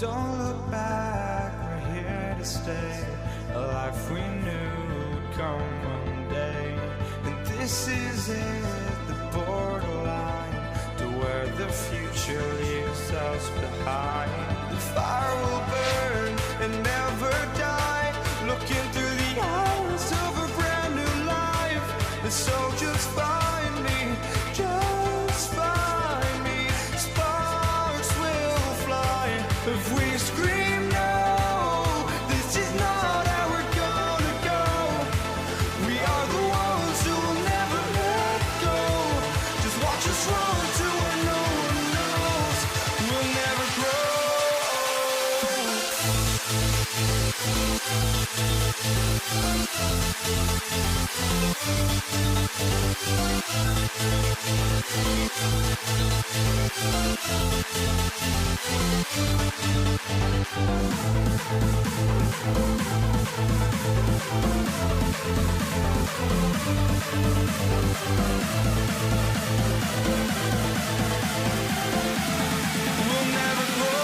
Don't look back, we're here to stay. A life we knew would come one day. And this is it, the borderline to where the future leaves us behind. The fire will burn and never die, looking through the eyes of a brand new life. And so just find me, just find me. Sparks will fly if we scream no. This is not how we're gonna go. We are the ones who will never let go. Just watch us run to where no one knows. We'll never grow. We'll never grow. We'll never grow.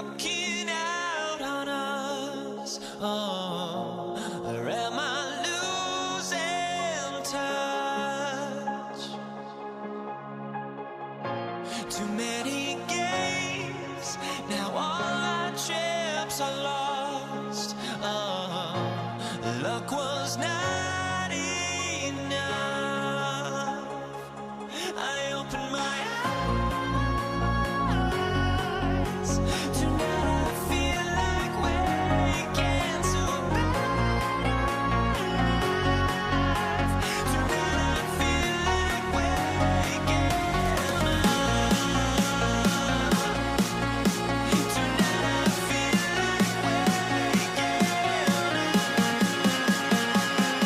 walking out on us. Oh, or am I losing touch? Too many games, now all our chips are lost. Oh, luck was not enough. I opened my eyes. Tonight I feel like waking to life. Tonight I feel like waking up. Tonight I feel like waking up.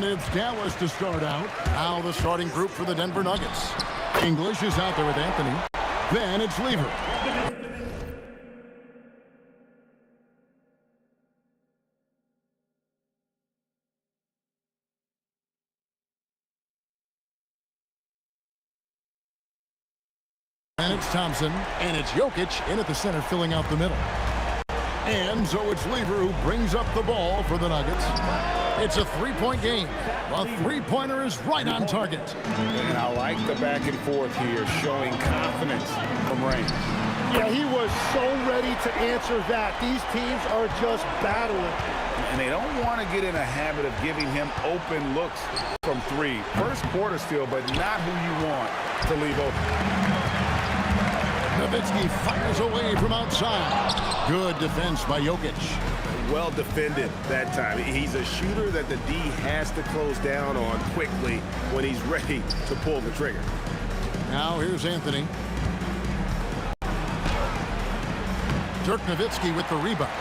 And it's Dallas to start out. Now the starting group for the Denver Nuggets. English is out there with Anthony. Then it's Lever. And it's Thompson, and it's Jokic in at the center, filling out the middle. And so it's Lever who brings up the ball for the Nuggets. It's a three-point game. A three-pointer is right on target. And I like the back and forth here, showing confidence from range. Yeah, he was so ready to answer that. These teams are just battling. And they don't want to get in a habit of giving him open looks from three. First quarter still, but not who you want to leave open. Nowitzki fires away from outside. Good defense by Jokic. Well defended that time. He's a shooter that the D has to close down on quickly when he's ready to pull the trigger. Now here's Anthony. Dirk Nowitzki with the rebound.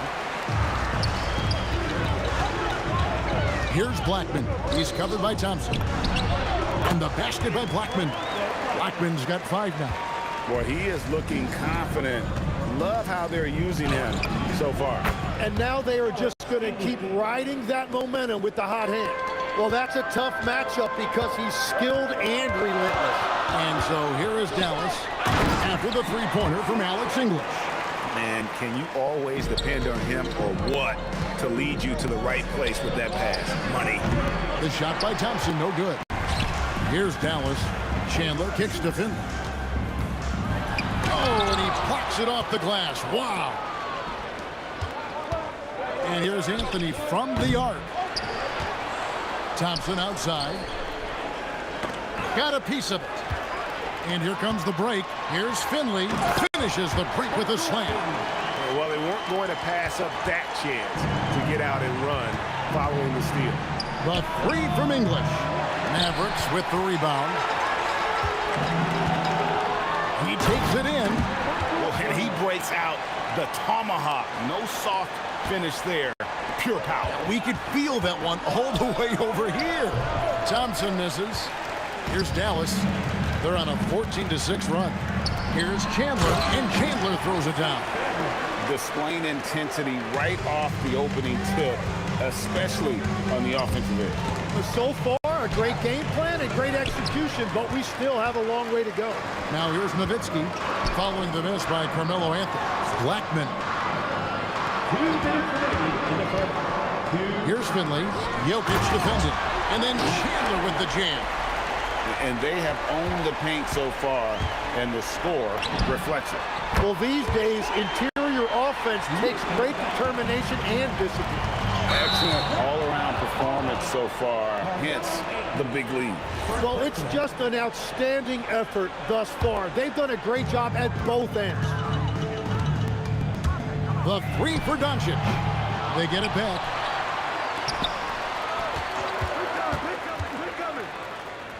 Here's Blackman. He's covered by Thompson. And the basket by Blackman. Blackman's got 5 now. Boy, he is looking confident. Love how they're using him so far. And now they are just going to keep riding that momentum with the hot hand. Well, that's a tough matchup because he's skilled and relentless. And so here is Dallas after the three-pointer from Alex English. Man, can you always depend on him or what to lead you to the right place with that pass? Money. The shot by Thompson, no good. Here's Dallas. Chandler kicks to Finley. Oh, and he plucks it off the glass. Wow. And here's Anthony from the arc. Thompson outside. Got a piece of it. And here comes the break. Here's Finley. Finishes the break with a slam. Well, they weren't going to pass up that chance to get out and run following the steal. The three from English. Mavericks with the rebound. He takes it in. Well, and he breaks out the tomahawk. No soft finish there. Pure power. We could feel that one all the way over here. Thompson misses. Here's Dallas. They're on a 14-6 run. Here's Chandler, and Chandler throws it down. Displaying intensity right off the opening tip, especially on the offensive end. So far, a great game plan and great execution, but we still have a long way to go. Now here's Nowitzki, following the miss by Carmelo Anthony. Blackman. Here's Finley. Jokic defended. And then Chandler with the jam. And they have owned the paint so far, and the score reflects it. Well, these days, interior offense takes great determination and discipline. Excellent all-around performance so far, hence the big lead. Well, it's just an outstanding effort thus far. They've done a great job at both ends. The three for Doncic. They get it back.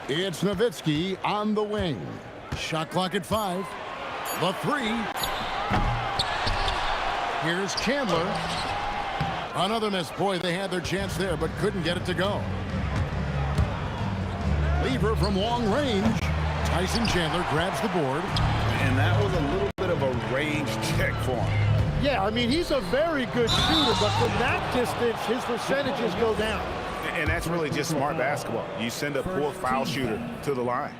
It's Nowitzki on the wing. Shot clock at 5. The three. Here's Chandler. Another miss. Boy, they had their chance there, but couldn't get it to go. Lever from long range. Tyson Chandler grabs the board. And that was a little bit of a range check for him. Yeah, I mean, he's a very good shooter, but from that distance, his percentages go down. And that's really just smart basketball. You send a poor foul shooter to the line.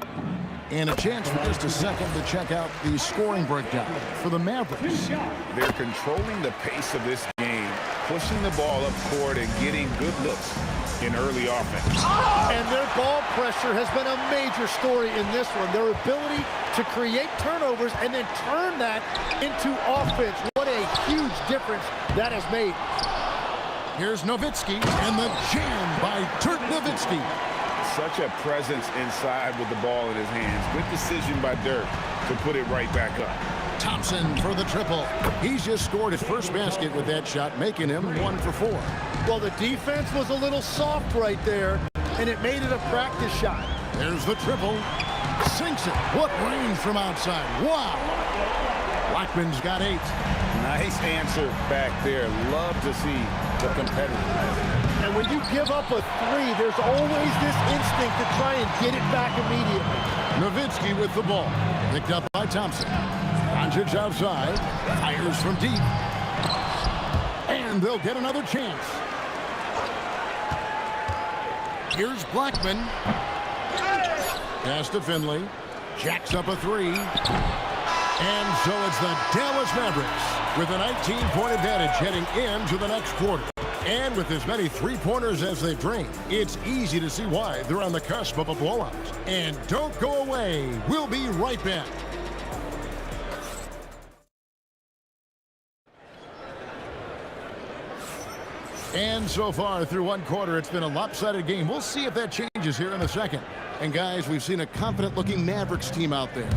And a chance for just a second to check out the scoring breakdown for the Mavericks. They're controlling the pace of this game, pushing the ball up court and getting good looks in early offense. And their ball pressure has been a major story in this one. Their ability to create turnovers and then turn that into offense. What a huge difference that has made. Here's Nowitzki, and the jam by Dirk Nowitzki. Such a presence inside with the ball in his hands. Good decision by Dirk to put it right back up. Thompson for the triple. He's just scored his first basket with that shot, making him 1 for 4. Well, the defense was a little soft right there, and it made it a practice shot. There's the triple. Sinks it. What range from outside. Wow. Blackman's got 8. Nice answer back there. Love to see the competitiveness. And when you give up a three, there's always this instinct to try and get it back immediately. Nowitzki with the ball. Picked up by Thompson. Doncic outside. Fires from deep. And they'll get another chance. Here's Blackman. Pass to Finley. Jacks up a three. And so it's the Dallas Mavericks with a 19-point advantage heading into the next quarter. And with as many three-pointers as they've drained, it's easy to see why they're on the cusp of a blowout. And don't go away. We'll be right back. And so far through one quarter, it's been a lopsided game. We'll see if that changes here in a second. And guys, we've seen a confident-looking Mavericks team out there.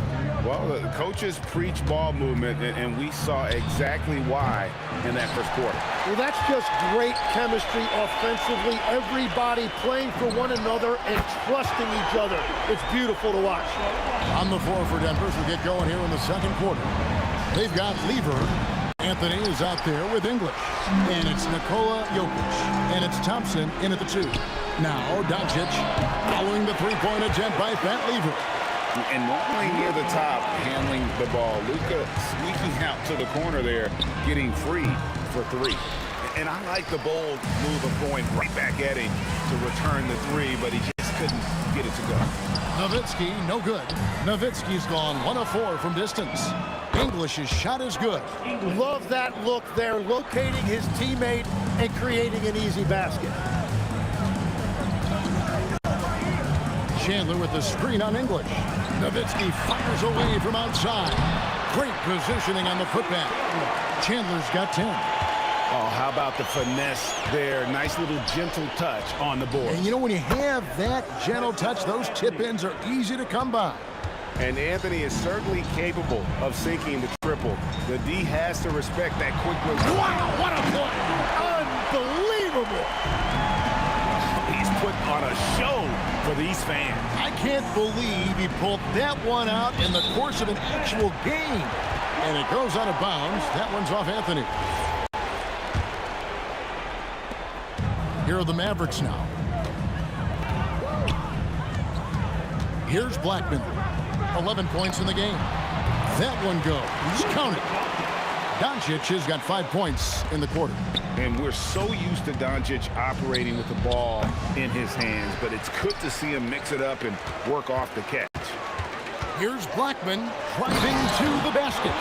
Well, the coaches preach ball movement, and we saw exactly why in that first quarter. Well, that's just great chemistry offensively. Everybody playing for one another and trusting each other. It's beautiful to watch. On the floor for Denver as we get going here in the second quarter. They've got Lever. Anthony is out there with English. And it's Nikola Jokic. And it's Thompson in at the two. Now Doncic following the three-point attempt by Pat Lever. And normally near the top, handling the ball. Luka sneaking out to the corner there, getting free for three. And I like the bold move of going right back at him to return the three, but he just couldn't get it to go. Nowitzki, no good. Nowitzki's gone 1 of 4 from distance. English's shot is good. Love that look there, locating his teammate and creating an easy basket. Chandler with the screen on English. Nowitzki fires away from outside. Great positioning on the putback. Chandler's got 10. Oh, how about the finesse there? Nice little gentle touch on the board. And you know, when you have that gentle touch, those tip-ins are easy to come by. And Anthony is certainly capable of sinking the triple. The D has to respect that quick release. Wow, what a play! Unbelievable! He's put on a show for these fans. I can't believe he pulled that one out in the course of an actual game. And it goes out of bounds. That one's off Anthony. Here are the Mavericks now. Here's Blackman. 11 points in the game. That one goes. Count it. Doncic has got 5 points in the quarter. And we're so used to Doncic operating with the ball in his hands, but it's good to see him mix it up and work off the catch. Here's Blackman driving to the basket.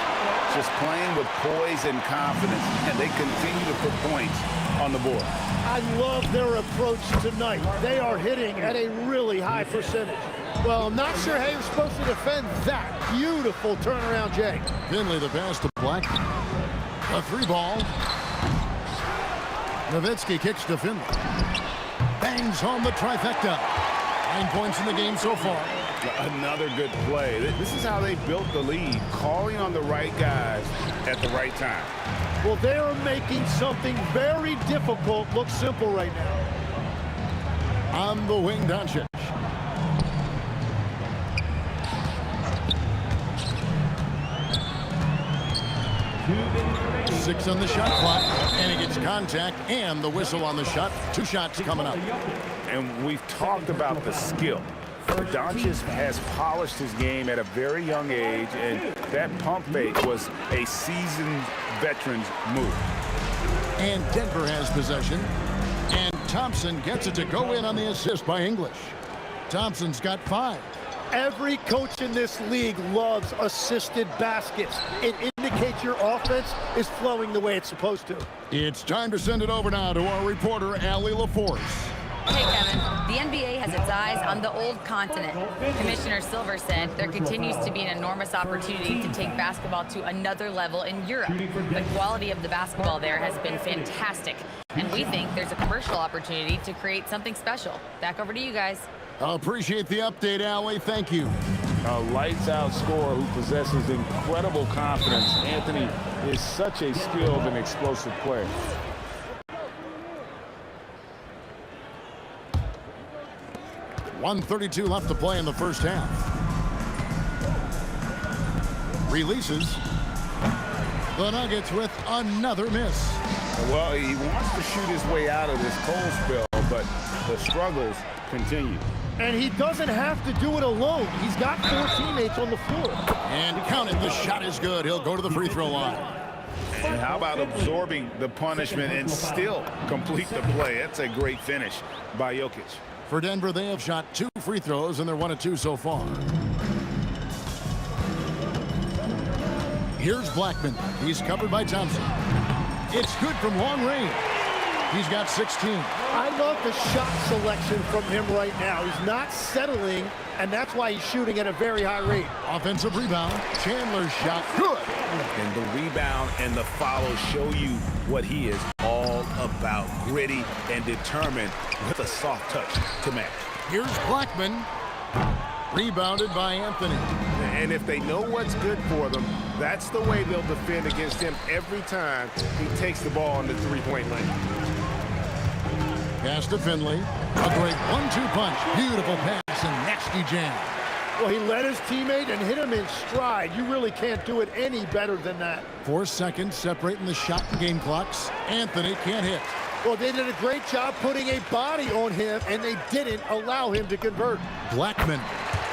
Just playing with poise and confidence, and they continue to put points on the board. I love their approach tonight. They are hitting at a really high percentage. Well, I'm not sure how you're supposed to defend that. Beautiful turnaround, Jay. Finley the pass to Blackman. A three ball. Nowitzki kicks to Finley. Bangs home the trifecta. 9 points in the game so far. Another good play. This is how they built the lead, calling on the right guys at the right time. Well, they are making something very difficult look simple right now. On the wing, Doncic. Six on the shot clock, and he gets contact and the whistle on the shot. 2 shots coming up. And we've talked about the skill. Doncic has polished his game at a very young age, and that pump fake was a seasoned veteran's move. And Denver has possession, and Thompson gets it to go in on the assist by English. Thompson's got 5. Every coach in this league loves assisted baskets. It indicates your offense is flowing the way it's supposed to. It's time to send it over now to our reporter, Allie LaForce. Hey, Kevin. The NBA has its eyes on the old continent. Commissioner Silver said there continues to be an enormous opportunity to take basketball to another level in Europe. The quality of the basketball there has been fantastic, and we think there's a commercial opportunity to create something special. Back over to you guys. I appreciate the update, Allie. Thank you. A lights-out scorer who possesses incredible confidence. Anthony is such a skilled and explosive player. .132 left to play in the first half. Releases. The Nuggets with another miss. Well, he wants to shoot his way out of this cold spell, but the struggles continue. And he doesn't have to do it alone. He's got 4 teammates on the floor. And count it, the shot is good. He'll go to the free throw line. And how about absorbing the punishment and still complete the play? That's a great finish by Jokic. For Denver, they have shot 2 free throws, and they're 1 of 2 so far. Here's Blackman. He's covered by Thompson. It's good from long range. He's got 16. I love the shot selection from him right now. He's not settling, and that's why he's shooting at a very high rate. Offensive rebound. Chandler's shot. Good. And the rebound and the follow show you what he is all about. Gritty and determined with a soft touch to match. Here's Blackman. Rebounded by Anthony. And if they know what's good for them, that's the way they'll defend against him every time he takes the ball in the three-point lane. Pass to Finley. A great 1-2 punch. Beautiful pass and nasty jam. Well, he led his teammate and hit him in stride. You really can't do it any better than that. 4 seconds separating the shot and game clocks. Anthony can't hit. Well, they did a great job putting a body on him, and they didn't allow him to convert. Blackman.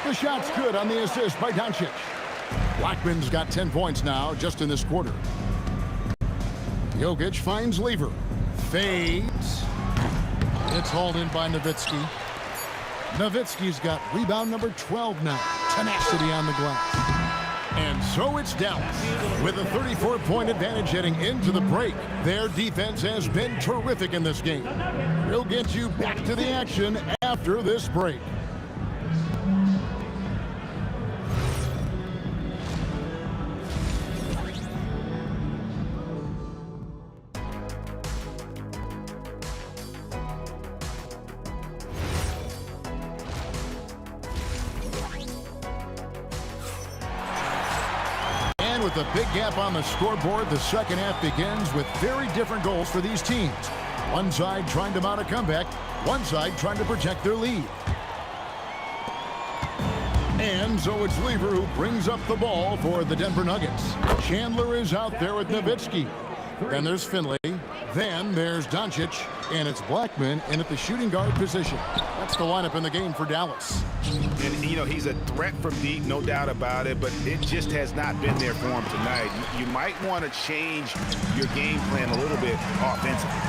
The shot's good on the assist by Doncic. Blackman's got 10 points now just in this quarter. Jokic finds Lever. Fades. It's hauled in by Nowitzki. Nowitzki's got rebound number 12 now. Tenacity on the glass. And so it's Dallas with a 34-point advantage heading into the break. Their defense has been terrific in this game. We'll get you back to the action after this break. With a big gap on the scoreboard, the second half begins with very different goals for these teams. One side trying to mount a comeback, one side trying to protect their lead. And so it's Lever who brings up the ball for the Denver Nuggets. Chandler is out there with Nowitzki. Then there's Finley. Then there's Doncic. And it's Blackman in at the shooting guard position. That's the lineup in the game for Dallas. And, you know, he's a threat from deep, no doubt about it, but it just has not been there for him tonight. You might want to change your game plan a little bit offensively.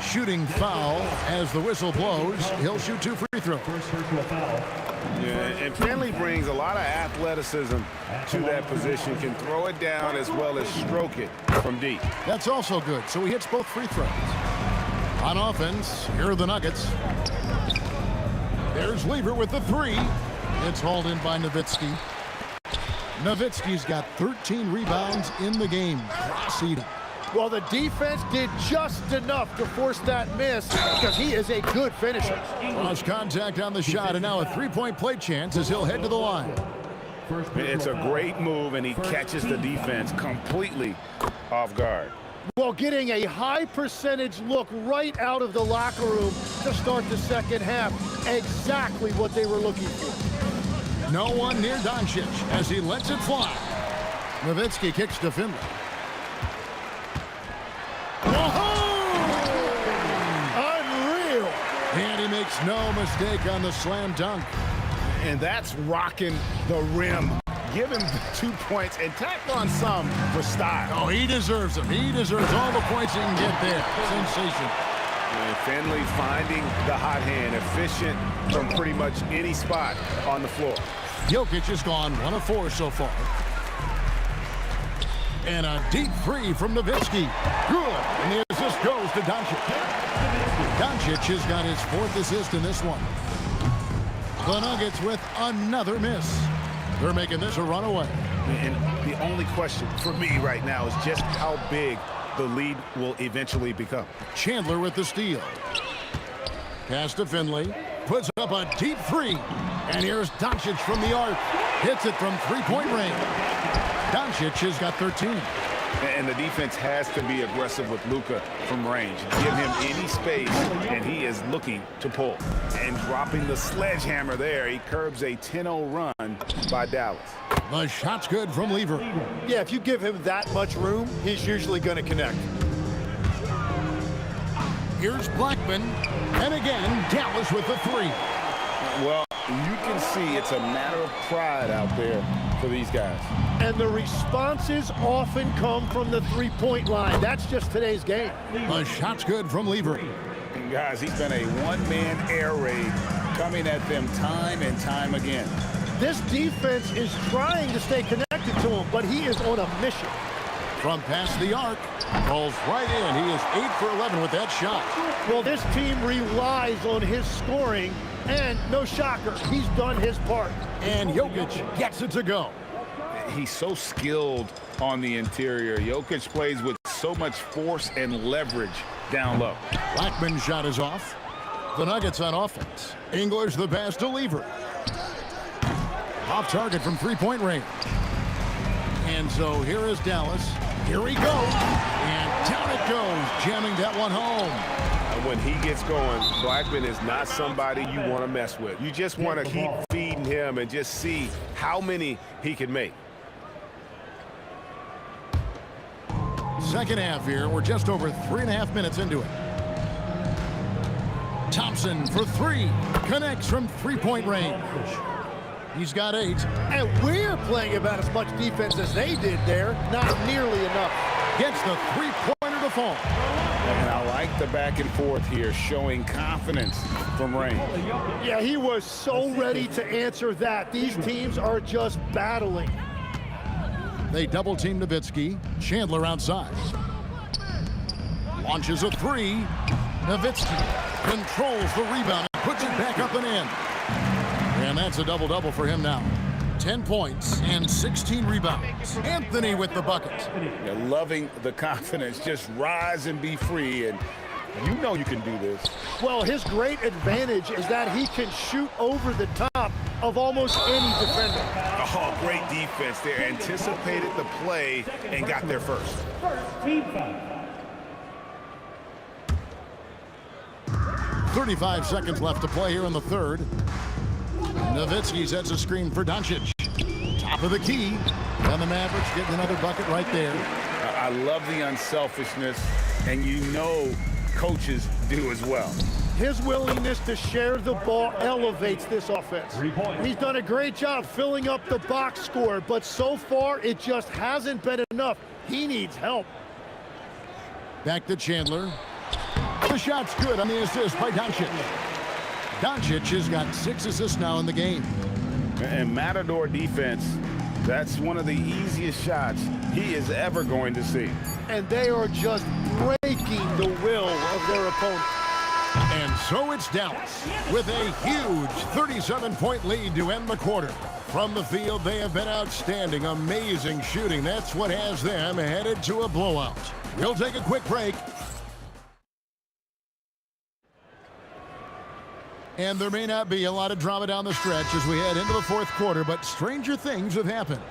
Shooting foul as the whistle blows. He'll shoot 2 free throws. Yeah, and Finley brings a lot of athleticism to that position, can throw it down as well as stroke it from deep. That's also good, so he hits both free throws. On offense, here are the Nuggets. There's Lever with the 3. It's hauled in by Nowitzki. Nowitzki's got 13 rebounds in the game. Proceeding. Well, the defense did just enough to force that miss because he is a good finisher. Lost contact on the shot, and now a 3-point play chance as he'll head to the line. It's a great move, and he catches the defense completely off guard. Well, getting a high percentage look right out of the locker room to start the second half. Exactly what they were looking for. No one near Doncic as he lets it fly. Nowitzki kicks to Finley. Unreal. And he makes no mistake on the slam dunk. And that's rocking the rim. Give him 2 points and tack on some for style. Oh, he deserves them. He deserves all the points he can get there. Sensation. And Finley finding the hot hand, efficient from pretty much any spot on the floor. Jokic has gone 1 of 4 so far. And a deep 3 from Nowitzki. Good. And the assist goes to Doncic. Doncic has got his 4th assist in this one. The Nuggets with another miss. They're making this a runaway. And the only question for me right now is just how big the lead will eventually become. Chandler with the steal. Pass to Finley. Puts up a deep 3. And here's Doncic from the arc. Hits it from 3-point range. Doncic has got 13. And the defense has to be aggressive with Luka from range. Give him any space, and he is looking to pull. And dropping the sledgehammer there, he curbs a 10-0 run by Dallas. The shot's good from Lever. Yeah, if you give him that much room, he's usually going to connect. Here's Blackman. And again, Dallas with the three. Well, you can see it's a matter of pride out there for these guys. And the responses often come from the three-point line. That's just today's game. The shot's good from Lever. And guys, he's been a one-man air raid coming at them time and time again. This defense is trying to stay connected to him, but he is on a mission. From past the arc, rolls right in. He is 8 for 11 with that shot. Well, this team relies on his scoring, and no shocker, he's done his part. And Jokic gets it to go. He's so skilled on the interior. Jokic plays with so much force and leverage down low. Blackman's shot is off. The Nuggets on offense. English the pass to Lever. Off target from three-point range. And so here is Dallas. Here he goes. And down it goes, jamming that one home. When he gets going, Blackman is not somebody you want to mess with. You just want to keep feeding him and just see how many he can make. Second half here. We're just over 3.5 minutes into it. Thompson for three. Connects from three-point range. He's got 8. And we're playing about as much defense as they did there. Not nearly enough. Gets the three-pointer to fall. And I like the back and forth here, showing confidence from range. Yeah, he was so ready to answer that. These teams are just battling. They double-team Nowitzki. Chandler outside. Launches a three. Nowitzki controls the rebound and puts it back up and in. And that's a double-double for him now. 10 points and 16 rebounds. Anthony with the bucket. You're loving the confidence. Just rise and be free. And you know you can do this. Well, his great advantage is that he can shoot over the top of almost any defender. Oh, great defense there. Anticipated the play and got there first. 35 seconds left to play here in the third. Nowitzki sets a screen for Doncic. Top of the key. And the Mavericks getting another bucket right there. I love the unselfishness, and you know coaches do as well. His willingness to share the ball elevates this offense. He's done a great job filling up the box score, but so far it just hasn't been enough. He needs help. Back to Chandler. The shot's good on the assist by Doncic. Doncic has got 6 assists now in the game. And Matador defense, that's one of the easiest shots he is ever going to see. And they are just breaking the will of their opponent. And so it's Dallas with a huge 37-point lead to end the quarter. From the field, they have been outstanding, amazing shooting. That's what has them headed to a blowout. We'll take a quick break. And there may not be a lot of drama down the stretch as we head into the fourth quarter, but stranger things have happened.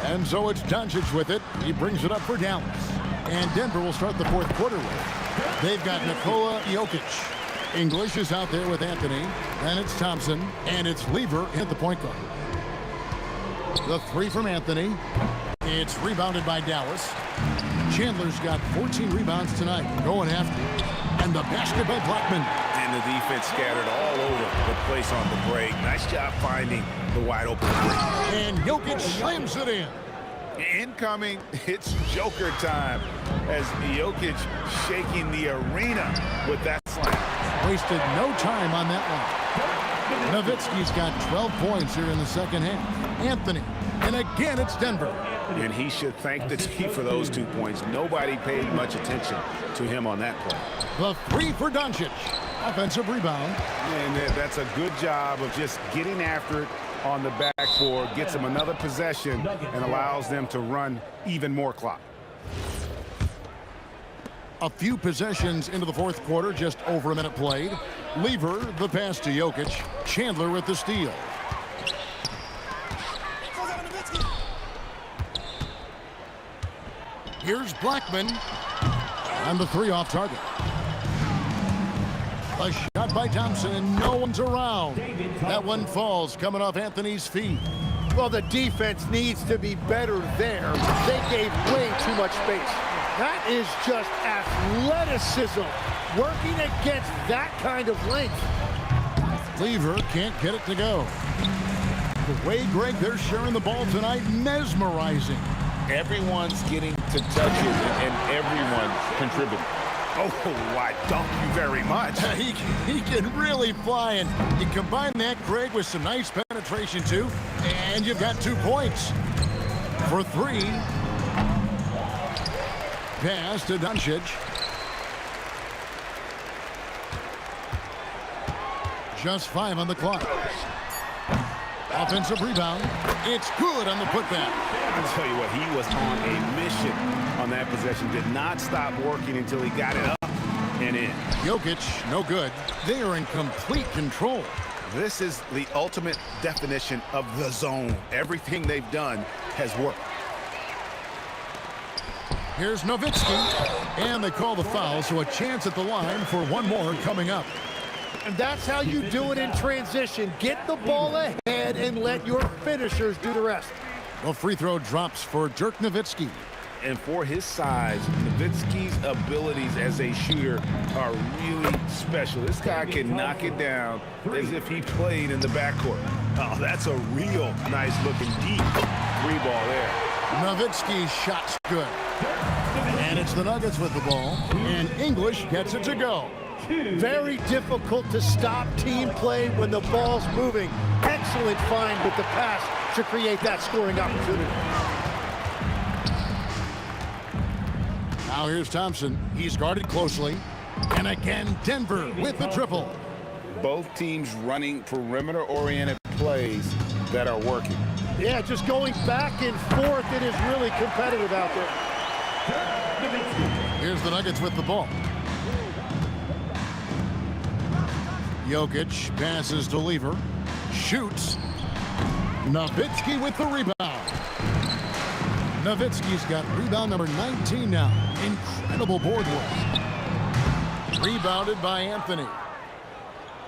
And so it's Doncic with it. He brings it up for Dallas. And Denver will start the fourth quarter with. They've got Nikola Jokic. English is out there with Anthony. Then it's Thompson. And it's Lever at the point guard. The three from Anthony. It's rebounded by Dallas. Chandler's got 14 rebounds tonight. Going after. And the basket by Blackman. And the defense scattered all over the place on the break. Nice job finding the wide open three. And Jokic slams it in. Incoming, it's Joker time as Jokic shaking the arena with that slam. Wasted no time on that one. Nowitzki's got 12 points here in the second half. Anthony, and again it's Denver. And he should thank the team for those 2 points. Nobody paid much attention to him on that play. The three for Doncic. Offensive rebound. And that's a good job of just getting after it on the backboard, gets them another possession, and allows them to run even more clock. A few possessions into the fourth quarter, just over a minute played. Lever, the pass to Jokic. Chandler with the steal. Here's Blackman. And the three off target. A shot by Thompson, and no one's around. That one falls, coming off Anthony's feet. Well, the defense needs to be better there. They gave way too much space. That is just athleticism working against that kind of length. Lever can't get it to go. The way, Greg, they're sharing the ball tonight, mesmerizing. Everyone's getting to touches and everyone contributing. Oh, why, thank you very much. He can really fly, and you combine that, Greg, with some nice penetration, too, and you've got 2 points. For 3. Pass to Doncic. Just 5 on the clock. Offensive rebound. It's good on the putback. I'll tell you what, he was on a mission on that possession. Did not stop working until he got it up and in. Jokic, no good. They are in complete control. This is the ultimate definition of the zone. Everything they've done has worked. Here's Nowitzki, and they call the foul, so a chance at the line for one more coming up. And that's how you do it in transition. Get the ball ahead and let your finishers do the rest. The free throw drops for Dirk Nowitzki. And for his size, Nowitzki's abilities as a shooter are really special. This guy can knock it down as if he played in the backcourt. Oh, that's a real nice looking deep 3-ball there. Nowitzki's shot's good. And it's the Nuggets with the ball, and English gets it to go. Very difficult to stop team play when the ball's moving. Excellent find with the pass to create that scoring opportunity. Now here's Thompson. He's guarded closely. And again, Denver with the triple. Both teams running perimeter-oriented plays that are working. Yeah, just going back and forth. It is really competitive out there. Here's the Nuggets with the ball. Jokic passes to Lever. Shoots. Nowitzki with the rebound. Nowitzki's got rebound number 19 now. Incredible board work. Rebounded by Anthony.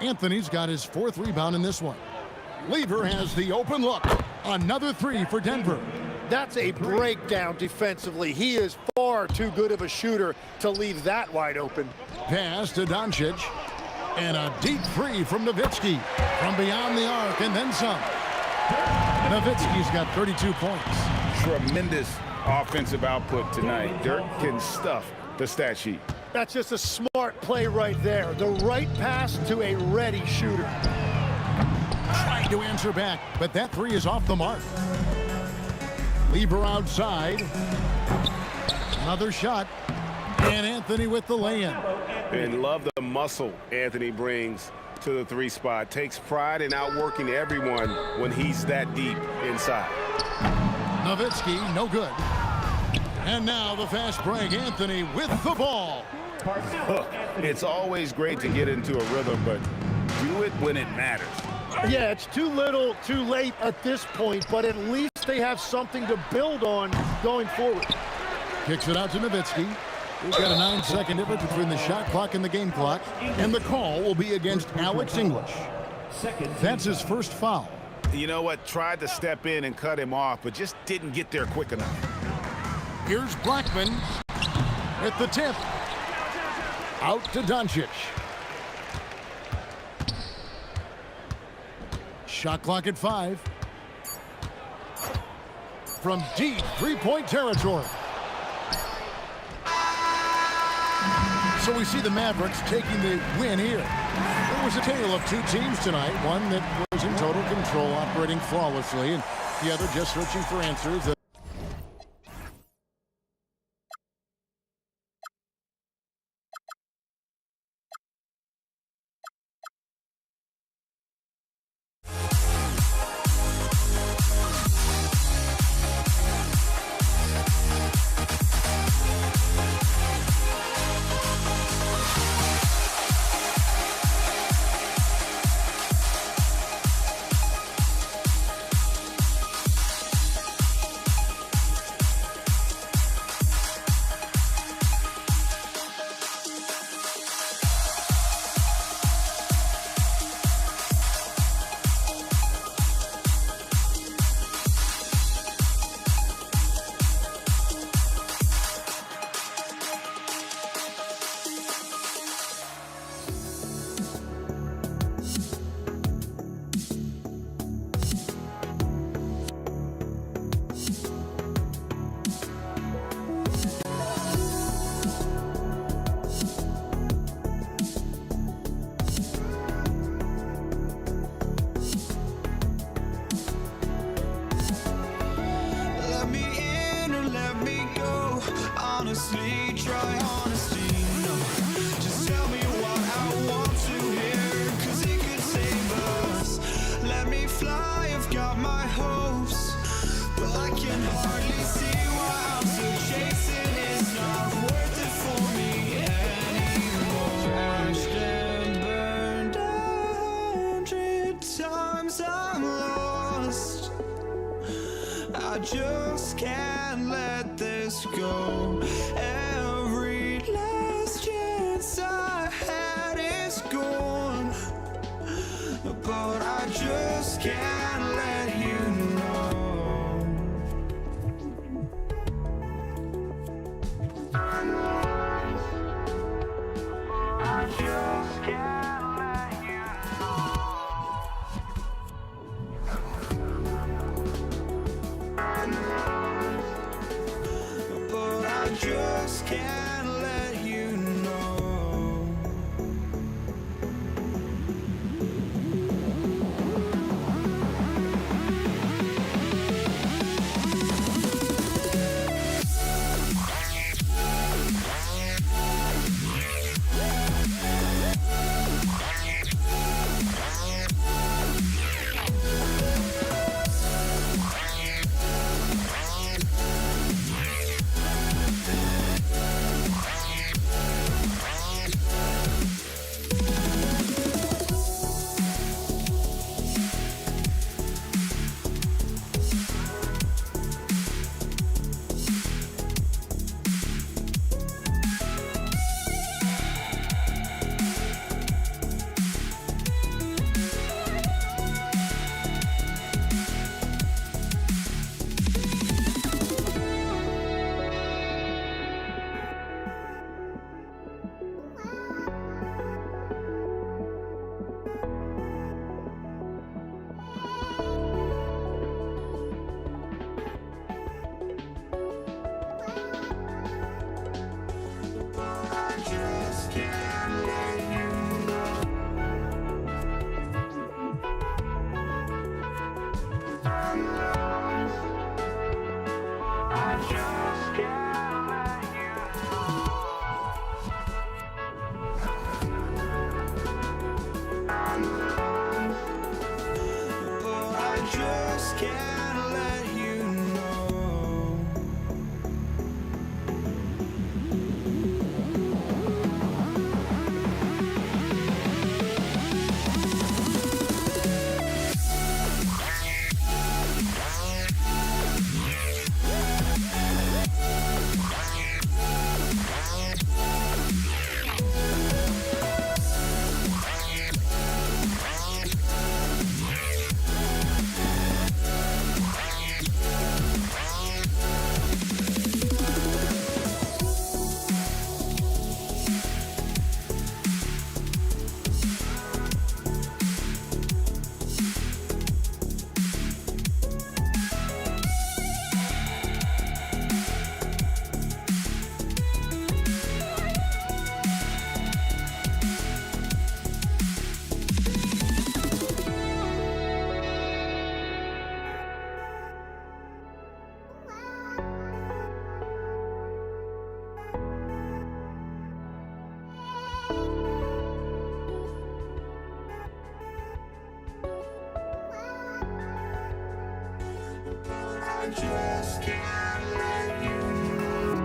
Anthony's got his 4th rebound in this one. Lever has the open look. Another 3 for Denver. That's a breakdown defensively. He is far too good of a shooter to leave that wide open. Pass to Doncic. And a deep 3 from Nowitzki. From beyond the arc and then some. Nowitzki's got 32 points. Tremendous offensive output tonight. Dirk can stuff the stat sheet. That's just a smart play right there. The right pass to a ready shooter. Trying to answer back, but that 3 is off the mark. Lever outside. Another shot. And Anthony with the lay-in. And love the muscle Anthony brings to the 3 spot. Takes pride in outworking everyone when he's that deep inside. Nowitzki, no good. And now the fast break. Anthony with the ball. It's always great to get into a rhythm, but do it when it matters. Yeah, it's too little, too late at this point, but at least they have something to build on going forward. Kicks it out to Nowitzki. We've got a 9-second difference between the shot clock and the game clock, and the call will be against Alex English. That's his first foul. You know what? Tried to step in and cut him off, but just didn't get there quick enough. Here's Blackman at the tip. Out to Doncic. Shot clock at 5. From deep 3-point territory. So we see the Mavericks taking the win here. It was a tale of 2 teams tonight. One that was in total control, operating flawlessly, and the other just searching for answers. just can't let this go. Every last chance I had is gone, but I just can't let you know. I just can't let you know. But I just can't let you know. Just can't let you know.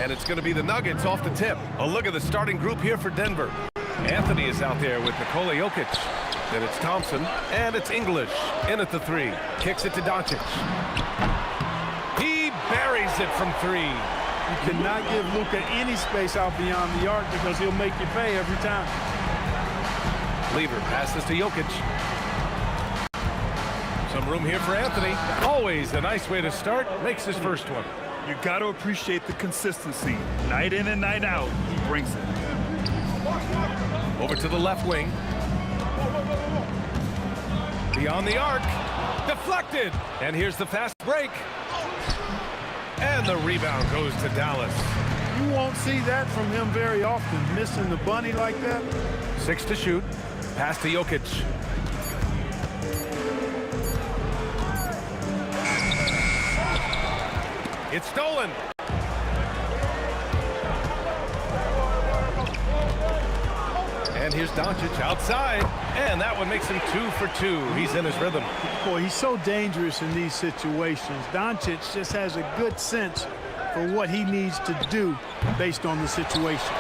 And it's going to be the Nuggets off the tip. A look at the starting group here for Denver. Anthony is out there with Nikola Jokic. Then it's Thompson, and it's English in at the 3. Kicks it to Doncic. He buries it from 3. You cannot give Luka any space out beyond the arc because he'll make you pay every time. Lever passes to Jokic. Some room here for Anthony. Always a nice way to start. Makes his first one. You got to appreciate the consistency. Night in and night out, he brings it. Over to the left wing. Beyond the arc. Deflected. And here's the fast break. And the rebound goes to Dallas. You won't see that from him very often, missing the bunny like that. 6 to shoot. Pass to Jokic. It's stolen. And here's Doncic outside. And that one makes him 2 for 2. He's in his rhythm. Boy, he's so dangerous in these situations. Doncic just has a good sense for what he needs to do based on the situation.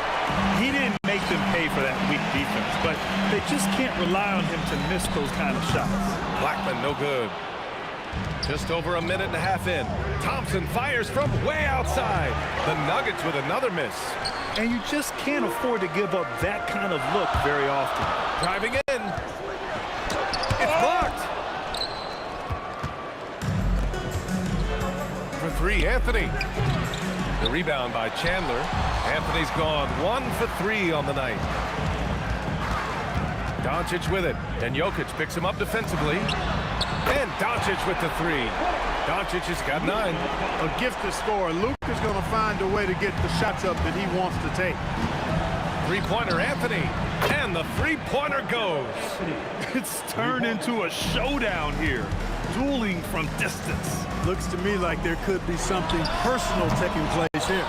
He didn't make them pay for that weak defense, but they just can't rely on him to miss those kind of shots. Blackman, no good. Just over a minute and a half in. Thompson fires from way outside. The Nuggets with another miss. And you just can't afford to give up that kind of look very often. Driving in. It's blocked. For 3, Anthony. The rebound by Chandler. Anthony's gone 1 for 3 on the night. Doncic with it. And Jokic picks him up defensively. And Doncic with the 3. Doncic has got 9. A gifted scorer. Luka's going to find a way to get the shots up that he wants to take. Three-pointer Anthony. And the three-pointer goes. It's turned into a showdown here. Dueling from distance. Looks to me like there could be something personal taking place here.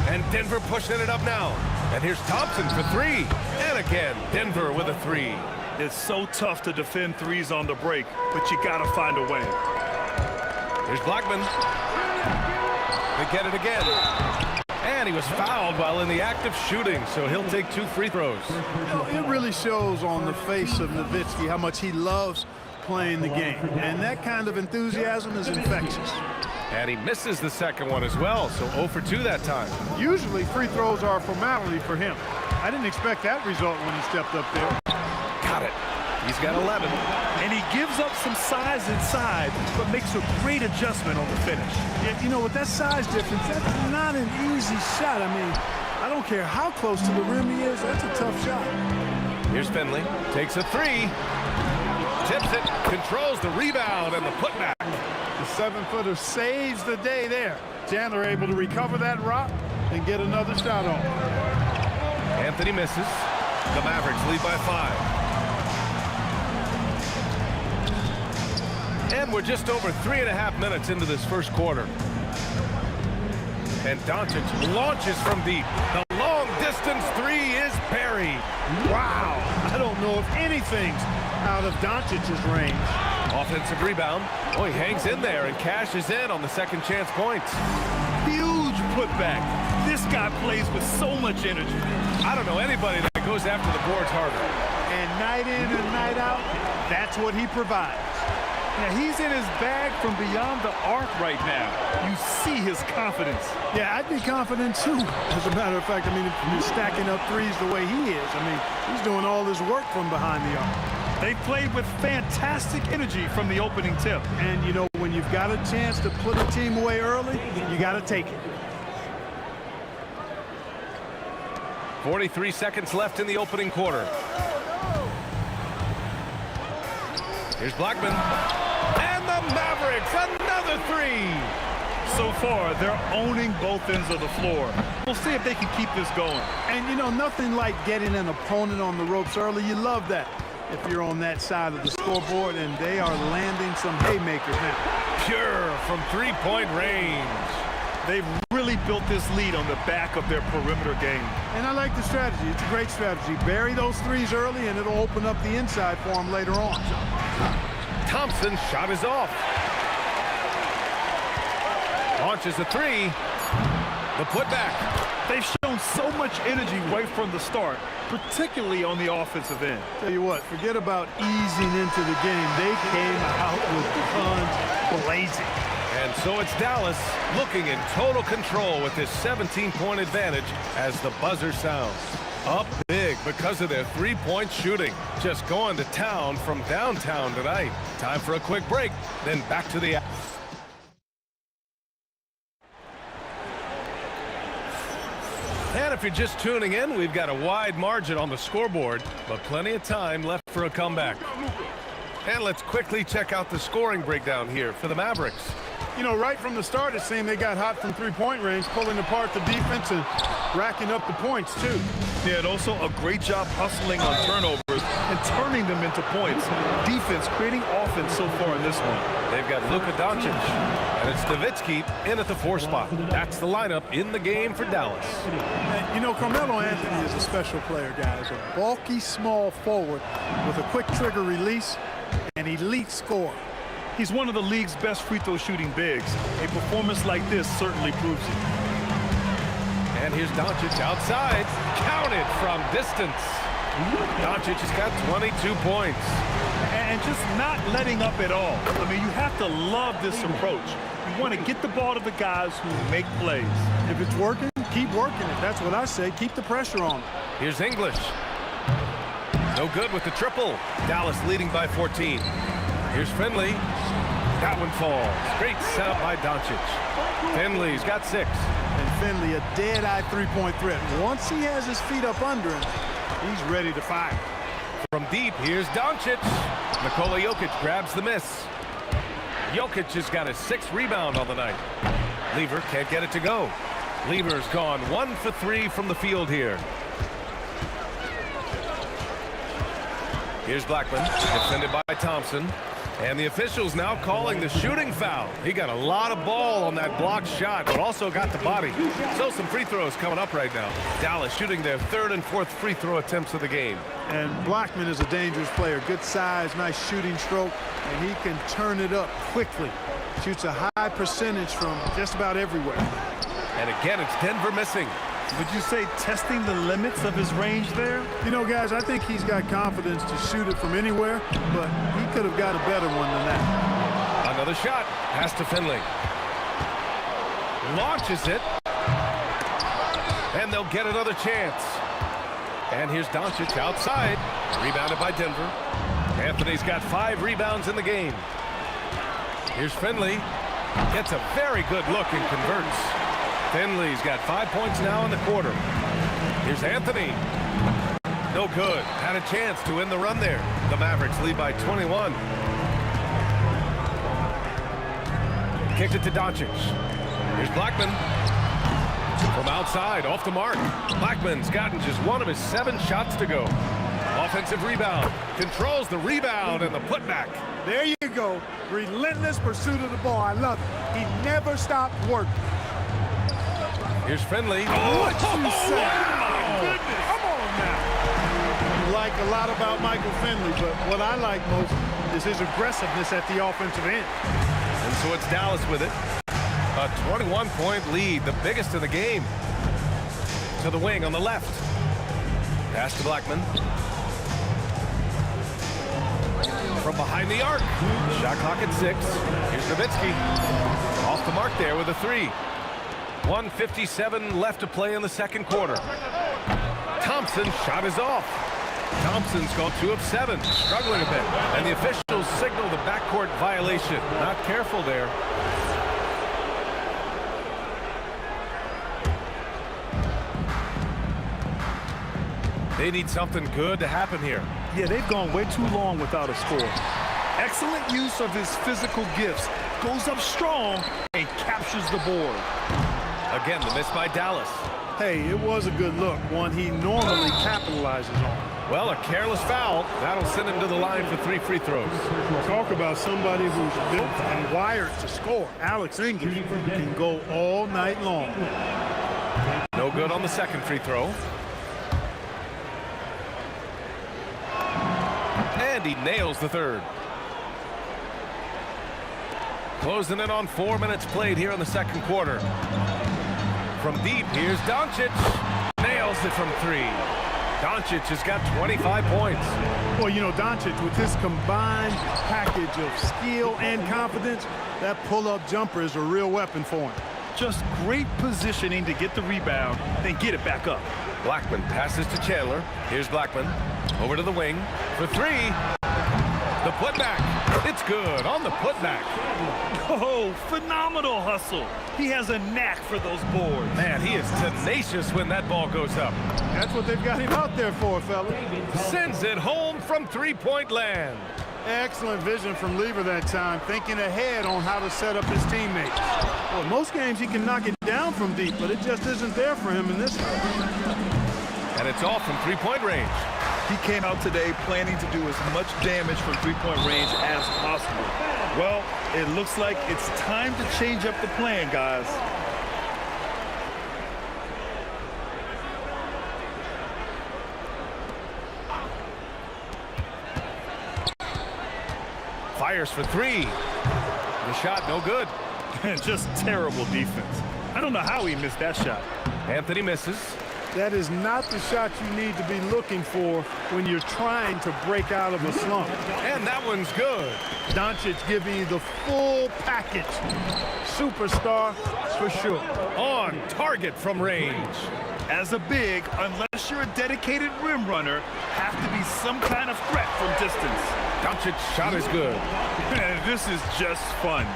And Denver pushing it up now. And here's Thompson for 3. And again, Denver with a 3. It's so tough to defend threes on the break, but you got to find a way. Here's Blackman. They get it again. And he was fouled while in the act of shooting, so he'll take 2 free throws. It really shows on the face of Nowitzki how much he loves playing the game. And that kind of enthusiasm is infectious. And he misses the second one as well, so 0 for 2 that time. Usually free throws are a formality for him. I didn't expect that result when he stepped up there. Got it. He's got 11. And he gives up some size inside, but makes a great adjustment on the finish. You know, with that size difference, that's not an easy shot. I mean, I don't care how close to the rim he is, that's a tough shot. Here's Finley. Takes a 3. Tips it. Controls the rebound and the putback. The 7-footer saves the day there. Chandler able to recover that rock and get another shot on. Anthony misses. The Mavericks lead by 5. And we're just over 3.5 minutes into this first quarter. And Doncic launches from deep. The long-distance 3 is buried. Wow. I don't know if anything's out of Doncic's range. Offensive rebound. Oh, he hangs in there and cashes in on the second chance points. Huge putback. This guy plays with so much energy. I don't know anybody that goes after the boards harder. And night in and night out, that's what he provides. Now, he's in his bag from beyond the arc right now. You see his confidence. Yeah, I'd be confident too. As a matter of fact, I mean, if he's stacking up threes the way he is, I mean, he's doing all this work from behind the arc. They played with fantastic energy from the opening tip. And, you know, when you've got a chance to put a team away early, you got to take it. 43 seconds left in the opening quarter. Here's Blackman. And the Mavericks, another 3. So far, they're owning both ends of the floor. We'll see if they can keep this going. And, you know, nothing like getting an opponent on the ropes early. You love that if you're on that side of the scoreboard, and they are landing some haymakers now. Pure from three-point range. They've really built this lead on the back of their perimeter game. And I like the strategy. It's a great strategy. Bury those threes early, and it'll open up the inside for them later on. Thompson's shot is off. Launches a 3. The putback. They've shown so much energy right from the start, particularly on the offensive end. Tell you what, forget about easing into the game. They came out with guns blazing. And so it's Dallas looking in total control with this 17-point advantage as the buzzer sounds. Up big because of their three-point shooting. Just going to town from downtown tonight. Time for a quick break, then back to the... And if you're just tuning in, we've got a wide margin on the scoreboard, but plenty of time left for a comeback. And let's quickly check out the scoring breakdown here for the Mavericks. You know, right from the start, it seemed they got hot from three-point range, pulling apart the defense and racking up the points, too. Yeah, and also a great job hustling on turnovers and turning them into points. Defense creating offense so far in this one. They've got Luka Doncic, and it's Nowitzki in at the 4 spot. That's the lineup in the game for Dallas. And, you know, Carmelo Anthony is a special player, guys. A bulky, small forward with a quick trigger release, an elite scorer. He's one of the league's best free throw shooting bigs. A performance like this certainly proves it. And here's Doncic outside. Counted from distance. Doncic has got 22 points. And just not letting up at all. I mean, you have to love this approach. You want to get the ball to the guys who make plays. If it's working, keep working it. That's what I say. Keep the pressure on them. Here's English. No good with the triple. Dallas leading by 14. Here's Finley. That one falls. Great setup by Doncic. Finley's got 6. And Finley, a dead-eye three-point threat. Once he has his feet up under him, he's ready to fire. From deep, here's Doncic. Nikola Jokic grabs the miss. Jokic has got his 6th rebound on the night. Lever can't get it to go. Lever's gone 1 for 3 from the field here. Here's Blackman, defended by Thompson. And the officials now calling the shooting foul. He got a lot of ball on that blocked shot, but also got the body. So some free throws coming up right now. Dallas shooting their 3rd and 4th free throw attempts of the game. And Blackman is a dangerous player. Good size, nice shooting stroke, and he can turn it up quickly. Shoots a high percentage from just about everywhere. And again, it's Denver missing. Would you say testing the limits of his range there? You know, guys, I think he's got confidence to shoot it from anywhere, but he could have got a better one than that. Another shot. Pass to Finley. Launches it. And they'll get another chance. And here's Doncic outside. Rebounded by Denver. Anthony's got 5 rebounds in the game. Here's Finley. Gets a very good look and converts. Finley's got 5 points now in the quarter. Here's Anthony. No good. Had a chance to win the run there. The Mavericks lead by 21. Kicked it to Doncic. Here's Blackman. From outside, off the mark. Blackman's gotten just 1 of his 7 shots to go. Offensive rebound. Controls the rebound and the putback. There you go. Relentless pursuit of the ball. I love it. He never stopped working. Here's Finley. What you say? Oh, goodness. Come on now. You like a lot about Michael Finley, but what I like most is his aggressiveness at the offensive end. And so it's Dallas with it. A 21-point lead, the biggest in the game. To the wing on the left. Pass to Blackman. From behind the arc. Shot clock at 6. Here's Nowitzki. Off the mark there with a 3. 1:57 left to play in the second quarter. Thompson shot is off. Thompson's gone 2 of 7, struggling a bit. And the officials signal the backcourt violation. Not careful there. They need something good to happen here. Yeah, they've gone way too long without a score. Excellent use of his physical gifts. Goes up strong and captures the board. Again, the miss by Dallas. Hey, it was a good look, one he normally capitalizes on. Well, a careless foul. That'll send him to the line for 3 free throws. Talk about somebody who's built and wired to score. Alex English can go all night long. No good on the second free throw. And he nails the third. Closing in on 4 minutes played here in the second quarter. from deep. Here's Doncic. Nails it from 3. Doncic has got 25 points. Well, you know, Doncic, with his combined package of skill and confidence, that pull-up jumper is a real weapon for him. Just great positioning to get the rebound, then get it back up. Blackman passes to Chandler. Here's Blackman. Over to the wing for 3. The putback. It's good on the putback. Oh, phenomenal hustle. He has a knack for those boards. Man, he is tenacious when that ball goes up. That's what they've got him out there for, fella. Sends it home from 3-point land. Excellent vision from Lever that time, thinking ahead on how to set up his teammates. Well, most games he can knock it down from deep, but it just isn't there for him in this one. And it's all from 3-point range. He came out today planning to do as much damage from 3-point range as possible. Well, it looks like it's time to change up the plan, guys. Fires for 3. The shot no good. Just terrible defense. I don't know how he missed that shot. Anthony misses. That is not the shot you need to be looking for when you're trying to break out of a slump. And that one's good. Doncic giving you the full package. Superstar for sure. On target from range. As a big, unless you're a dedicated rim runner, have to be some kind of threat from distance. Doncic's shot is good. This is just fun.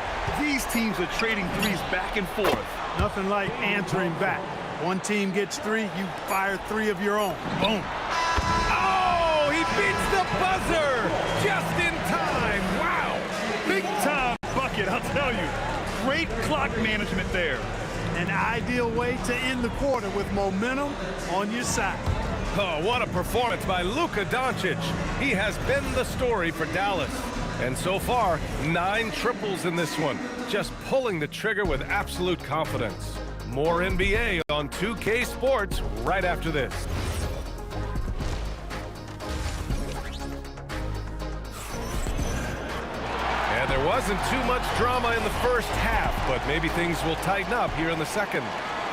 These teams are trading threes back and forth. Nothing like answering back. One team gets 3, you fire 3 of your own. Boom. Oh, he beats the buzzer just in time. Wow. Big time bucket, I'll tell you. Great clock management there. An ideal way to end the quarter with momentum on your side. Oh, what a performance by Luka Doncic. He has been the story for Dallas. And so far, 9 triples in this one. Just pulling the trigger with absolute confidence. More NBA on 2K Sports right after this. And there wasn't too much drama in the first half, but maybe things will tighten up here in the second.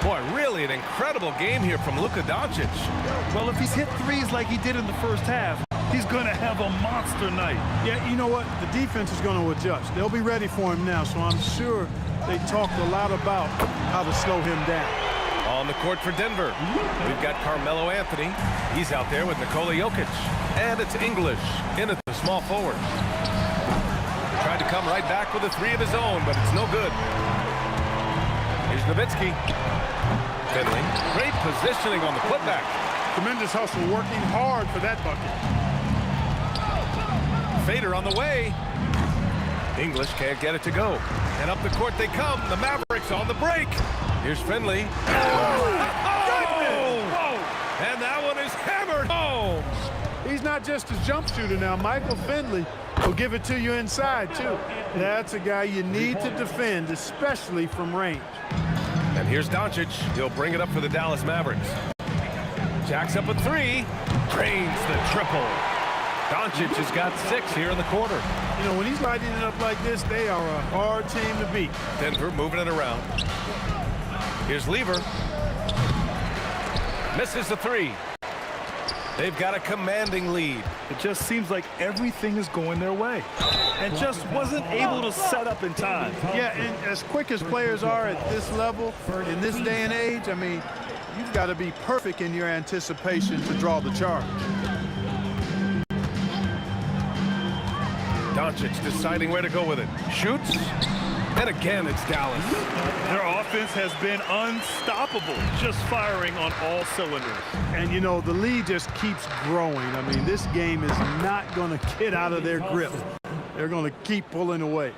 Boy, really an incredible game here from Luka Doncic. Well, if he's hit threes like he did in the first half, he's going to have a monster night. Yeah, you know what? The defense is going to adjust. They'll be ready for him now, so I'm sure they talked a lot about how to slow him down. On the court for Denver, we've got Carmelo Anthony. He's out there with Nikola Jokic. And it's English in at the small forward. Tried to come right back with a 3 of his own, but it's no good. Here's Nowitzki. Finley, great positioning on the putback. Tremendous hustle, working hard for that bucket. Fader on the way. English can't get it to go. And up the court they come. The Mavericks on the break. Here's Finley. And that one is hammered home. He's not just a jump shooter now. Michael Finley will give it to you inside, too. That's a guy you need to defend, especially from range. And here's Doncic. He'll bring it up for the Dallas Mavericks. Jacks up a 3. Drains the triple. Doncic has got 6 here in the quarter. You know, when he's lighting it up like this, they are a hard team to beat. Denver moving it around. Here's Lever. Misses the 3. They've got a commanding lead. It just seems like everything is going their way. And just wasn't able to set up in time. Yeah, and as quick as players are at this level, in this day and age, I mean, you've got to be perfect in your anticipation to draw the charge. Doncic deciding where to go with it. Shoots. And again, it's Dallas. Their offense has been unstoppable, just firing on all cylinders. And, you know, the lead just keeps growing. I mean, this game is not going to get out of their grip. They're going to keep pulling away.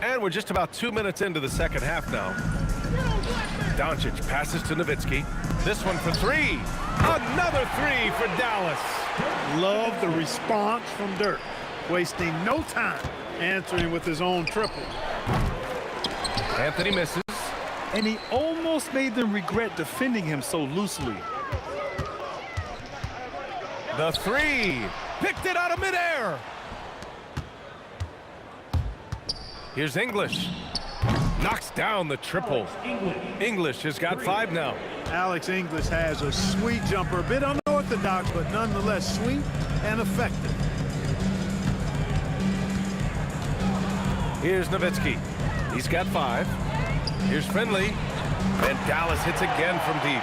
And we're just about 2 minutes into the second half now. Doncic passes to Nowitzki. This one for 3. Another 3 for Dallas. Love the response from Dirk. Wasting no time answering with his own triple. Anthony misses. And he almost made them regret defending him so loosely. The 3. Picked it out of midair. Here's English. Knocks down the triple. English has got 5 now. Alex English has a sweet jumper, a bit unorthodox, but nonetheless sweet and effective. Here's Nowitzki. He's got 5. Here's Finley. And Dallas hits again from deep.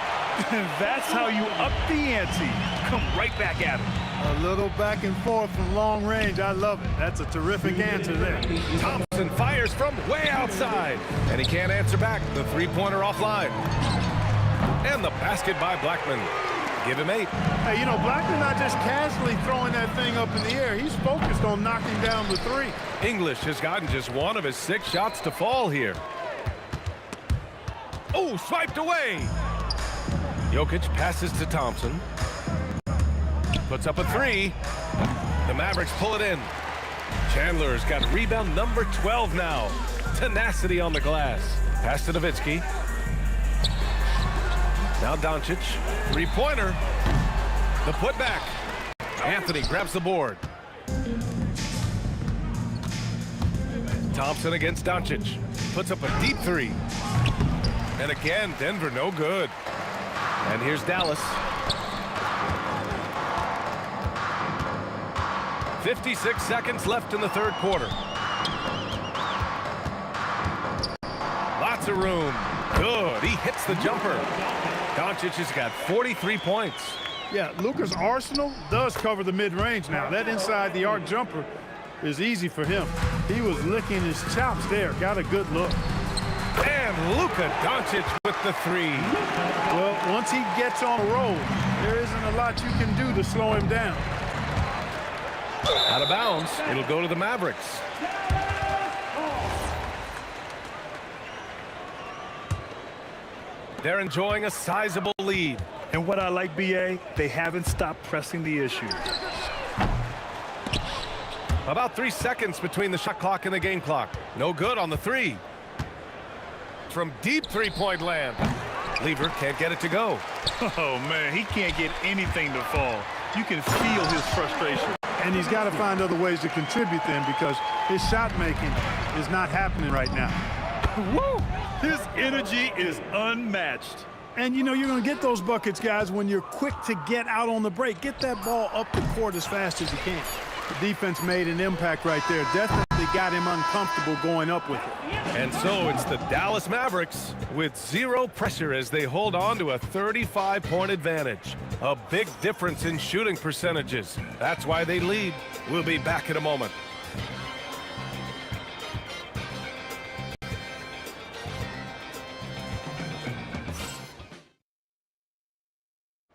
That's how you up the ante. Come right back at him. A little back and forth from long range. I love it. That's a terrific answer there. Thompson fires from way outside. And he can't answer back. The three-pointer offline. And the basket by Blackman. Give him 8. Hey, you know, Blackman not just casually throwing that thing up in the air. He's focused on knocking down the 3. English has gotten just 1 of his 6 shots to fall here. Oh, swiped away. Jokic passes to Thompson. Puts up a 3. The Mavericks pull it in. Chandler's got rebound number 12 now. Tenacity on the glass. Pass to Nowitzki. Now Doncic. 3-pointer. The putback. Anthony grabs the board. Thompson against Doncic. Puts up a deep 3. And again, Denver no good. And here's Dallas. 56 seconds left in the third quarter. Lots of room. Good. He hits the jumper. Doncic has got 43 points. Yeah, Luka's arsenal does cover the mid-range now. That inside the arc jumper is easy for him. He was licking his chops there. Got a good look. And Luka Doncic with the 3. Well, once he gets on a roll, there isn't a lot you can do to slow him down. Out of bounds. It'll go to the Mavericks. They're enjoying a sizable lead. And what I like, BA, they haven't stopped pressing the issue. About 3 seconds between the shot clock and the game clock. No good on the 3. From deep three-point land. Lever can't get it to go. Oh, man, he can't get anything to fall. You can feel his frustration. And he's got to find other ways to contribute then because his shot making is not happening right now. Woo! His energy is unmatched. And, you know, you're going to get those buckets, guys, when you're quick to get out on the break. Get that ball up the court as fast as you can. The defense made an impact right there. Definitely got him uncomfortable going up with it. And so it's the Dallas Mavericks with 0 pressure as they hold on to a 35-point advantage. A big difference in shooting percentages. That's why they lead. We'll be back in a moment.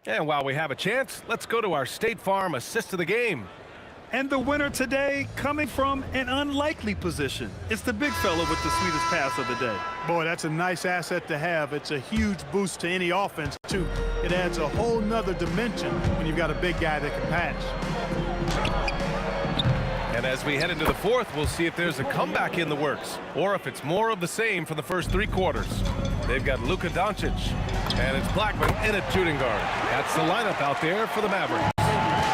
And while we have a chance, let's go to our State Farm assist of the game. And the winner today coming from an unlikely position. It's the big fella with the sweetest pass of the day. Boy, that's a nice asset to have. It's a huge boost to any offense, too. It adds a whole nother dimension when you've got a big guy that can pass. And as we head into the fourth, we'll see if there's a comeback in the works or if it's more of the same for the first 3 quarters. They've got Luka Doncic, and it's Blackman in at shooting guard. That's the lineup out there for the Mavericks.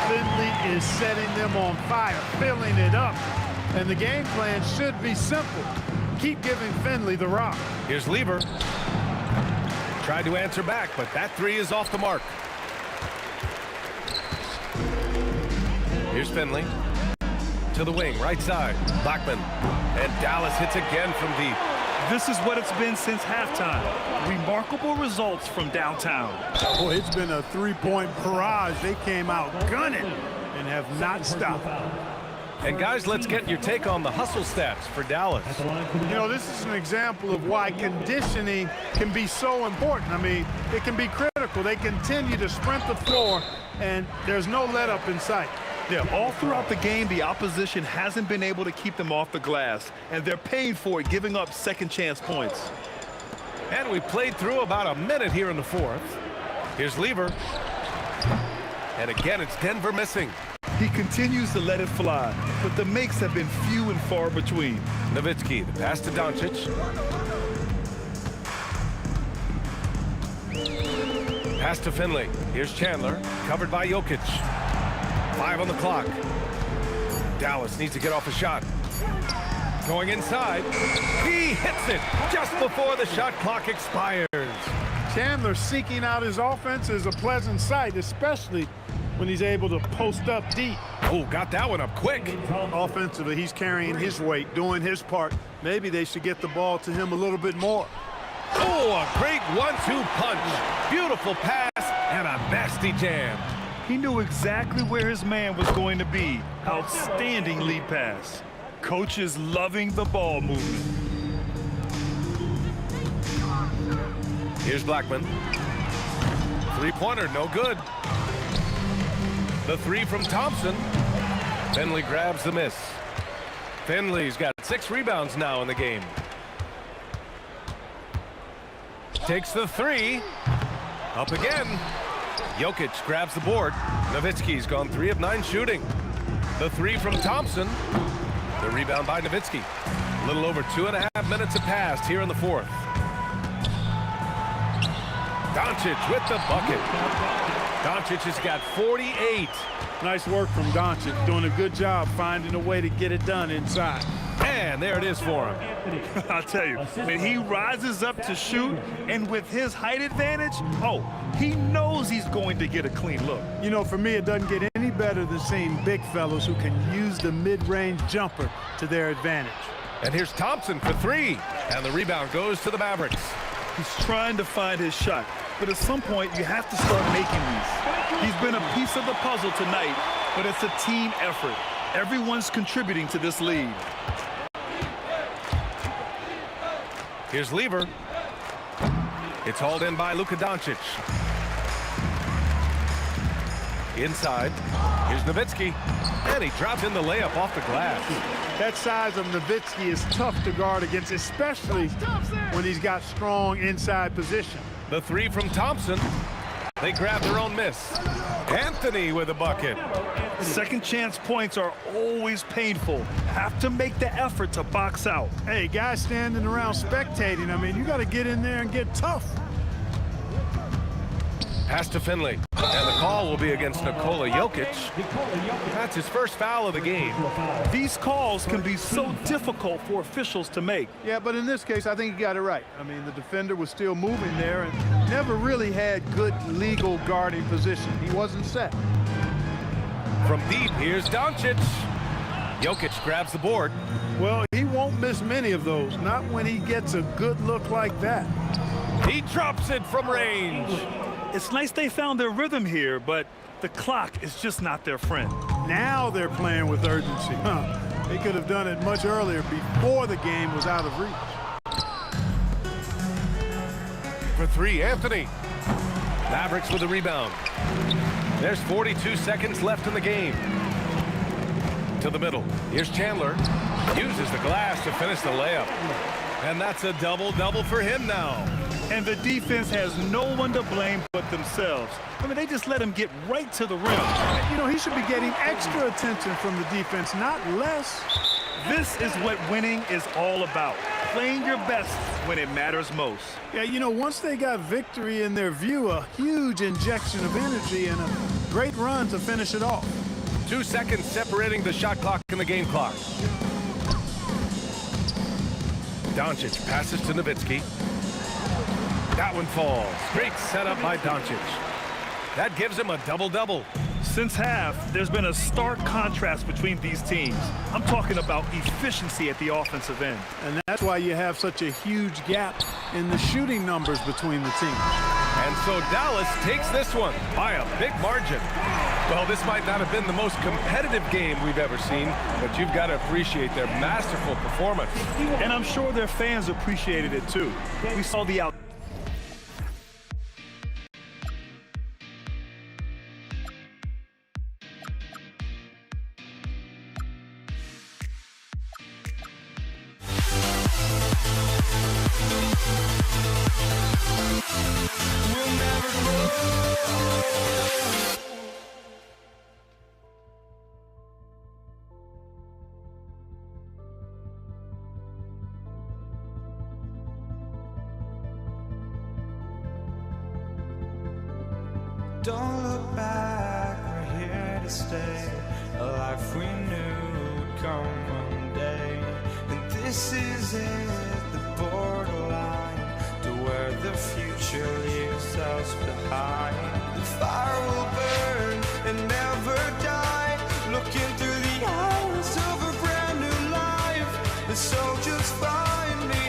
Finley is setting them on fire, filling it up. And the game plan should be simple. Keep giving Finley the rock. Here's Lever. Tried to answer back, but that 3 is off the mark. Here's Finley. To the wing, right side. Blackman. And Dallas hits again from deep. This is what it's been since halftime. Remarkable results from downtown. Boy, it's been a 3-point barrage. They came out gunning and have not stopped. And guys, let's get your take on the hustle stats for Dallas. You know, this is an example of why conditioning can be so important. I mean, it can be critical. They continue to sprint the floor, and there's no let-up in sight. Yeah, all throughout the game, the opposition hasn't been able to keep them off the glass, and they're paying for it, giving up second-chance points. And we played through about a minute here in the fourth. Here's Lever. And again, it's Denver missing. He continues to let it fly, but the makes have been few and far between. Nowitzki, the pass to Doncic. Pass to Finley. Here's Chandler, covered by Jokic. 5 on the clock. Dallas needs to get off a shot. Going inside. He hits it just before the shot clock expires. Chandler seeking out his offense is a pleasant sight, especially when he's able to post up deep. Oh, got that one up quick. Offensively, he's carrying his weight, doing his part. Maybe they should get the ball to him a little bit more. Oh, a great 1-2 punch. Beautiful pass and a nasty jam. He knew exactly where his man was going to be. Outstanding lead pass. Coach is loving the ball movement. Here's Blackman. Three-pointer, no good. The three from Thompson. Finley grabs the miss. Finley's got 6 rebounds now in the game. Takes the three. Up again. Jokic grabs the board. Nowitzki's gone 3 of 9 shooting. The three from Thompson. The rebound by Nowitzki. A little over 2.5 minutes have passed here in the fourth. Doncic with the bucket. Doncic has got 48. Nice work from Doncic, doing a good job finding a way to get it done inside. And there it is for him. I'll tell you, when he rises up to shoot, and with his height advantage, oh, he knows he's going to get a clean look. You know, for me, it doesn't get any better than seeing big fellas who can use the mid-range jumper to their advantage. And here's Thompson for 3. And the rebound goes to the Mavericks. He's trying to find his shot, but at some point, you have to start making these. He's been a piece of the puzzle tonight, but it's a team effort. Everyone's contributing to this lead. Here's Lever. It's hauled in by Luka Doncic. Inside. Here's Nowitzki. And he dropped in the layup off the glass. That size of Nowitzki is tough to guard against, especially when he's got strong inside position. The three from Thompson. They grab their own miss. Anthony with a bucket. Second chance points are always painful. Have to make the effort to box out. Hey, guys standing around spectating, I mean, you got to get in there and get tough. Pass to Finley. And the call will be against Nikola Jokic. That's his first foul of the game. These calls can be so difficult for officials to make. Yeah, but in this case, I think he got it right. I mean, the defender was still moving there and never really had good legal guarding position. He wasn't set. From deep, here's Doncic. Jokic grabs the board. Well, he won't miss many of those, not when he gets a good look like that. He drops it from range. It's nice they found their rhythm here, but the clock is just not their friend. Now they're playing with urgency. They could have done it much earlier before the game was out of reach. For 3, Anthony. Mavericks with the rebound. There's 42 seconds left in the game. To the middle. Here's Chandler. Uses the glass to finish the layup. And that's a double-double for him now. And the defense has no one to blame but themselves. I mean, they just let him get right to the rim. You know, he should be getting extra attention from the defense, not less. This is what winning is all about. Playing your best when it matters most. Yeah, you know, once they got victory in their view, a huge injection of energy and a great run to finish it off. 2 seconds separating the shot clock and the game clock. Doncic passes to Nowitzki. That one falls. Great setup by Doncic. That gives him a double-double. Since half, there's been a stark contrast between these teams. I'm talking about efficiency at the offensive end. And that's why you have such a huge gap in the shooting numbers between the teams. And so Dallas takes this one by a big margin. Well, this might not have been the most competitive game we've ever seen, but you've got to appreciate their masterful performance. And I'm sure their fans appreciated it too. We saw the out. Don't look back, we're here to stay. A life we knew would come one day. And this is it, the borderline to where the future leaves us behind. The fire will burn and never die, looking through the eyes of a brand new life. And so just find me,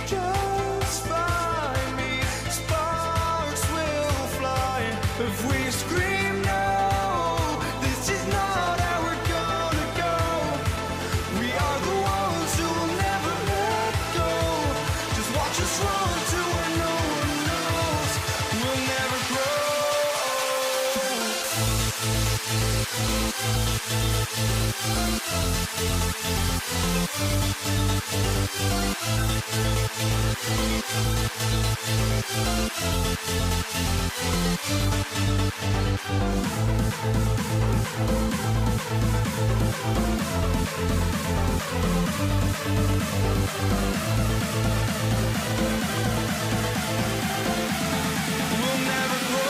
just find me. Sparks will fly if we scream no. This is not how we're gonna go. We are the ones who will never let go. Just watch us run to where no one knows. We'll never grow. We'll never grow.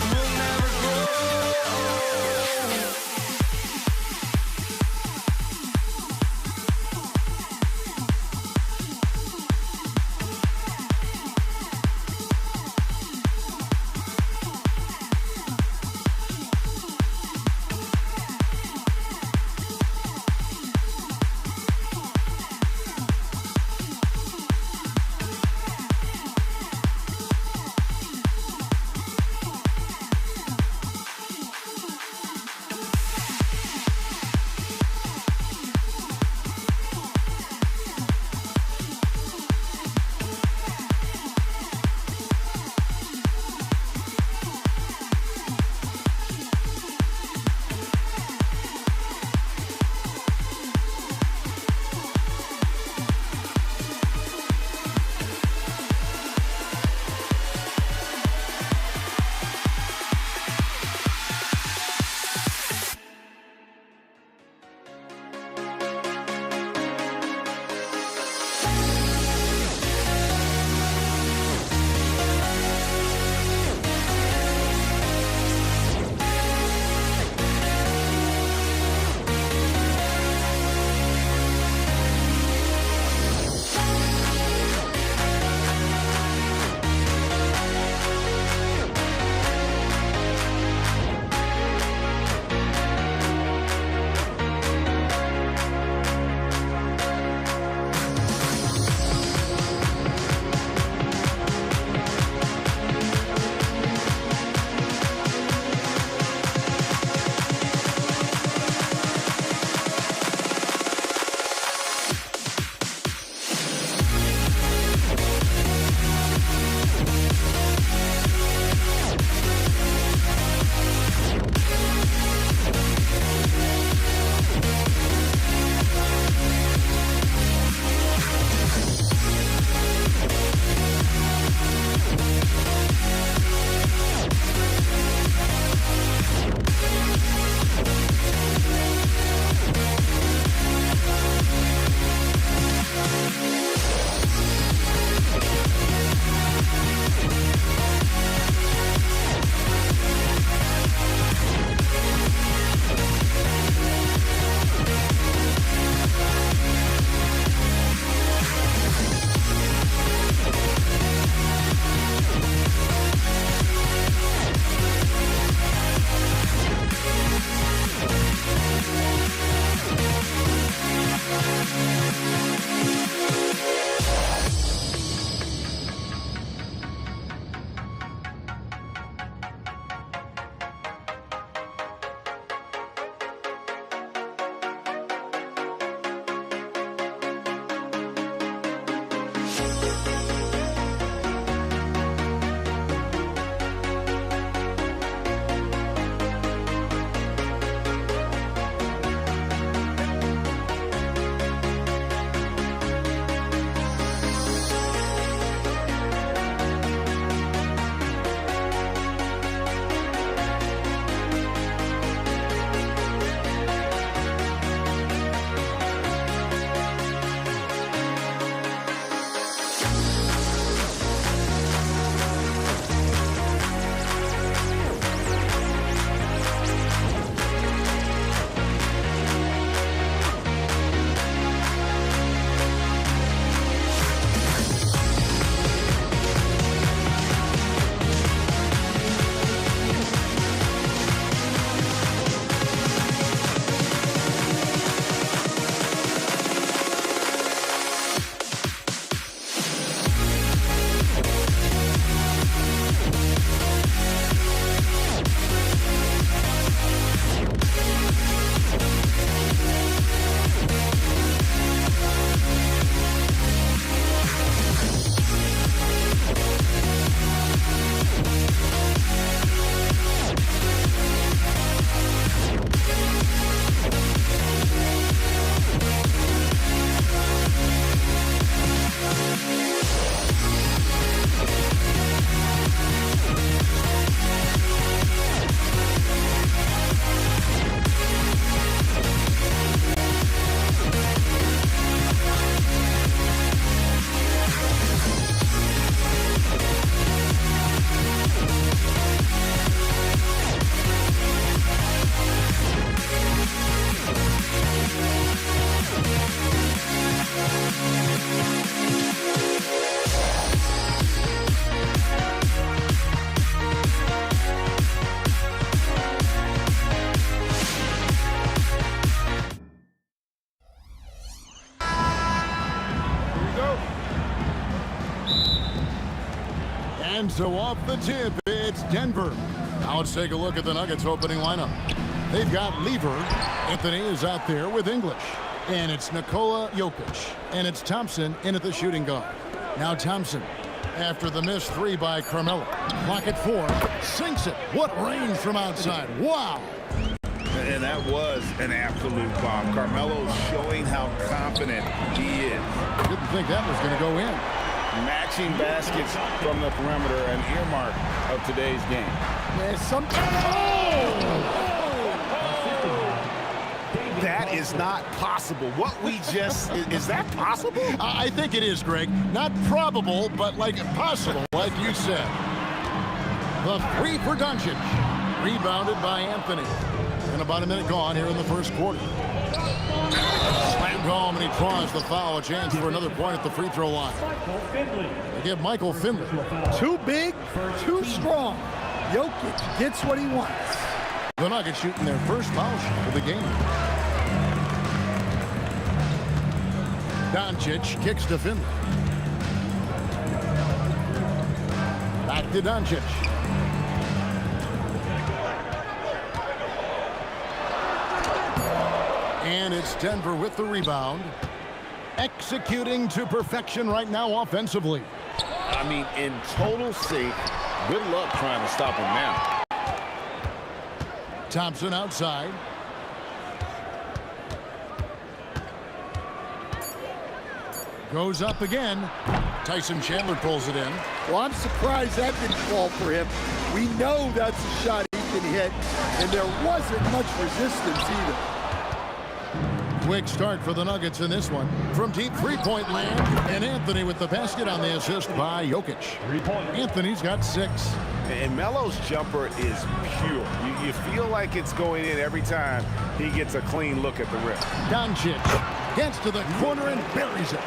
We'll never grow. And so off the tip, it's Denver. Now let's take a look at the Nuggets opening lineup. They've got Lever. Anthony is out there with English. And it's Nikola Jokic. And it's Thompson in at the shooting guard. Now Thompson, after the missed three by Carmelo. Clock at 4. Sinks it. What range from outside. Wow. And that was an absolute bomb. Carmelo's showing how confident he is. Didn't think that was going to go in. Matching baskets from the perimeter, an earmark of today's game. That is not possible. What we just, is that possible? I think it is, Greg. Not probable, but like possible, like you said. The three for Doncic. Rebounded by Anthony. And about a minute gone here in the first quarter. Slammed home, and he draws the foul. A chance for another point at the free throw line. They give Michael Finley. Too big, too strong. Jokic gets what he wants. The Nuggets shooting their first foul shot of the game. Doncic kicks to Finley. Back to Doncic. And it's Denver with the rebound. Executing to perfection right now offensively. I mean, in total sync. Good luck trying to stop him now. Thompson outside. Goes up again. Tyson Chandler pulls it in. Well, I'm surprised that didn't fall for him. We know that's a shot he can hit, and there wasn't much resistance either. Quick start for the Nuggets in this one. From deep three-point land, and Anthony with the basket on the assist by Jokic. Anthony's got 6. And Melo's jumper is pure. You feel like it's going in every time he gets a clean look at the rim. Doncic gets to the corner and buries it.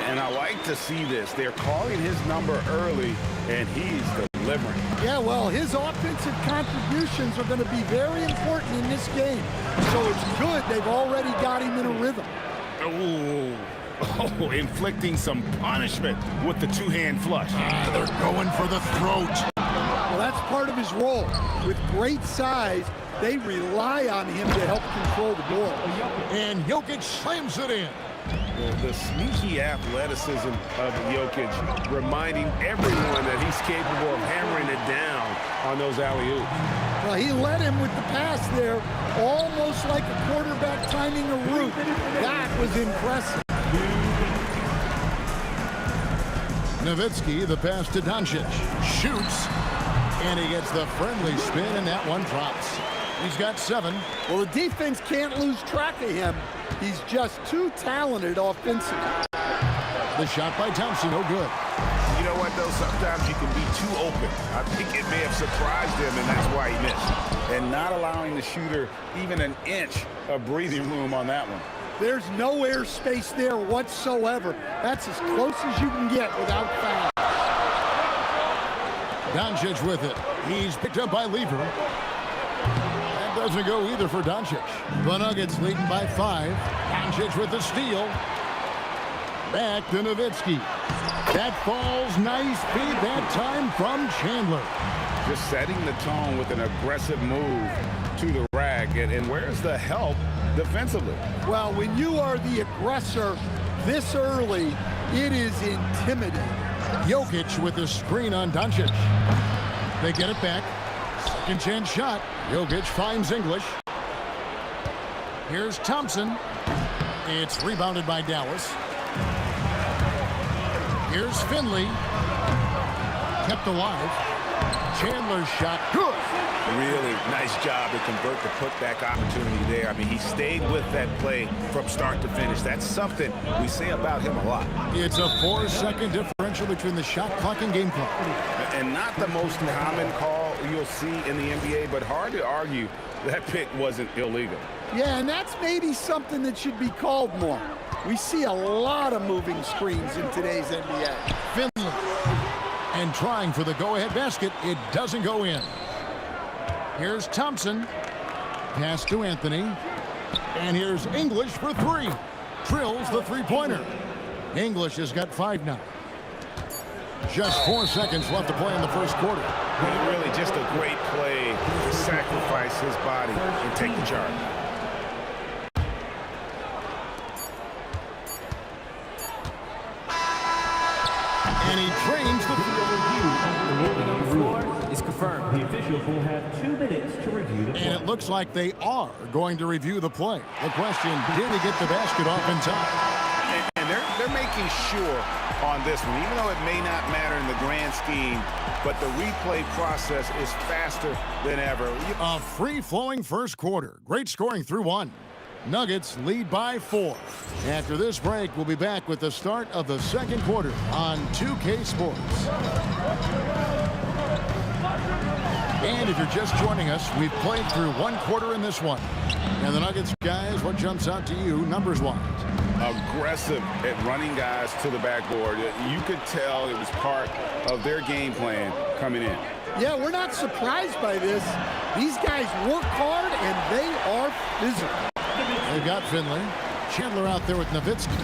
And I like to see this. They're calling his number early, and he's delivering. Yeah, well, his offensive contributions are going to be very important in this game. So it's good they've already got him in a rhythm. Oh, inflicting some punishment with the two-hand flush. They're going for the throat. Well, that's part of his role. With great size, they rely on him to help control the ball. And Jokic slams it in. The sneaky athleticism of Jokic, reminding everyone that he's capable of hammering it down on those alley-oops. Well, he led him with the pass there, almost like a quarterback timing a route. That was impressive. Nowitzki, the pass to Doncic. Shoots, and he gets the friendly spin, and that one drops. He's got 7. Well, the defense can't lose track of him. He's just too talented offensively. The shot by Thompson, no good. You know what, though? Sometimes you can be too open. I think it may have surprised him, and that's why he missed. And not allowing the shooter even an inch of breathing room on that one. There's no air space there whatsoever. That's as close as you can get without foul. Doncic with it. He's picked up by Lever. That doesn't go either for Doncic. The Nuggets leading by 5. Doncic with the steal. Back to Nowitzki. That falls nice feed that time from Chandler. Just setting the tone with an aggressive move to the rack. And where's the help defensively? Well, when you are the aggressor this early, it is intimidating. Jokic with the screen on Doncic. They get it back. Second chance shot. Jokic finds English. Here's Thompson. It's rebounded by Dallas. Here's Finley. Kept alive. Chandler's shot. Good. Really nice job to convert the putback opportunity there. I mean, he stayed with that play from start to finish. That's something we say about him a lot. It's a 4-second differential between the shot clock and game clock. And not the most common call you'll see in the NBA, but hard to argue that pick wasn't illegal. Yeah, and that's maybe something that should be called more. We see a lot of moving screens in today's NBA. Finley. And trying for the go-ahead basket. It doesn't go in. Here's Thompson. Pass to Anthony. And here's English for 3. Drills the three-pointer. English has got 5 now. Just 4 seconds left to play in the first quarter. Really just a great play to sacrifice his body and take the charge. And he drains the ruling on the floor is confirmed. The officials will have 2 minutes to review the play. And it looks like they are going to review the play. The question, did he get the basket off in time? And they're making sure on this one, even though it may not matter in the grand scheme, but the replay process is faster than ever. A free-flowing first quarter. Great scoring through 1. Nuggets lead by 4. After this break, we'll be back with the start of the second quarter on 2K Sports. And if you're just joining us, we've played through 1 quarter in this one. And the Nuggets, guys, what jumps out to you numbers-wise? Aggressive at running guys to the backboard. You could tell it was part of their game plan coming in. Yeah, we're not surprised by this. These guys work hard, and they are physical. They've got Finley. Chandler out there with Nowitzki.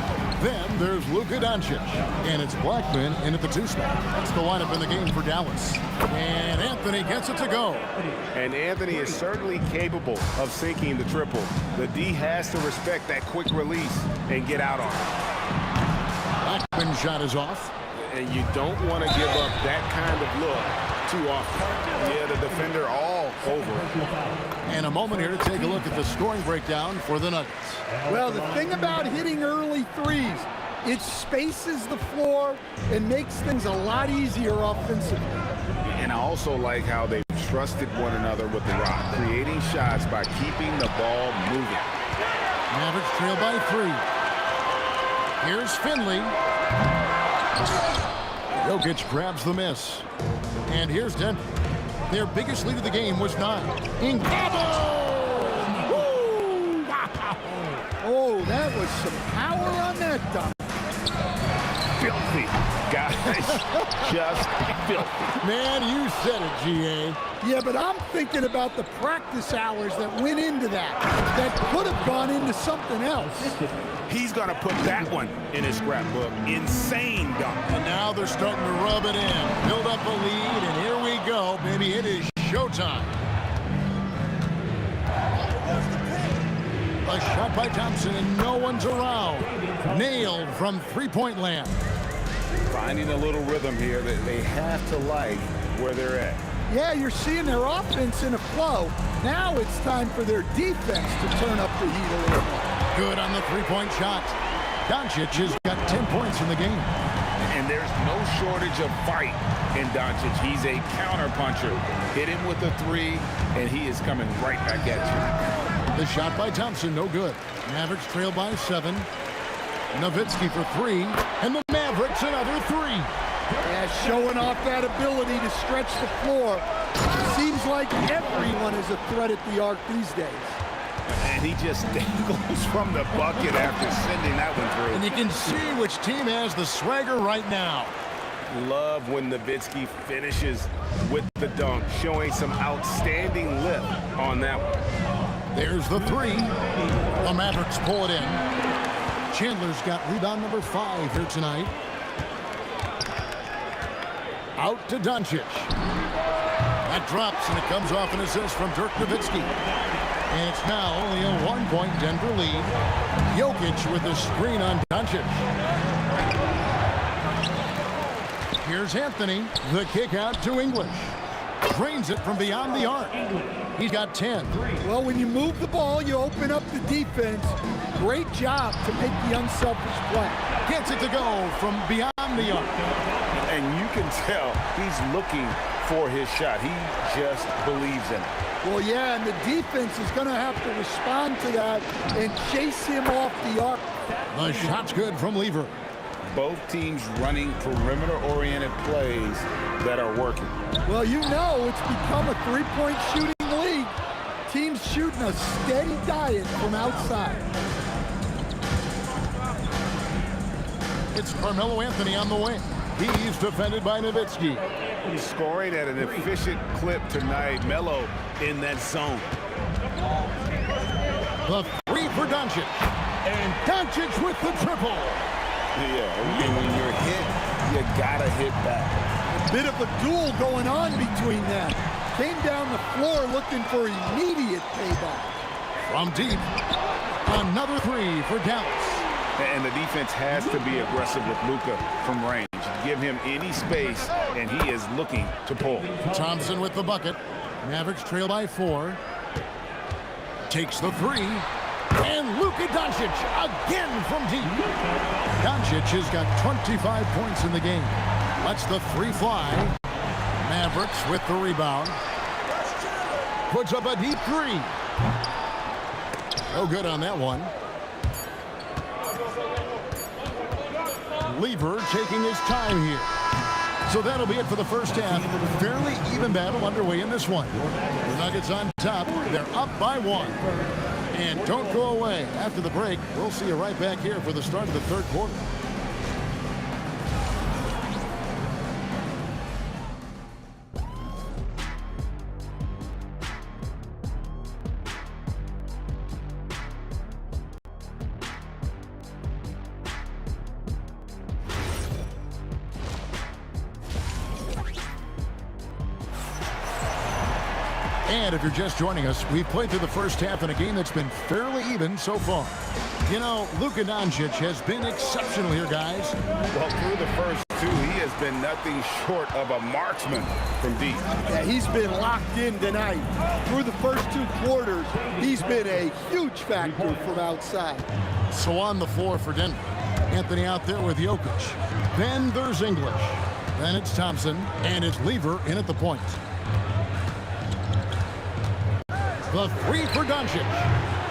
Then there's Luka Doncic. And it's Blackman in at the 2 spot. That's the lineup in the game for Dallas. And Anthony gets it to go. And Anthony is certainly capable of sinking the triple. The D has to respect that quick release and get out on it. Blackman shot is off. And you don't want to give up that kind of look too often. Yeah, the defender all over it. And a moment here to take a look at the scoring breakdown for the Nuggets. Well, the thing about hitting early threes, it spaces the floor and makes things a lot easier offensively. And I also like how they've trusted one another with the rock, creating shots by keeping the ball moving. Mavericks trail by 3. Here's Finley. Jokic grabs the miss. And here's Denver. Their biggest lead of the game was 9. Woo! Wow. Oh, that was some power on that dunk. Filthy, guys. Just filthy. Man, you said it, G.A. Yeah, but I'm thinking about the practice hours that went into that. That could have gone into something else. He's going to put that one in his scrapbook. Insane dunk. And now they're starting to rub it in. Build up a lead, and here we go. Baby, it is showtime. A shot by Thompson, and no one's around. Nailed from three-point land. Finding a little rhythm here that they have to like where they're at. Yeah, you're seeing their offense in a flow. Now it's time for their defense to turn up the heat a little more. Good on the three-point shot. Doncic has got 10 points in the game. And there's no shortage of fight in Doncic. He's a counter-puncher. Hit him with a 3, and he is coming right back at you. The shot by Thompson, no good. Mavericks trail by 7. Nowitzki for 3, and the Mavericks another 3. Yeah, showing off that ability to stretch the floor. Seems like everyone is a threat at the arc these days. And he just dangles from the bucket after sending that one through. And you can see which team has the swagger right now. Love when Nowitzki finishes with the dunk, showing some outstanding lift on that one. There's the 3. The Mavericks pull it in. Chandler's got rebound number 5 here tonight. Out to Doncic. That drops, and it comes off an assist from Dirk Nowitzki. And it's now only a 1-point Denver lead. Jokic with the screen on Doncic. Here's Anthony. The kick out to English. Drains it from beyond the arc. He's got 10. Well, when you move the ball, you open up the defense. Great job to make the unselfish play. Gets it to go from beyond the arc. And you can tell he's looking for his shot. He just believes in it. Well, yeah, and the defense is going to have to respond to that and chase him off the arc. The shot's good from Lever. Both teams running perimeter-oriented plays that are working. Well, you know it's become a three-point shooting league. Teams shooting a steady diet from outside. It's Carmelo Anthony on the wing. He's defended by Nowitzki. Scoring at an efficient clip tonight. Melo in that zone. The 3 for Doncic. And Doncic with the triple. Yeah, and when you're hit you gotta hit back. A bit of a duel going on between them. Came down the floor looking for immediate payback. From deep, another three for Dallas. And the defense has to be aggressive with Luka from range. Give him any space, and he is looking to pull. Thompson with the bucket. Mavericks trail by 4. Takes the three. And Luka Doncic again from deep. Doncic has got 25 points in the game. Lets the three fly. Mavericks with the rebound. Puts up a deep three. No good on that one. Lever taking his time here. So that'll be it for the first half. Fairly even battle underway in this one. The Nuggets on top. They're up by 1. And don't go away. After the break, we'll see you right back here for the start of the third quarter. And if you're just joining us, we've played through the first half in a game that's been fairly even so far. You know, Luka Doncic has been exceptional here, guys. Well, through the first two, he has been nothing short of a marksman from deep. Yeah, he's been locked in tonight. Through the first 2 quarters, he's been a huge factor from outside. So on the floor for Denver. Anthony out there with Jokic. Then there's English. Then it's Thompson, and it's Lever in at the point. The three for Doncic.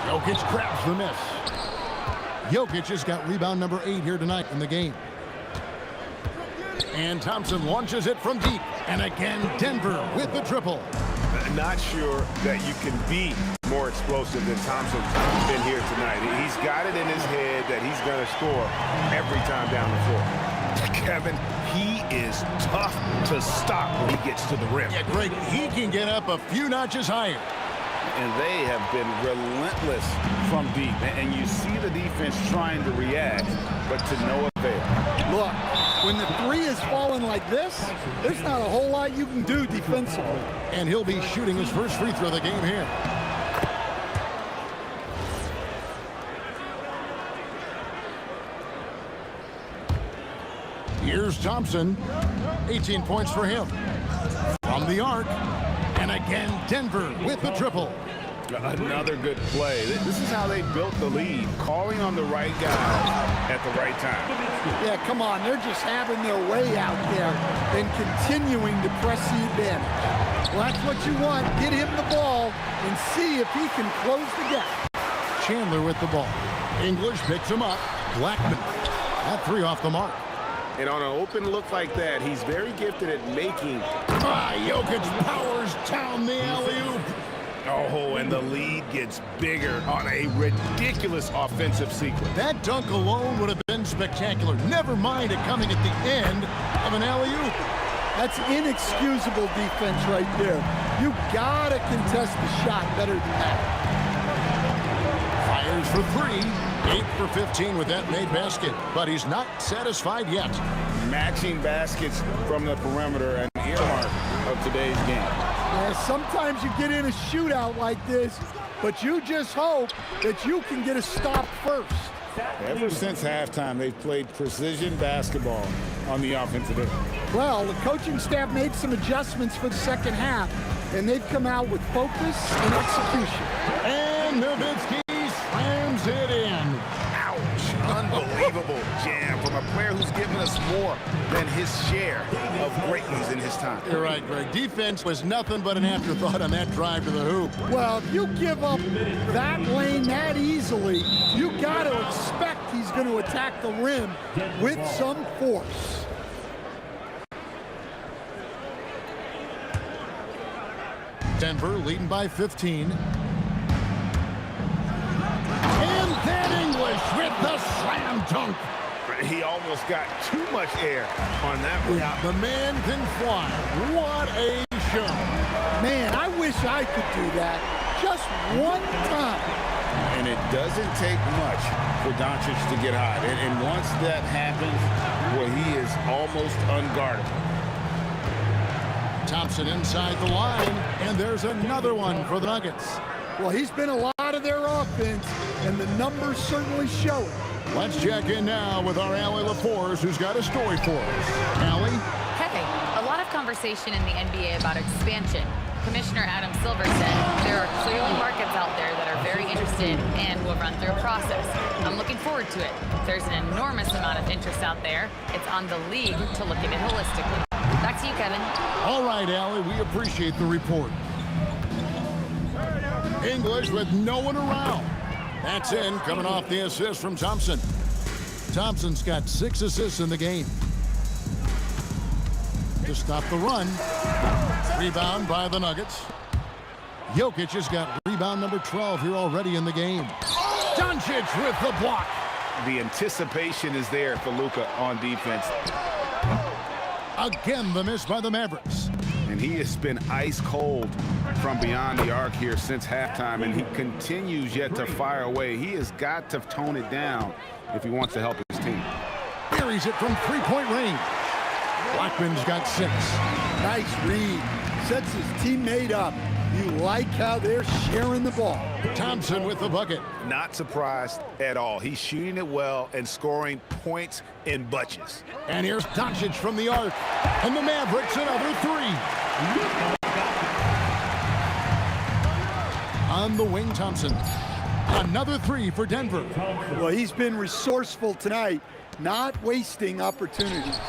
Jokic grabs the miss. Jokic has got rebound number 8 here tonight in the game. And Thompson launches it from deep. And again, Denver with the triple. Not sure that you can be more explosive than Thompson's been here tonight. He's got it in his head that he's going to score every time down the floor. Kevin, he is tough to stop when he gets to the rim. Yeah, Greg, he can get up a few notches higher. And they have been relentless from deep. And you see the defense trying to react, but to no avail. Look, when the three is falling like this, there's not a whole lot you can do defensively. And he'll be shooting his first free throw of the game here. Here's Thompson. 18 points for him. From the arc. And again, Denver with the triple. Another good play. This is how they built the lead, calling on the right guy at the right time. Yeah, come on. They're just having their way out there and continuing to press the advantage. Well, that's what you want. Get him the ball and see if he can close the gap. Chandler with the ball. English picks him up. Blackman. That three off the mark. And on an open look like that, he's very gifted at making. Jokic powers down the alley-oop. Oh, and the lead gets bigger on a ridiculous offensive sequence. That dunk alone would have been spectacular. Never mind it coming at the end of an alley-oop. That's inexcusable defense right there. You gotta contest the shot better than that. Fires for three. 8 for 15 with that made basket, but he's not satisfied yet. Matching baskets from the perimeter, an earmark of today's game. Yeah, sometimes you get in a shootout like this, but you just hope that you can get a stop first. Ever since halftime, they've played precision basketball on the offensive end. Well, the coaching staff made some adjustments for the second half, and they've come out with focus and execution. And Nowitzki slams it in. Ouch. Unbelievable jam from a player who's given us more than his share of greatness in his time. You're right, Greg. Defense was nothing but an afterthought on that drive to the hoop. Well, if you give up that lane that easily, you got to expect he's going to attack the rim with some force. Denver leading by 15. And then English with the slam dunk. He almost got too much air on that one. Yeah, the man can fly. What a show. Man, I wish I could do that just one time. And it doesn't take much for Doncic to get hot. And once that happens, well, he is almost almost unguardable. Thompson inside the line, and there's another one for the Nuggets. Well, he's been a lot of their offense, and the numbers certainly show it. Let's check in now with our Allie LaForce, who's got a story for us. Allie? Hey, a lot of conversation in the NBA about expansion. Commissioner Adam Silver said there are clearly markets out there that are very interested and will run through a process. I'm looking forward to it. There's an enormous amount of interest out there. It's on the league to look at it holistically. Back to you, Kevin. All right, Allie, we appreciate the report. English with no one around. That's in, coming off the assist from Thompson. Thompson's got 6 assists in the game. To stop the run. Rebound by the Nuggets. Jokic has got rebound number 12 here already in the game. Doncic with the block. The anticipation is there for Luka on defense. Again, the miss by the Mavericks. And he has been ice cold from beyond the arc here since halftime, and he continues yet to fire away. He has got to tone it down if he wants to help his team. Buries it from three-point range. Blackman's got 6. Nice read. Sets his teammate up. You like how they're sharing the ball. Thompson with the bucket. Not surprised at all. He's shooting it well and scoring points in bunches. And here's Doncic from the arc. And the Mavericks another 3. On the wing, Thompson. Another 3 for Denver. Well, he's been resourceful tonight, not wasting opportunities.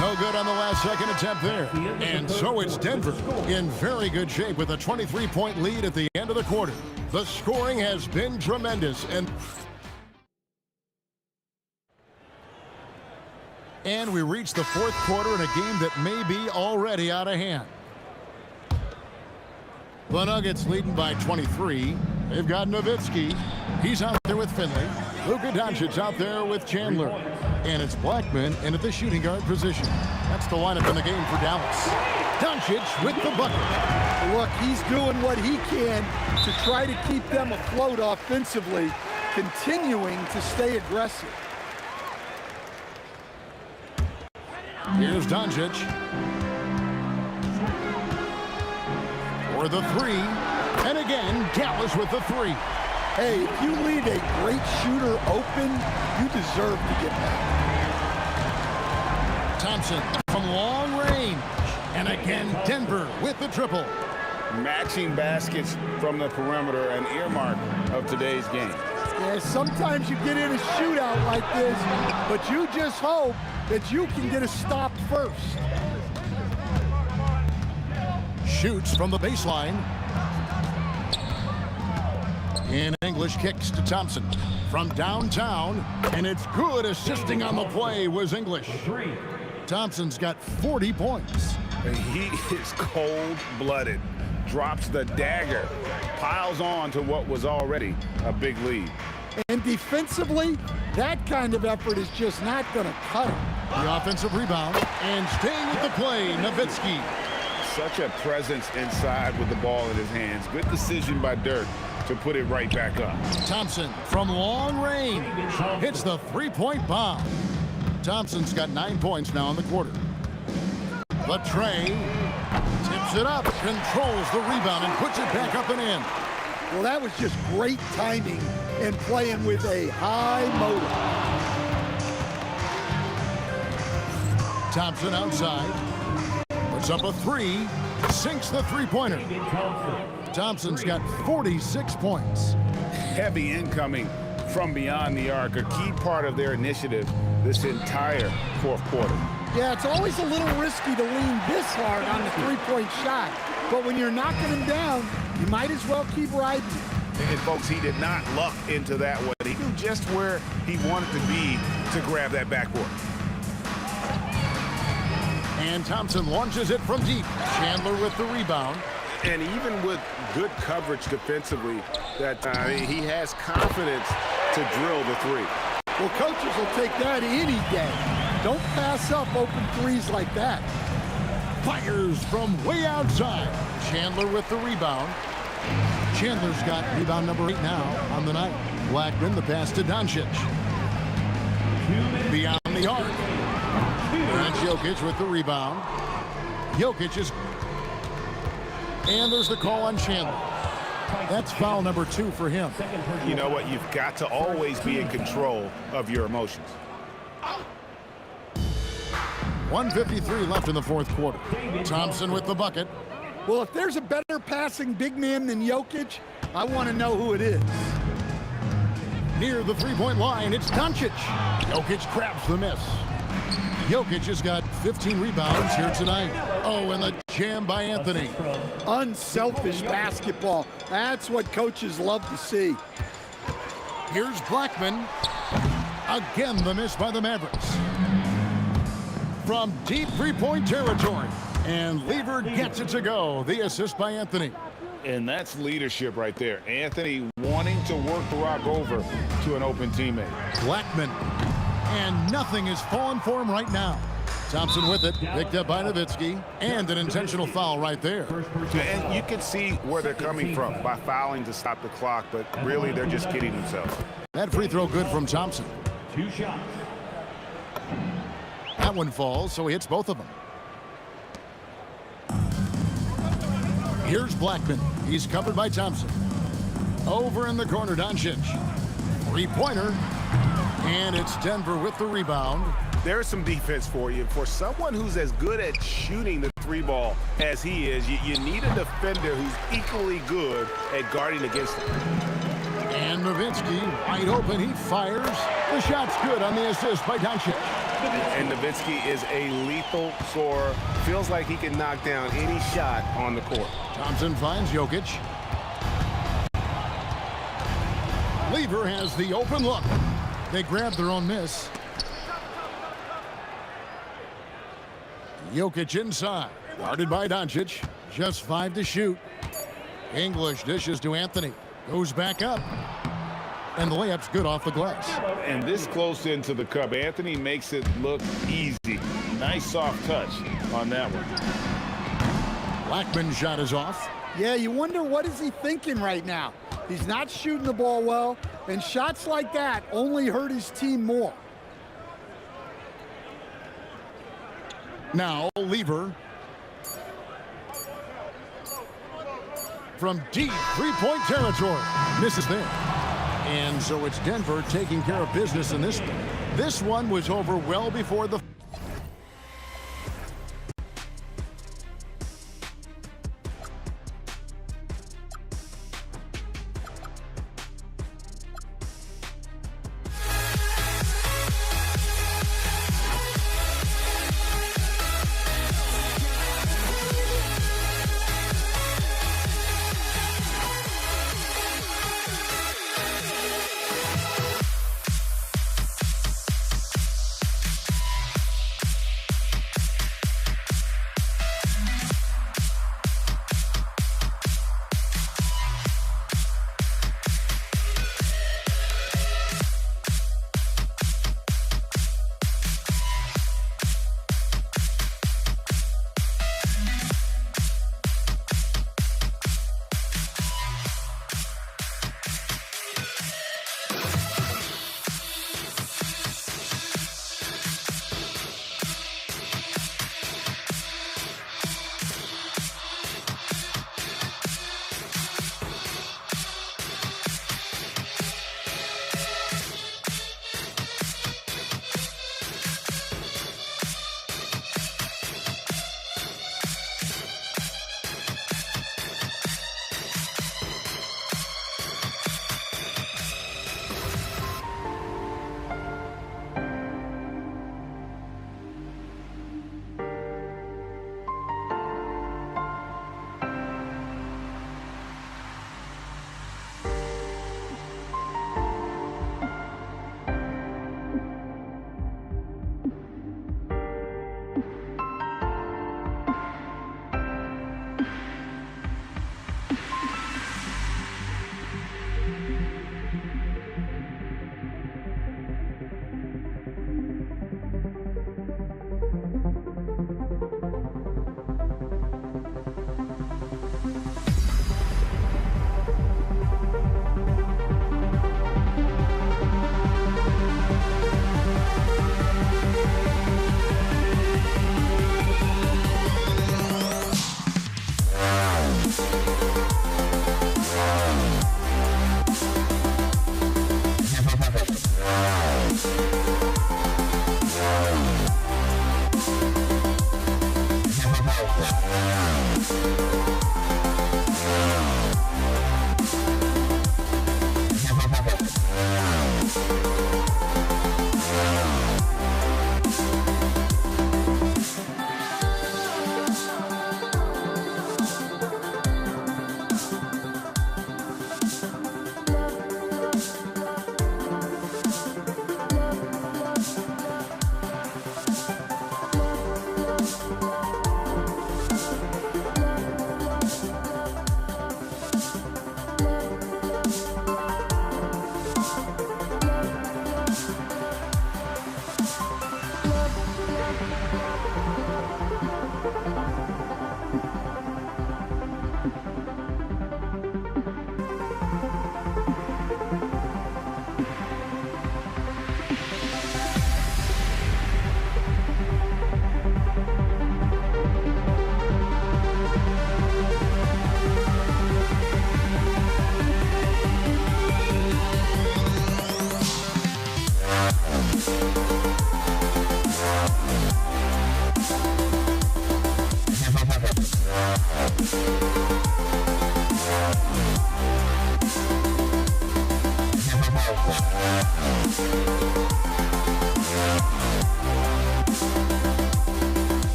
No good on the last second attempt there. And so it's Denver in very good shape with a 23-point lead at the end of the quarter. The scoring has been tremendous. And we reach the 4th quarter in a game that may be already out of hand. The Nuggets leading by 23. They've got Nowitzki. He's out there with Finley. Luka Doncic out there with Chandler. And it's Blackman in at the shooting guard position. That's the lineup in the game for Dallas. Doncic with the bucket. Look, he's doing what he can to try to keep them afloat offensively, continuing to stay aggressive. Here's Doncic. For the 3. And again, Dallas with the 3. Hey, if you leave a great shooter open, you deserve to get back. Thompson from long range. And again, Denver with the triple. Matching baskets from the perimeter, an earmark of today's game. Yeah, sometimes you get in a shootout like this, but you just hope that you can get a stop first. Shoots from the baseline. And English kicks to Thompson from downtown, and it's good. Assisting on the play was English. Thompson's got 40 points. He is cold-blooded, drops the dagger, piles on to what was already a big lead. And defensively, that kind of effort is just not going to cut him. The offensive rebound, and staying with the play, Nowitzki. Such a presence inside with the ball in his hands. Good decision by Dirk to put it right back up. Thompson from long range hits the 3-point bomb. Thompson's got 9 points now in the quarter. Latrey tips it up, controls the rebound, and puts it back up and in. Well, that was just great timing and playing with a high motor. Thompson outside. Puts up a 3, sinks the 3-pointer. Thompson's got 46 points. Heavy incoming from beyond the arc, a key part of their initiative this entire 4th quarter. Yeah, it's always a little risky to lean this hard on the 3-point shot. But when you're knocking him down, you might as well keep riding. And folks, he did not luck into that one. He knew just where he wanted to be to grab that backboard. And Thompson launches it from deep. Chandler with the rebound. And even with good coverage defensively, that he has confidence to drill the 3. Well, coaches will take that any day. Don't pass up open threes like that. Fires from way outside. Chandler with the rebound. Chandler's got rebound number 8 now on the night. Blackman the pass to Doncic. Beyond the arc. Doncic Jokic with the rebound. Jokic is... And there's the call on Chandler. That's foul number 2 for him. You know what? You've got to always be in control of your emotions. 1:53 left in the fourth quarter. Thompson with the bucket. Well, if there's a better passing big man than Jokic, I want to know who it is. Near the three-point line, it's Doncic. Jokic grabs the miss. Jokic has got 15 rebounds here tonight. Oh, and the jam by Anthony. Unselfish basketball. That's what coaches love to see. Here's Blackman. Again, the miss by the Mavericks. From deep three-point territory. And Lever gets it to go. The assist by Anthony. And that's leadership right there. Anthony wanting to work the rock over to an open teammate. Blackman. And nothing is falling for him right now. Thompson with it, picked up by Nowitzki, and an intentional foul right there. And you can see where they're coming from by fouling to stop the clock, but really they're just kidding themselves. That free throw good from Thompson. 2 shots. That one falls, so he hits both of them. Here's Blackman. He's covered by Thompson. Over in the corner, Doncic. Three-pointer. And it's Denver with the rebound. There's some defense for you. For someone who's as good at shooting the three ball as he is, you need a defender who's equally good at guarding against him. And Nowitzki wide open. He fires. The shot's good on the assist by Doncic. And Nowitzki is a lethal scorer. Feels like he can knock down any shot on the court. Thompson finds Jokic. Lever has the open look. They grab their own miss. Jokic inside. Guarded by Doncic. Just 5 to shoot. English dishes to Anthony. Goes back up. And the layup's good off the glass. And this close into the cup, Anthony makes it look easy. Nice soft touch on that one. Blackman's shot is off. Yeah, you wonder what is he thinking right now. He's not shooting the ball well, and shots like that only hurt his team more. Now, Lever. From deep three-point territory. Misses there. And so it's Denver taking care of business in this one. This one was over well before the...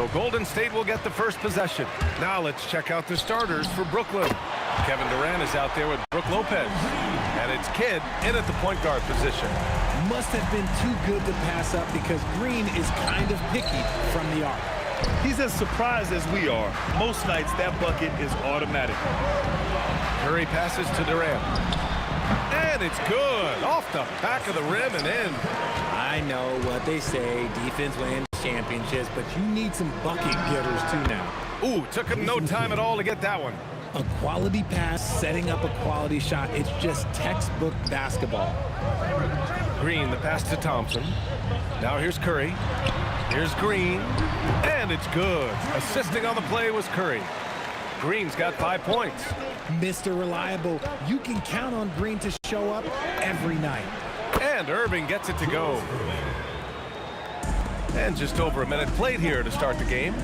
So Golden State will get the first possession. Now let's check out the starters for Brooklyn. Kevin Durant is out there with Brook Lopez. And it's Kidd in at the point guard position. Must have been too good to pass up because Green is kind of picky from the arc. He's as surprised as we are. Most nights, that bucket is automatic. Curry passes to Durant. And it's good. Off the back of the rim and in. I know what they say, defense wins championships, but you need some bucket getters too now. Ooh, took him no time at all to get that one. A quality pass, setting up a quality shot. It's just textbook basketball. Green, the pass to Thompson. Now here's Curry. Here's Green. And it's good. Assisting on the play was Curry. Green's got 5 points. Mr. Reliable, you can count on Green to show up every night. And Irving gets it to go. And just over a minute played here to start the game.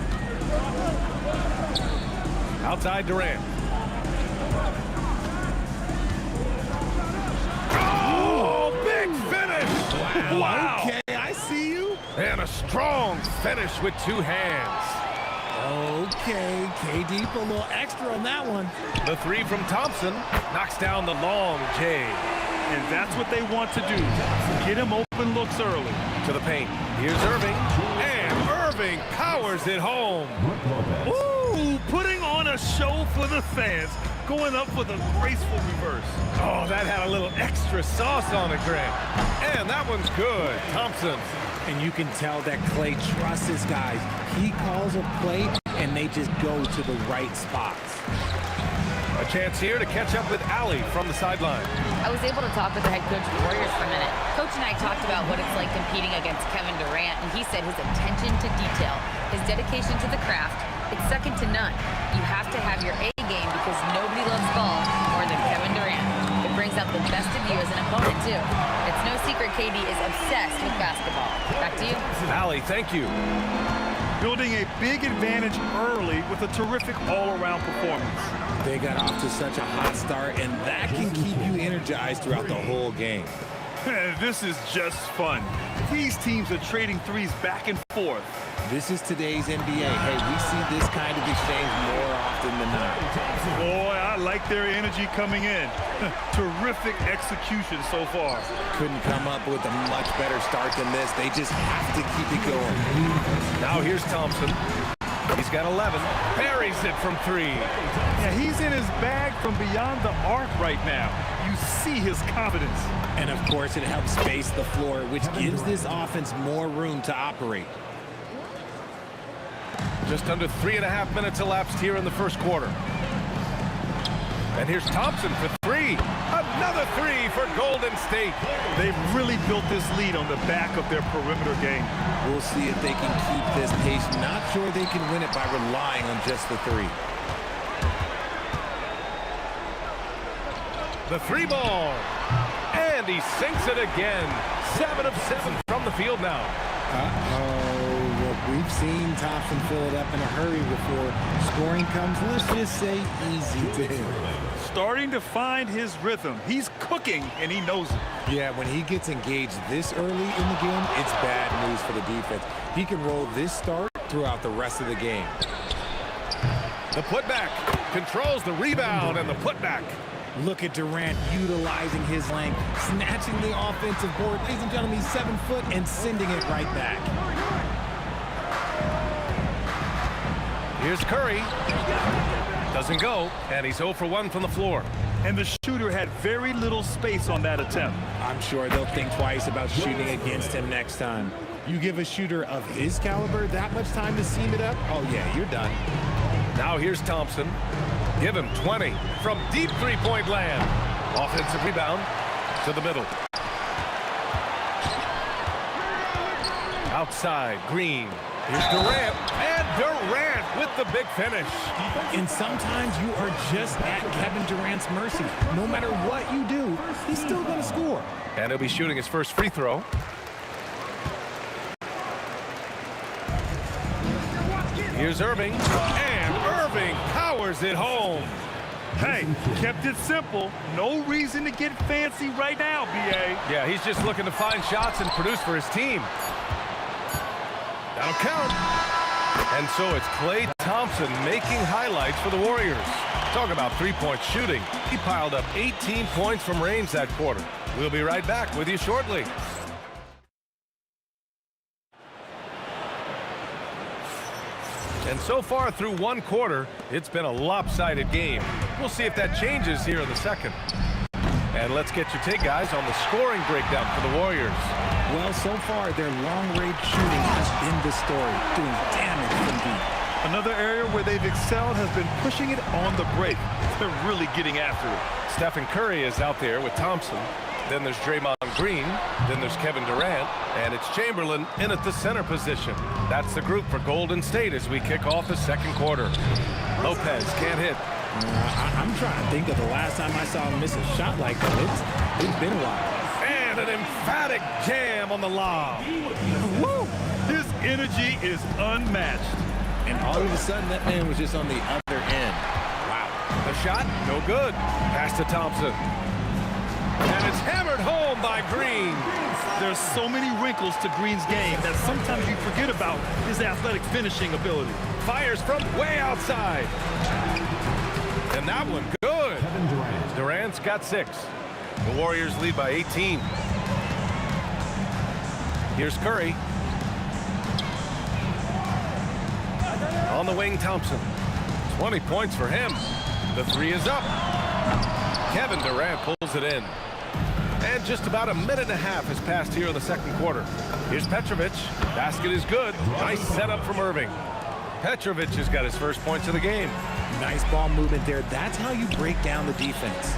Outside Durant. Oh, big finish! Wow. Okay, I see you. And a strong finish with 2 hands. Okay, KD put a little extra on that one. The 3 from Thompson knocks down the long J. And that's what they want to do. Get him open looks early. To the paint. Here's Irving. And Irving powers it home. Ooh, putting on a show for the fans. Going up with a graceful reverse. Oh, that had a little extra sauce on it, Grant. And that one's good. Thompson. And you can tell that Clay trusts his guys. He calls a play, and they just go to the right spots. A chance here to catch up with Allie from the sideline. I was able to talk with the head coach of the Warriors for a minute. Coach and I talked about what it's like competing against Kevin Durant, and he said his attention to detail, his dedication to the craft, it's second to none. You have to have your A game because nobody loves ball more than Kevin Durant. It brings out the best of you as an opponent, too. It's no secret KD is obsessed with basketball. Back to you. Allie, thank you. Building a big advantage early with a terrific all-around performance. They got off to such a hot start, and that can keep you energized throughout the whole game. This is just fun. These teams are trading threes back and forth. This is today's NBA. Hey, we see this kind of exchange more often than not. Boy, I like their energy coming in. Terrific execution so far. Couldn't come up with a much better start than this. They just have to keep it going. Now here's Thompson. He's got 11. Buries it from 3. Yeah, he's in his bag from beyond the arc right now. You see his confidence. And of course, it helps space the floor, which gives this offense more room to operate. Just under 3.5 minutes elapsed here in the first quarter. And here's Thompson for 3. Another 3 for Golden State. They've really built this lead on the back of their perimeter game. We'll see if they can keep this pace. Not sure they can win it by relying on just the 3. The 3 ball. And he sinks it again. 7 of 7 from the field now. Uh-oh. We've seen Thompson fill it up in a hurry before. Scoring comes, let's just say, easy to him. Starting to find his rhythm. He's cooking, and he knows it. Yeah, when he gets engaged this early in the game, it's bad news for the defense. He can roll this start throughout the rest of the game. The putback controls the rebound and the putback. Look at Durant utilizing his length, snatching the offensive board. Ladies and gentlemen, he's 7 foot and sending it right back. Here's Curry. Doesn't go, and he's 0 for 1 from the floor. And the shooter had very little space on that attempt. I'm sure they'll think twice about shooting against him next time. You give a shooter of his caliber that much time to seam it up, oh yeah, you're done. Now here's Thompson. Give him 20 from deep three-point land. Offensive rebound to the middle. Outside, Green. Here's Durant, and Durant with the big finish. And sometimes you are just at Kevin Durant's mercy. No matter what you do, he's still going to score. And he'll be shooting his first free throw. Here's Irving, and Irving powers it home. Hey, kept it simple. No reason to get fancy right now, B.A. Yeah, he's just looking to find shots and produce for his team. That'll count. And so it's Klay Thompson making highlights for the Warriors. Talk about three-point shooting. He piled up 18 points from range that quarter. We'll be right back with you shortly. And so far through one quarter, it's been a lopsided game. We'll see if that changes here in the second. And let's get your take, guys, on the scoring breakdown for the Warriors. Well, so far, their long-range shooting has been the story, doing damage from deep. Another area where they've excelled has been pushing it on the break. They're really getting after it. Stephen Curry is out there with Thompson. Then there's Draymond Green. Then there's Kevin Durant. And it's Chamberlain in at the center position. That's the group for Golden State as we kick off the second quarter. Lopez can't hit. I'm trying to think of the last time I saw him miss a shot like that. It's been a while. And an emphatic jam on the lob. Woo! His energy is unmatched. And all of a sudden, that man was just on the other end. Wow. The shot, no good. Pass to Thompson. And it's hammered home by Green. There's so many wrinkles to Green's game that sometimes you forget about his athletic finishing ability. Fires from way outside. And that one, good. Durant's got 6. The Warriors lead by 18. Here's Curry. On the wing, Thompson. 20 points for him. The 3 is up. Kevin Durant pulls it in. And just about a minute and a half has passed here in the second quarter. Here's Petrovic. Basket is good. Nice setup from Irving. Petrovic has got his first points of the game. Nice ball movement there. That's how you break down the defense.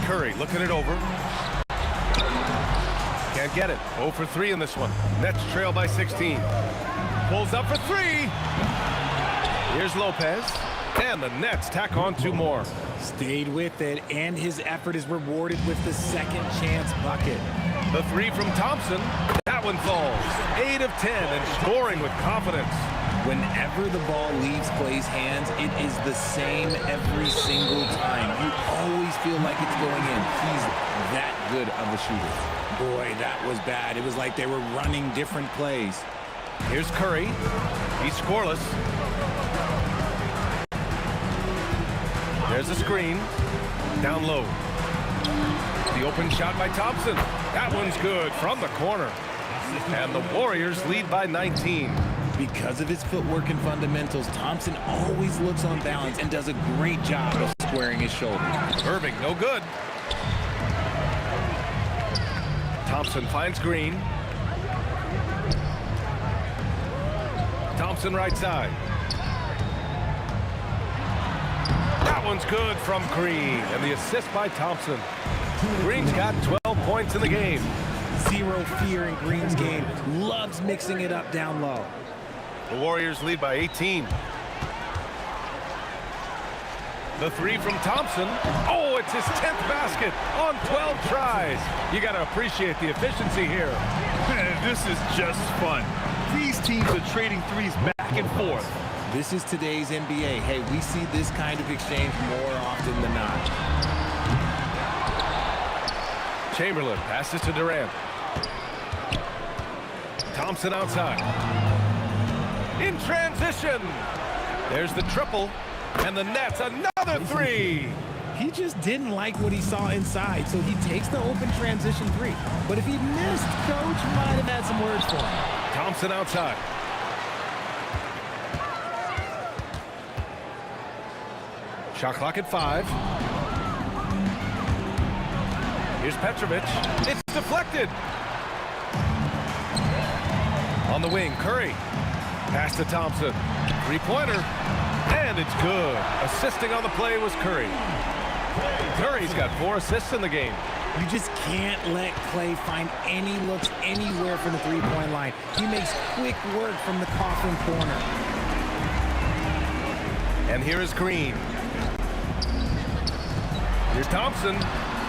Curry looking it over. Can't get it. 0 for 3 in this one. Nets trail by 16. Pulls up for 3. Here's Lopez. And the Nets tack on 2 more. Stayed with it, and his effort is rewarded with the second chance bucket. The 3 from Thompson. That one falls. 8 of 10 and scoring with confidence. Whenever the ball leaves Klay's hands, it is the same every single time. You always feel like it's going in. He's that good of a shooter. Boy, that was bad. It was like they were running different plays. Here's Curry. He's scoreless. There's a screen. Down low. The open shot by Thompson. That one's good from the corner. And the Warriors lead by 19. Because of his footwork and fundamentals, Thompson always looks on balance and does a great job of squaring his shoulder. Irving, no good. Thompson finds Green. Thompson right side. That one's good from Green. And the assist by Thompson. Green's got 12 points in the game. Zero fear in Green's game. Loves mixing it up down low. The Warriors lead by 18. The 3 from Thompson. Oh, it's his 10th basket on 12 tries. You got to appreciate the efficiency here. This is just fun. These teams are trading threes back and forth. This is today's NBA. Hey, we see this kind of exchange more often than not. Chamberlain passes to Durant. Thompson outside. In transition. There's the triple. And the Nets, another 3. He just didn't like what he saw inside, so he takes the open transition 3. But if he missed, Coach might have had some words for him. Thompson outside. Shot clock at 5. Here's Petrovic. It's deflected. On the wing, Curry. Pass to Thompson. 3-pointer. And it's good. Assisting on the play was Curry. Curry's got 4 assists in the game. You just can't let Klay find any looks anywhere from the three-point line. He makes quick work from the coffin corner. And here is Green. Here's Thompson.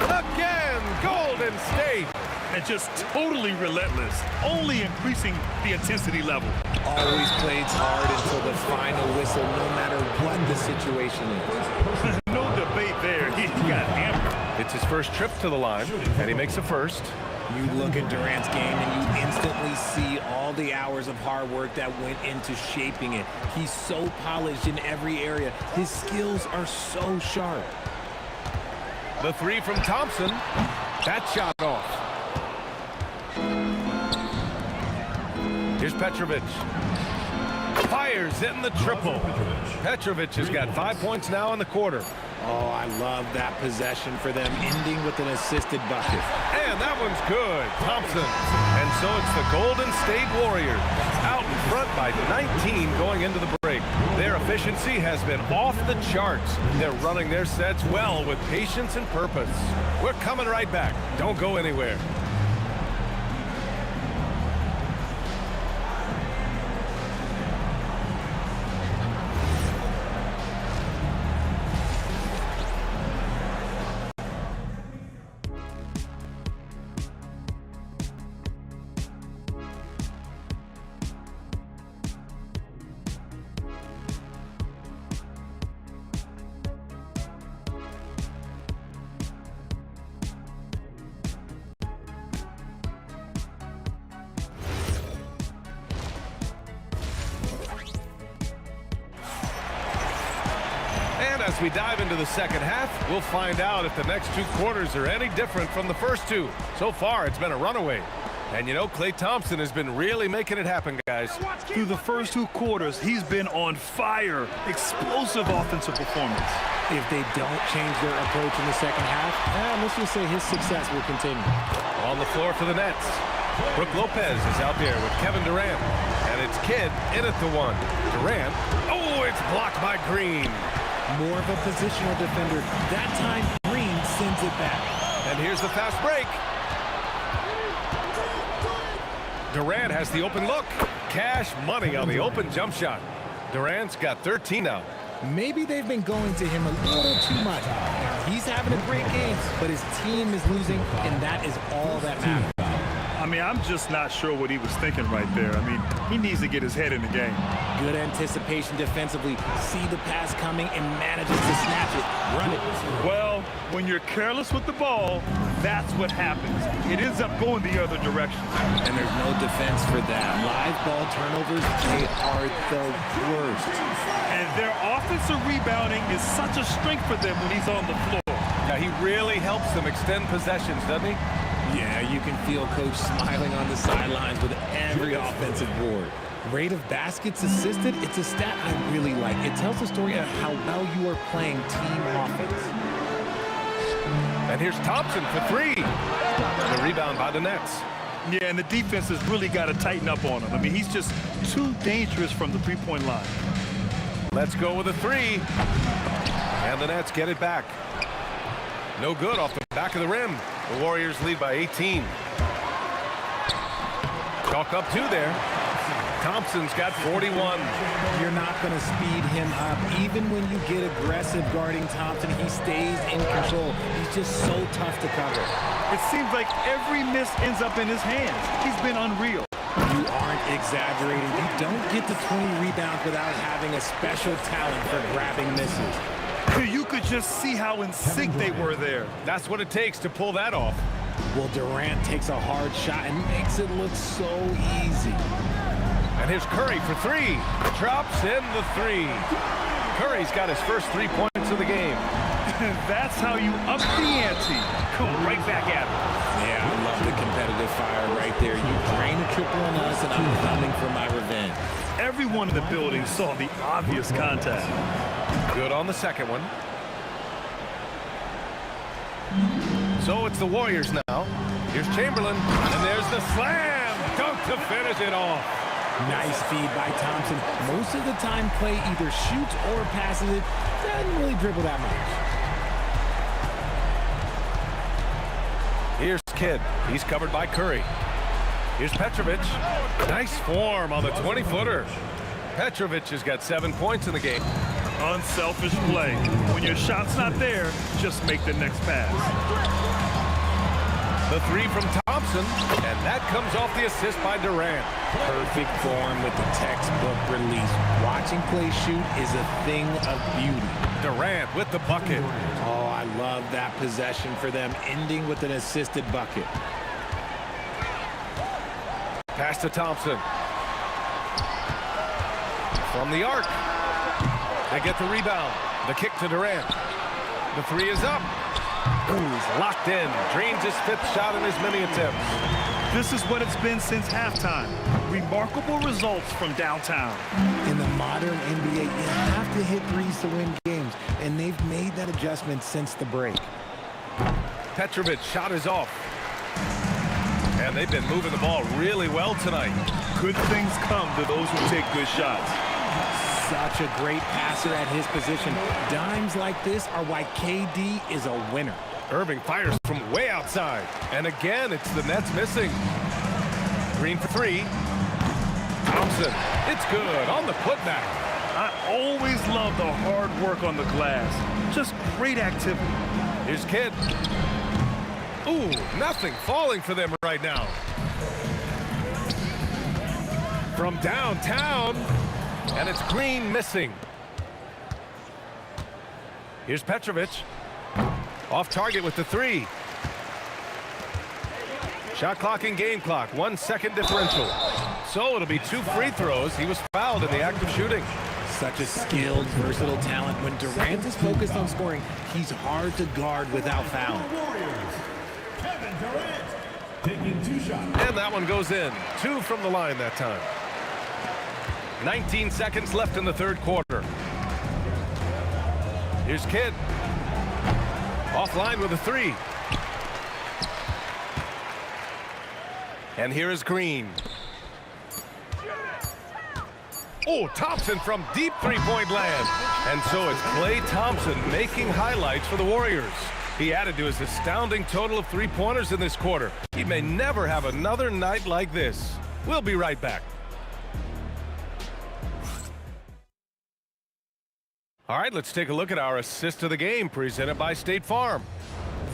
Again, Golden State. And just totally relentless, only increasing the intensity level. Always plays hard until the final whistle, no matter what the situation is. No debate there. He got hammered. It's his first trip to the line, and he makes a first. You look at Durant's game and you instantly see all the hours of hard work that went into shaping it. He's so polished in every area. His skills are so sharp. The three from Thompson. That shot off. Here's Petrovic. Fires in the triple. Petrovic has got 5 points now in the quarter. Oh, I love that possession for them, ending with an assisted bucket. And that one's good. Thompson. And so it's the Golden State Warriors out in front by 19 going into the break. Their efficiency has been off the charts. They're running their sets well with patience and purpose. We're coming right back. Don't go anywhere. As we dive into the second half, we'll find out if the next two quarters are any different from the first two. So far, it's been a runaway. And you know, Klay Thompson has been really making it happen, guys. Through the first two quarters, he's been on fire. Explosive offensive performance. If they don't change their approach in the second half, let's just say his success will continue. On the floor for the Nets, Brook Lopez is out there with Kevin Durant. And it's Kidd in at the one. Durant, oh, it's blocked by Green. More of a positional defender. That time, Green sends it back. And here's the fast break. Durant has the open look. Cash money on the open jump shot. Durant's got 13 now. Maybe they've been going to him a little too much. He's having a great game, but his team is losing, and that is all that matters. I mean, I'm just not sure what he was thinking right there. I mean, he needs to get his head in the game. Good anticipation defensively. See the pass coming and manages to snatch it. Run it. Well, when you're careless with the ball, that's what happens. It ends up going the other direction. And there's no defense for that. Live ball turnovers, they are the worst. And their offensive rebounding is such a strength for them when he's on the floor. Yeah, he really helps them extend possessions, doesn't he? Yeah, you can feel Coach smiling on the sidelines with every offensive board. Rate of baskets assisted, it's a stat I really like. It tells the story of how well you are playing team offense. And here's Thompson for three. The rebound by the Nets. Yeah, and the defense has really got to tighten up on him. I mean, he's just too dangerous from the three-point line. Let's go with a three. And the Nets get it back. No good off the back of the rim. The Warriors lead by 18. Chalk up two there. Thompson's got 41. You're not going to speed him up. Even when you get aggressive guarding Thompson, he stays in control. He's just so tough to cover. It seems like every miss ends up in his hands. He's been unreal. You aren't exaggerating. You don't get to 20 rebounds without having a special talent for grabbing misses. You could just see how in sync they were there. That's what it takes to pull that off. Well, Durant takes a hard shot and makes it look so easy. And here's Curry for three. Drops in the three. Curry's got his first 3 points of the game. That's how you up the ante. Come right back at him. Yeah, I love the competitive fire right there. You drain a triple on us, and I'm coming for my revenge. Everyone in the building saw the obvious contact. Good on the second one. So it's the Warriors now. Here's Chamberlain, and there's the slam dunk to finish it off. Nice feed by Thompson. Most of the time, Klay either shoots or passes it. Doesn't really dribble that much. Here's Kidd. He's covered by Curry. Here's Petrovic. Nice form on the 20-footer. Petrovic has got 7 points in the game. Unselfish play. When your shot's not there, just make the next pass. The three from Thompson, and that comes off the assist by Durant. Perfect form with the textbook release. Watching Klay shoot is a thing of beauty. Durant with the bucket. Oh, I love that possession for them, ending with an assisted bucket. Pass to Thompson. From the arc. They get the rebound. The kick to Durant. The three is up. Ooh, he's locked in. Drains his 5th shot in his many attempts. This is what it's been since halftime. Remarkable results from downtown. In the modern NBA, you have to hit threes to win games, and they've made that adjustment since the break. Petrovic's shot is off. And they've been moving the ball really well tonight. Good things come to those who take good shots. Such a great passer at his position. Dimes like this are why KD is a winner. Irving fires from way outside. And again, it's the Nets missing. Green for 3. Thompson, it's good on the putback. I always love the hard work on the glass. Just great activity. Here's Kidd. Ooh, nothing falling for them right now. From downtown, and it's Green missing. Here's Petrovic. Off target with the 3. Shot clock and game clock, 1 second differential. So it'll be 2 free throws. He was fouled in the act of shooting. Such a skilled, versatile talent. When Durant is focused on scoring, he's hard to guard without fouling. And that one goes in. 2 from the line that time. 19 seconds left in the 3rd quarter. Here's Kidd. Offline with a 3. And here is Green. Oh, Thompson from deep 3-point land. And so it's Klay Thompson making highlights for the Warriors. He added to his astounding total of 3-pointers in this quarter. He may never have another night like this. We'll be right back. All right, let's take a look at our assist of the game presented by State Farm.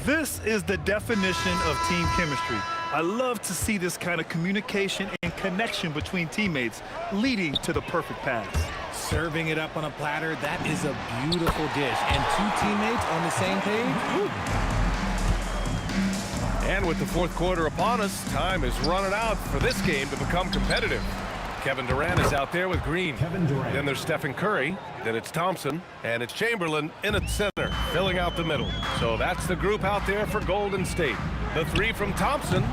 This is the definition of team chemistry. I love to see this kind of communication and connection between teammates leading to the perfect pass. Serving it up on a platter, that is a beautiful dish. And 2 teammates on the same page. Woo. And with the 4th quarter upon us, time is running out for this game to become competitive. Kevin Durant is out there with Green. Then there's Stephen Curry. Then it's Thompson. And it's Chamberlain in the center, filling out the middle. So that's the group out there for Golden State. The 3 from Thompson.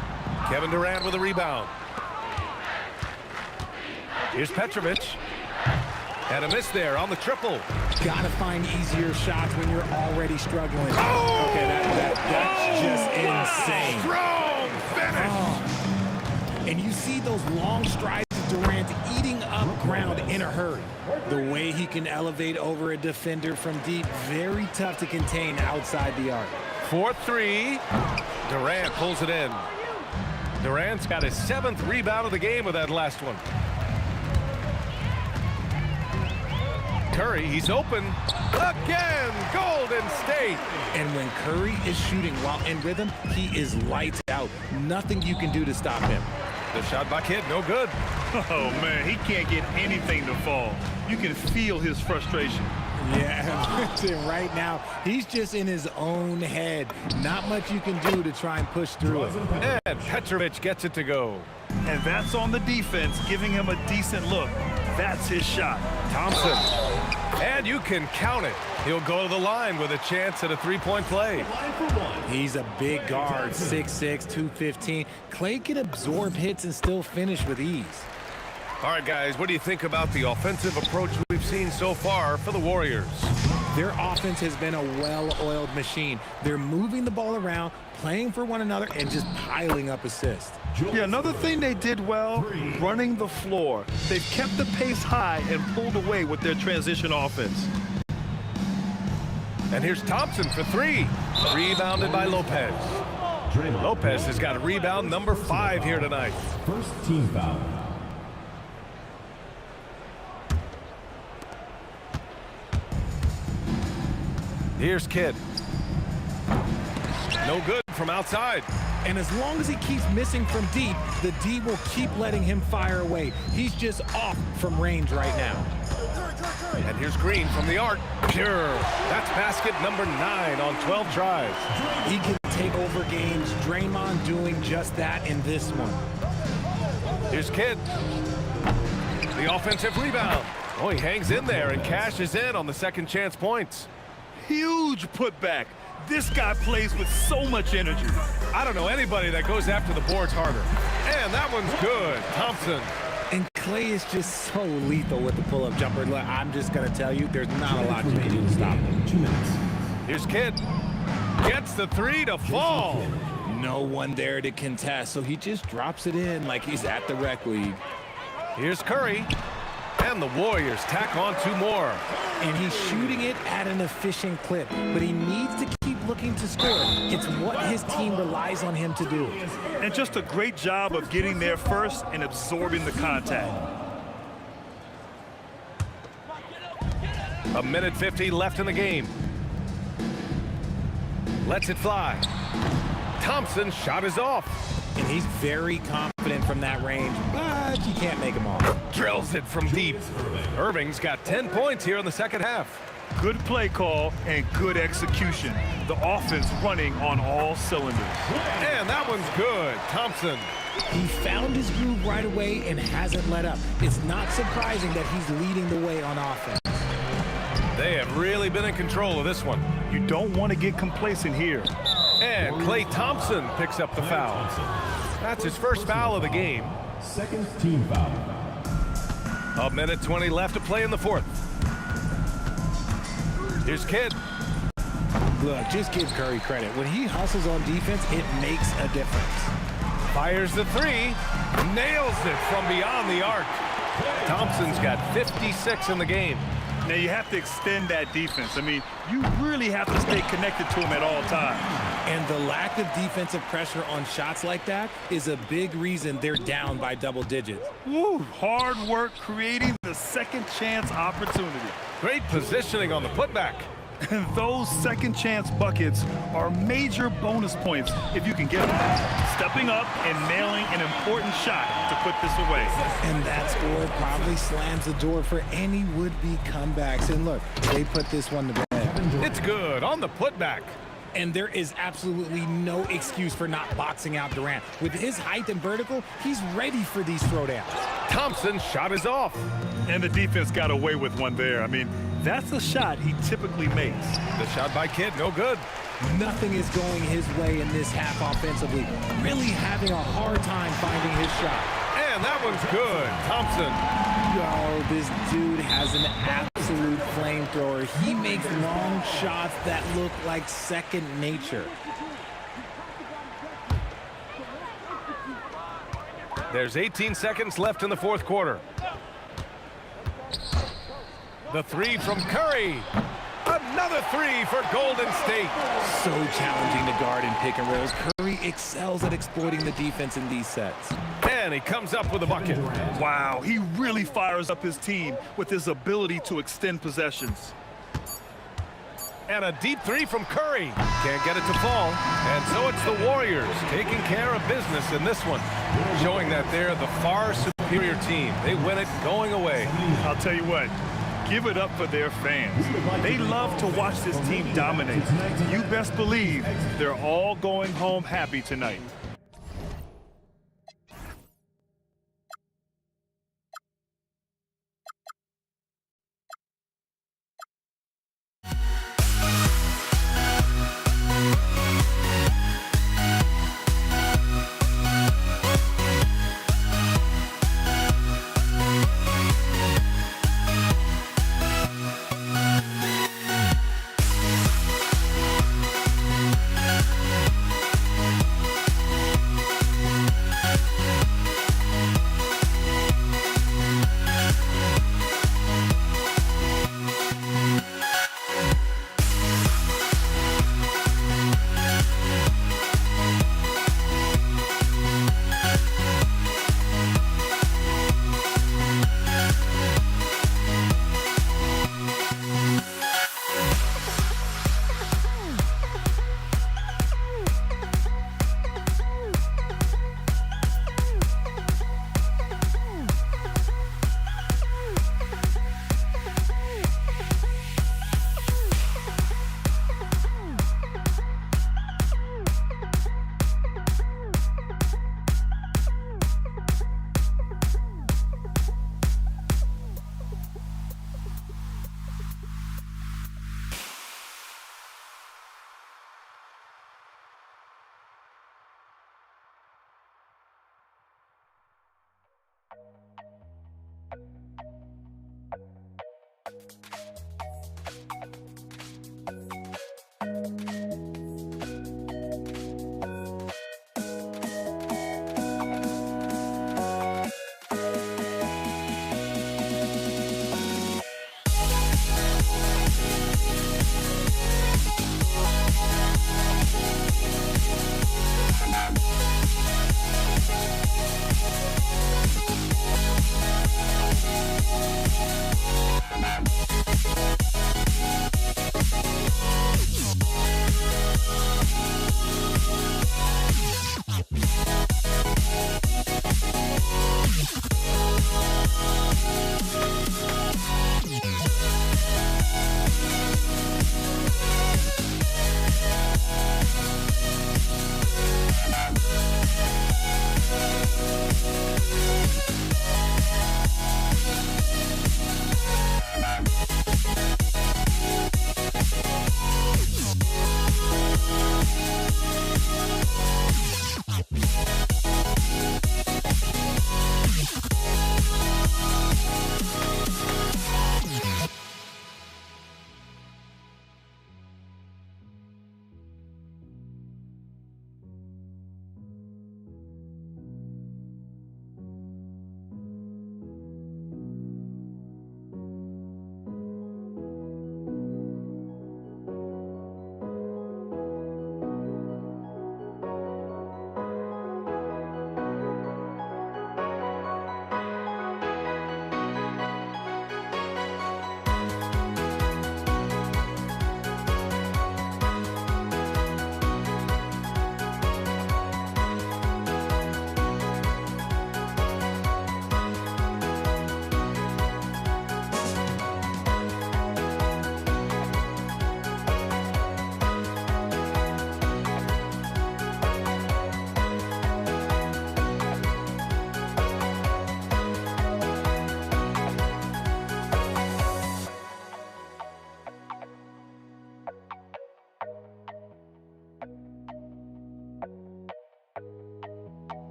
Kevin Durant with a rebound. Here's Petrovic. And a miss there on the triple. Gotta find easier shots when you're already struggling. Oh! Okay, that's just insane. Strong finish. Oh. And you see those long strides of Durant eating up ground in a hurry. The way he can elevate over a defender from deep, very tough to contain outside the arc. 4-3. Durant pulls it in. Durant's got his 7th rebound of the game with that last one. Curry, he's open. Again, Golden State. And when Curry is shooting while in rhythm, he is lights out. Nothing you can do to stop him. The shot by Kidd, no good. Oh, man, he can't get anything to fall. You can feel his frustration. Yeah, right now, he's just in his own head. Not much you can do to try and push through it. And Petrovic gets it to go. And that's on the defense, giving him a decent look. That's his shot. Thompson. And you can count it. He'll go to the line with a chance at a 3-point play. He's a big guard, 6'6", 215. Klay can absorb hits and still finish with ease. All right, guys, what do you think about the offensive approach we've seen so far for the Warriors? Their offense has been a well-oiled machine. They're moving the ball around, playing for one another, and just piling up assists. Yeah, another thing they did well, running the floor. They've kept the pace high and pulled away with their transition offense. And here's Thompson for 3. Rebounded by Lopez. Lopez has got a rebound number 5 here tonight. First team foul. Here's Kidd. No good from outside. And as long as he keeps missing from deep, the D will keep letting him fire away. He's just off from range right now. And here's Green from the arc. Pure. That's basket number 9 on 12 tries. He can take over games. Draymond doing just that in this one. Here's Kidd. The offensive rebound. Oh, he hangs in there and cashes in on the second chance points. Huge putback. This guy plays with so much energy. I don't know anybody that goes after the boards harder. And that one's good. Thompson. And Clay is just so lethal with the pull-up jumper. Look, I'm just going to tell you, there's not a lot you can do to stop him. 2 minutes. Here's Kidd. Gets the three to fall. No one there to contest, so he just drops it in like he's at the rec league. Here's Curry. And the Warriors tack on 2 more. And he's shooting it at an efficient clip, but he needs to keep looking to score. It's what his team relies on him to do. And just a great job of getting there first and absorbing the contact. A minute 50 left in the game. Lets it fly. Thompson's shot is off. And he's very confident from that range, but you can't make him off. Drills it from deep. Irving's got 10 points here in the second half. Good play call and good execution. The offense running on all cylinders. And that one's good. Thompson. He found his groove right away and hasn't let up. It's not surprising that he's leading the way on offense. They have really been in control of this one. You don't want to get complacent here. And Klay Thompson picks up the foul. That's his first foul of the game. Second team foul. A minute 20 left to play in the fourth. Here's Kidd. Look, just give Curry credit. When he hustles on defense, it makes a difference. Fires the three. Nails it from beyond the arc. Thompson's got 56 in the game. Now you have to extend that defense. I mean, you really have to stay connected to him at all times. And the lack of defensive pressure on shots like that is a big reason they're down by double digits. Woo, hard work creating the second chance opportunity. Great positioning on the putback. And those second chance buckets are major bonus points if you can get them. Stepping up and nailing an important shot to put this away. And that score probably slams the door for any would-be comebacks. And look, they put this one to bed. It's good on the putback. And there is absolutely no excuse for not boxing out Durant. With his height and vertical, he's ready for these throwdowns. Thompson's shot is off. And the defense got away with one there. I mean, that's a shot he typically makes. The shot by Kidd, no good. Nothing is going his way in this half offensively. Really having a hard time finding his shot. And that one's good. Thompson. Oh, this dude has an absolute flamethrower. He makes long shots that look like second nature. There's 18 seconds left in the fourth quarter. The three from Curry. Another three for Golden State. So challenging to guard in pick and rolls. Curry excels at exploiting the defense in these sets. And he comes up with a bucket. Wow, he really fires up his team with his ability to extend possessions. And a deep three from Curry. Can't get it to fall. And so it's the Warriors taking care of business in this one, showing that they're the far superior team. They win it going away. I'll tell you what. Give it up for their fans. They love to watch this team dominate. You best believe they're all going home happy tonight.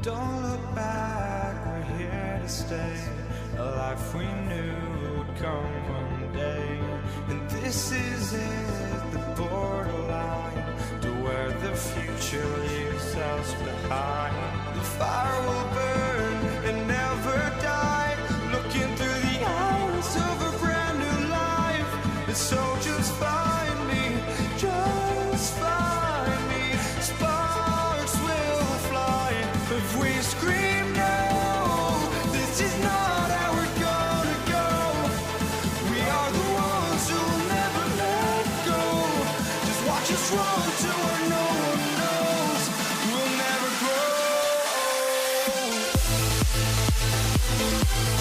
Don't look back, we're here to stay. A life we knew would come one day. And this is it, the borderline, to where the future leaves us behind. The fire will burn and never die, looking through the eyes of a brand new life. And so just find me, just find me. Sparks will fly if we scream no. This is not how we're gonna go. We are the ones who will never let go. Just watch us run to where no one knows. We'll never grow. We'll never grow.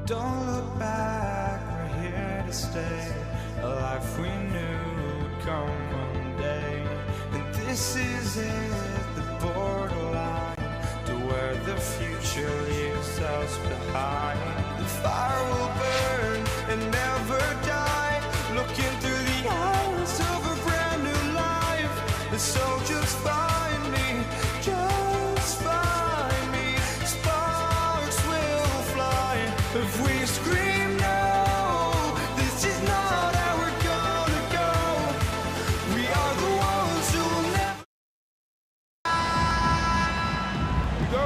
Don't look back, we're here to stay. A life we knew would come one day. And this is it, the borderline, to where the future leaves us behind. The fire will burn and never die, looking through the eyes of a brand new life. And so just find me, just find me. Sparks will fly if we scream no. This is not how we're gonna go. We are the ones who will never Go.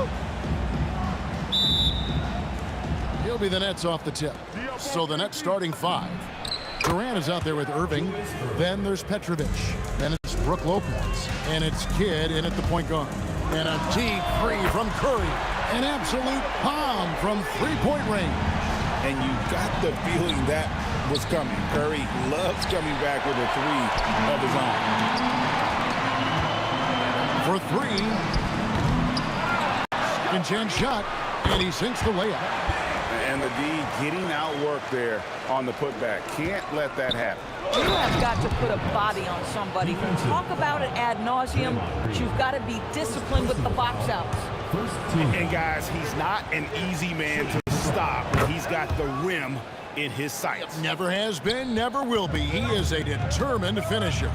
He'll be the Nets off the tip. So the Nets starting 5. Durant is out there with Irving. Then there's Petrovic. Then it's Brook Lopez. And it's Kidd in at the point guard. And a deep three from Curry. An absolute bomb from three-point range. And you got the feeling that was coming. Curry loves coming back with a three of his own. For three. Second chance shot. And he sinks the layup. And the D getting outworked there on the putback. Can't let that happen. You have got to put a body on somebody. We talk about it ad nauseum, but you've got to be disciplined with the box outs. And guys, he's not an easy man to stop. He's got the rim in his sights. Never has been, never will be. He is a determined finisher.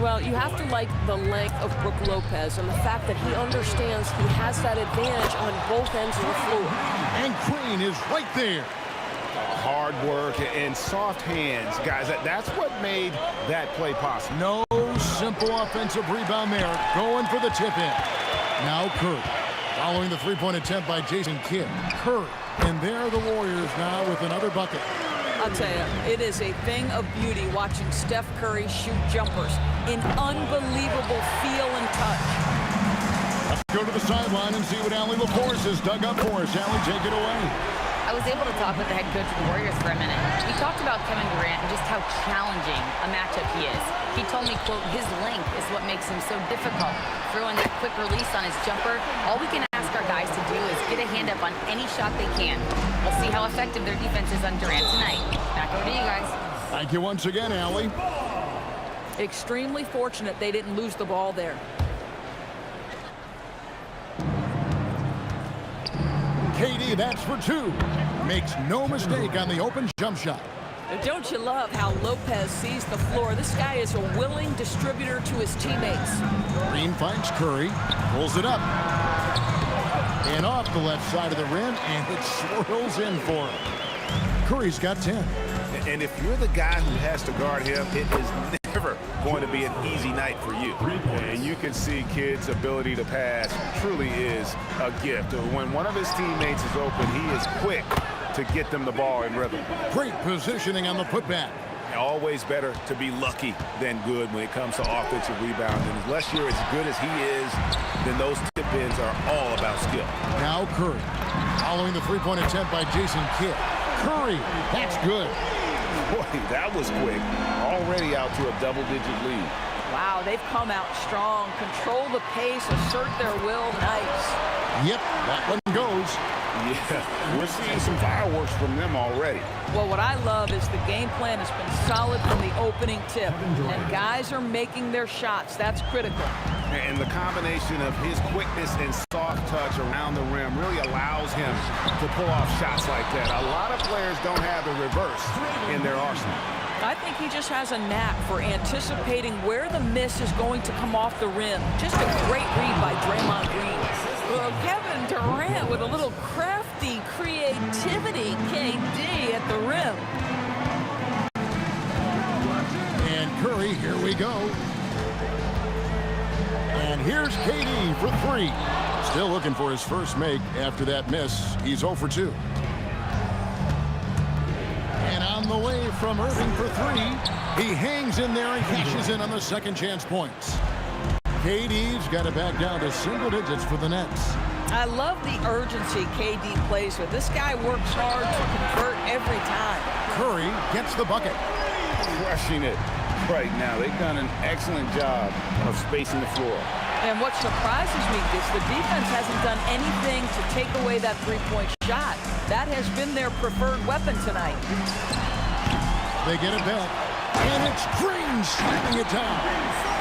Well, you have to like the length of Brook Lopez and the fact that he understands he has that advantage on both ends of the floor. And Green is right there. Hard work and soft hands, guys. That's what made that play possible. No simple offensive rebound there. Going for the tip in. Now Curry. Following the three-point attempt by Jason Kidd. Curry. And there the Warriors now with another bucket. I'll tell you, it is a thing of beauty watching Steph Curry shoot jumpers in unbelievable feel and touch. Let's go to the sideline and see what Allie LaForce has dug up for us. Allie, take it away. I was able to talk with the head coach of the Warriors for a minute. We talked about Kevin Durant and just how challenging a matchup he is. He told me, quote, his length is what makes him so difficult. Throwing that quick release on his jumper, all we can ask our guys to do is get a hand up on any shot they can. We'll see how effective their defense is on Durant tonight. Back over to you guys. Thank you once again, Allie. Extremely fortunate they didn't lose the ball there. KD, that's for two. Makes no mistake on the open jump shot. Don't you love how Lopez sees the floor? This guy is a willing distributor to his teammates. Green finds Curry, pulls it up. And off the left side of the rim, and it swirls in for him. Curry's got 10. And if you're the guy who has to guard him, it is never going to be an easy night for you. And you can see Kidd's ability to pass truly is a gift. When one of his teammates is open, he is quick to get them the ball in rhythm. Great positioning on the putback. Always better to be lucky than good when it comes to offensive rebound. And unless you're as good as he is, then those typically bends are all about skill. Now Curry. Following the three-point attempt by Jason Kidd. Curry, that's good. Boy, that was quick. Already out to a double-digit lead. Wow, they've come out strong. Control the pace, assert their will. Nice. Yep, that one goes. Yeah, we're seeing some fireworks from them already. Well, what I love is the game plan has been solid from the opening tip. And guys are making their shots. That's critical. And the combination of his quickness and soft touch around the rim really allows him to pull off shots like that. A lot of players don't have the reverse in their arsenal. I think he just has a knack for anticipating where the miss is going to come off the rim. Just a great read by Draymond Green. Well, Kevin Durant with a little crafty creativity, KD at the rim. And Curry, here we go. And here's KD for three. Still looking for his first make after that miss. He's 0 for 2. And on the way from Irving for three, he hangs in there and cashes in on the second chance points. KD's got it back down to single digits for the Nets. I love the urgency KD plays with. This guy works hard to convert every time. Curry gets the bucket. Crushing it right now. They've done an excellent job of spacing the floor. And what surprises me is the defense hasn't done anything to take away that three-point shot. That has been their preferred weapon tonight. They get it back. And it's Green slapping it down.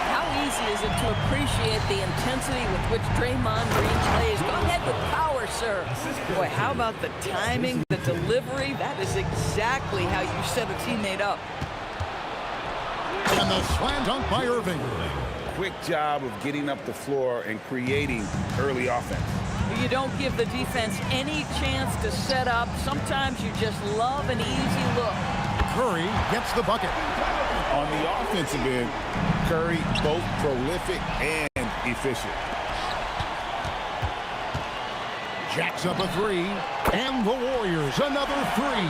How easy is it to appreciate the intensity with which Draymond Green plays? Go ahead with power, sir. Boy, how about the timing, the delivery? That is exactly how you set a teammate up. And the slam dunk by Irving. Quick job of getting up the floor and creating early offense. You don't give the defense any chance to set up. Sometimes you just love an easy look. Curry gets the bucket. On the offensive end, Curry both prolific and efficient. Jacks up a three, and the Warriors another three.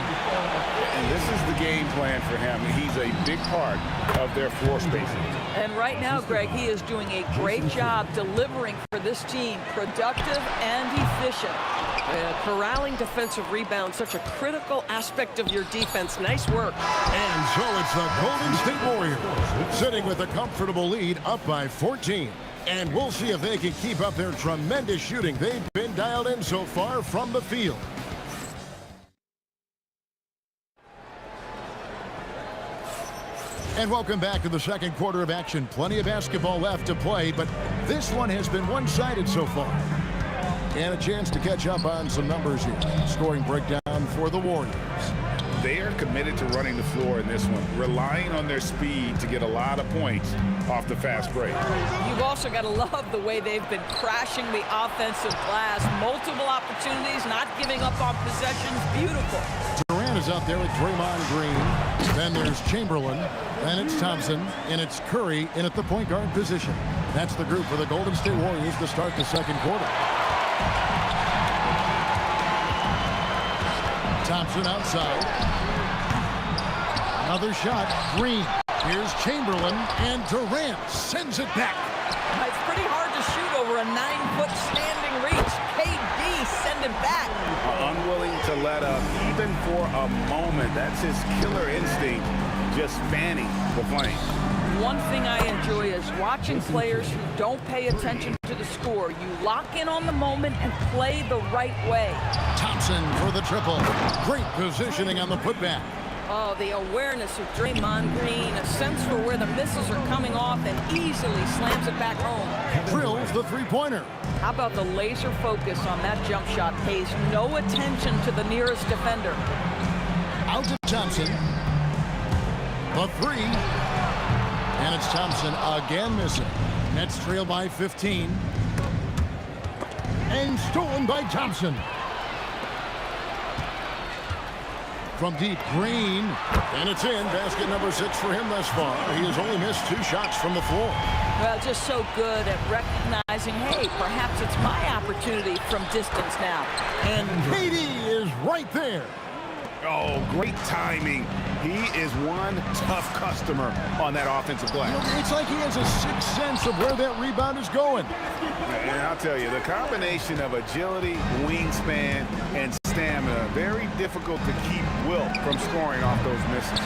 And this is the game plan for him. He's a big part of their floor spacing. And right now, Greg, he is doing a great job delivering for this team, productive and efficient. Corralling defensive rebound, such a critical aspect of your defense. Nice work. And so it's the Golden State Warriors sitting with a comfortable lead up by 14. And we'll see if they can keep up their tremendous shooting they've been dialed in so far from the field. And welcome back to the second quarter of action. Plenty of basketball left to play, but this one has been one-sided so far. And a chance to catch up on some numbers here. Scoring breakdown for the Warriors. They are committed to running the floor in this one, relying on their speed to get a lot of points off the fast break. You've also got to love the way they've been crashing the offensive glass. Multiple opportunities, not giving up on possessions. Beautiful. Durant is out there with Draymond Green. Then there's Chamberlain. Then it's Thompson. And it's Curry in at the point guard position. That's the group for the Golden State Warriors to start the second quarter. Thompson outside. Another shot. Green. Here's Chamberlain. And Durant sends it back. It's pretty hard to shoot over a 9-foot standing reach. KD send it back. Unwilling to let up even for a moment. That's his killer instinct, just fanning the flame. One thing I enjoy is watching players who don't pay attention to the score. You lock in on the moment and play the right way. Thompson for the triple. Great positioning on the putback. Oh, the awareness of Draymond Green, a sense for where the misses are coming off, and easily slams it back home. Drills the three-pointer. How about the laser focus on that jump shot? Pays no attention to the nearest defender. Out to Thompson. The three. And it's Thompson again missing. Nets trail by 15. And stolen by Thompson. From deep, Green. And it's in. Basket number 6 for him thus far. He has only missed 2 shots from the floor. Well, just so good at recognizing, hey, perhaps it's my opportunity from distance now. And KD is right there. Oh, great timing. He is one tough customer on that offensive glass. It's like he has a sixth sense of where that rebound is going. And I'll tell you, the combination of agility, wingspan, and stamina, very difficult to keep Wilt from scoring off those misses.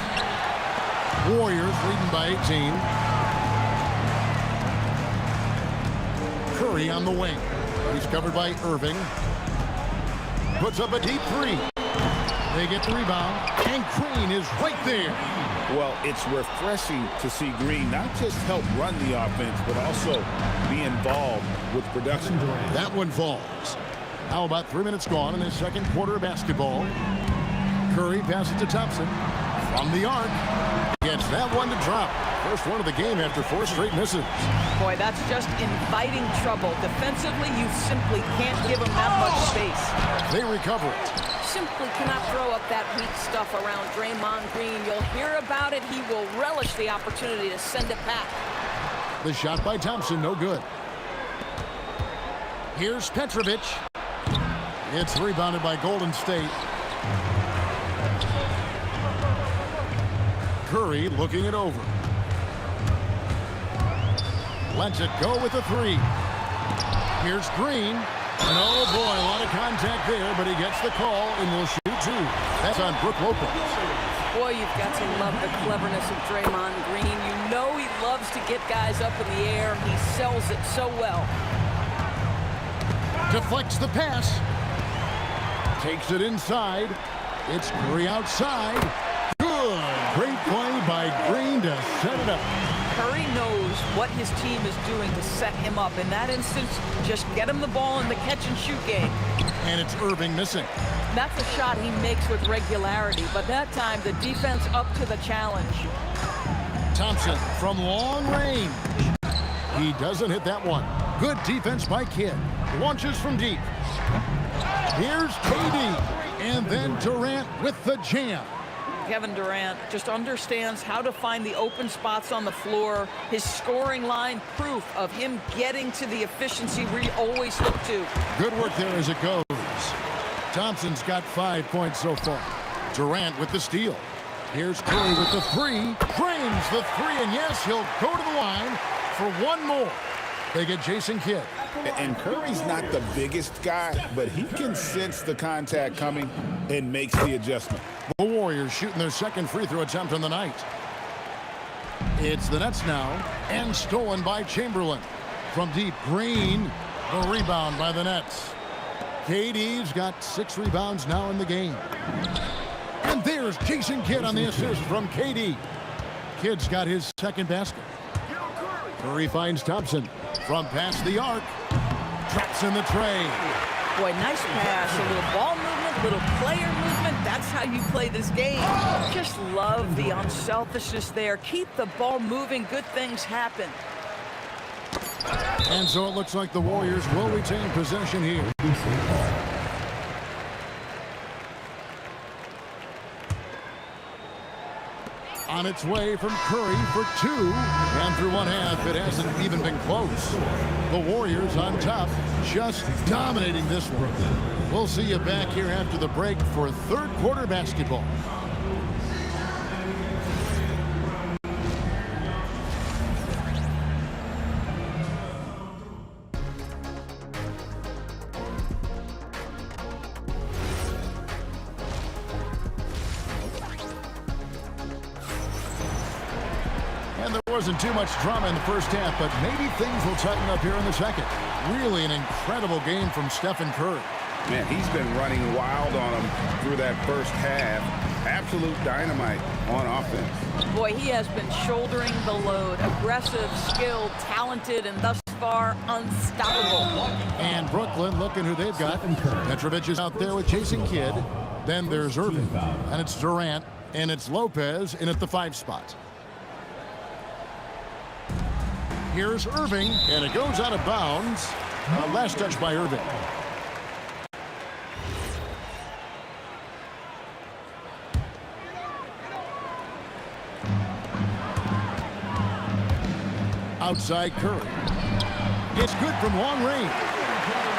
Warriors leading by 18. Curry on the wing. He's covered by Irving. Puts up a deep three. They get the rebound, and Green is right there. Well, it's refreshing to see Green not just help run the offense, but also be involved with production. That one falls. How about 3 minutes gone in the second quarter of basketball? Curry passes to Thompson. From the arc, gets that one to drop. First one of the game after 4 straight misses. Boy, that's just inviting trouble. Defensively, you simply can't give him that much space. They recover it. Simply cannot throw up that weak stuff around Draymond Green. You'll hear about it. He will relish the opportunity to send it back. The shot by Thompson, no good. Here's Petrovic. It's rebounded by Golden State. Curry looking it over. Lets it go with a three. Here's Green. And oh boy, a lot of contact there, but he gets the call and will shoot 2. That's on Brook Lopez. Boy, you've got to love the cleverness of Draymond Green. You know he loves to get guys up in the air. He sells it so well. Deflects the pass. Takes it inside. It's Curry outside. Good. Great play by Green to set it up. Curry knows what his team is doing to set him up. In that instance, just get him the ball in the catch-and-shoot game. And it's Irving missing. That's a shot he makes with regularity, but that time the defense up to the challenge. Thompson from long range. He doesn't hit that one. Good defense by Kidd. Launches from deep. Here's KD. And then Durant with the jam. Kevin Durant just understands how to find the open spots on the floor. His scoring line, proof of him getting to the efficiency we always look to. Good work there as it goes. Thompson's got 5 points so far. Durant with the steal. Here's Curry with the three. Drains the three, and yes, he'll go to the line for one more. They get Jason Kidd. And Curry's not the biggest guy, but he can sense the contact coming and makes the adjustment. The Warriors shooting their second free throw attempt on the night. It's the Nets now, and stolen by Chamberlain. From deep, Green, the rebound by the Nets. KD's got 6 rebounds now in the game. And there's Jason Kidd on the assist from KD. Kidd's got his second basket. Curry finds Thompson from past the arc. Drops in the tray. Boy, nice pass. A little ball movement, little player movement. That's how you play this game. Just love the unselfishness there. Keep the ball moving. Good things happen. And so it looks like the Warriors will retain possession here. On its way from Curry for 2. And through one half, it hasn't even been close. The Warriors on top, just dominating this one. We'll see you back here after the break for third quarter basketball. And there wasn't too much drama in the first half, but maybe things will tighten up here in the second. Really an incredible game from Stephen Curry. Man, he's been running wild on him through that first half. Absolute dynamite on offense. Boy, he has been shouldering the load. Aggressive, skilled, talented, and thus far unstoppable. And Brooklyn, looking who they've got. Petrovic is out there with Jason Kidd. Then there's Irving, and it's Durant, and it's Lopez in at the 5 spot. Here's Irving, and it goes out of bounds. Last touch by Irving. Outside Curry. It's good from long range.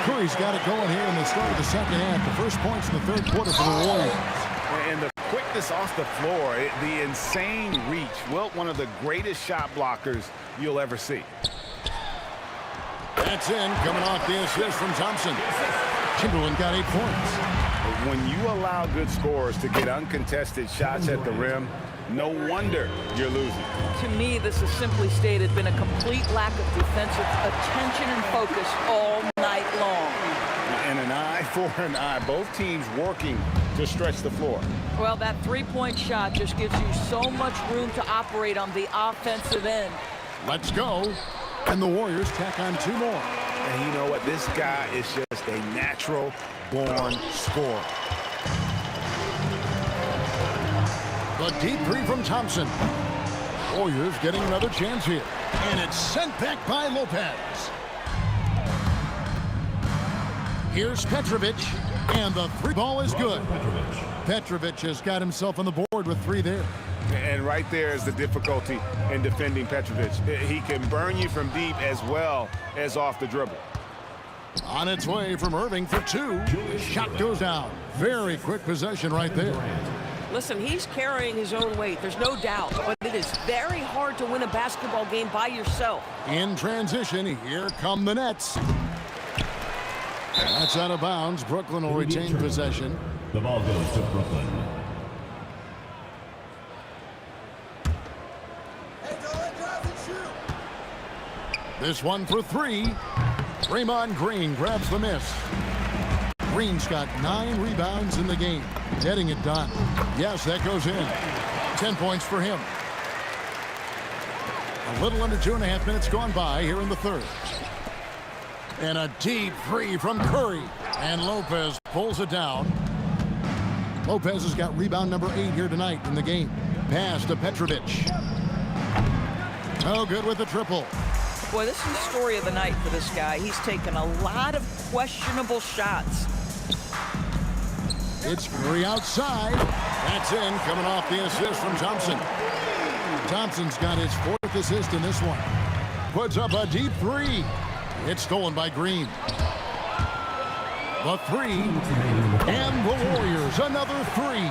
Curry's got it going here in the start of the second half. The first points in the third quarter for the Warriors. And the quickness off the floor, the insane reach. Wilt, one of the greatest shot blockers you'll ever see. That's in, coming off the assist from Thompson. Chamberlain got 8 points. When you allow good scorers to get uncontested shots at the rim, no wonder you're losing. To me, this has simply stated been a complete lack of defensive attention and focus all night long. And an eye for an eye. Both teams working to stretch the floor. Well, that three-point shot just gives you so much room to operate on the offensive end. Let's go. And the Warriors tack on 2 more. And you know what? This guy is just a natural-born scorer. The deep 3 from Thompson. Warriors getting another chance here. And it's sent back by Lopez. Here's Petrovic. And the 3 ball is good. Petrovic has got himself on the board with 3 there. And right there is the difficulty in defending Petrovic. He can burn you from deep as well as off the dribble. On its way from Irving for 2. Shot goes down. Very quick possession right there. Listen, he's carrying his own weight. There's no doubt. But it is very hard to win a basketball game by yourself. In transition, here come the Nets. That's out of bounds. Brooklyn will retain possession. The ball goes to Brooklyn. This one for 3. Draymond Green grabs the miss. Green's got 9 rebounds in the game. Getting it done. Yes, that goes in. 10 points for him. A little under 2.5 minutes gone by here in the third. And a deep 3 from Curry. And Lopez pulls it down. Lopez has got rebound number 8 here tonight in the game. Pass to Petrovic. No good with the triple. Boy, this is the story of the night for this guy. He's taken a lot of questionable shots. It's Curry outside. That's in, coming off the assist from Thompson. Thompson's got his 4th assist in this one. Puts up a deep 3. It's stolen by Green. The 3. And the Warriors, another 3.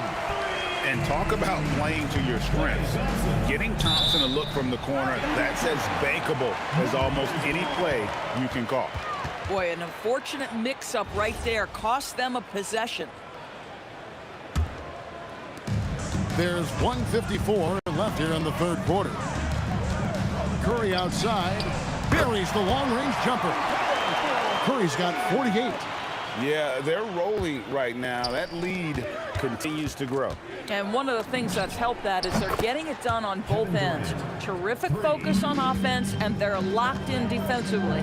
And talk about playing to your strengths. Getting Thompson a look from the corner, that's as bankable as almost any play you can call. Boy, an unfortunate mix-up right there cost them a possession. There's 1:54 left here in the third quarter. Curry outside, buries the long-range jumper. Curry's got 48. Yeah, they're rolling right now. That lead continues to grow. And one of the things that's helped that is they're getting it done on both ends. Terrific focus on offense, and they're locked in defensively.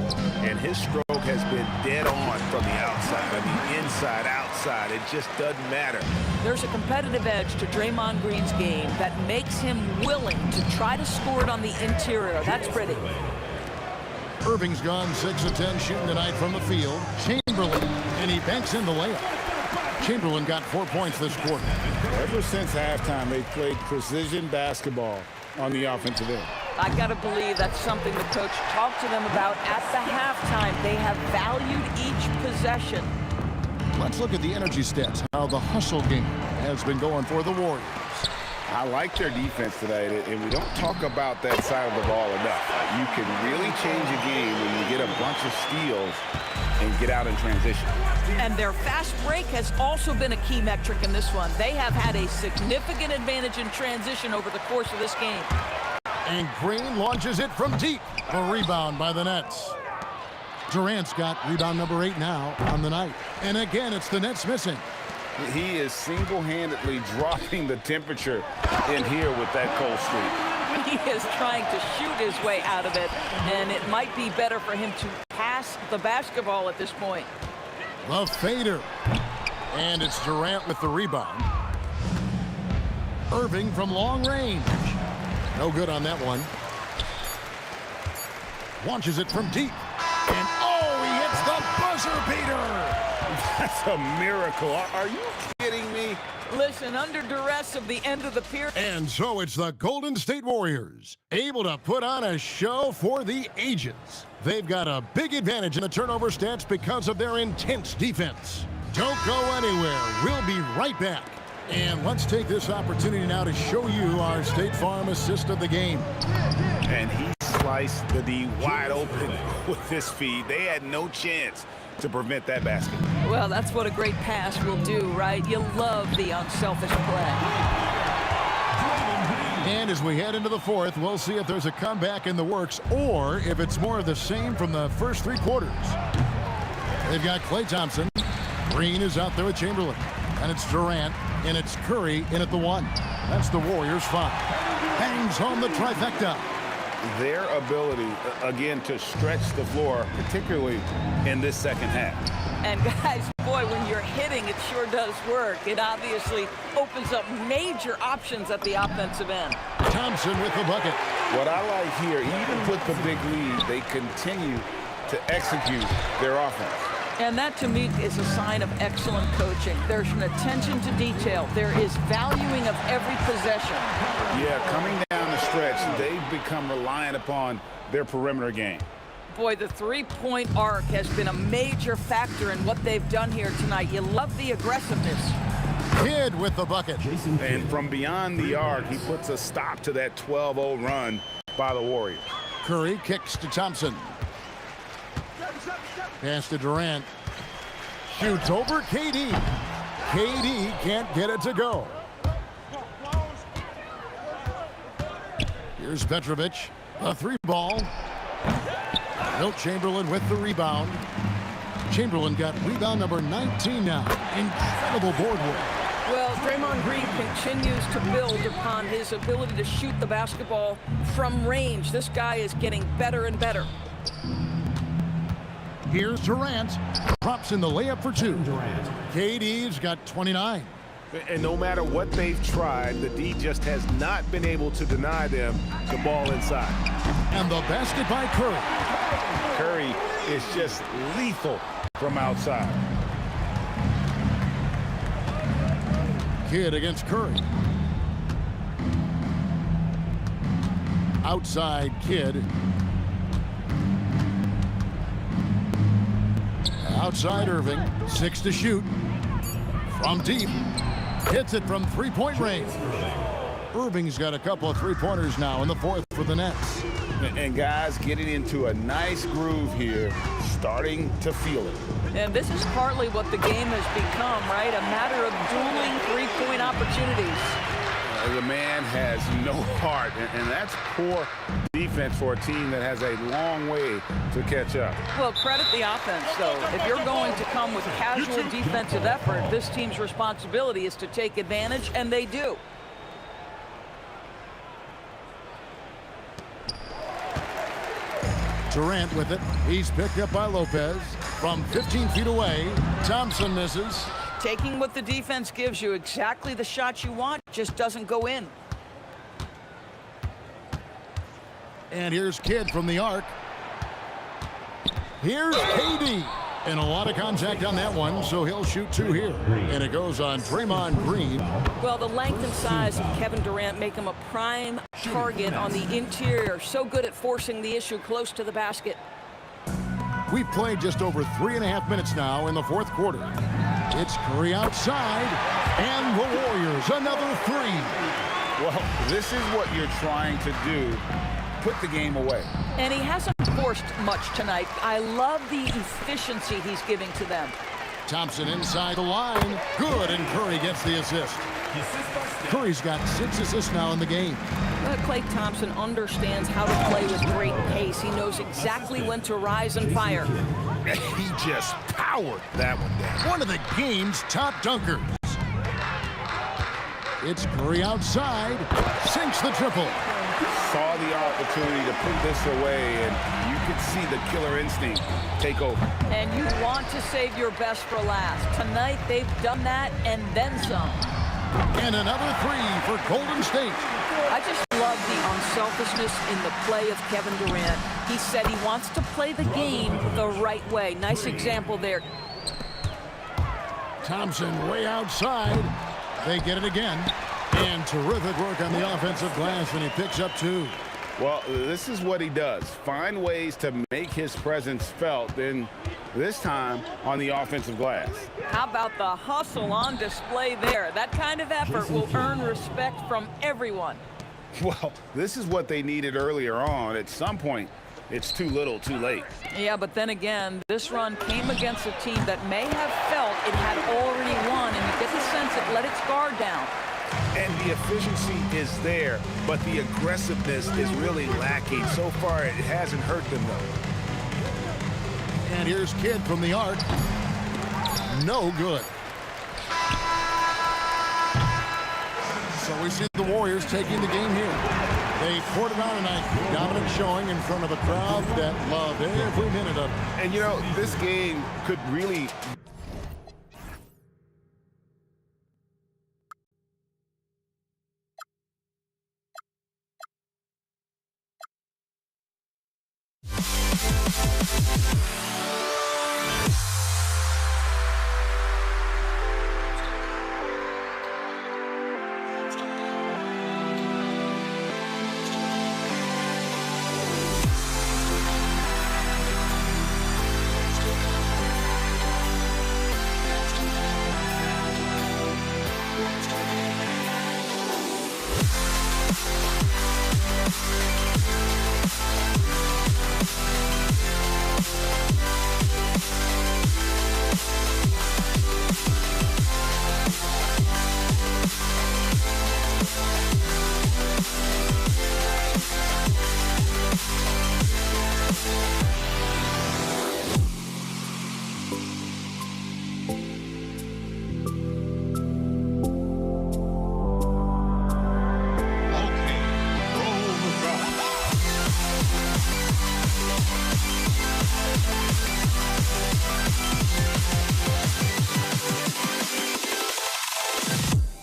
And his stroke has been dead on from the outside. I mean, inside, outside, it just doesn't matter. There's a competitive edge to Draymond Green's game that makes him willing to try to score it on the interior. That's pretty. Irving's gone 6 of 10 shooting tonight from the field. Chamberlain, and he banks in the layup. Chamberlain got 4 points this quarter. Ever since halftime, they've played precision basketball on the offensive end. I got to believe that's something the coach talked to them about at the halftime. They have valued each possession. Let's look at the energy stats, how the hustle game has been going for the Warriors. I like their defense tonight, and we don't talk about that side of the ball enough. You can really change a game when you get a bunch of steals and get out in transition. And their fast break has also been a key metric in this one. They have had a significant advantage in transition over the course of this game. And Green launches it from deep. A rebound by the Nets. Durant's got rebound number 8 now on the night. And again, it's the Nets missing. He is single-handedly dropping the temperature in here with that cold streak. He is trying to shoot his way out of it, and it might be better for him to pass the basketball at this point. The fader. And it's Durant with the rebound. Irving from long range. No good on that one. Launches it from deep. And oh, he hits the buzzer beater. That's a miracle. Are you kidding me? Listen, under duress of the end of the period. And so it's the Golden State Warriors, able to put on a show for the ages. They've got a big advantage in the turnover stats because of their intense defense. Don't go anywhere. We'll be right back. And let's take this opportunity now to show you our State Farm assist of the game. And he sliced the D wide open with his feed. They had no chance to prevent that basket. Well, that's what a great pass will do, right? You love the unselfish play. And as we head into the fourth, we'll see if there's a comeback in the works or if it's more of the same from the first 3 quarters. They've got Klay Thompson. Green is out there with Chamberlain. And it's Durant, and it's Curry in at the 1. That's the Warriors' 5. Hangs home the trifecta. Their ability, again, to stretch the floor, particularly in this second half. And guys, boy, when you're hitting, it sure does work. It obviously opens up major options at the offensive end. Thompson with the bucket. What I like here, even with the big lead, they continue to execute their offense. And that, to me, is a sign of excellent coaching. There's an attention to detail. There is valuing of every possession. Yeah, coming down the stretch, they've become reliant upon their perimeter game. Boy, the three-point arc has been a major factor in what they've done here tonight. You love the aggressiveness. Kidd with the bucket. And from beyond the arc, he puts a stop to that 12-0 run by the Warriors. Curry kicks to Thompson. Pass to Durant. Shoots over KD. KD can't get it to go. Here's Petrovic. A 3-ball. Wilt Chamberlain with the rebound. Chamberlain got rebound number 19 now. Incredible board work. Well, Draymond Green continues to build upon his ability to shoot the basketball from range. This guy is getting better and better. Here's Durant. Drops in the layup for 2. KD's got 29. And no matter what they've tried, the D just has not been able to deny them the ball inside. And the basket by Curry. Curry is just lethal from outside. Kidd against Curry. Outside Kidd. Outside Irving. 6 to shoot. From deep. Hits it from 3-point range. Irving's got a couple of 3-pointers now in the fourth for the Nets. And guys getting into a nice groove here, starting to feel it. And this is partly what the game has become, right? A matter of dueling 3-point opportunities. The man has no heart, and that's poor defense for a team that has a long way to catch up. Well, credit the offense, though. If you're going to come with casual defensive effort, this team's responsibility is to take advantage, and they do. Durant with it. He's picked up by Lopez. From 15 feet away, Thompson misses. Taking what the defense gives you, exactly the shot you want, just doesn't go in. And here's Kidd from the arc. Here's KD. And a lot of contact on that one, so he'll shoot 2 here. And it goes on Draymond Green. Well, the length and size of Kevin Durant make him a prime target on the interior. So good at forcing the issue close to the basket. We've played just over 3.5 minutes now in the fourth quarter. It's Curry outside, and the Warriors another 3. Well, this is what you're trying to do. Put the game away. And he hasn't forced much tonight. I love the efficiency he's giving to them. Thompson inside the line. Good, and Curry gets the assist. Curry's got 6 assists now in the game. Klay Thompson understands how to play with great pace. He knows exactly when to rise and fire. He just powered that one down. One of the game's top dunkers. It's Curry outside. Sinks the triple. Saw the opportunity to put this away, and you could see the killer instinct take over. And you want to save your best for last. Tonight, they've done that and then some. And another 3 for Golden State. I just love the unselfishness in the play of Kevin Durant. He said he wants to play the game the right way. Nice example there. Thompson way outside. They get it again. And terrific work on the offensive glass, and he picks up 2. Well, this is what he does. Find ways to make his presence felt, then this time on the offensive glass. How about the hustle on display there? That kind of effort will earn respect from everyone. Well, this is what they needed earlier on. At some point, it's too little, too late. Yeah, but then again, this run came against a team that may have felt it had already won, and you get the sense it let its guard down. And the efficiency is there, but the aggressiveness is really lacking. So far, it hasn't hurt them, though. And here's Kidd from the arc. No good. So we see the Warriors taking the game here. They poured it on tonight. Dominant showing in front of a crowd that loved every minute of it. And, you know, this game could really...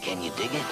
Can you dig it?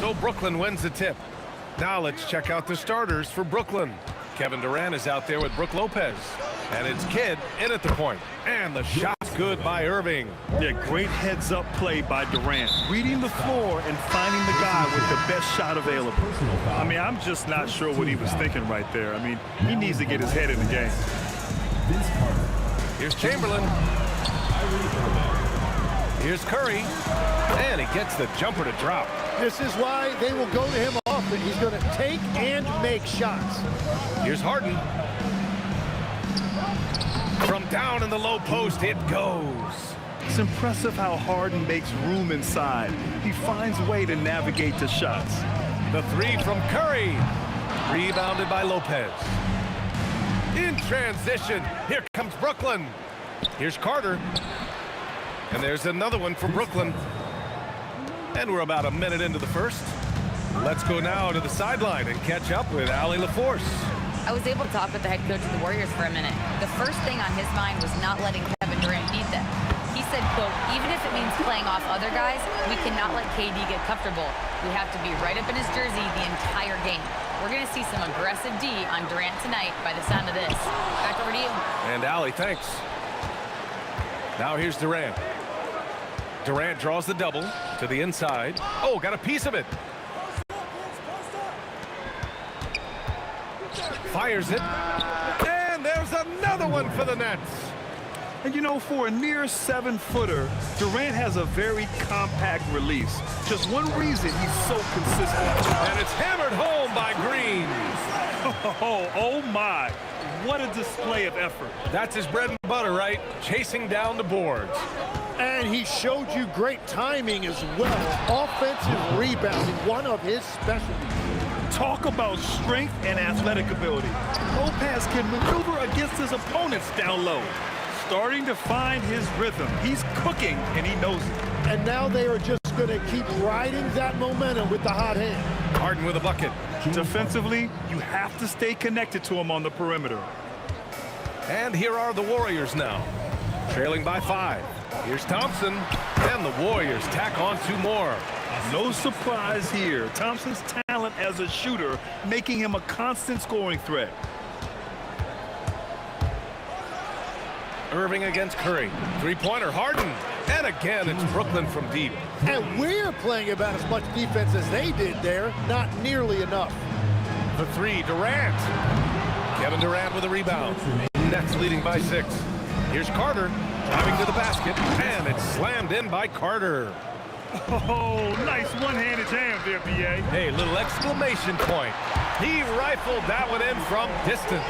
So Brooklyn wins the tip. Now let's check out the starters for Brooklyn. Kevin Durant is out there with Brook Lopez. And it's Kidd in at the point. And the shot's good by Irving. Yeah, great heads-up play by Durant. Reading the floor and finding the guy with the best shot available. I mean, I'm just not sure what he was thinking right there. I mean, he needs to get his head in the game. Here's Chamberlain. Here's Curry. And he gets the jumper to drop. This is why they will go to him often. He's going to take and make shots. Here's Harden. From down in the low post, it goes. It's impressive how Harden makes room inside. He finds a way to navigate the shots. The three from Curry. Rebounded by Lopez. In transition, here comes Brooklyn. Here's Carter. And there's another one for Brooklyn. And we're about a minute into the first. Let's go now to the sideline and catch up with Allie LaForce. I was able to talk with the head coach of the Warriors for a minute. The first thing on his mind was not letting Kevin Durant beat them. He said, quote, even if it means playing off other guys, we cannot let KD get comfortable. We have to be right up in his jersey the entire game. We're going to see some aggressive D on Durant tonight by the sound of this. Back over to you. And Allie, thanks. Now here's Durant. Durant draws the double to the inside. Oh, got a piece of it. Fires it. And there's another one for the Nets. And you know, for a near 7-footer, Durant has a very compact release. Just one reason he's so consistent. And it's hammered home by Green. Oh my. What a display of effort. That's his bread and butter, right? Chasing down the boards. And he showed you great timing as well. Offensive rebounding, one of his specialties. Talk about strength and athletic ability. Lopez can maneuver against his opponents down low. Starting to find his rhythm. He's cooking, and he knows it. And now they are just going to keep riding that momentum with the hot hand. Harden with a bucket. Defensively, you have to stay connected to him on the perimeter. And here are the Warriors now, trailing by 5. Here's Thompson, and the Warriors tack on 2 more. No surprise here. Thompson's talent as a shooter, making him a constant scoring threat. Irving against Curry. 3-pointer, Harden. And again, it's Brooklyn from deep. And we're playing about as much defense as they did there. Not nearly enough. The 3, Durant. Kevin Durant with a rebound. Nets leading by 6. Here's Carter driving to the basket. And it's slammed in by Carter. Oh, nice one-handed jam there, B.A. Hey, little exclamation point. He rifled that one in from distance.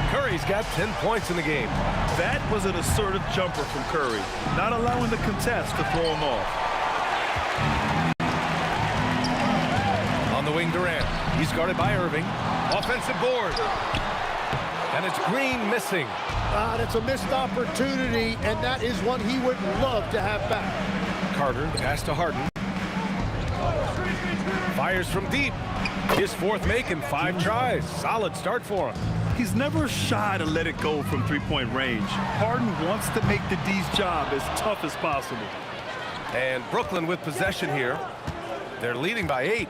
Curry's got 10 points in the game. That was an assertive jumper from Curry, not allowing the contest to throw him off. On the wing, Durant. He's guarded by Irving. Offensive board. And it's Green missing. That's a missed opportunity, and that is one he would love to have back. Carter, the pass to Harden. Fires from deep. His 4th make in 5 tries. Solid start for him. He's never shy to let it go from 3-point range. Harden wants to make the D's job as tough as possible. And Brooklyn with possession here. They're leading by 8.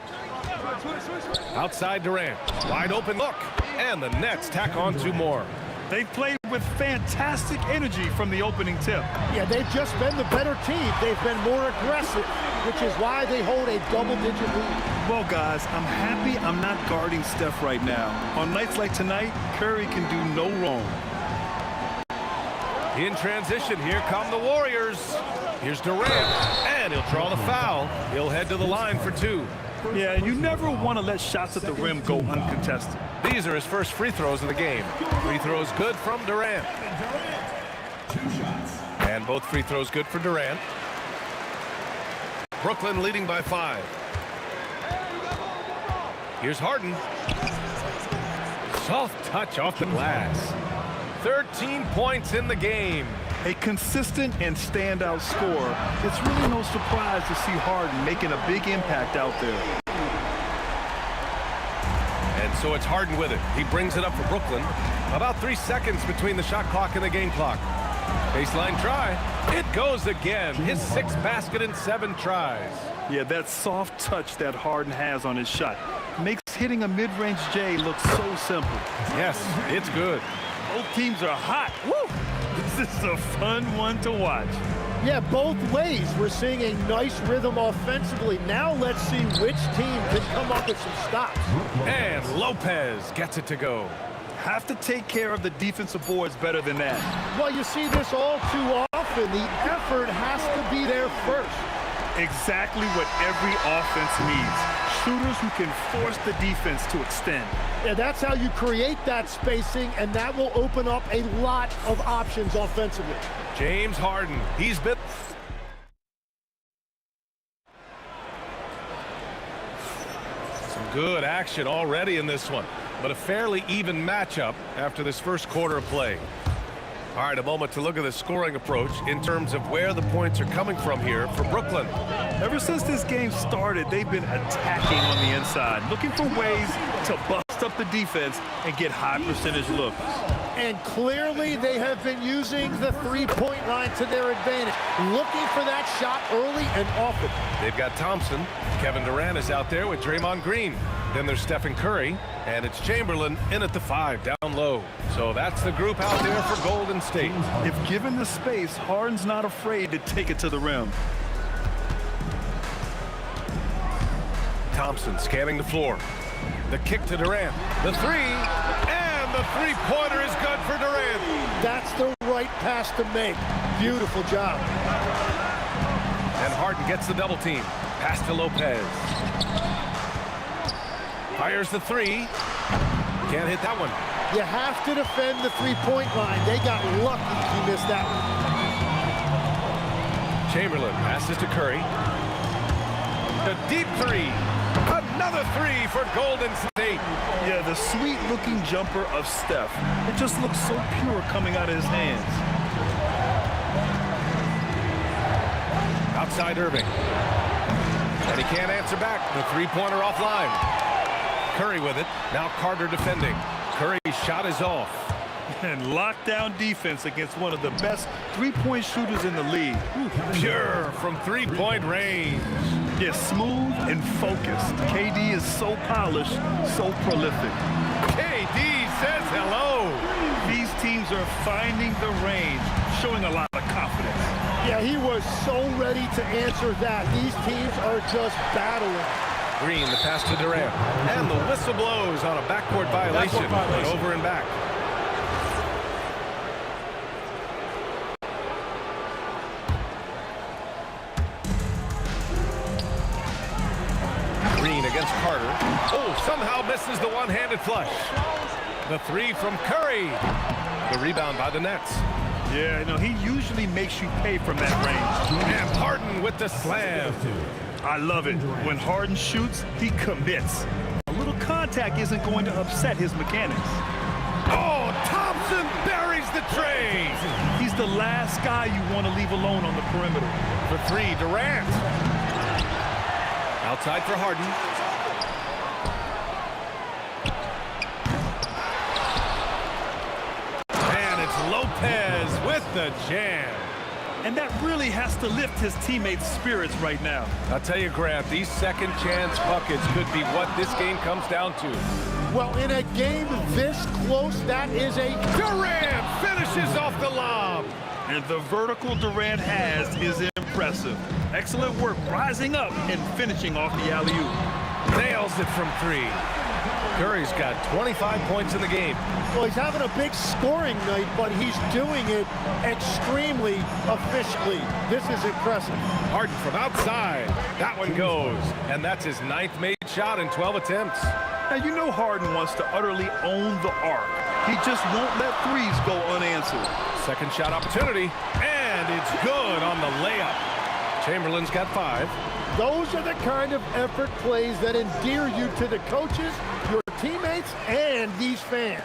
Outside Durant. Wide open look. And the Nets tack on 2 more. They've played with fantastic energy from the opening tip. Yeah, they've just been the better team. They've been more aggressive, which is why they hold a double-digit lead. Well, guys, I'm happy I'm not guarding Steph right now. On nights like tonight, Curry can do no wrong. In transition, here come the Warriors. Here's Durant, and he'll draw the foul. He'll head to the line for 2. Yeah, you never want to let shots at the rim go uncontested. These are his first free throws of the game. Free throws good from Durant. And both free throws good for Durant. Brooklyn leading by 5. Here's Harden. Soft touch off the glass. 13 points in the game. A consistent and standout scorer. It's really no surprise to see Harden making a big impact out there. And so it's Harden with it. He brings it up for Brooklyn. About 3 seconds between the shot clock and the game clock. Baseline try. It goes again. His 6th basket in 7 tries. Yeah, that soft touch that Harden has on his shot makes hitting a mid-range J look so simple. Yes, it's good. Both teams are hot. Woo! This is a fun one to watch. Yeah, both ways. We're seeing a nice rhythm offensively. Now let's see which team can come up with some stops. And Lopez gets it to go. have to take care of the defensive boards better than that. Well, you see this all too often. The effort has to be there first. Exactly what every offense needs. Shooters who can force the defense to extend. Yeah, that's how you create that spacing, and that will open up a lot of options offensively. James Harden, he's been... Some good action already in this one, but a fairly even matchup after this first quarter of play. All right, a moment to look at the scoring approach in terms of where the points are coming from here for Brooklyn. Ever since this game started, they've been attacking on the inside, looking for ways to bust up the defense and get high percentage looks. And clearly they have been using the three-point line to their advantage, looking for that shot early and often. They've got Thompson. Kevin Durant is out there with Draymond Green. Then there's Stephen Curry, and it's Chamberlain in at the 5 down low. So that's the group out there for Golden State. If given the space, Harden's not afraid to take it to the rim. Thompson scanning the floor. The kick to Durant. The 3, and the three-pointer is good for Durant. That's the right pass to make. Beautiful job. And Harden gets the double team. Pass to Lopez. Fires the 3. Can't hit that one. You have to defend the three-point line. They got lucky he missed that one. Chamberlain passes to Curry. The deep 3. Another 3 for Golden State. Yeah, the sweet-looking jumper of Steph. It just looks so pure coming out of his hands. Outside Irving. And he can't answer back. The three-pointer offline. Curry with it. Now Carter defending. Curry's shot is off. And lockdown defense against one of the best three-point shooters in the league. Pure from three-point range. Yeah, smooth and focused. KD is so polished, so prolific. KD says hello. These teams are finding the range, showing a lot of confidence. Yeah, he was so ready to answer that. These teams are just battling. Green, the pass to Durant. And the whistle blows on a backcourt violation. But over and back. Green against Carter. Oh, somehow misses the one-handed flush. The 3 from Curry. The rebound by the Nets. Yeah, you know, he usually makes you pay from that range. And Harden with the slam. I love it. When Harden shoots, he commits. A little contact isn't going to upset his mechanics. Oh, Thompson buries the tray. He's the last guy you want to leave alone on the perimeter. For 3, Durant. Outside for Harden. And it's Lopez with the jam. And that really has to lift his teammates' spirits right now. I'll tell you, Grant, these second chance buckets could be what this game comes down to. Well, in a game this close, that is a... Durant finishes off the lob. And the vertical Durant has is impressive. Excellent work rising up and finishing off the alley-oop. Nails it from 3. Curry's got 25 points in the game. Well, he's having a big scoring night, but he's doing it extremely efficiently. This is impressive. Harden from outside. That one goes. And that's his 9th made shot in 12 attempts. Now, you know Harden wants to utterly own the arc. He just won't let threes go unanswered. Second shot opportunity. And it's good on the layup. Chamberlain's got 5. Those are the kind of effort plays that endear you to the coaches, your teammates, and these fans.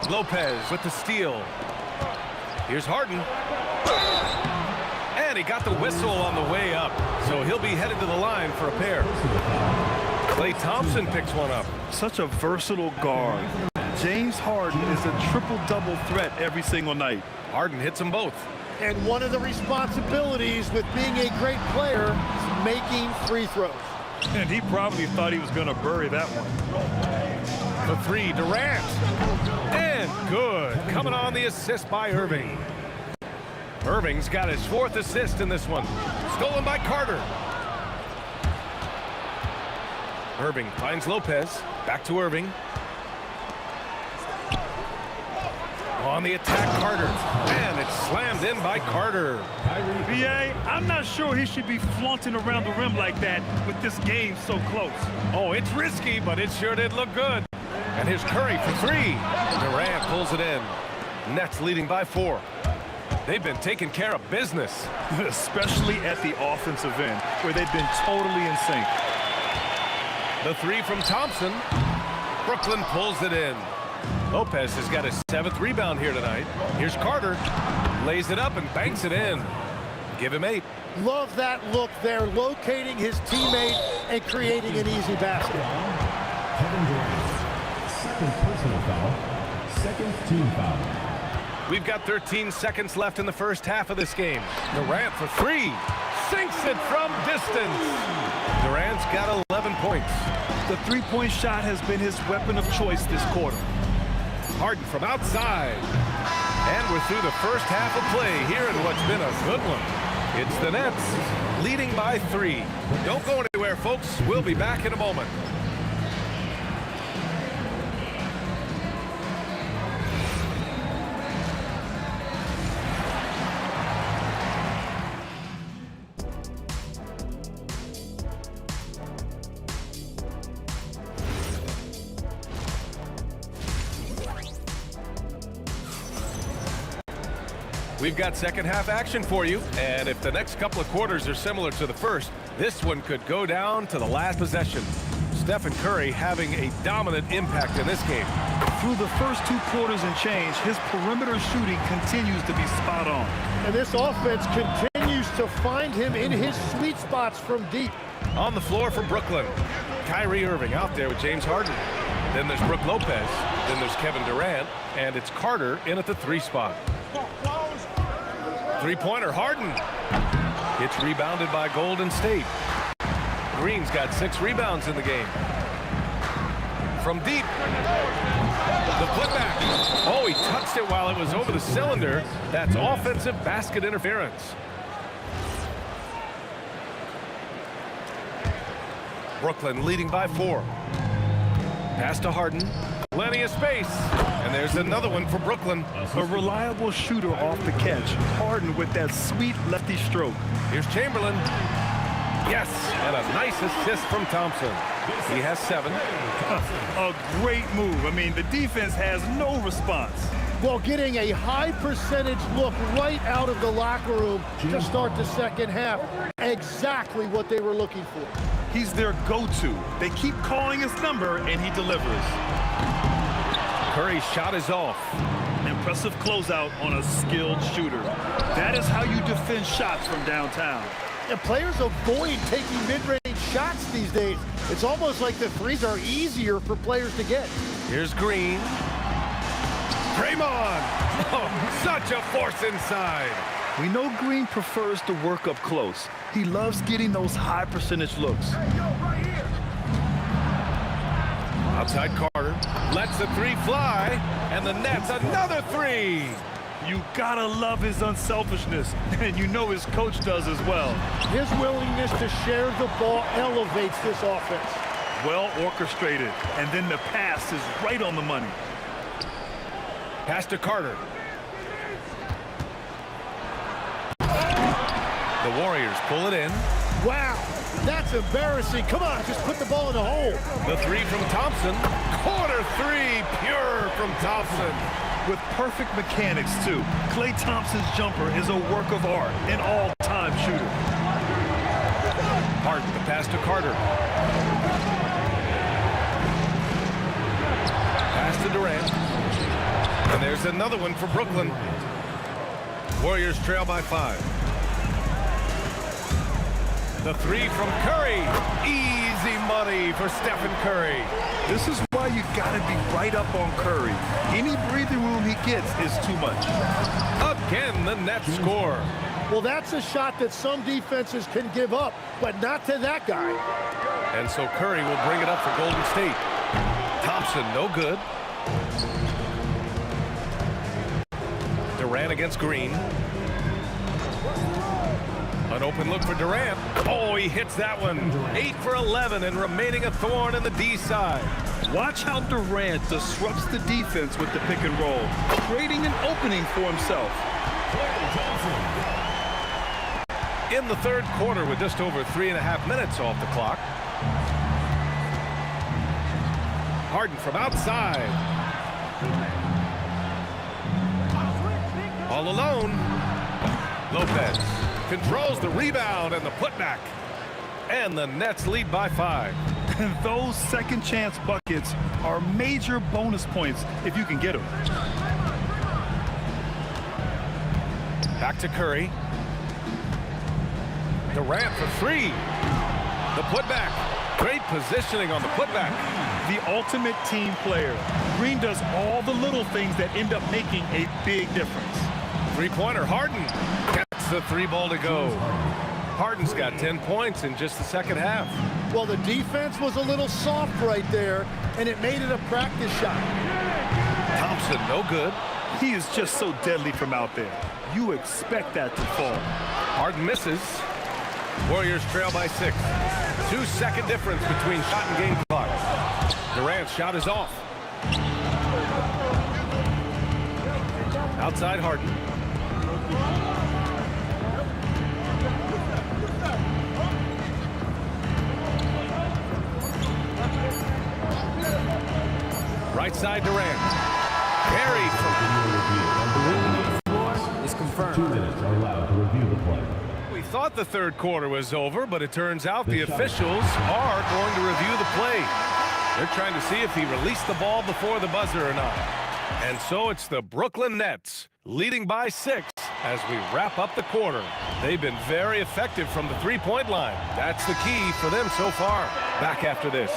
Lopez with the steal. Here's Harden. And he got the whistle on the way up. So he'll be headed to the line for a pair. Klay Thompson picks one up. Such a versatile guard. James Harden is a triple-double threat every single night. Harden hits them both. And one of the responsibilities with being a great player is making free throws. And he probably thought he was going to bury that one. The 3, Durant. And good. Coming on the assist by Irving. Irving's got his 4th assist in this one. Stolen by Carter. Irving finds Lopez. Back to Irving. On the attack, Carter. And it's slammed in by Carter. B.A., I'm not sure he should be flaunting around the rim like that with this game so close. Oh, it's risky, but it sure did look good. And here's Curry for three. Durant pulls it in. Nets leading by 4. They've been taking care of business. Especially at the offensive end, where they've been totally in sync. The three from Thompson. Brooklyn pulls it in. Lopez has got his 7th rebound here tonight. Here's Carter. Lays it up and banks it in. Give him 8. Love that look there, locating his teammate and creating an easy basket. Kevin Durant, second personal foul, second team foul. We've got 13 seconds left in the first half of this game. Durant for 3. Sinks it from distance. Durant's got 11 points. The three-point shot has been his weapon of choice this quarter. Harden from outside. And we're through the first half of play here in what's been a good one. It's the Nets leading by 3. Don't go anywhere, folks. We'll be back in a moment. We've got second half action for you, and if the next couple of quarters are similar to the first, this one could go down to the last possession. Stephen Curry having a dominant impact in this game. Through the first 2 quarters and change, his perimeter shooting continues to be spot on. And this offense continues to find him in his sweet spots from deep. On the floor for Brooklyn, Kyrie Irving out there with James Harden. Then there's Brook Lopez. Then there's Kevin Durant, and it's Carter in at the 3 spot. Three-pointer, Harden. It's rebounded by Golden State. Green's got 6 rebounds in the game. From deep. The putback. Oh, he touched it while it was over the cylinder. That's offensive basket interference. Brooklyn leading by 4. Pass to Harden. Plenty of space. And there's another one for Brooklyn. A reliable shooter off the catch. Harden with that sweet lefty stroke. Here's Chamberlain. Yes, and a nice assist from Thompson. He has 7. A great move. I mean, the defense has no response. Well, getting a high percentage look right out of the locker room to start the second half. Exactly what they were looking for. He's their go-to. They keep calling his number, and he delivers. Curry's shot is off. Impressive closeout on a skilled shooter. That is how you defend shots from downtown. And players avoid taking mid-range shots these days. It's almost like the threes are easier for players to get. Here's Green. Draymond. Oh, such a force inside. We know Green prefers to work up close. He loves getting those high percentage looks. Outside Carter. Lets the 3 fly. And the Nets another 3. You gotta love his unselfishness, and you know his coach does as well. His willingness to share the ball elevates this offense. Well orchestrated, and then the pass is right on the money. Pass to Carter. The Warriors pull it in. Wow, that's embarrassing. Come on, just put the ball in the hole. The 3 from Thompson. Corner 3, pure from Thompson. With perfect mechanics, too. Klay Thompson's jumper is a work of art, an all-time shooter. Harden, the pass to Carter. Pass to Durant. And there's another one for Brooklyn. Warriors trail by 5. The 3 from Curry. Easy money for Stephen Curry. This is why you got to be right up on Curry. Any breathing room he gets is too much. Again, the Nets score. Well, that's a shot that some defenses can give up, but not to that guy. And so Curry will bring it up for Golden State. Thompson, no good. Durant against Green. An open look for Durant. Oh, he hits that one. 8 for 11 and remaining a thorn in the D side. Watch how Durant disrupts the defense with the pick and roll, creating an opening for himself. In the third quarter with just over 3.5 minutes off the clock. Harden from outside. All alone. Lopez controls the rebound and the putback. And the Nets lead by 5. And those second chance buckets are major bonus points if you can get them. Back to Curry. Durant for 3. The putback. Great positioning on the putback. The ultimate team player. Green does all the little things that end up making a big difference. Three-pointer, Harden gets the 3 ball to go. Harden's got 10 points in just the second half. Well, the defense was a little soft right there, and it made it a practice shot. Thompson, no good. He is just so deadly from out there. You expect that to fall. Harden misses. Warriors trail by 6. 2-second difference between shot and game clock. Durant's shot is off. Outside Harden. Right side Durant. Carry is confirmed. 2 minutes are allowed to review the play. We thought the third quarter was over, but it turns out the officials are going to review the play. They're trying to see if he released the ball before the buzzer or not. And so it's the Brooklyn Nets leading by 6 as we wrap up the quarter. They've been very effective from the three-point line. That's the key for them so far. Back after this.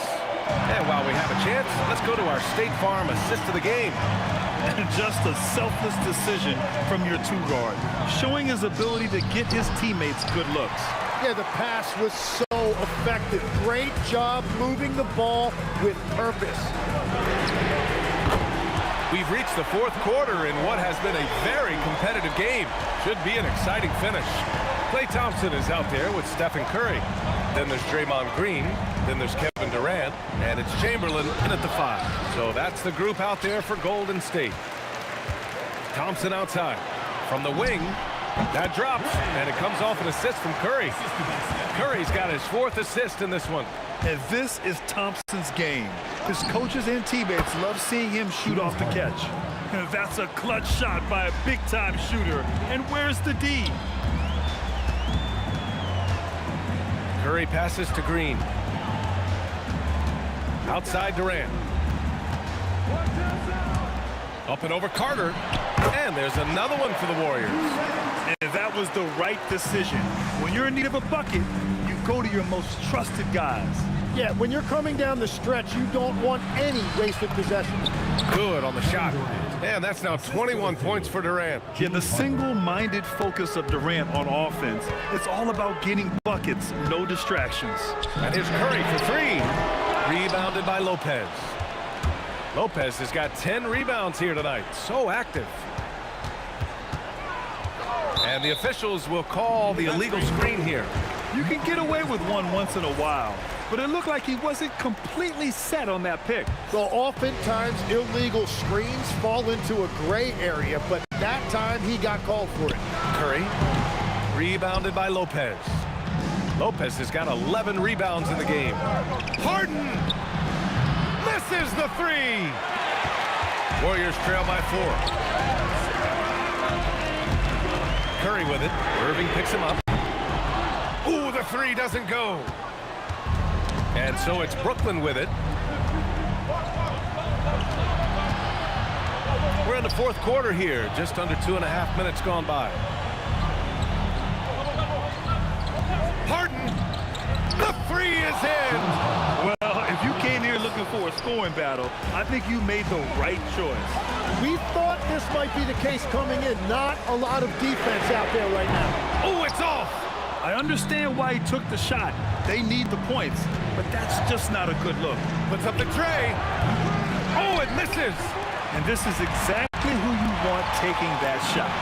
And while we have a chance, let's go to our State Farm assist of the game. And just a selfless decision from your 2-guard, showing his ability to get his teammates good looks. Yeah, the pass was so effective. Great job moving the ball with purpose. We've reached the fourth quarter in what has been a very competitive game. Should be an exciting finish. Klay Thompson is out there with Stephen Curry. Then there's Draymond Green. Then there's Kevin Durant. And it's Chamberlain in at the 5. So that's the group out there for Golden State. Thompson outside. From the wing. That drops. And it comes off an assist from Curry. Curry's got his 4th assist in this one. And this is Thompson's game. His coaches and teammates love seeing him shoot off the catch. And that's a clutch shot by a big-time shooter. And where's the D? Curry passes to Green. Outside Durant. Up and over Carter. And there's another one for the Warriors. And that was the right decision. When you're in need of a bucket, you go to your most trusted guys. Yeah, when you're coming down the stretch, you don't want any wasted possessions. Good on the shot. And that's now 21 points for Durant. Yeah, the single-minded focus of Durant on offense, it's all about getting buckets, no distractions. And here's Curry for 3. Rebounded by Lopez. Lopez has got 10 rebounds here tonight. So active. And the officials will call the illegal screen here. You can get away with one once in a while, but it looked like he wasn't completely set on that pick. Well, oftentimes illegal screens fall into a gray area, but that time he got called for it. Curry, rebounded by Lopez. Lopez has got 11 rebounds in the game. Harden misses the 3. Warriors trail by 4. Curry with it. Irving picks him up. Ooh, the 3 doesn't go. And so it's Brooklyn with it. We're in the fourth quarter here. Just under 2.5 minutes gone by. Harden. The 3 is in. Well, if you came here looking for a scoring battle, I think you made the right choice. We thought this might be the case coming in. Not a lot of defense out there right now. Oh, it's off. I understand why he took the shot. They need the points, but that's just not a good look. Puts up the tray. Oh, it misses. And this is exactly who you want taking that shot.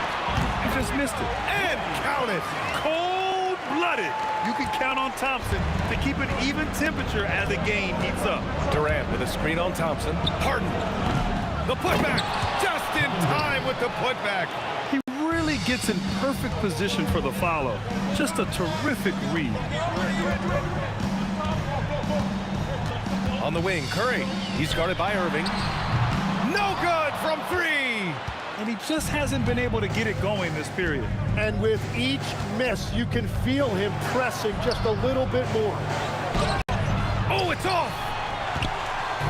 You just missed it. And count it. Cold cold-blooded. You can count on Thompson to keep an even temperature as the game heats up. Durant with a screen on Thompson. Harden. The putback. Just in time with the putback. He really gets in perfect position for the follow. Just a terrific read. On the wing, Curry. He's guarded by Irving. No good from three. And he just hasn't been able to get it going this period. And with each miss, you can feel him pressing just a little bit more. Oh, it's off.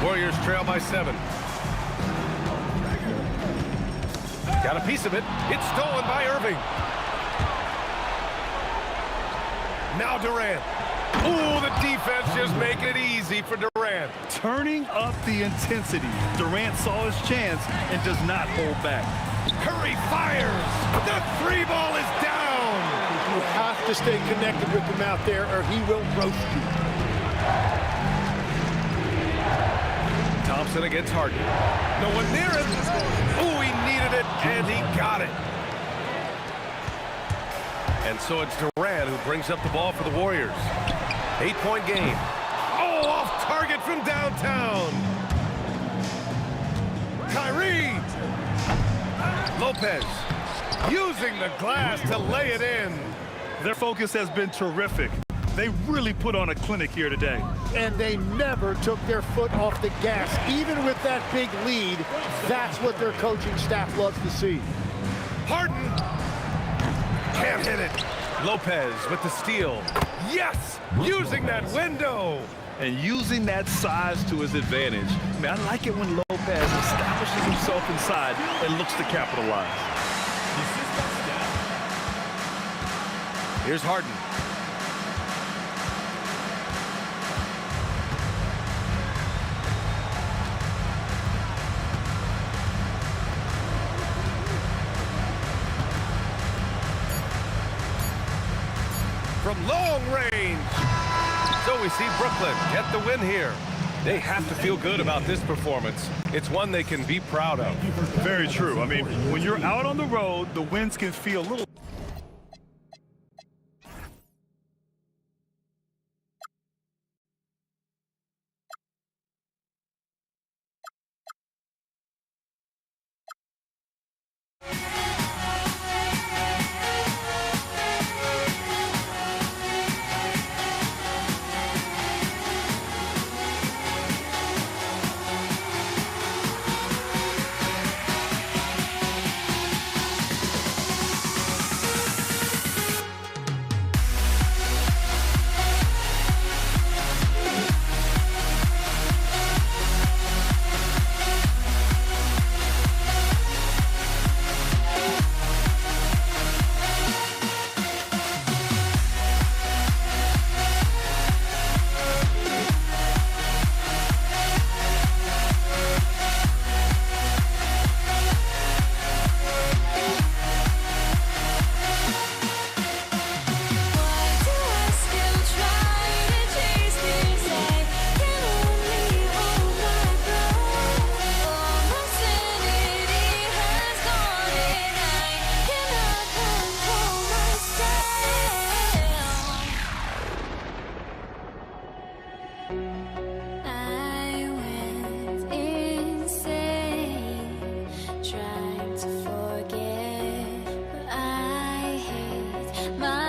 Warriors trail by 7. Got a piece of it. It's stolen by Irving. Now Durant. Ooh, the defense just making it easy for Durant. Turning up the intensity. Durant saw his chance and does not hold back. Curry fires. The three ball is down. You have to stay connected with him out there or he will roast you. Thompson against Harden. No one near it. Ooh, he needed it, and he got it. And so it's Durant who brings up the ball for the Warriors. 8-point game. Oh, off target from downtown. Kyrie. Lopez using the glass to lay it in. Their focus has been terrific. They really put on a clinic here today. And they never took their foot off the gas. Even with that big lead, that's what their coaching staff loves to see. Harden. Can't hit it. Lopez with the steal. Yes! Using that window. And using that size to his advantage. Man, I like it when Lopez establishes himself inside and looks to capitalize. Here's Harden. From long range. So we see Brooklyn get the win here. They have to feel good about this performance. It's one they can be proud of. Very true. I mean, when you're out on the road, the wins can feel a little... My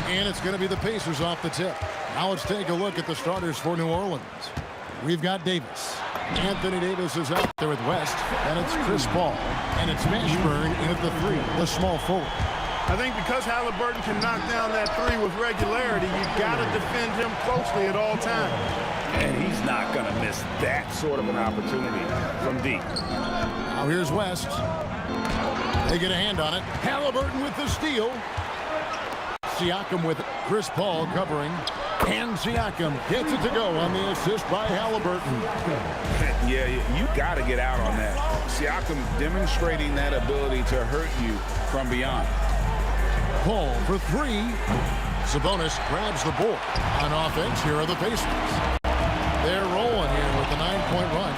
And it's going to be the Pacers off the tip. Now let's take a look at the starters for New Orleans. We've got Davis. Anthony Davis is out there with West. And it's Chris Paul. And it's Mashburn in at the three, the small forward. I think because Halliburton can knock down that three with regularity, you've got to defend him closely at all times. And he's not going to miss that sort of an opportunity from deep. Now here's West. They get a hand on it. Halliburton with the steal. Siakam with it. Chris Paul covering. And Siakam gets it to go on the assist by Halliburton. Yeah, you got to get out on that. Siakam demonstrating that ability to hurt you from beyond. Paul for three. Sabonis grabs the board. On offense, here are the Pacers. They're rolling here with the 9-point run.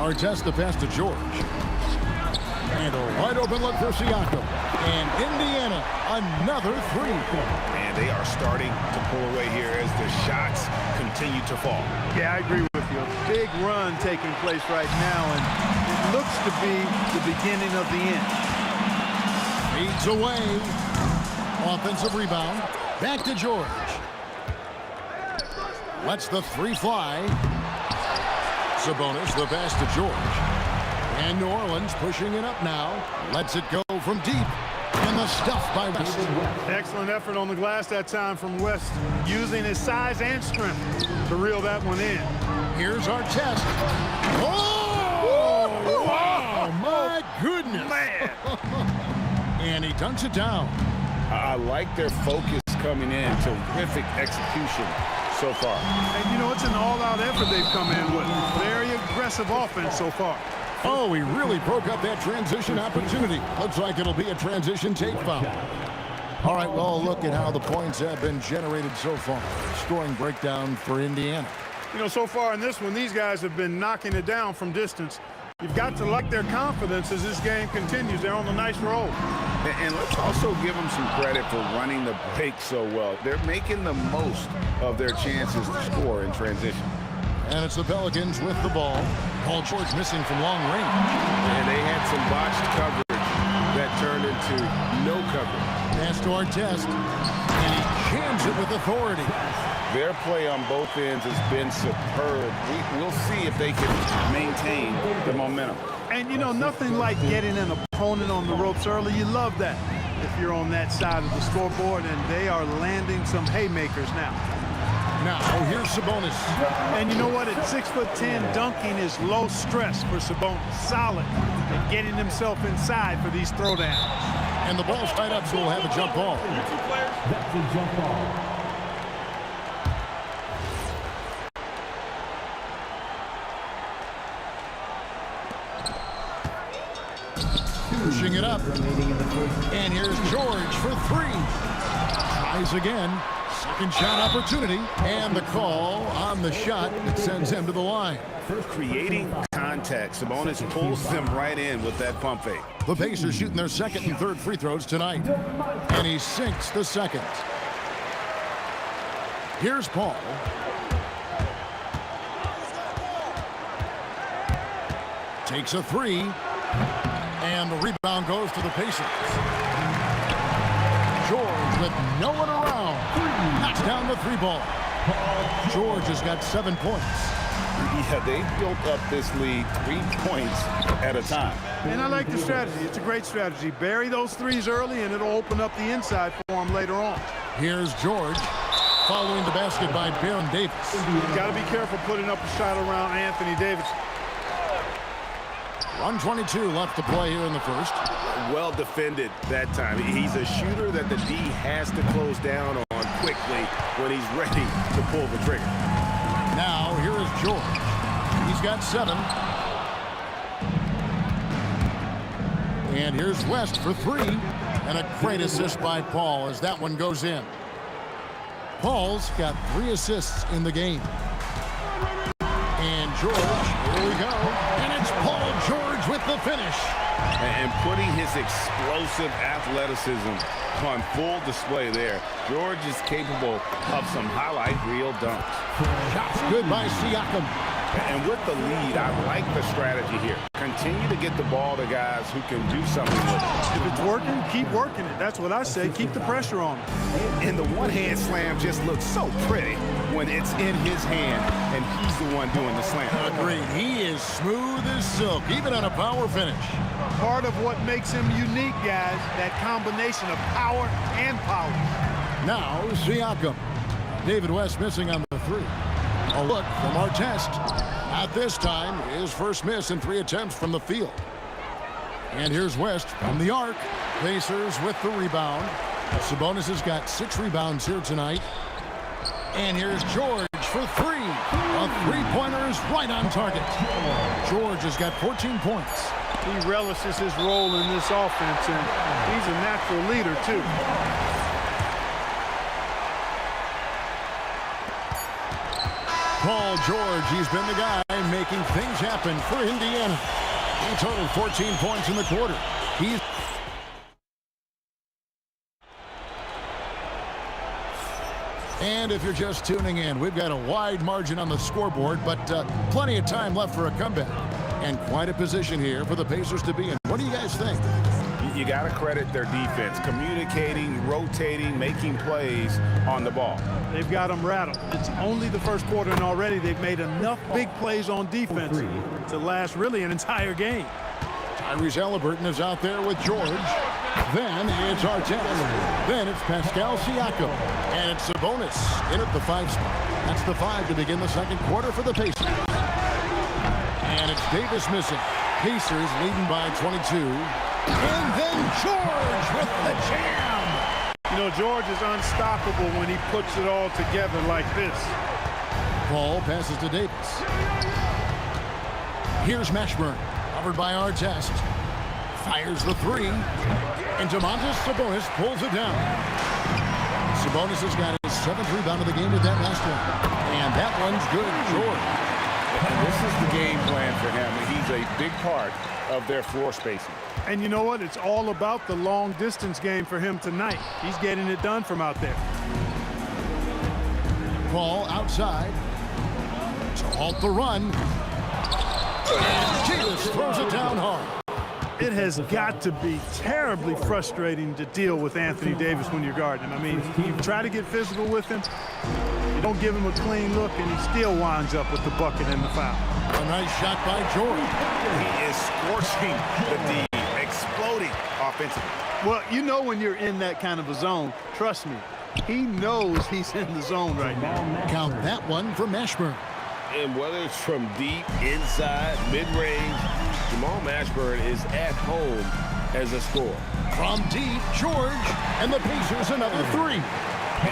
Artest the pass to George. And a wide open look for Siakam. And Indiana, another three. And they are starting to pull away here as the shots continue to fall. Yeah, I agree with you. A big run taking place right now, and it looks to be the beginning of the end. Feeds away. Offensive rebound. Back to George. Lets the three fly. Sabonis, the pass to George. And New Orleans pushing it up now. Lets it go from deep. And the stuff by West. Excellent effort on the glass that time from West, using his size and strength to reel that one in. Here's our test. Oh! Wow! My goodness! Man! And he dunks it down. I like their focus coming in. Terrific execution so far. And you know, it's an all-out effort they've come in with. Very aggressive offense so far. Oh, he really broke up that transition opportunity. Looks like it'll be a transition take foul. All right, well, look at how the points have been generated so far. Scoring breakdown for Indiana. You know, so far in this one, these guys have been knocking it down from distance. You've got to like their confidence as this game continues. They're on a nice roll. And let's also give them some credit for running the break so well. They're making the most of their chances to score in transition. And it's the Pelicans with the ball. Paul George missing from long range. And they had some botched coverage that turned into no coverage. Pass to Artest. And he jams it with authority. Their play on both ends has been superb. We'll see if they can maintain the momentum. And, you know, nothing like getting an opponent on the ropes early. You love that if you're on that side of the scoreboard, and they are landing some haymakers now. Now, here's Sabonis. And you know what? At 6'10", dunking is low stress for Sabonis. Solid and getting himself inside for these throwdowns. And the ball's tied up, so we'll have a jump ball. That's a jump ball. Pushing it up. And here's George for three. Tries again. Second shot opportunity. And the call on the shot that sends him to the line. Creating contact. Sabonis pulls them right in with that pump fake. The Pacers shooting their second and third free throws tonight. And he sinks the second. Here's Paul. Takes a three. And the rebound goes to the Pacers. George with no one around. Knocks down the three ball. George has got 7 points. Yeah, they built up this lead 3 points at a time. And I like the strategy. It's a great strategy. Bury those threes early, and it'll open up the inside for him later on. Here's George. Following the basket by Baron Davis. Got to be careful putting up a shot around Anthony Davis. 1:22 left to play here in the first. Well defended that time. He's a shooter that the D has to close down on quickly when he's ready to pull the trigger. Now here is George. He's got 7. And here's West for 3. And a great assist by Paul as that one goes in. Paul's got 3 assists in the game. And George, here we go. And it's Paul George George with the finish. And putting his explosive athleticism on full display there. George is capable of some highlight reel dunks. Shots good by Siakam. And with the lead, I like the strategy here. Continue to get the ball to guys who can do something with it. If it's working, keep working it. That's what I say. Keep the pressure on him. And the one-hand slam just looks so pretty when it's in his hand and he's the one doing the slam. Agreed. He is smooth as silk, even on a power finish. Part of what makes him unique, guys, that combination of power and power. Now, Siakam. David West missing on the three. A look from Artest. At this time, his first miss in 3 attempts from the field. And here's West from the arc. Pacers with the rebound. Sabonis has got 6 rebounds here tonight. And here's George for 3. A three-pointer is right on target. George has got 14 points. He relishes his role in this offense, and he's a natural leader, too. Paul George, he's been the guy making things happen for Indiana. He totaled 14 points in the quarter. And if you're just tuning in, we've got a wide margin on the scoreboard, but plenty of time left for a comeback. And quite a position here for the Pacers to be in. What do you guys think? You got to credit their defense, communicating, rotating, making plays on the ball. They've got them rattled. It's only the first quarter, and already they've made enough big plays on defense to last really an entire game. Tyrese Halliburton is out there with George. Then it's Artest. Then it's Pascal Siakam. And it's Sabonis in at the 5 spot. That's the 5 to begin the second quarter for the Pacers. And it's Davis missing. Pacers leading by 22. And then George with the jam. You know, George is unstoppable when he puts it all together like this. Paul passes to Davis. Here's Mashburn, covered by Artest. Fires the 3. And Domantas Sabonis pulls it down. Sabonis has got his 7th rebound of the game with that last one. And that one's good, George. And this is the game plan for him. He's a big part of their floor spacing. And you know what? It's all about the long distance game for him tonight. He's getting it done from out there. Paul outside to halt the run. And Jesus throws it down hard. It has got to be terribly frustrating to deal with Anthony Davis when you're guarding him. I mean, you try to get physical with him, you don't give him a clean look, and he still winds up with the bucket and the foul. A nice shot by George. He is scorching the D, exploding offensively. Well, you know when you're in that kind of a zone, trust me, he knows he's in the zone right now. Count that one for Mashburn. And whether it's from deep, inside, mid-range, Jamal Mashburn is at home as a scorer. From deep, George, and the Pacers another 3.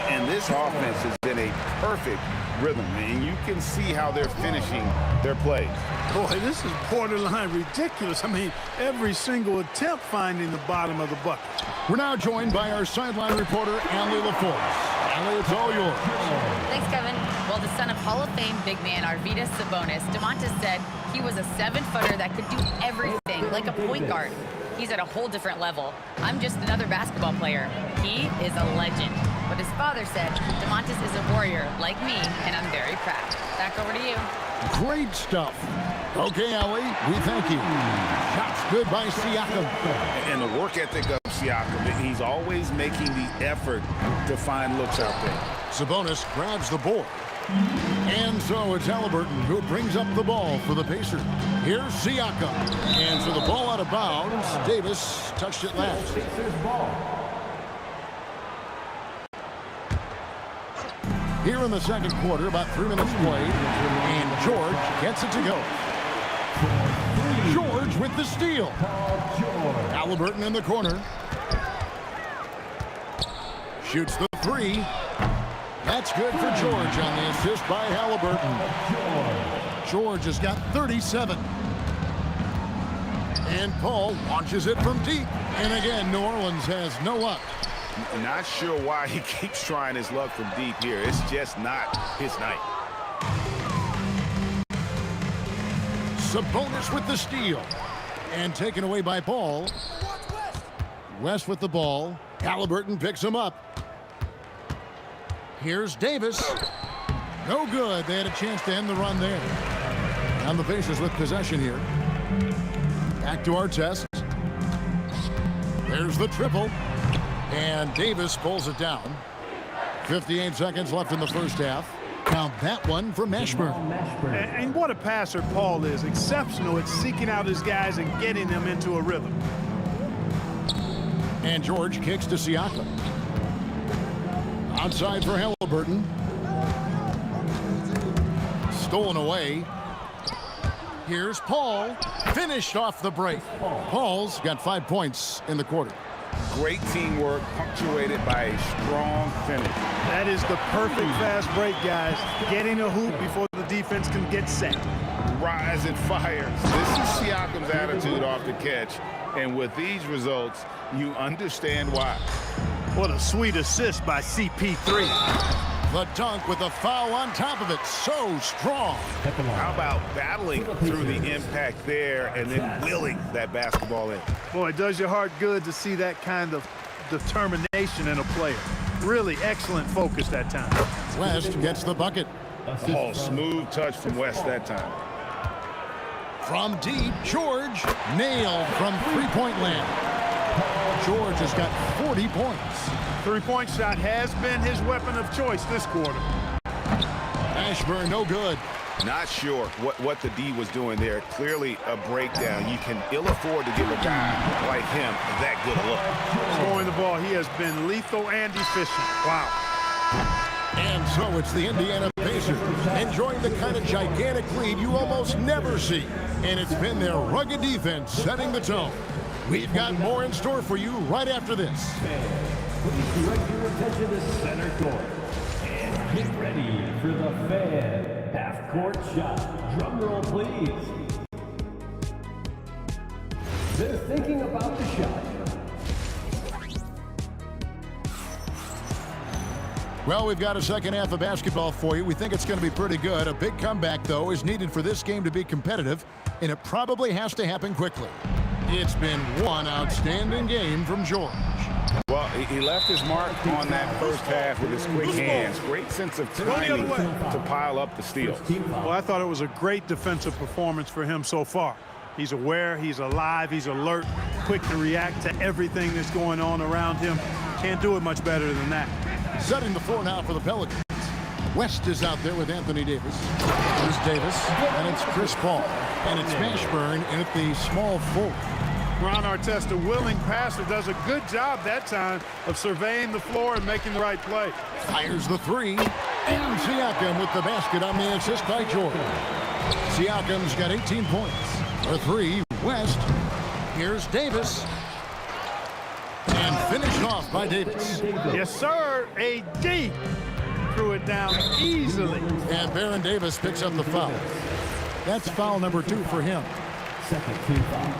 And this offense is in a perfect rhythm, and you can see how they're finishing their plays. Boy, this is borderline ridiculous. I mean, every single attempt finding the bottom of the bucket. We're now joined by our sideline reporter, Allie LaForce. Allie, it's all yours. Thanks, Kevin. Well, the son of Hall of Fame big man Arvydas Sabonis, Domantas said he was a 7-footer that could do everything, like a point guard. He's at a whole different level. I'm just another basketball player. He is a legend. But his father said, Domantas is a warrior like me, and I'm very proud. Back over to you. Great stuff. Okay, Allie, we thank you. Shots good by Siakam. And the work ethic of Siakam, he's always making the effort to find looks out there. Sabonis grabs the board. And so it's Halliburton who brings up the ball for the Pacers. Here's Siakam. And so the ball out of bounds. Davis touched it last. Here in the second quarter, about 3 minutes played. And George gets it to go. George with the steal. Halliburton in the corner. Shoots the 3. That's good for George on the assist by Halliburton. George has got 37. And Paul launches it from deep. And again, New Orleans has no up. Not sure why he keeps trying his luck from deep here. It's just not his night. Sabonis with the steal. And taken away by Paul. West with the ball. Halliburton picks him up. Here's Davis. No good. They had a chance to end the run there. And the Pacers with possession here. Back to our test. There's the triple. And Davis pulls it down. 58 seconds left in the first half. Count that one for Mashburn. And what a passer Paul is. Exceptional at seeking out his guys and getting them into a rhythm. And George kicks to Siakam. Outside for Halliburton. Stolen away. Here's Paul. Finished off the break. Paul's got 5 points in the quarter. Great teamwork punctuated by a strong finish. That is the perfect fast break, guys. Getting a hoop before the defense can get set. Rise and fire. This is Siakam's attitude off the catch. And with these results, you understand why. What a sweet assist by CP3. The dunk with a foul on top of it. So strong. How about battling through the impact there and then willing that basketball in? Boy, it does your heart good to see that kind of determination in a player. Really excellent focus that time. West gets the bucket. Oh, smooth touch from West that time. From deep, George nailed from three-point land. George has got 40 points. Three-point shot has been his weapon of choice this quarter. Ashburn, no good. Not sure what the D was doing there. Clearly a breakdown. You can ill afford to give a guy like him that good a look. Scoring the ball, he has been lethal and efficient. Wow. And so it's the Indiana Pacers enjoying the kind of gigantic lead you almost never see. And it's been their rugged defense setting the tone. We've got more in store for you right after this. Please direct your attention to center court. And get ready for the Fan half-court shot. Drum roll, please. They're thinking about the shot. Well, we've got a second half of basketball for you. We think it's going to be pretty good. A big comeback, though, is needed for this game to be competitive, and it probably has to happen quickly. It's been one outstanding game from George. Well, he left his mark on that first half with his quick hands. Great sense of timing to pile up the steals. Well, I thought it was a great defensive performance for him so far. He's aware, he's alive, he's alert, quick to react to everything that's going on around him. Can't do it much better than that. Setting the floor now for the Pelicans. West is out there with Anthony Davis. Here's Davis, and it's Chris Paul. And it's Mashburn in at the small forward. Ron Artest, a willing passer, does a good job that time of surveying the floor and making the right play. Fires the three. And Siakam with the basket on the assist by George. Siakam's got 18 points. For three, West. Here's Davis. And finished off by Davis. Yes, sir. AD threw it down easily. And Baron Davis picks up the foul. That's foul number 2 for him. Second team foul.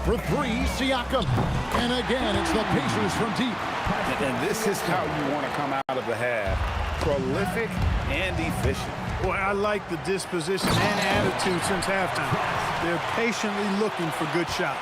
For three, Siakam. And again, it's the Pacers from deep. And this is how you want to come out of the half. Prolific and efficient. Boy, I like the disposition and attitude since halftime. They're patiently looking for good shots.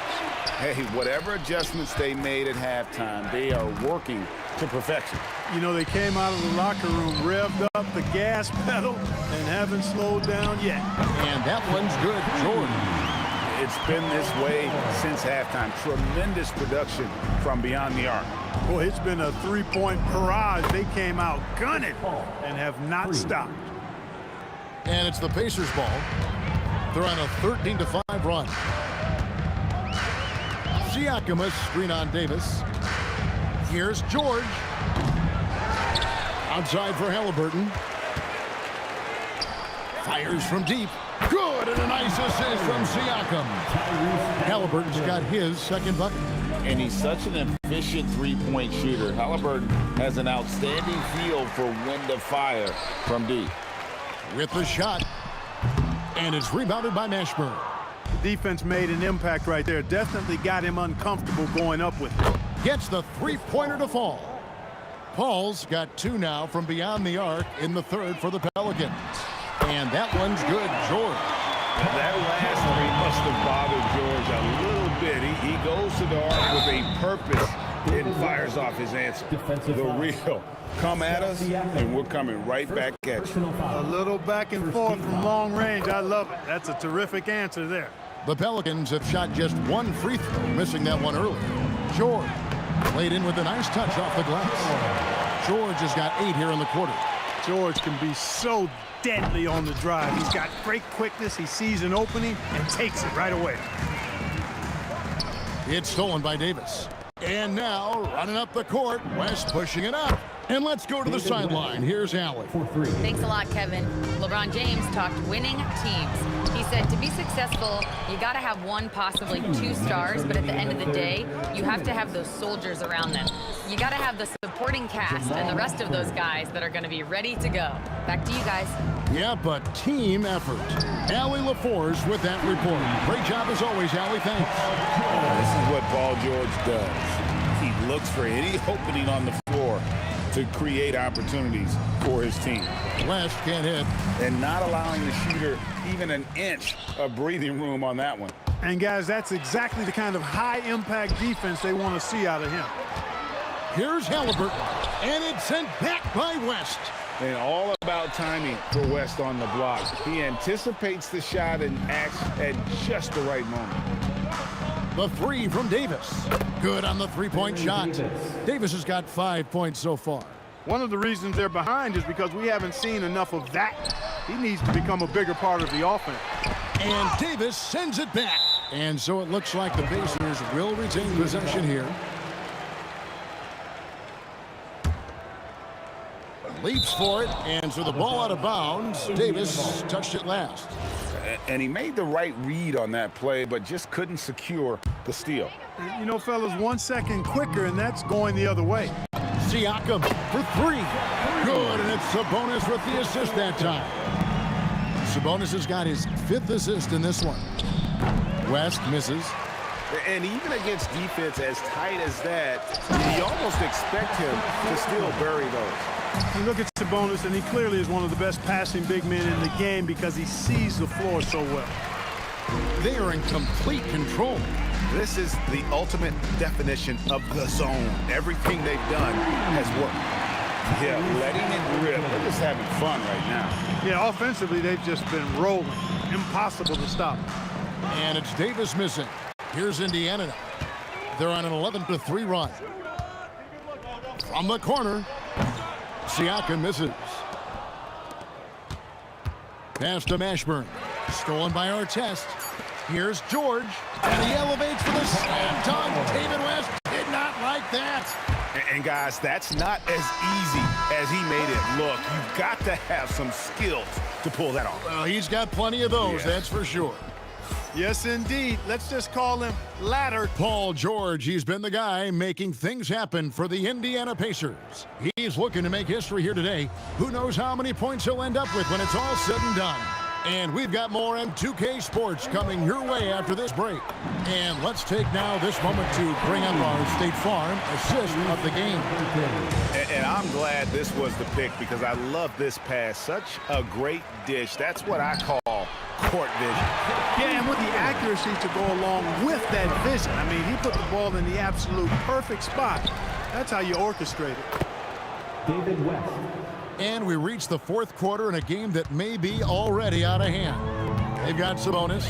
Hey, whatever adjustments they made at halftime, they are working to perfection. You know, they came out of the locker room, revved up the gas pedal, and haven't slowed down yet. And that one's good, Jordan. It's been this way since halftime. Tremendous production from beyond the arc. Boy, it's been a three-point barrage. They came out gunning and have not stopped. And it's the Pacers ball. They're on a 13-5 run. Siakam a screen on Davis. Here's George. Outside for Halliburton. Fires from deep. Good, and a nice assist from Siakam. Halliburton's got his second bucket. And he's such an efficient three-point shooter. Halliburton has an outstanding feel for when to fire from deep. With the shot. And it's rebounded by Mashburn. The defense made an impact right there. Definitely got him uncomfortable going up with it. Gets the three-pointer to fall. Paul's got 2 now from beyond the arc in the third for the Pelicans. And that one's good, George. That last three must have bothered George a little bit. He goes to the arc with a purpose and fires off his answer. The real come at us, and we're coming right back at you. A little back and forth from long range. I love it. That's a terrific answer there. The Pelicans have shot just one free throw, missing that one earlier. George played in with a nice touch off the glass. George has got 8 here in the quarter. George can be so deadly on the drive. He's got great quickness. He sees an opening and takes it right away. It's stolen by Davis. And now, running up the court, West pushing it up. And let's go to the sideline. Here's Allen. Thanks a lot, Kevin. LeBron James talked winning teams. He said to be successful, you got to have one, possibly 2 stars, but at the end of the day, you have to have those soldiers around them. You got to have the supporting cast and the rest of those guys that are going to be ready to go. Back to you guys. Yeah, but team effort. Allie LaForge with that report. Great job as always, Allie. Thanks. This is what Paul George does. He looks for any opening on the floor to create opportunities for his team. West can't hit. And not allowing the shooter even an inch of breathing room on that one. And guys, that's exactly the kind of high-impact defense they want to see out of him. Here's Halliburton, and it's sent back by West. And all about timing for West on the block. He anticipates the shot and acts at just the right moment. The 3 from Davis. Good on the 3-point shot. Davis has got 5 points so far. One of the reasons they're behind is because we haven't seen enough of that. He needs to become a bigger part of the offense. And Davis sends it back. And so it looks like the Pacers will retain possession here. Leaps for it, and so the ball out of bounds. Davis touched it last. And he made the right read on that play, but just couldn't secure the steal. You know, fellas, 1 second quicker, and that's going the other way. Siakam for 3. Good, and it's Sabonis with the assist that time. Sabonis has got his 5th assist in this one. West misses. And even against defense as tight as that, you almost expect him to still bury those. You look at Sabonis, and he clearly is one of the best passing big men in the game because he sees the floor so well. They are in complete control. This is the ultimate definition of the zone. Everything they've done has worked. Yeah, letting it rip. They're just having fun right now. Yeah, offensively, they've just been rolling. Impossible to stop. And it's Davis missing. Here's Indiana now. They're on an 11-3 run. From the corner, Siakam misses. Pass to Mashburn. Stolen by Artest. Here's George. And he elevates for the slam dunk. David West did not like that. And guys, that's not as easy as he made it look. You've got to have some skills to pull that off. Well, he's got plenty of those, that's for sure. Yes, indeed. Let's just call him Ladder. Paul George, he's been the guy making things happen for the Indiana Pacers. He's looking to make history here today. Who knows how many points he'll end up with when it's all said and done. And we've got more M2K Sports coming your way after this break. And let's take now this moment to bring up our State Farm assist of the game. And I'm glad this was the pick because I love this pass. Such a great dish. That's what I call court vision. Yeah, and with the accuracy to go along with that vision. I mean, he put the ball in the absolute perfect spot. That's how you orchestrate it. David West. And we reach the 4th quarter in a game that may be already out of hand. They've got Sabonis.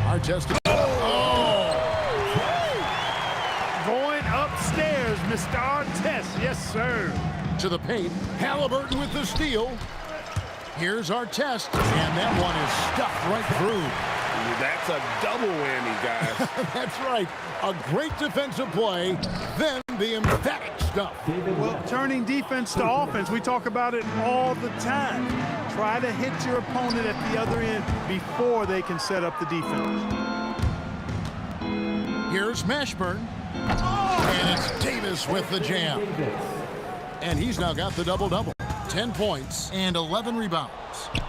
Artest. Going upstairs, Mr. Artest. Yes, sir. To the paint. Halliburton with the steal. Here's Artest. And that one is stuffed right through. That's a double whammy, guys. That's right. A great defensive play. Then the emphatic stuff. Well, turning defense to offense, we talk about it all the time. Try to hit your opponent at the other end before they can set up the defense. Here's Mashburn. And it's Davis with the jam. And he's now got the double-double. 10 points and 11 rebounds.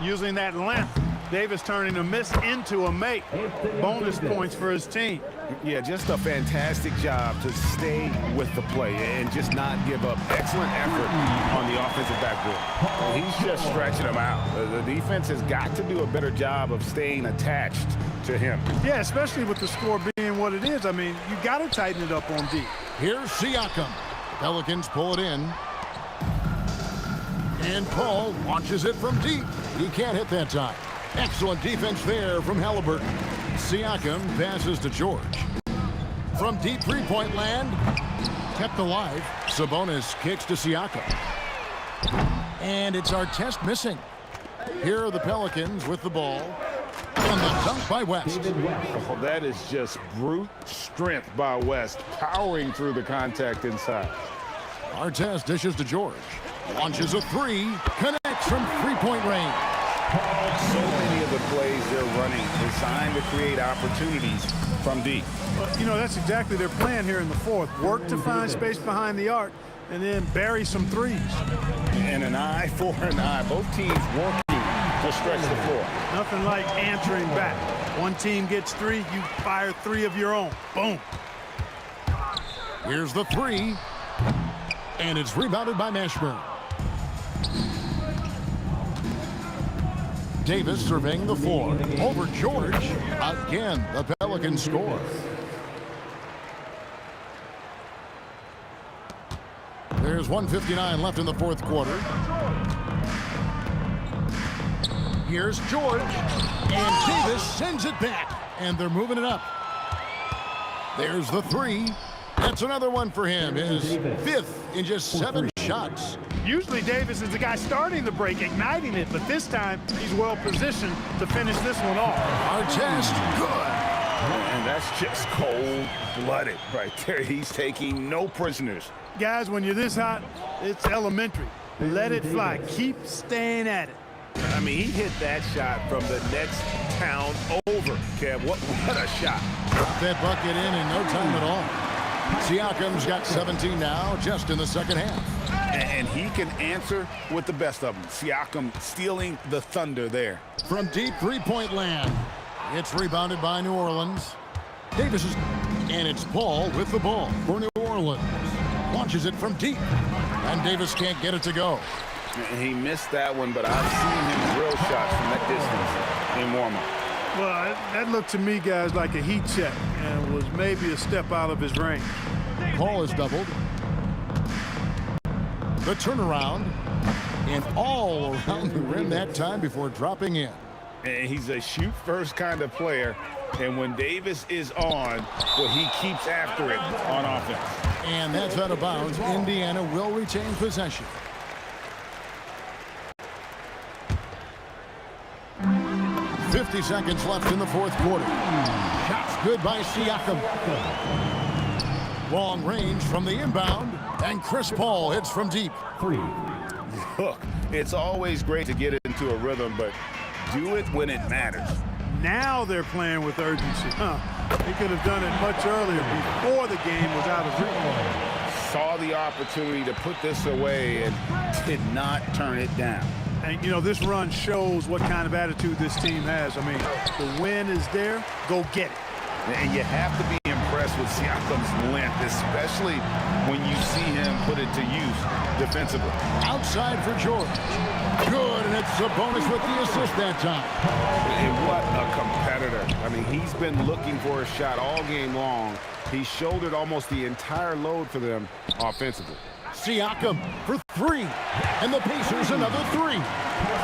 Using that length Davis turning a miss into a make. Bonus points for his team. Yeah, just a fantastic job to stay with the play and just not give up. Excellent effort on the offensive backboard. He's just stretching them out. The defense has got to do a better job of staying attached to him. Yeah, especially with the score being what it is. I mean, you got to tighten it up on D. Here's Siakam. Pelicans pull it in. And Paul launches it from deep. He can't hit that time. Excellent defense there from Halliburton. Siakam passes to George. From deep three-point land, kept alive. Sabonis kicks to Siakam. And it's Artest missing. Here are the Pelicans with the ball. And the dunk by West. Oh, that is just brute strength by West, powering through the contact inside. Artest dishes to George. Launches a three. Connects from three-point range. So many of the plays they're running designed to create opportunities from deep. Well, you know, that's exactly their plan here in the fourth. Work to find space behind the arc and then bury some threes. And an eye for an eye. Both teams working to stretch the floor. Nothing like answering back. One team gets three, you fire three of your own. Boom. Here's the three. And it's rebounded by Mashburn. Davis surveying the floor. Over George. Again, the Pelicans score. There's 1:59 left in the fourth quarter. Here's George. And Davis sends it back. And they're moving it up. There's the three. That's another one for him. His fifth in just 7 shots. Usually Davis is the guy starting the break, igniting it, but this time he's well positioned to finish this one off. Artest, good. And that's just cold-blooded right there. He's taking no prisoners. Guys, when you're this hot, it's elementary. Let it fly. Keep staying at it. I mean, he hit that shot from the next town over. Kev, what a shot. Got that bucket in no time at all. Siakam's got 17 now, just in the second half. And he can answer with the best of them. Siakam stealing the thunder there. From deep three-point land, it's rebounded by New Orleans. Davis is, and it's Paul with the ball for New Orleans. Launches it from deep, and Davis can't get it to go. And he missed that one, but I've seen him drill shots from that distance in warm-up. Well, that looked to me, guys, like a heat check and was maybe a step out of his range. Paul is doubled. The turnaround, and all around the rim that time before dropping in. And he's a shoot-first kind of player, and when Davis is on, well, he keeps after it on offense. And that's out of bounds. Indiana will retain possession. .50 seconds left in the fourth quarter. Shots good by Siakam. Long range from the inbound, and Chris Paul hits from deep. Look, it's always great to get into a rhythm, but do it when it matters. Now they're playing with urgency. They could have done it much earlier before the game was out of reach. Saw the opportunity to put this away and did not turn it down. And, you know, this run shows what kind of attitude this team has. I mean, the win is there. Go get it. And you have to be impressed with Siakam's length, especially when you see him put it to use defensively. Outside for George. Good, and it's a bonus with the assist that time. And what a competitor. I mean, he's been looking for a shot all game long. He shouldered almost the entire load for them offensively. Siakam for three, and the Pacers another three.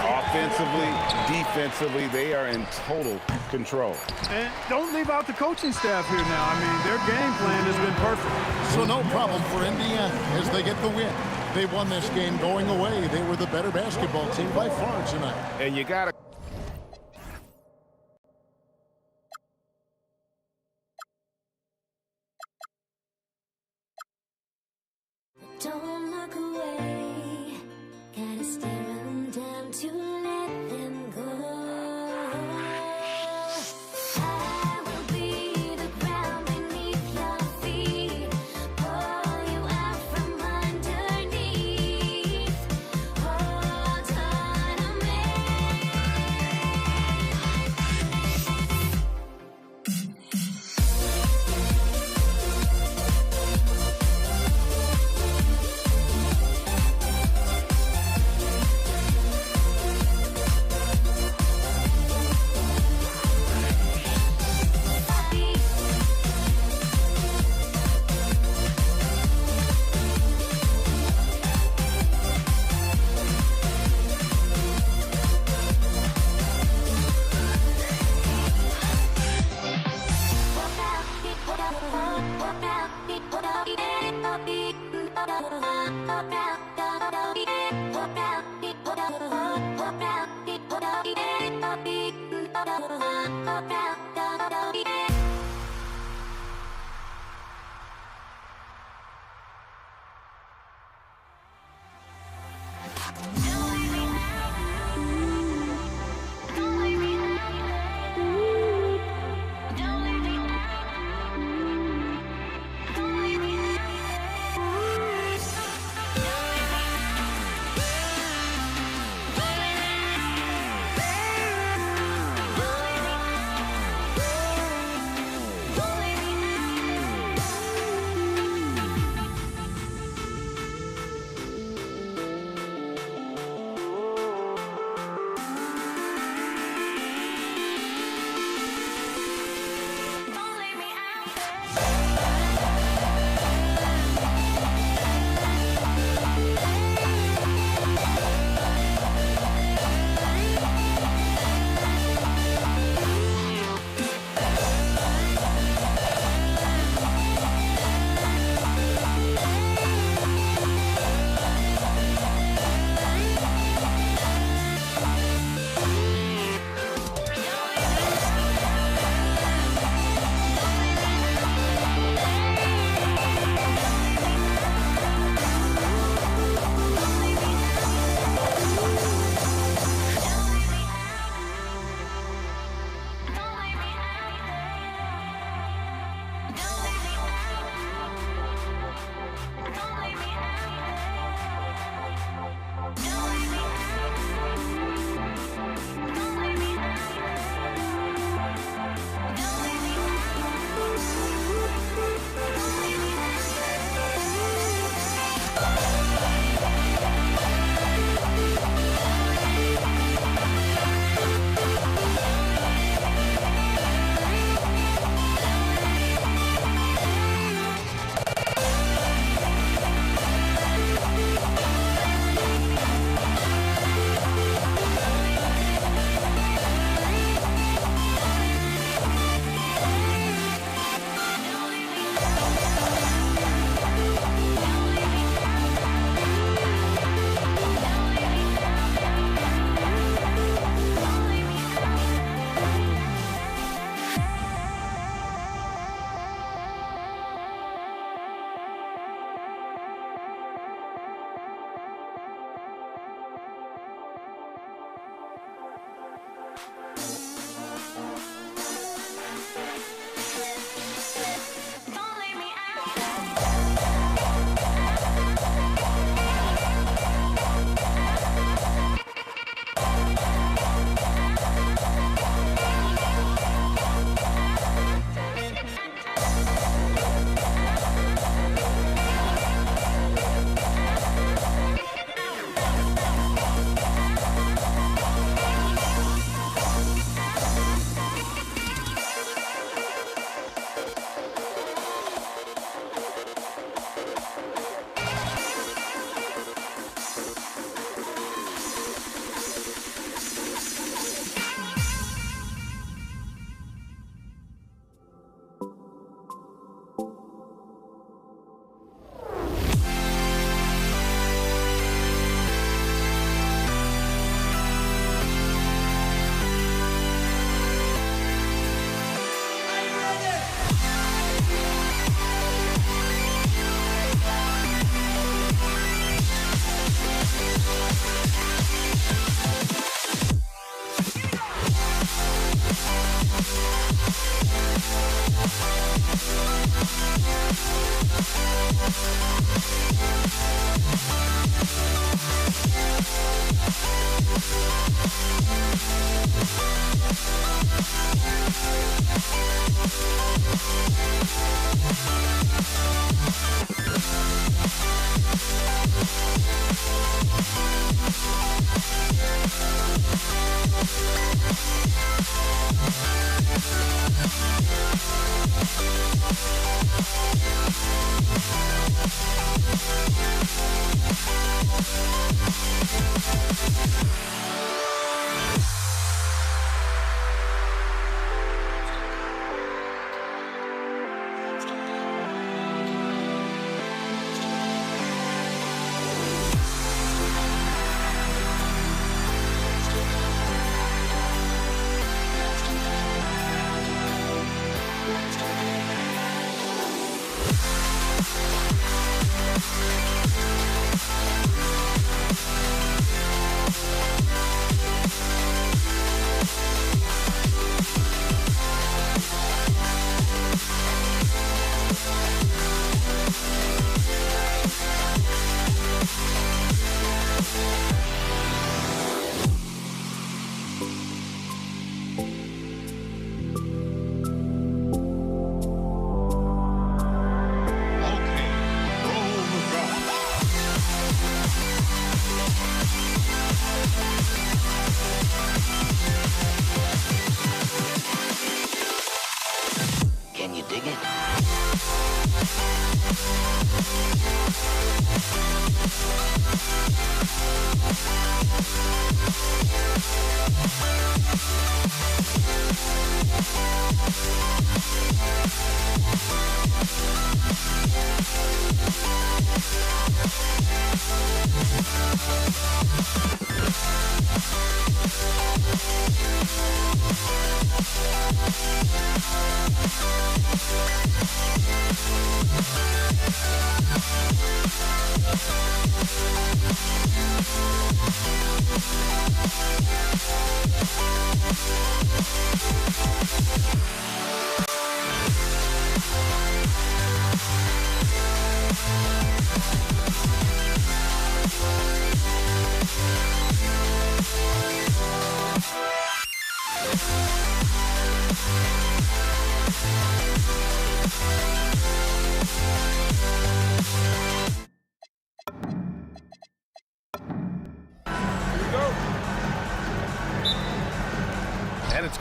Offensively, defensively, they are in total control. And don't leave out the coaching staff here now. I mean, their game plan has been perfect. So no problem for Indiana as they get the win. They won this game going away. They were the better basketball team by far tonight. And you got to Don't look away, gotta stare them down to let them go. I will be the ground beneath your feet, pull you out from underneath, hold on to me.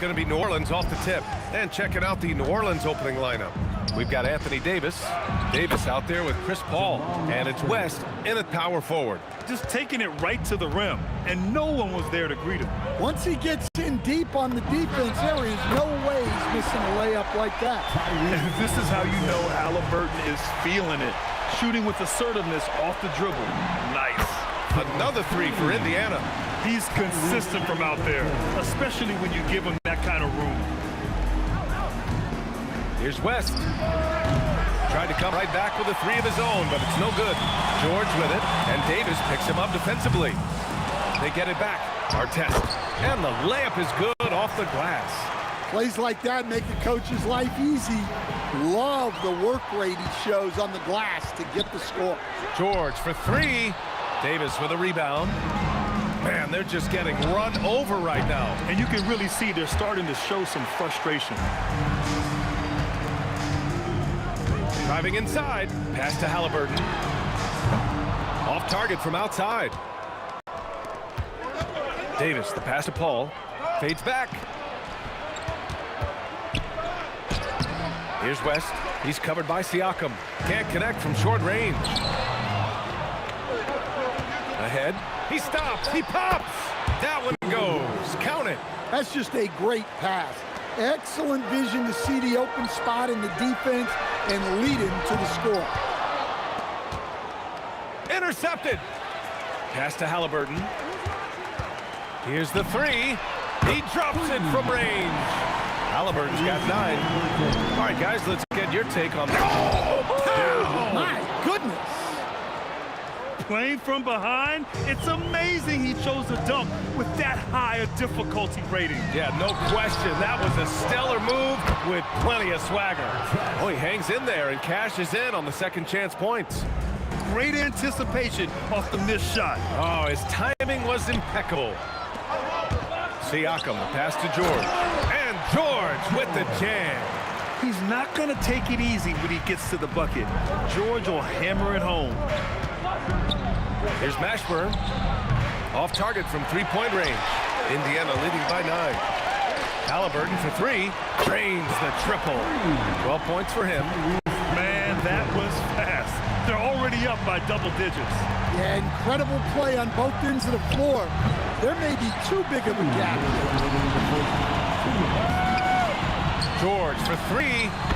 going to be New Orleans off the tip. And checking out the New Orleans opening lineup. We've got Anthony Davis. Davis out there with Chris Paul. And it's West in at power forward. Just taking it right to the rim, and no one was there to greet him. Once he gets in deep on the defense, there is no way he's missing a layup like that. And this is how you know Halliburton is feeling it. Shooting with assertiveness off the dribble. Nice. Another three for Indiana. He's consistent from out there, especially when you give him that kind of room. Here's West. Tried to come right back with a three of his own, but it's no good. George with it, and Davis picks him up defensively. They get it back. Artest. And the layup is good off the glass. Plays like that make a coach's life easy. Love the work rate he shows on the glass to get the score. George for three. Davis with a rebound. Man, they're just getting run over right now. And you can really see they're starting to show some frustration. Driving inside. Pass to Halliburton. Off target from outside. Davis, the pass to Paul. Fades back. Here's West. He's covered by Siakam. Can't connect from short range. Ahead. He stops. He pops. That one goes. Count it. That's just a great pass. Excellent vision to see the open spot in the defense and lead him to the score. Intercepted. Pass to Halliburton. Here's the three. He drops it from range. Halliburton's got 9. All right, guys, let's get your take on that. Oh, my goodness. Playing from behind, it's amazing he chose a dunk with that high a difficulty rating. Yeah, no question. That was a stellar move with plenty of swagger. Oh, he hangs in there and cashes in on the second chance points. Great anticipation off the missed shot. Oh, his timing was impeccable. Siakam, the pass to George. And George with the jam. He's not going to take it easy when he gets to the bucket. George will hammer it home. Here's Mashburn. Off target from three-point range. Indiana leading by 9. Halliburton for 3. Drains the triple. 12 points for him. Man, that was fast. They're already up by double digits. Yeah, incredible play on both ends of the floor. There may be too big of a gap. George for 3.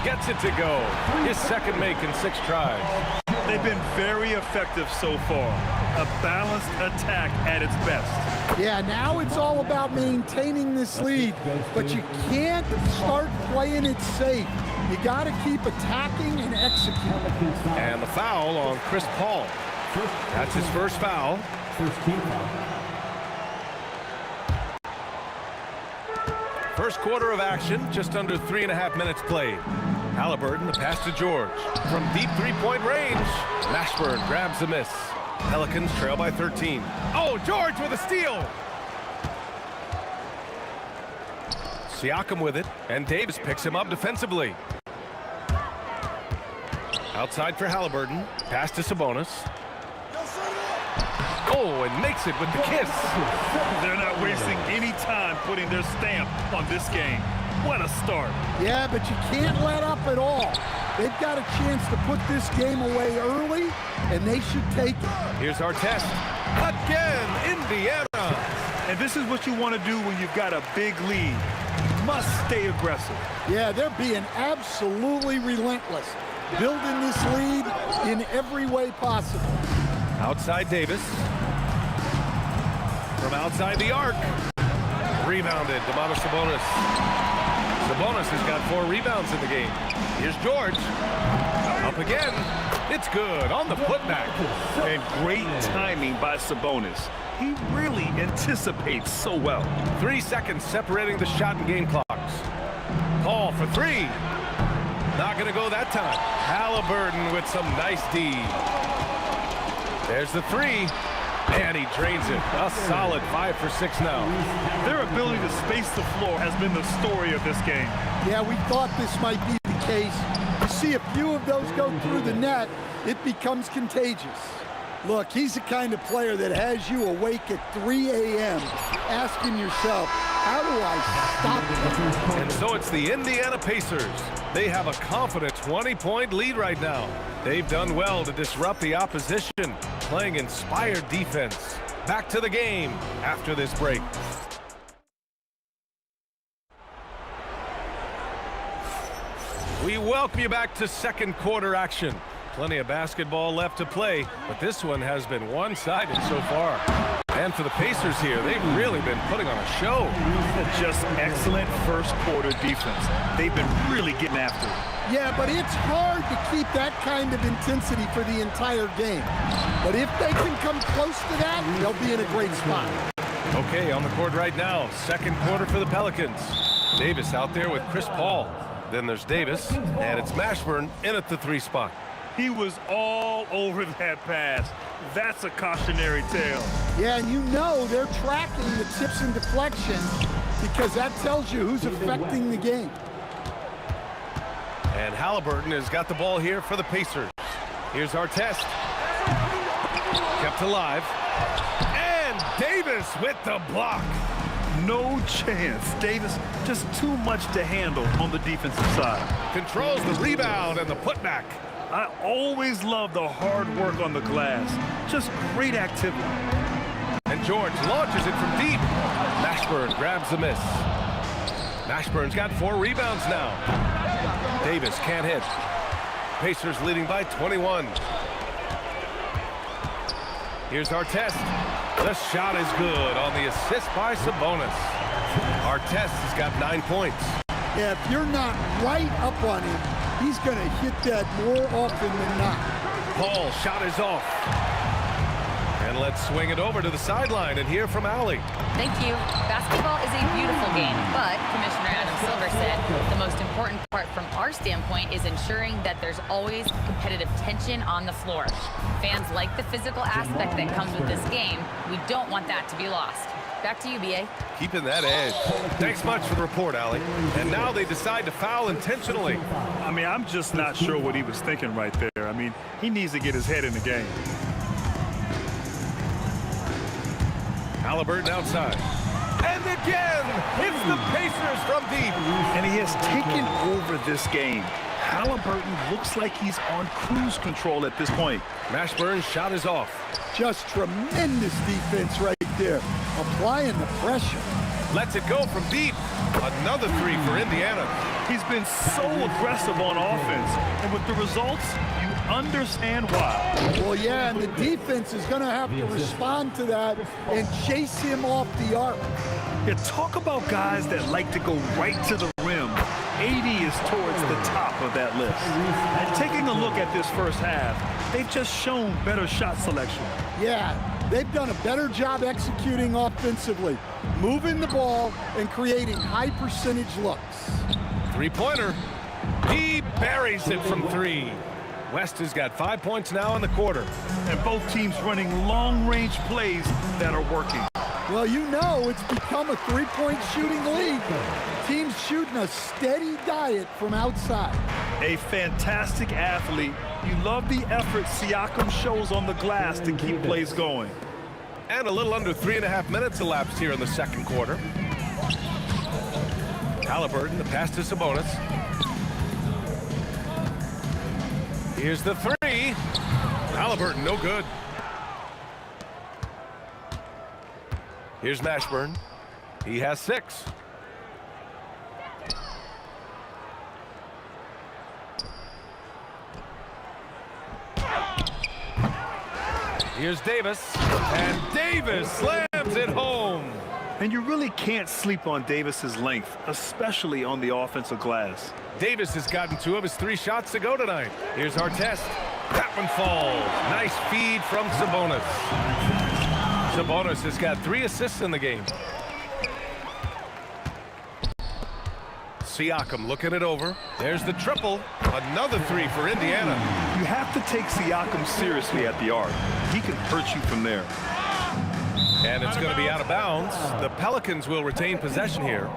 Gets it to go. His second make in 6 tries. They've been very effective so far. A balanced attack at its best. Yeah, now it's all about maintaining this lead, but you can't start playing it safe. You got to keep attacking and executing. And the foul on Chris Paul. That's his first foul. First quarter of action, just under 3.5 minutes played. Halliburton, the pass to George. From deep three-point range, Mashburn grabs the miss. Pelicans trail by 13. Oh, George with a steal! Siakam with it, and Davis picks him up defensively. Outside for Halliburton. Pass to Sabonis. Oh, and makes it with the kiss. They're not wasting any time putting their stamp on this game. What a start. Yeah, but you can't let up at all. They've got a chance to put this game away early, and they should take it. Here's our test. Again, Indiana. And this is what you want to do when you've got a big lead. You must stay aggressive. Yeah, they're being absolutely relentless, building this lead in every way possible. Outside Davis. From outside the arc. Rebounded, Domantas Sabonis. Sabonis has got 4 rebounds in the game. Here's George. Up again. It's good on the putback. And great timing by Sabonis. He really anticipates so well. 3 seconds separating the shot and game clocks. Paul for 3. Not going to go that time. Halliburton with some nice D. There's the 3. And he drains it. A solid 5 for 6 now. Their ability to space the floor has been the story of this game. Yeah, we thought this might be the case. You see a few of those go through the net, it becomes contagious. Look, he's the kind of player that has you awake at 3 a.m. asking yourself, How do I stop them? And so it's the Indiana Pacers. They have a confident 20-point lead right now. They've done well to disrupt the opposition, playing inspired defense. Back to the game after this break. We welcome you back to second quarter action. Plenty of basketball left to play, but this one has been one-sided so far. And for the Pacers here, they've really been putting on a show. Just excellent first quarter defense. They've been really getting after it. Yeah, but it's hard to keep that kind of intensity for the entire game. But if they can come close to that, they'll be in a great spot. Okay, on the court right now, second quarter for the Pelicans. Davis out there with Chris Paul. Then there's Davis, and it's Mashburn in at the 3 spot. He was all over that pass. That's a cautionary tale. Yeah, and you know they're tracking the tips and deflections because that tells you who's affecting the game. And Halliburton has got the ball here for the Pacers. Here's Artest. Kept alive. And Davis with the block. No chance. Davis just too much to handle on the defensive side. Controls the rebound and the putback. I always love the hard work on the glass. Just great activity. And George launches it from deep. Mashburn grabs the miss. Mashburn's got 4 rebounds now. Davis can't hit. Pacers leading by 21. Here's Artest. The shot is good on the assist by Sabonis. Artest has got 9 points. Yeah, if you're not right up on him, he's going to hit that more often than not. Paul shot is off. And let's swing it over to the sideline and hear from Allie. Thank you. Basketball is a beautiful game, but Commissioner Adam Silver said the most important part from our standpoint is ensuring that there's always competitive tension on the floor. Fans like the physical aspect that comes with this game. We don't want that to be lost. Back to you, B.A. Keeping that edge. Thanks much for the report, Allie. And now they decide to foul intentionally. I mean, I'm just not sure what he was thinking right there. I mean, he needs to get his head in the game. Halliburton outside. And again, hits the Pacers from deep. And he has taken over this game. Halliburton looks like he's on cruise control at this point. Mashburn's shot is off. Just tremendous defense right there. Applying the pressure. Lets it go from deep. Another 3 for Indiana. He's been so aggressive on offense. And with the results, you understand why. Well, yeah, and the defense is going to have to respond to that and chase him off the arc. Yeah, talk about guys that like to go right to the rim. 80 is towards the top of that list. And taking a look at this first half, they've just shown better shot selection. Yeah, they've done a better job executing offensively, moving the ball and creating high percentage looks. 3-pointer. He buries it from 3. West has got 5 points now in the quarter. And both teams running long-range plays that are working. Well, you know it's become a 3-point shooting league. Teams shooting a steady diet from outside. A fantastic athlete. You love the effort Siakam shows on the glass to keep plays going. And a little under 3.5 minutes elapsed here in the second quarter. Halliburton, the pass to Sabonis. Here's the 3. Halliburton, no good. Here's Mashburn. He has 6. Here's Davis. And Davis slams it home. And you really can't sleep on Davis's length, especially on the offensive glass. Davis has gotten 2 of his 3 shots to go tonight. Here's Artest. That one falls. Nice feed from Sabonis. Sabonis has got 3 assists in the game. Siakam looking it over. There's the triple. Another 3 for Indiana. You have to take Siakam seriously at the arc. He can hurt you from there. And it's going to be out of bounds. The Pelicans will retain possession here.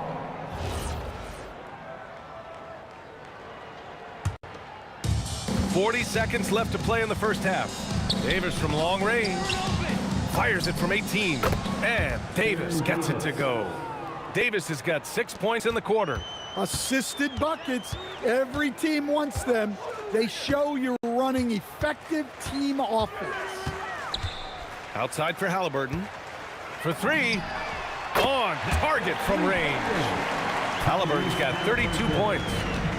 .40 seconds left to play in the first half. Davis from long range. Fires it from 18. And Davis gets it to go. Davis has got 6 points in the quarter. Assisted buckets. Every team wants them. They show you're running effective team offense. Outside for Halliburton. For three. On target from range. Halliburton's got 32 points.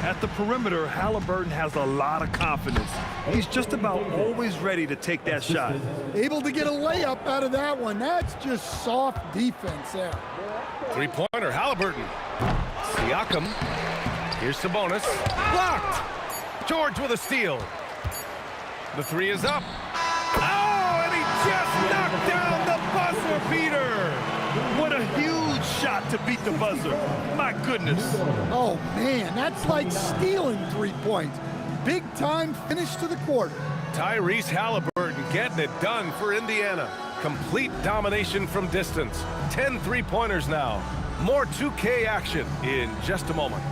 At the perimeter, Halliburton has a lot of confidence. He's just about always ready to take that shot. Able to get a layup out of that one. That's just soft defense there. Three-pointer, Halliburton. Siakam. Here's Sabonis. Blocked. George with a steal. The three is up. Oh, and he just knocked down the buzzer beater. What a huge shot to beat the buzzer. My goodness. Oh, man, that's like stealing 3 points. Big time finish to the quarter. Tyrese Halliburton getting it done for Indiana. Complete domination from distance. 10 three-pointers now. More 2K action in just a moment.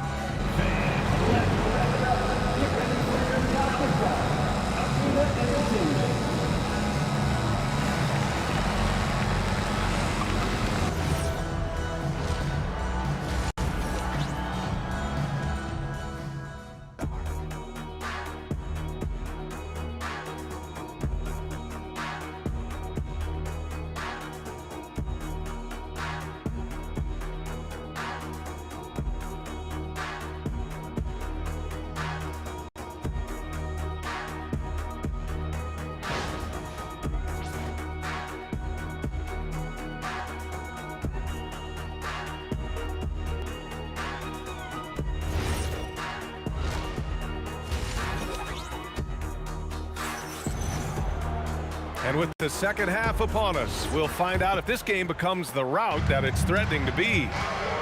And with the second half upon us, we'll find out if this game becomes the rout that it's threatening to be.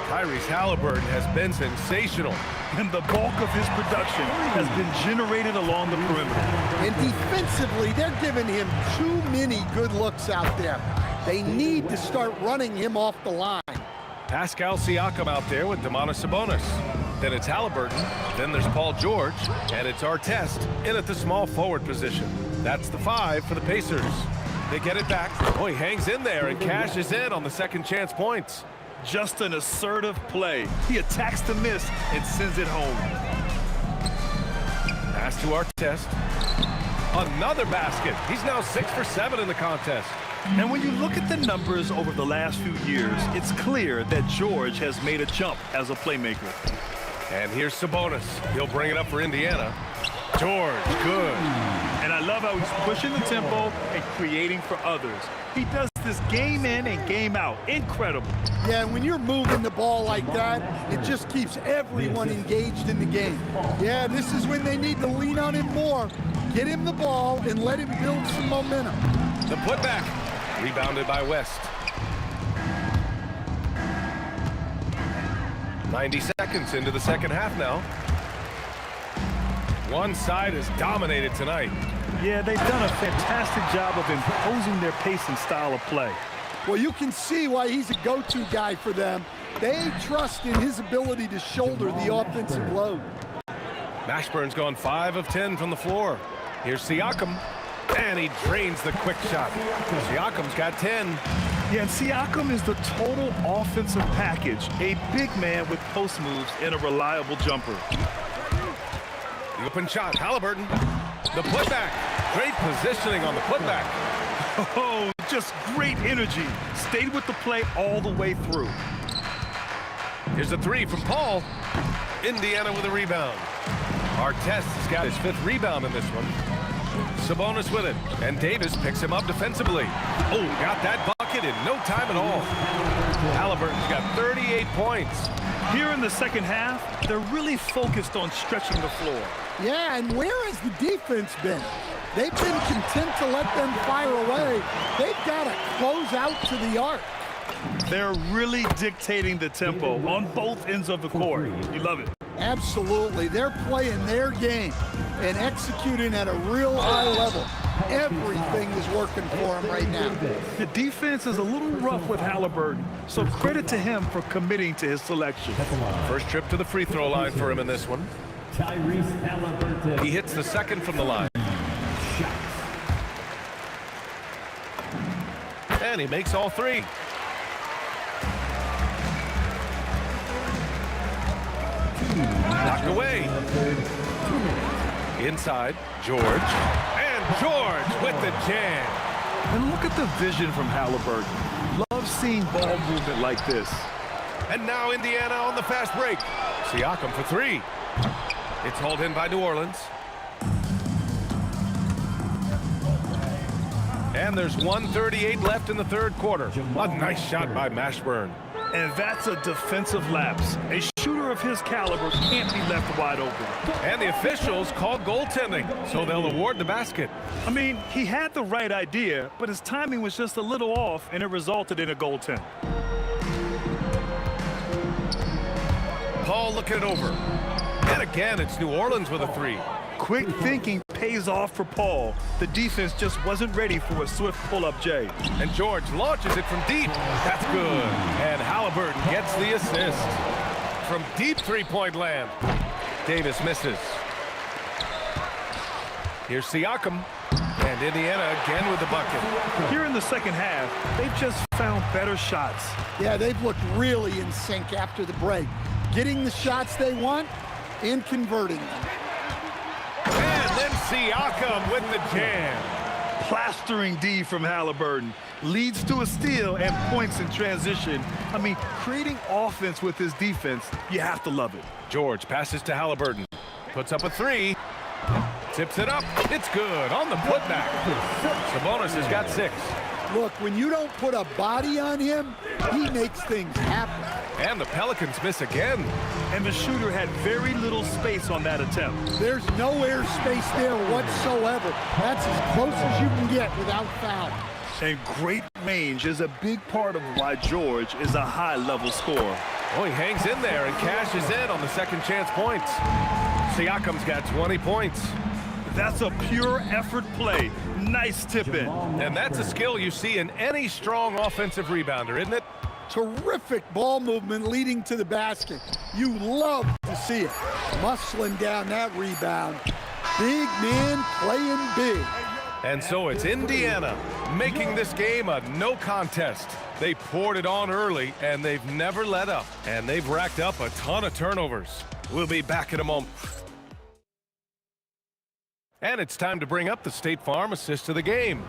Tyrese Halliburton has been sensational. And the bulk of his production has been generated along the perimeter. And defensively, they're giving him too many good looks out there. They need to start running him off the line. Pascal Siakam out there with Domantas Sabonis. Then it's Halliburton. Then there's Paul George. And it's Artest in at the small forward position. That's the 5 for the Pacers. They get it back. Oh, he hangs in there and cashes in on the second chance points. Just an assertive play. He attacks the miss and sends it home. Pass to Artest. Another basket. He's now 6 for 7 in the contest. And when you look at the numbers over the last few years, it's clear that George has made a jump as a playmaker. And here's Sabonis. He'll bring it up for Indiana. George, good. And I love how he's pushing the tempo and creating for others. He does this game in and game out. Incredible. Yeah, and when you're moving the ball like that, it just keeps everyone engaged in the game. Yeah, this is when they need to lean on him more. Get him the ball and let him build some momentum. The putback. Rebounded by West. 90 seconds into the second half now. One side has dominated tonight. Yeah, they've done a fantastic job of imposing their pace and style of play. Well, you can see why he's a go-to guy for them. They trust in his ability to shoulder the offensive load. Mashburn's gone 5 of 10 from the floor. Here's Siakam, and he drains the quick shot. Siakam's got 10. Yeah, and Siakam is the total offensive package. A big man with post moves and a reliable jumper. The open shot, Halliburton. The putback. Great positioning on the putback. Oh, just great energy. Stayed with the play all the way through. Here's a 3 from Paul. Indiana with a rebound. Artest has got his 5th rebound in this one. Sabonis with it, and Davis picks him up defensively. Oh, got that bucket in no time at all. Halliburton's got 38 points. Here in the second half, they're really focused on stretching the floor. Yeah, and where has the defense been? They've been content to let them fire away. They've got to close out to the arc. They're really dictating the tempo on both ends of the court. You love it. Absolutely. They're playing their game and executing at a real high level. Everything is working for them right now. The defense is a little rough with Halliburton, so credit to him for committing to his selection. First trip to the free throw line for him in this one. Tyrese Halliburton. He hits the second from the line. And he makes all 3. Knocked away. Inside, George. And George with the jam. And look at the vision from Halliburton. Love seeing ball movement like this. And now Indiana on the fast break. Siakam for three. It's hauled in by New Orleans. And there's 1:38 left in the third quarter. A nice shot by Mashburn. And that's a defensive lapse. A shooter of his caliber can't be left wide open. And the officials called goaltending, so they'll award the basket. I mean, he had the right idea, but his timing was just a little off, and it resulted in a goaltend. Paul looking it over. And again, it's New Orleans with a three. Quick thinking pays off for Paul. The defense just wasn't ready for a swift pull-up J. And George launches it from deep. That's good. And Halliburton gets the assist. From deep three-point land. Davis misses. Here's Siakam. And Indiana again with the bucket. Here in the second half, they've just found better shots. Yeah, they've looked really in sync after the break. Getting the shots they want and converting them. And then Siakam with the jam. Plastering D from Halliburton. Leads to a steal and points in transition. I mean, creating offense with his defense, you have to love it. George passes to Halliburton. Puts up a three. Tips it up. It's good on the putback. Sabonis has got 6. Look, when you don't put a body on him, he makes things happen. And the Pelicans miss again. And the shooter had very little space on that attempt. There's no air space there whatsoever. That's as close as you can get without foul. And great range is a big part of why George is a high-level scorer. Oh, he hangs in there and cashes in on the second chance points. Siakam's got 20 points. That's a pure effort play. Nice tip in. And that's a skill you see in any strong offensive rebounder, isn't it? Terrific ball movement leading to the basket. You love to see it. Muscling down that rebound. Big man playing big. And so it's Indiana making this game a no contest. They poured it on early, and they've never let up. And they've racked up a ton of turnovers. We'll be back in a moment. And it's time to bring up the State Farm assist of the game.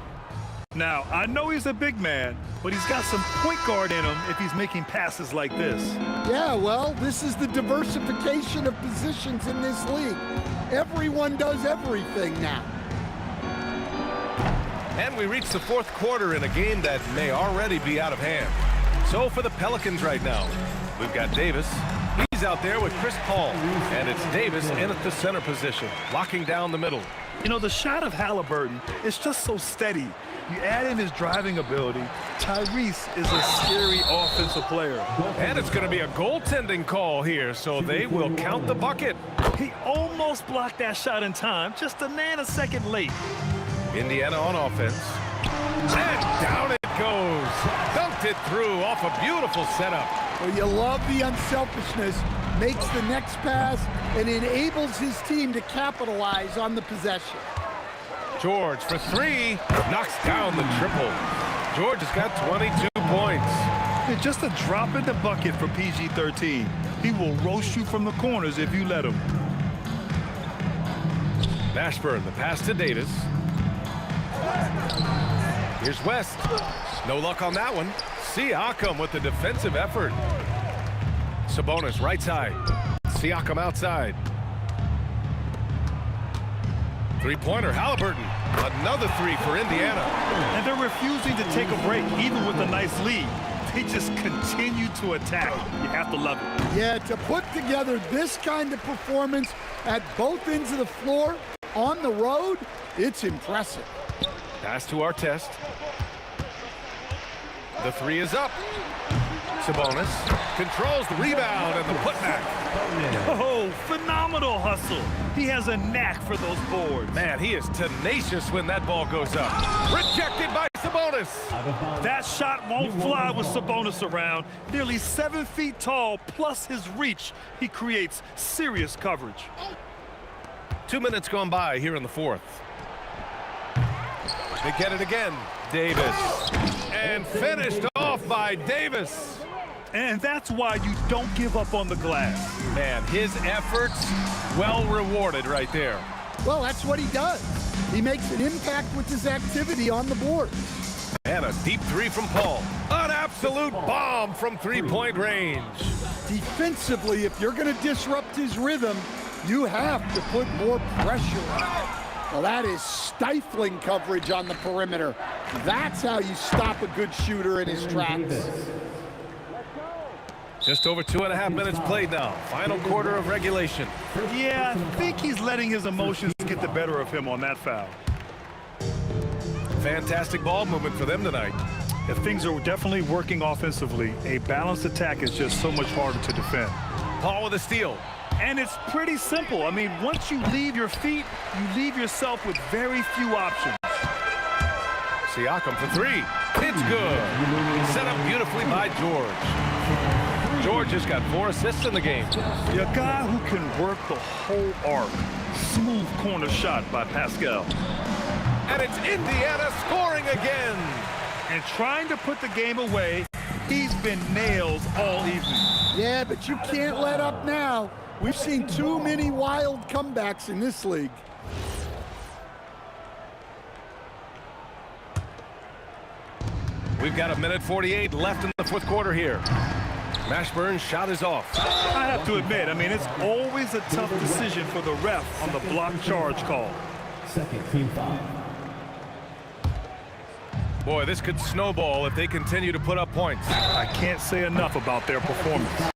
Now, I know he's a big man, but he's got some point guard in him if he's making passes like this. Yeah, well, this is the diversification of positions in this league. Everyone does everything now. And we reach the fourth quarter in a game that may already be out of hand. So for the Pelicans right now, we've got Davis. He's out there with Chris Paul. And it's Davis in at the center position, locking down the middle. You know, the shot of Halliburton is just so steady. You add in his driving ability, Tyrese is a scary offensive player. And it's going to be a goaltending call here, so they will count the bucket. He almost blocked that shot in time, just a nanosecond late. Indiana on offense. And down it goes. Dunked it through off a beautiful setup. Well, you love the unselfishness. Makes the next pass and enables his team to capitalize on the possession. George for three. Knocks down the triple. George has got 22 points. It's just a drop in the bucket for PG-13. He will roast you from the corners if you let him. Mashburn, the pass to Davis. Here's West. No luck on that one. Siakam with the defensive effort. Sabonis right side. Siakam outside. Three-pointer, Halliburton. Another three for Indiana. And they're refusing to take a break, even with a nice lead. They just continue to attack. You have to love it. Yeah, to put together this kind of performance at both ends of the floor on the road, it's impressive. Pass to Artest. The three is up. Sabonis controls the rebound and the putback. Oh, phenomenal hustle. He has a knack for those boards. Man, he is tenacious when that ball goes up. Rejected by Sabonis. That shot won't fly with Sabonis around. Nearly 7 feet tall, plus his reach. He creates serious coverage. 2 minutes gone by here in the fourth. They get it again. Davis. And finished off by Davis. And that's why you don't give up on the glass. Man, his efforts well rewarded right there. Well, that's what he does. He makes an impact with his activity on the board. And a deep three from Paul. An absolute bomb from three-point range. Defensively, if you're going to disrupt his rhythm, you have to put more pressure on him. Well, that is stifling coverage on the perimeter. That's how you stop a good shooter in his tracks. Just over 2.5 minutes played now. Final quarter of regulation. Yeah, I think he's letting his emotions get the better of him on that foul. Fantastic ball movement for them tonight. If things are definitely working offensively, a balanced attack is just so much harder to defend. Paul with a steal. And it's pretty simple. I mean, once you leave your feet, you leave yourself with very few options. Siakam for three. It's good. Set up beautifully by George. George has got 4 assists in the game. A guy who can work the whole arc. Smooth corner shot by Pascal. And it's Indiana scoring again. And trying to put the game away, he's been nails all evening. Yeah, but you can't let up now. We've seen too many wild comebacks in this league. We've got 1:48 left in the fourth quarter here. Mashburn's shot is off. I have to admit, I mean, it's always a tough decision for the ref on the block charge call. Second team foul. Boy, this could snowball if they continue to put up points. I can't say enough about their performance.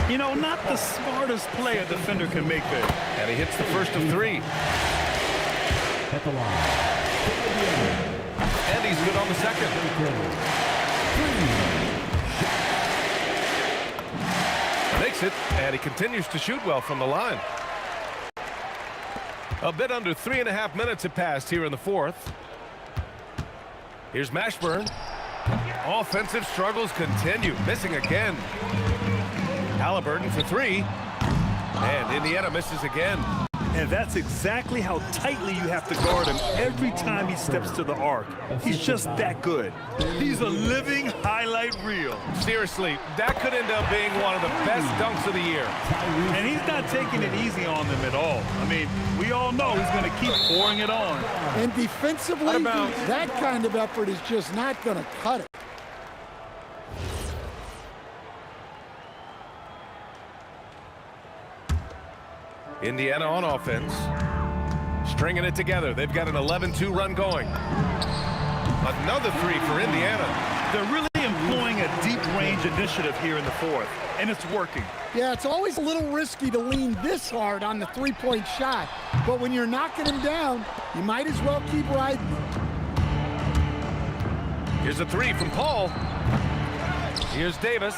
You know, not the smartest play a defender can make there. And he hits the first of 3. At the line. And he's good on the second. Makes it, and he continues to shoot well from the line. A bit under 3.5 minutes have passed here in the fourth. Here's Mashburn. Offensive struggles continue, missing again. Halliburton for 3. And Indiana misses again. And that's exactly how tightly you have to guard him every time he steps to the arc. He's just that good. He's a living highlight reel. Seriously, that could end up being one of the best dunks of the year. And he's not taking it easy on them at all. I mean, we all know he's going to keep pouring it on. And defensively, that kind of effort is just not going to cut it. Indiana on offense. Stringing it together. They've got an 11-2 run going. Another 3 for Indiana. They're really employing a deep range initiative here in the fourth, and it's working. Yeah, it's always a little risky to lean this hard on the three-point shot, but when you're knocking him down, you might as well keep riding. Here's a 3 from Paul. Here's Davis,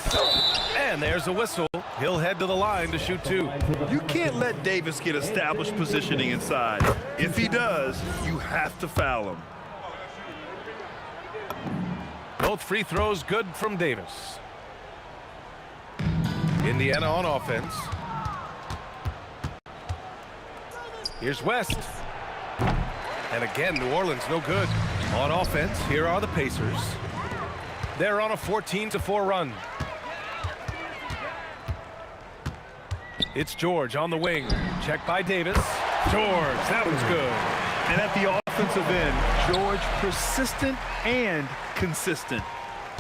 and there's a whistle. He'll head to the line to shoot 2. You can't let Davis get established positioning inside. If he does, you have to foul him. Both free throws good from Davis. Indiana on offense. Here's West. And again, New Orleans no good. On offense, here are the Pacers. They're on a 14-4 run. It's George on the wing. Checked by Davis. George, that was good. And at the offensive end, George persistent and consistent.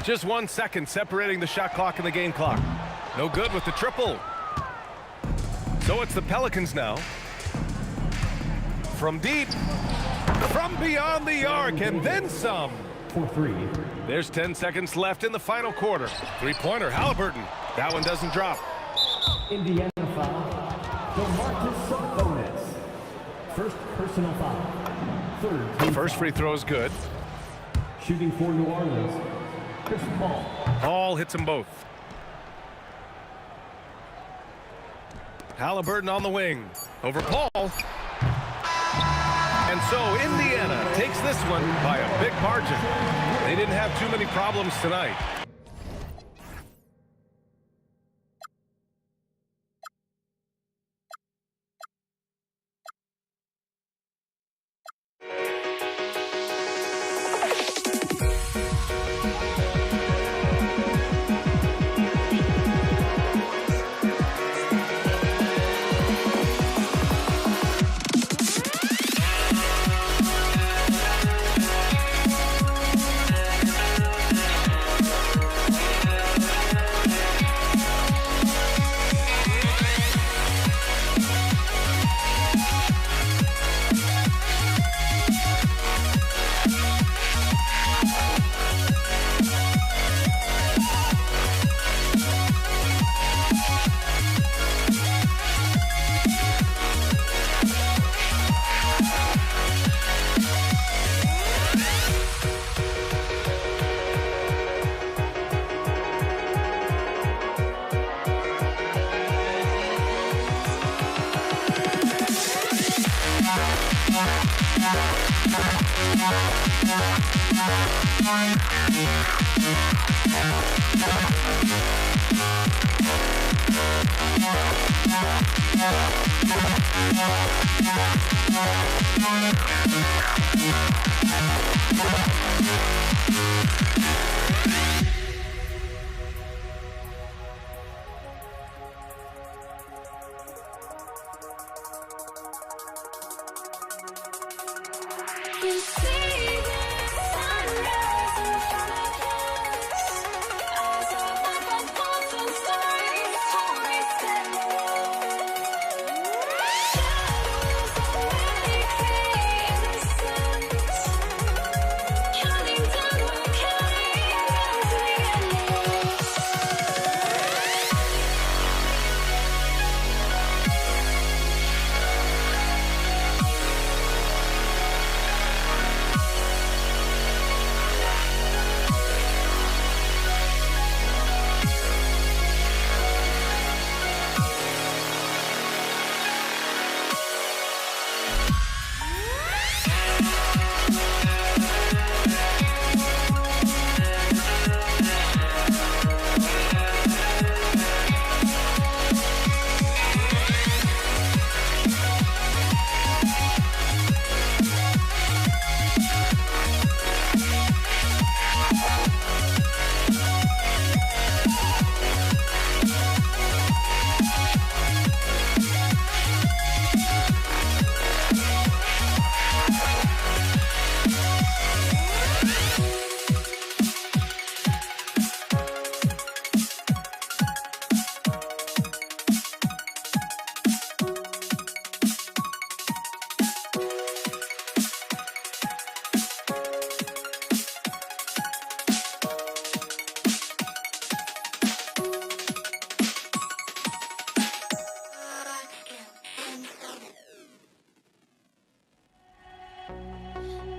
Just 1 second separating the shot clock and the game clock. No good with the triple. So it's the Pelicans now. From deep. From beyond the arc and then some. For 3. There's 10 seconds left in the final quarter. Three-pointer, Halliburton. That one doesn't drop. Indiana foul. DeMarcus Sabonis. First personal foul. Third team First free throw is good. shooting for New Orleans. Chris Paul. Paul hits them both. Halliburton on the wing. Over Paul. And so Indiana takes this one by a big margin. They didn't have too many problems tonight. You see the sunrise in front of us. Eyes are like a thousand stories told me stand alone. Shadows already create the suns. Counting down, we're counting down to the endless.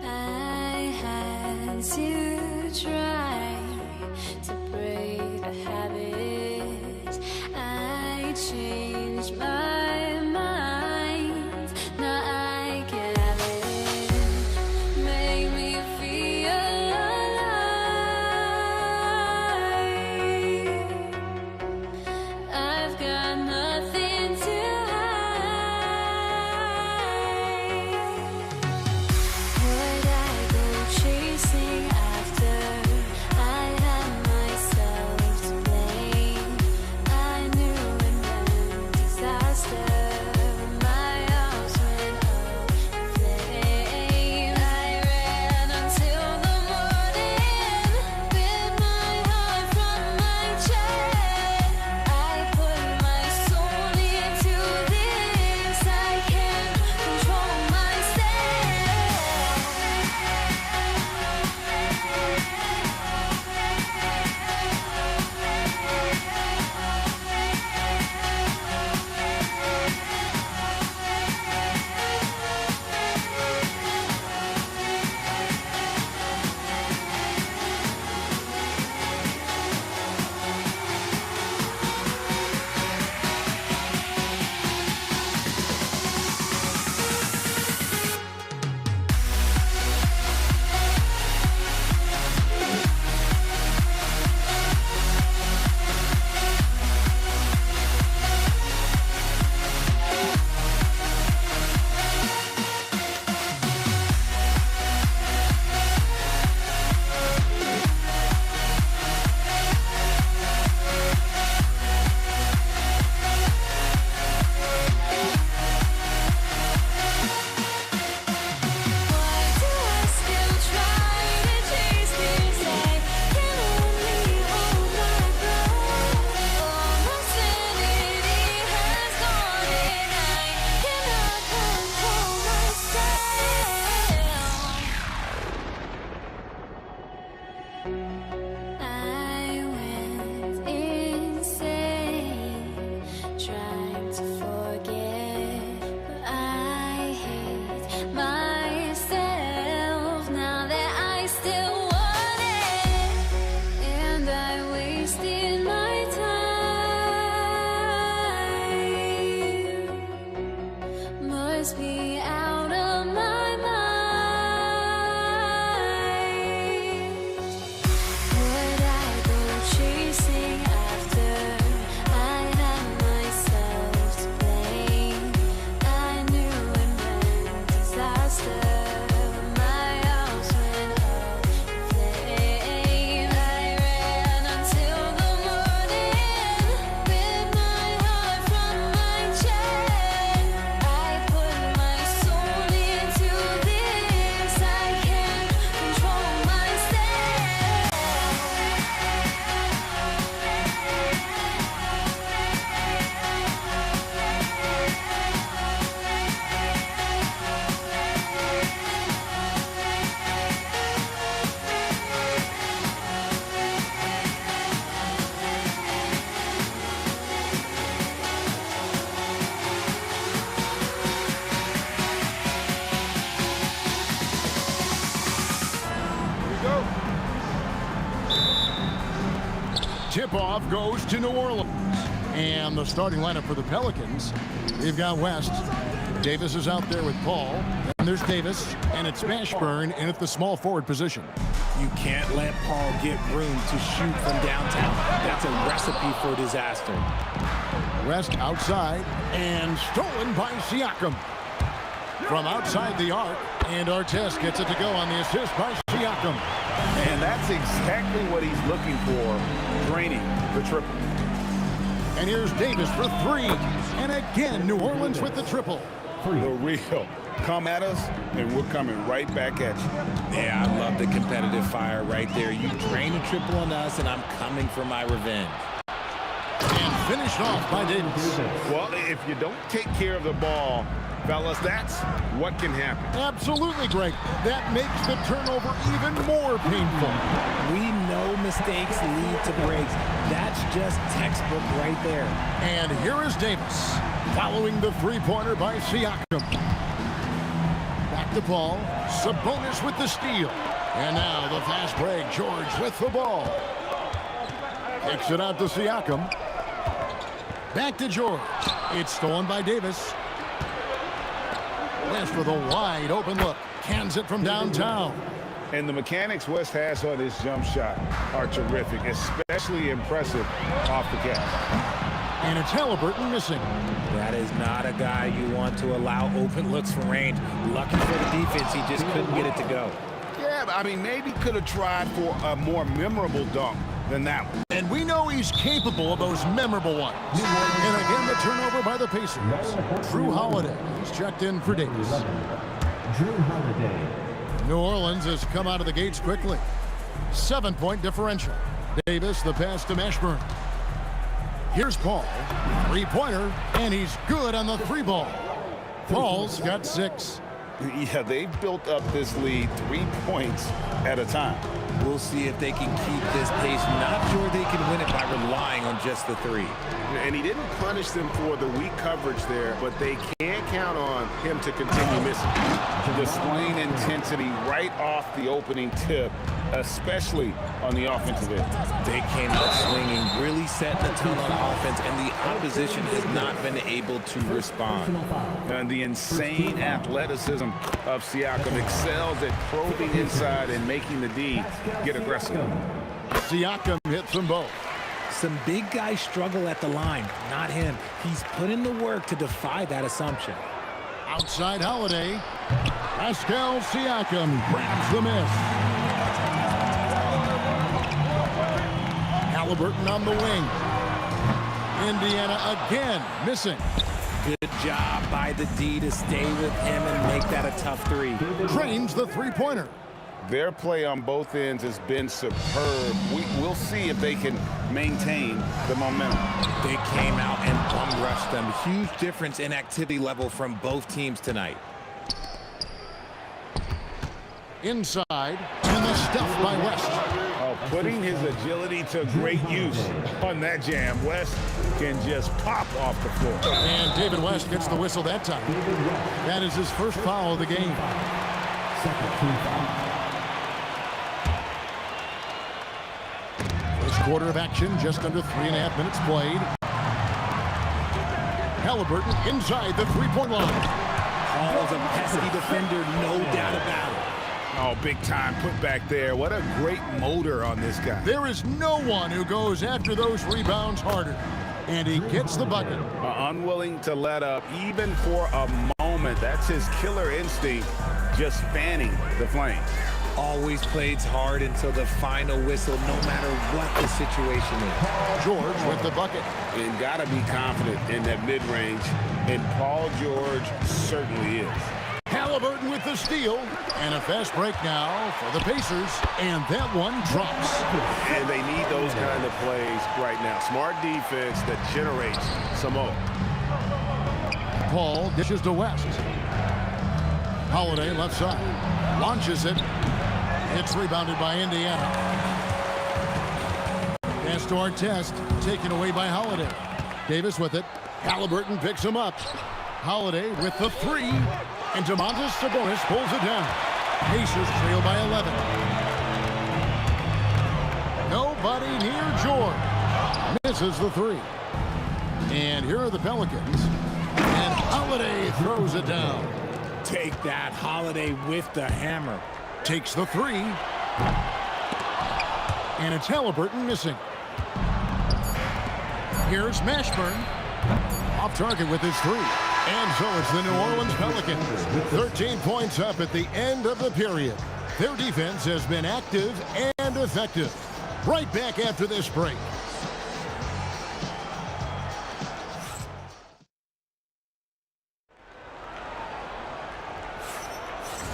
I had to try to break a habit. I changed my mind. Now I can have it. Make me feel alive. I've got nothing to hide. Would I go chasing after Tip-off goes to New Orleans. And the starting lineup for the Pelicans, we've got West. Davis is out there with Paul. And there's Davis, and it's Mashburn in at the small forward position. You can't let Paul get room to shoot from downtown. That's a recipe for disaster. West outside, and stolen by Siakam. From outside the arc, and Artest gets it to go on the assist by Siakam. And that's exactly what he's looking for, draining the triple. And here's Davis for three. And again, New Orleans with the triple. The real. Come at us, and we're coming right back at you. Yeah, I love the competitive fire right there. You drain a triple on us, and I'm coming for my revenge. And finished off by Davis. Well, if you don't take care of the ball, fellas, that's what can happen. Absolutely, Greg. That makes the turnover even more painful. We know mistakes lead to breaks. That's just textbook right there. And here is Davis, following the three-pointer by Siakam. Back to Paul. Sabonis with the steal. And now the fast break. George with the ball. Kicks it out to Siakam. Back to George. It's stolen by Davis. West with a wide open look. Cans it from downtown. And the mechanics West has on his jump shot are terrific, especially impressive off the catch. And it's Halliburton missing. That is not a guy you want to allow open looks from range. Lucky for the defense, he just couldn't get it to go. Yeah, I mean, maybe could have tried for a more memorable dunk than that one. And we know he's capable of those memorable ones. And again, the turnover by the Pacers. Drew Holiday is checked in for Davis. Drew Holiday. New Orleans has come out of the gates quickly. 7-point differential. Davis, the pass to Mashburn. Here's Paul. Three-pointer, and he's good on the three ball. Paul's got 6. Yeah, they've built up this lead 3 points at a time. We'll see if they can keep this pace. Not sure they can win it by relying on just the three. And he didn't punish them for the weak coverage there, but they can't count on him to continue missing. Displaying intensity right off the opening tip, especially on the offensive end. They came out swinging, really setting the tone on offense, and the opposition has not been able to respond. And the insane athleticism of Siakam excels at probing inside and making the D get aggressive. Siakam hits them both. Some big guys struggle at the line, not him. He's put in the work to defy that assumption. Outside Holiday. Pascal Siakam grabs the miss. Halliburton on the wing. Indiana again missing. Good job by the D to stay with him and make that a tough three. Drains the three-pointer. Their play on both ends has been superb. We'll see if they can maintain the momentum. They came out and bum rushed them. Huge difference in activity level from both teams tonight. Inside, and the stuff by West. Putting his agility to great use on that jam. West can just pop off the floor. And David West gets the whistle that time. That is his first foul of the game. First quarter of action, just under 3.5 minutes played. Halliburton inside the three-point line. Paul's a pesky defender, no doubt about it. Oh, big time put back there. What a great motor on this guy. There is no one who goes after those rebounds harder. And he gets the bucket. Unwilling to let up even for a moment. That's his killer instinct, just fanning the flames. Always plays hard until the final whistle, no matter what the situation is. George with the bucket. And got to be confident in that mid-range. And Paul George certainly is. Halliburton with the steal. And a fast break now for the Pacers. And that one drops. And they need those kind of plays right now. Smart defense that generates some more. Paul dishes to West. Holiday left side. Launches it. It's rebounded by Indiana. Pass to Artest. Taken away by Holiday. Davis with it. Halliburton picks him up. Holiday with the three. And Domantas Sabonis pulls it down. Pacers trail by 11. Nobody near George. misses the three. And here are the Pelicans. And Holiday throws it down. Take that, Holiday with the hammer. Takes the three. And it's Halliburton missing. Here's Mashburn. Off target with his three. And so it's the New Orleans Pelicans. 13 points up at the end of the period. Their defense has been active and effective. Right back after this break.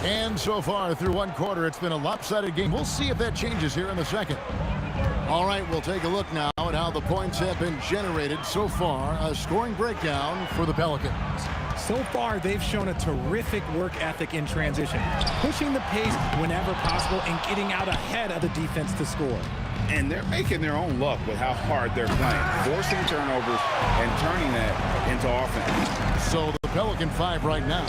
And so far through one quarter, it's been a lopsided game. We'll see if that changes here in the second. All right, we'll take a look now at how the points have been generated so far. A scoring breakdown for the Pelicans. So far, they've shown a terrific work ethic in transition, pushing the pace whenever possible and getting out ahead of the defense to score. And they're making their own luck with how hard they're playing, forcing turnovers and turning that into offense. So the Pelican 5 right now.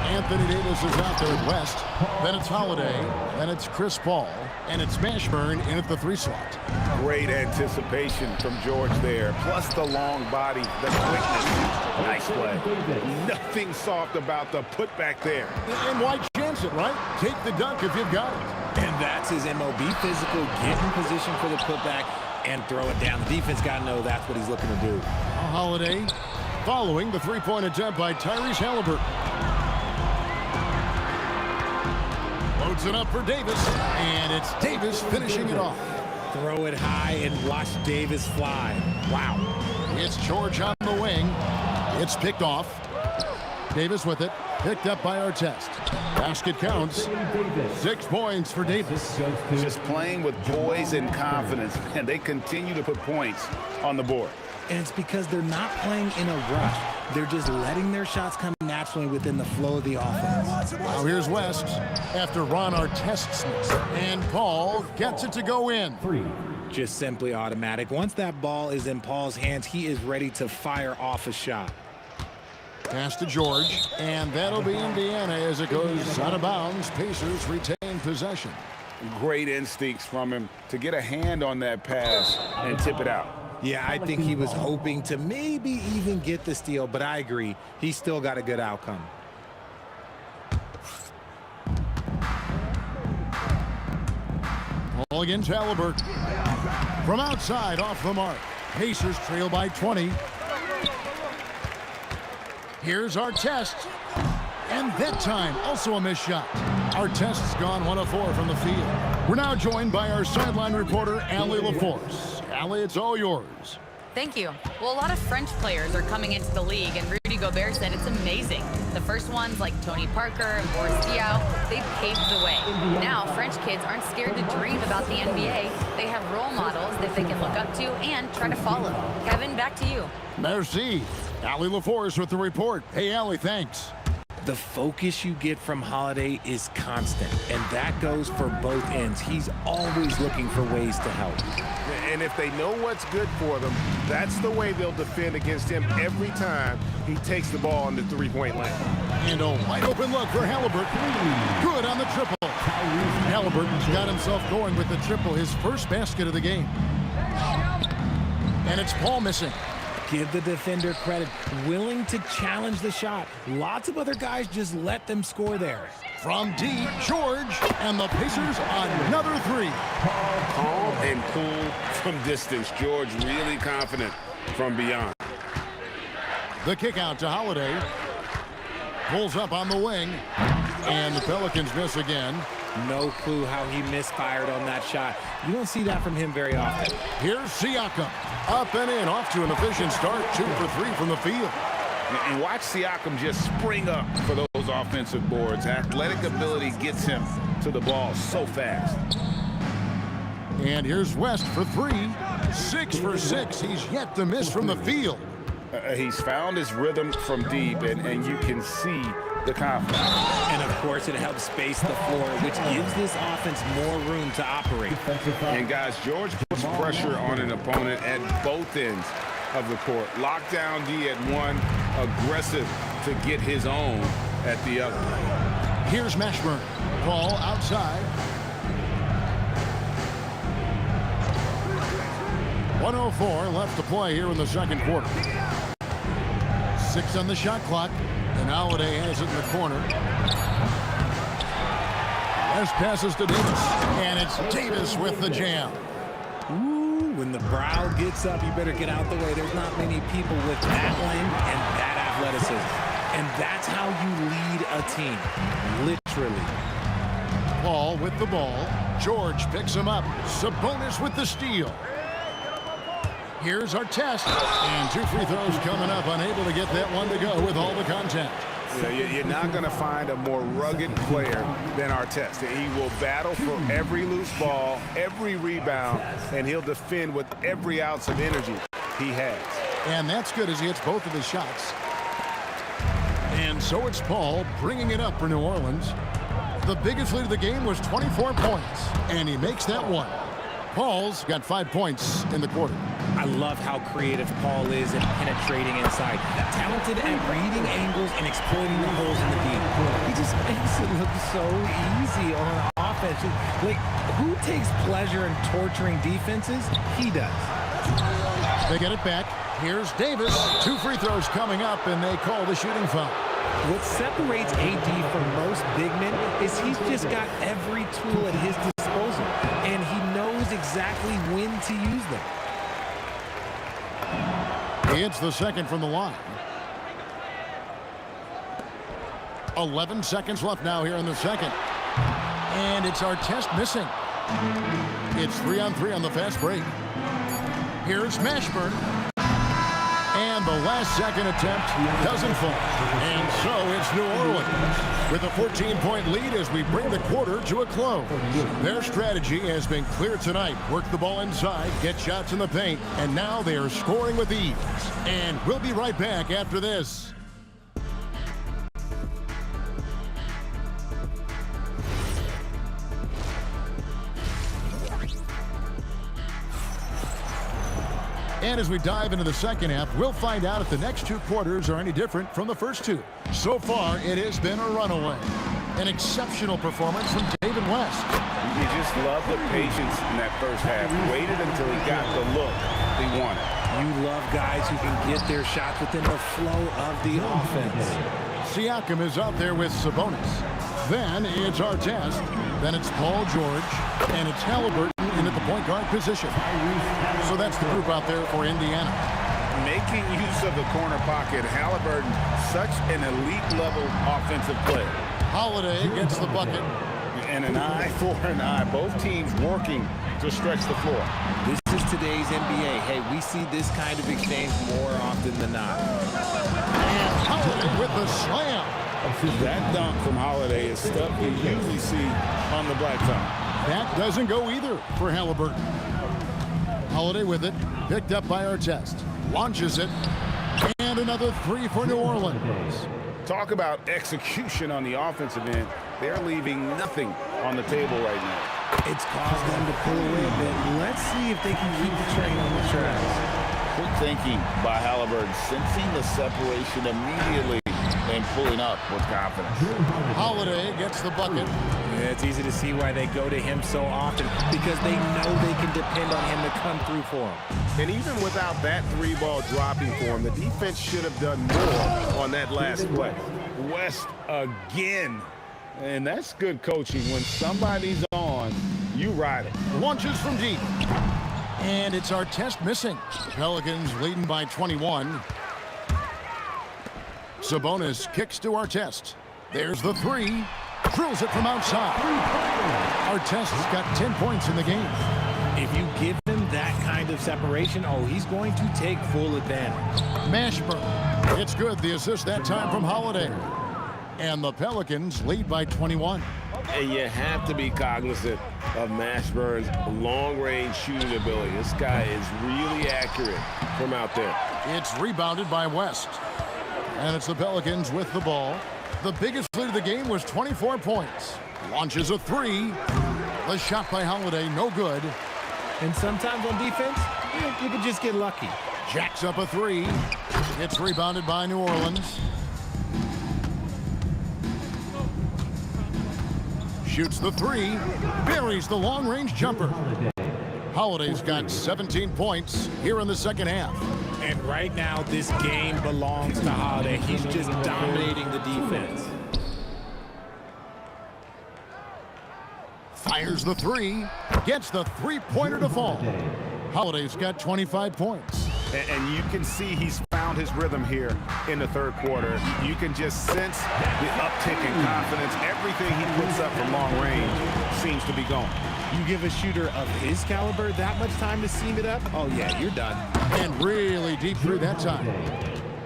Anthony Davis is out there at West. Then it's Holiday. Then it's Chris Paul. And it's Mashburn in at the 3 slot. Great anticipation from George there. Plus the long body, the quickness. Nice play. Nothing soft about the putback there. And why chance it, right? Take the dunk if you've got it. And that's his MOB physical. Get in position for the putback and throw it down. The defense got to know that's what he's looking to do. Holiday following the 3-point attempt by Tyrese Halliburton. Loads it up for Davis, and it's Davis finishing it off. Throw it high and watch Davis fly. Wow. It's George on the wing. It's picked off. Davis with it. Picked up by Artest. Basket counts. 6 points for Davis. Just playing with poise and confidence, and they continue to put points on the board. And it's because they're not playing in a rush. They're just letting their shots come naturally within the flow of the offense. Now here's West after Ron Artest's miss. And Paul gets it to go in. 3. Just simply automatic. Once that ball is in Paul's hands, he is ready to fire off a shot. Pass to George, and that'll be Indiana as it goes out of bounds. Pacers retain possession. Great instincts from him to get a hand on that pass and tip it out. Yeah, I think he was hoping to maybe even get the steal, but I agree. He still got a good outcome. Ball against Halliburton. From outside, off the mark. Pacers trail by 20. Here's Artest. And that time, also a missed shot. Artest's gone 1 of 4 from the field. We're now joined by our sideline reporter, Allie LaForce. Allie, it's all yours. Thank you. Well, a lot of French players are coming into the league, and Rudy Gobert said it's amazing. The first ones, like Tony Parker and Boris Diaw, they paved the way. Now, French kids aren't scared to dream about the NBA. They have role models that they can look up to and try to follow. Kevin, back to you. Merci. Allie LaForce with the report. Hey, Allie, thanks. The focus you get from Holiday is constant, and that goes for both ends. He's always looking for ways to help. And if they know what's good for them, that's the way they'll defend against him every time he takes the ball in the three-point line. And a wide open look for Halliburton. Good on the triple. Halliburton's got himself going with the triple, his first basket of the game. And it's Paul missing. Give the defender credit, willing to challenge the shot. Lots of other guys just let them score there. From deep, George, and the Pacers another 3. Calm and cool from distance. George really confident from beyond. The kick out to Holiday. Pulls up on the wing. And the Pelicans miss again. No clue how he misfired on that shot. You don't see that from him very often. Here's Siakam. Up and in, off to an efficient start. 2 for 3 from the field. And watch Siakam just spring up for those offensive boards. Athletic ability gets him to the ball so fast. And here's West for 3. 6 for 6. He's yet to miss from the field. He's found his rhythm from deep, and you can see the confidence. And, of course, it helps space the floor, which gives this offense more room to operate. And, guys, George puts pressure on an opponent at both ends of the court. Lockdown D at one, aggressive to get his own at the other. Here's Mashburn. Ball outside. 1:04 left to play here in the second quarter. 6 on the shot clock, and Holiday has it in the corner. West passes to Davis, and it's Davis with the jam. Ooh, when the brow gets up, you better get out the way. There's not many people with that length and that athleticism. And that's how you lead a team, literally. Paul with the ball. George picks him up. Sabonis with the steal. Here's our test. And 2 free throws coming up. Unable to get that one to go with all the contact. You know, you're not going to find a more rugged player than Artest. He will battle for every loose ball, every rebound, and he'll defend with every ounce of energy he has. And that's good as he hits both of his shots. And so it's Paul bringing it up for New Orleans. The biggest lead of the game was 24 points, and he makes that one. Paul's got 5 points in the quarter. I love how creative Paul is in penetrating inside. Talented at reading angles and exploiting the holes in the D. He just makes it look so easy on offense. Like, who takes pleasure in torturing defenses? He does. They get it back. Here's Davis. 2 free throws coming up, and they call the shooting foul. What separates AD from most big men is he's just got every tool at his disposal, and he knows exactly when to use them. He hits the second from the line. 11 seconds left now here in the second. And it's Artest missing. It's 3-on-3 on the fast break. Here's Mashburn. And the last second attempt doesn't fall. And so it's New Orleans with a 14-point lead as we bring the quarter to a close. Their strategy has been clear tonight. Work the ball inside, get shots in the paint, and now they are scoring with ease. And we'll be right back after this. And as we dive into the second half, we'll find out if the next 2 quarters are any different from the first 2. So far, it has been a runaway. An exceptional performance from David West. You just love the patience in that first half. Waited until he got the look he wanted. You love guys who can get their shots within the flow of the offense. Siakam is out there with Sabonis. Then it's Artest. Then it's Paul George. And it's Halliburton in at the point guard position. So that's the group out there for Indiana. Making use of the corner pocket, Halliburton, such an elite-level offensive player. Holiday gets the bucket. And an eye for an eye. Both teams working to stretch the floor. This is today's NBA. Hey, we see this kind of exchange more often than not. And Holiday with the slam. That dunk from Holiday is stuff you usually see on the blacktop. That doesn't go either for Halliburton. Holiday with it, picked up by Artest. Launches it, and another 3 for New Orleans. Talk about execution on the offensive end. They're leaving nothing on the table right now. It's caused them to pull away a bit. Let's see if they can keep the train on the tracks. Good thinking by Halliburton, sensing the separation immediately and pulling up with confidence. Holiday gets the bucket. Yeah, it's easy to see why they go to him so often, because they know they can depend on him to come through for them. And even without that 3-ball dropping for him, the defense should have done more on that last play. West again. And that's good coaching. When somebody's on, you ride it. Launches from deep. And it's Artest missing. The Pelicans leading by 21. Sabonis kicks to Artest. There's the 3. Drills it from outside. Artest's got 10 points in the game. If you give him that kind of separation, oh, he's going to take full advantage. Mashburn. It's good. The assist that time from Holiday. And the Pelicans lead by 21. And you have to be cognizant of Mashburn's long-range shooting ability. This guy is really accurate from out there. It's rebounded by West. And it's the Pelicans with the ball. The biggest lead of the game was 24 points. Launches a 3. The shot by Holiday, no good. And sometimes on defense, you can just get lucky. Jacks up a 3. It's rebounded by New Orleans. Shoots the 3. Buries the long-range jumper. Holiday's got 17 points here in the second half. And right now, this game belongs to Holiday. He's just dominating the defense. Fires the three, gets the three-pointer to fall. Holiday's got 25 points. And you can see he's found his rhythm here in the third quarter. You can just sense the uptick in confidence. Everything he puts up from long range seems to be going. You give a shooter of his caliber that much time to seam it up, oh yeah, you're done. And really deep through that time.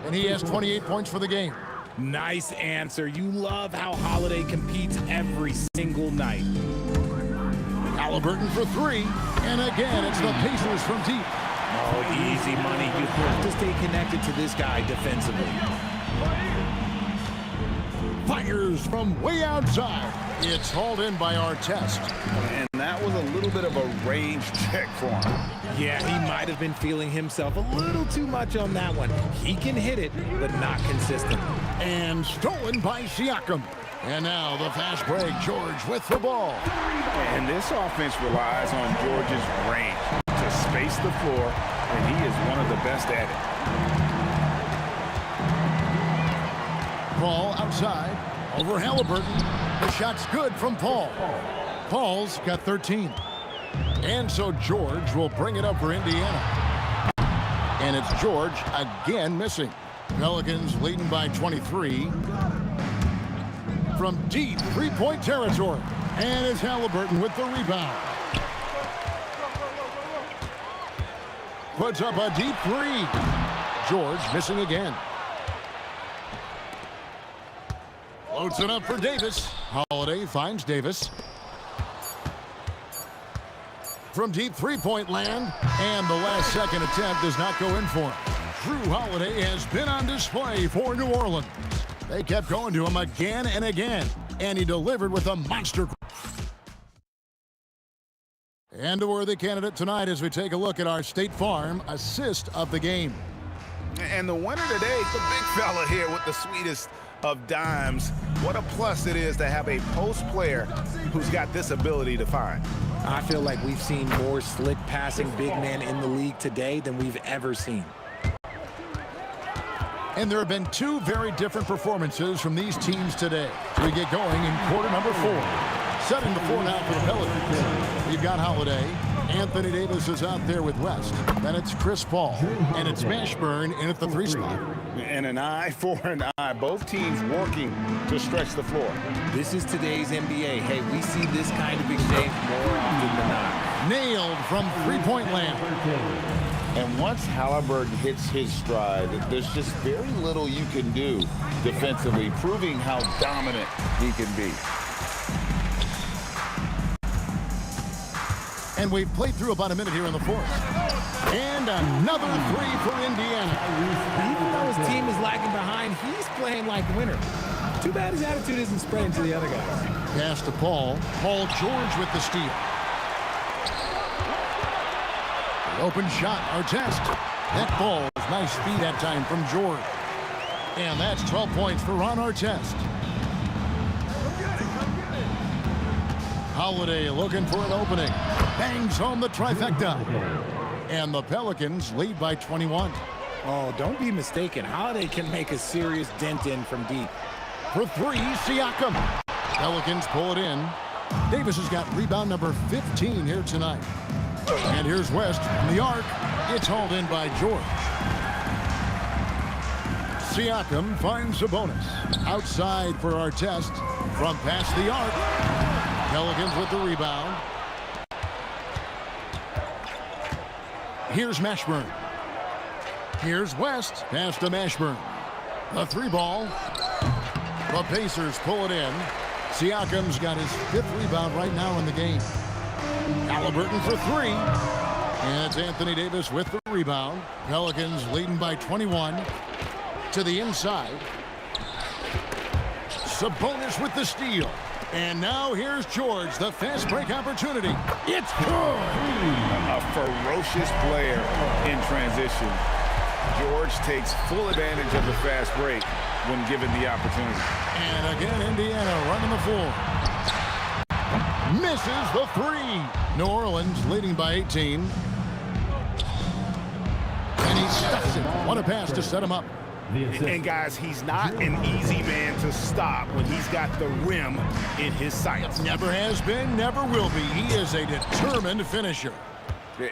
And he has 28 points for the game. Nice answer. You love how Holiday competes every single night. Halliburton for three. And again, it's the Pacers from deep. Oh, easy money. You have to stay connected to this guy defensively. Fires from way outside. It's hauled in by Artest. And that was a little bit of a range check for him. Yeah, he might have been feeling himself a little too much on that one. He can hit it, but not consistent. And stolen by Siakam. And now the fast break. George with the ball. And this offense relies on George's range to space the floor, and he is one of the best at it. Paul outside. Over Halliburton. The shot's good from Paul. Paul's got 13. And so George will bring it up for Indiana. And it's George again missing. Pelicans leading by 23. From deep three-point territory. And it's Halliburton with the rebound. Puts up a deep three. George missing again. Floats it up for Davis. Holiday finds Davis. From deep three-point land. And the last second attempt does not go in for him. Drew Holiday has been on display for New Orleans. They kept going to him again and again. And he delivered with a monster. And a worthy candidate tonight as we take a look at our State Farm assist of the game. And the winner today, the big fella here with the sweetest of dimes. What a plus it is to have a post player who's got this ability to find. I feel like we've seen more slick passing big men in the league today than we've ever seen. And there have been two very different performances from these teams today. So we get going in quarter number 4. Setting the floor now for the Pelicans. You've got Holiday. Anthony Davis is out there with West. Then it's Chris Paul. And it's Mashburn in at the 3 spot. And an eye for an eye. Both teams working to stretch the floor. This is today's NBA. Hey, we see this kind of exchange more often than not. Nailed from three-point land. And once Halliburton hits his stride, there's just very little you can do defensively, proving how dominant he can be. And we've played through about a minute here in the fourth. And another three for Indiana. Even though his team is lagging behind, he's playing like a winner. Too bad his attitude isn't spreading to the other guys. Pass to Paul. Paul George with the steal. The open shot, Artest. That ball is nice speed that time from George. And that's 12 points for Ron Artest. Holiday looking for an opening. Bangs home the trifecta. And the Pelicans lead by 21. Oh, don't be mistaken. Holiday can make a serious dent in from deep. For 3, Siakam. Pelicans pull it in. Davis has got rebound number 15 here tonight. And here's West from the arc. It's hauled in by George. Siakam finds Sabonis. Outside for Artest. From past the arc. Pelicans with the rebound. Here's Mashburn. Here's West. Pass to Mashburn. The 3 ball. The Pacers pull it in. Siakam's got his 5th rebound right now in the game. Halliburton for 3. And it's Anthony Davis with the rebound. Pelicans leading by 21. To the inside. Sabonis with the steal. And now here's George, the fast break opportunity. It's good. A ferocious player in transition. George takes full advantage of the fast break when given the opportunity. And again, Indiana running the floor. misses the three. New Orleans leading by 18. And he stuffs it. What a pass to set him up. And guys, he's not an easy man to stop when he's got the rim in his sights. Never has been, never will be. He is a determined finisher.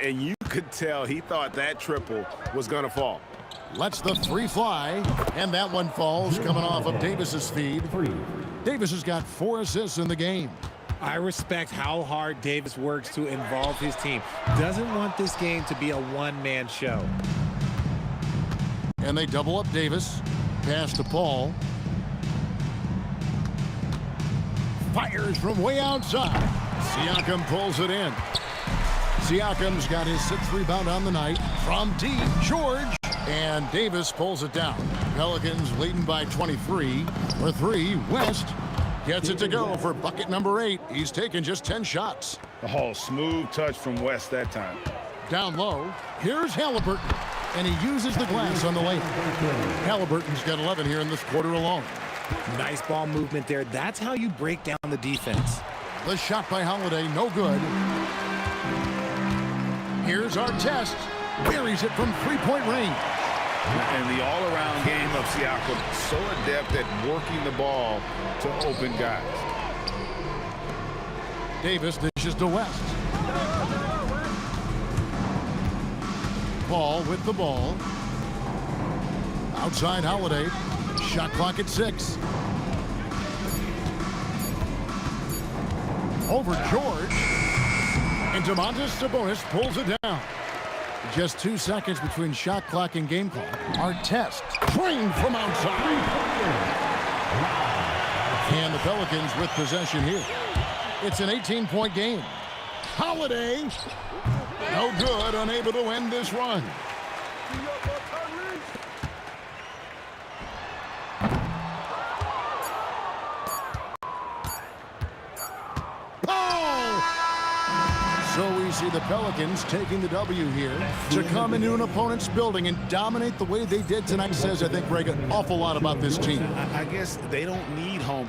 And you could tell he thought that triple was going to fall. Lets the three fly, and that one falls coming off of Davis's feed. Davis has got 4 assists in the game. I respect how hard Davis works to involve his team. Doesn't want this game to be a one-man show. And they double up Davis. Pass to Paul. Fires from way outside. Siakam pulls it in. Siakam's got his 6th rebound on the night. From deep, George. And Davis pulls it down. Pelicans leading by 23. For 3, West gets it to go for bucket number 8. He's taken just 10 shots. Oh, smooth touch from West that time. Down low, here's Halliburton. And he uses the glass on the lane. Halliburton's got 11 here in this quarter alone. Nice ball movement there. That's how you break down the defense. The shot by Holiday, no good. Here's our test. Buries it from 3-point range. And the all-around game of Siakam, so adept at working the ball to open guys. Davis dishes to West. Paul with the ball. Outside Holiday. Shot clock at 6. Over George. And Domantas Sabonis pulls it down. Just 2 seconds between shot clock and game clock. Our test. Trained from outside. And the Pelicans with possession here. It's an 18-point game. Holiday. No good, unable to end this run. So we see the Pelicans taking the W here to come into an opponent's building and dominate the way they did tonight. Says, I think, Greg, an awful lot about this team. I guess they don't need home.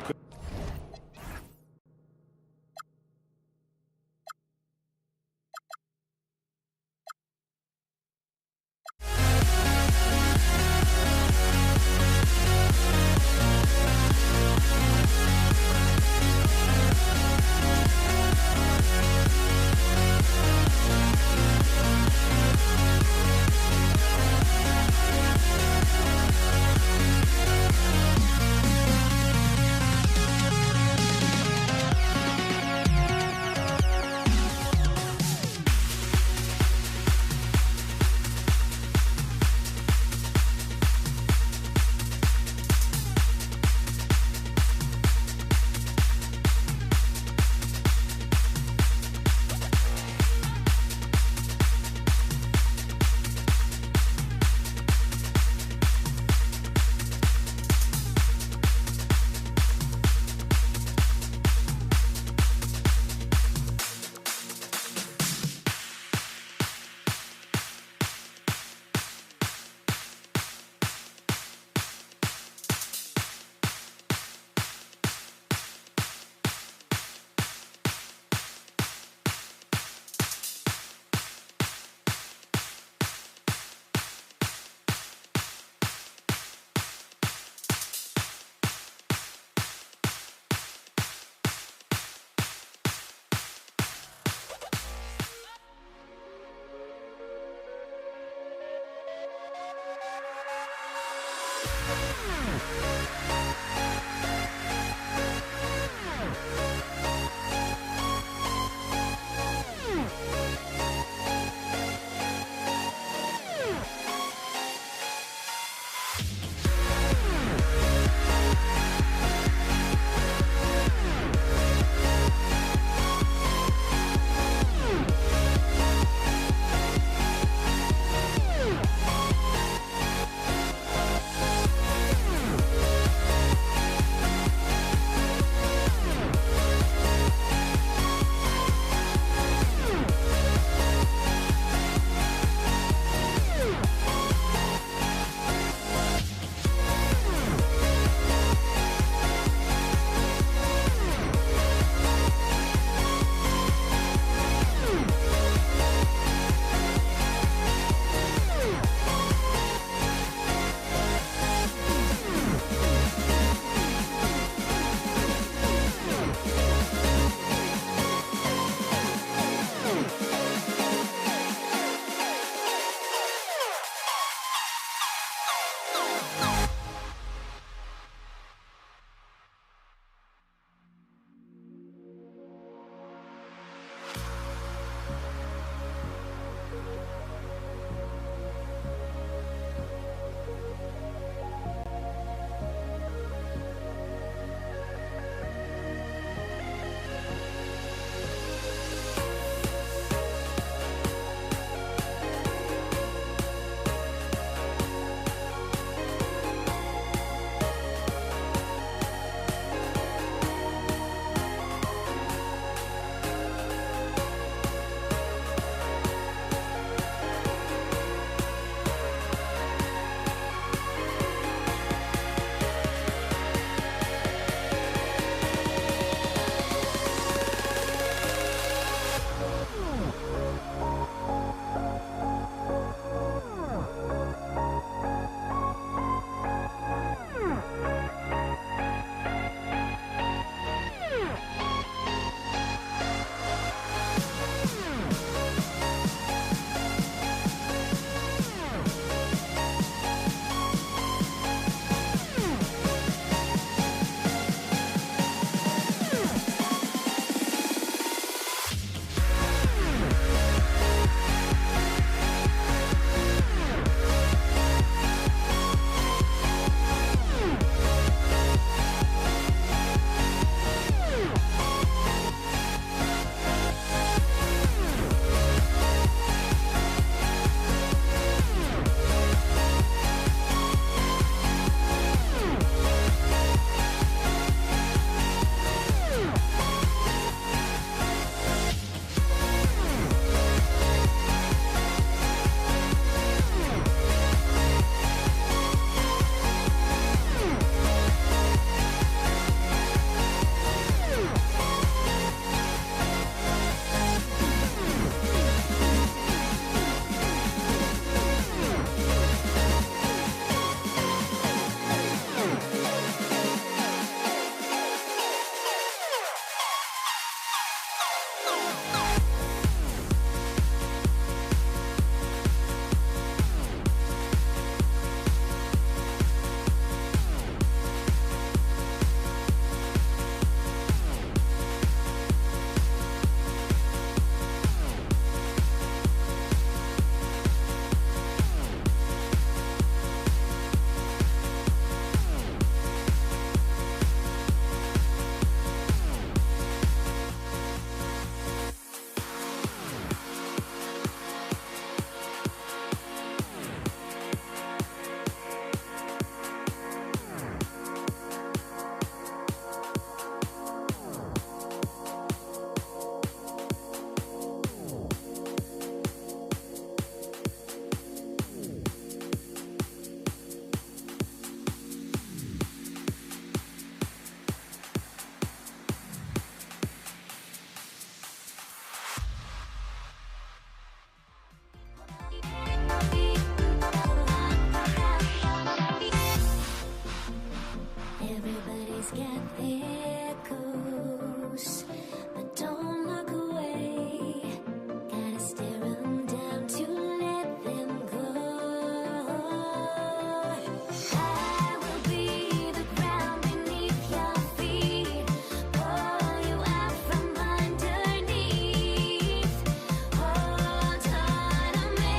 Everybody's got their course, but don't look away. Gotta stare them down to let them go. I will be the ground beneath your feet, pull you out from underneath. Hold on to me.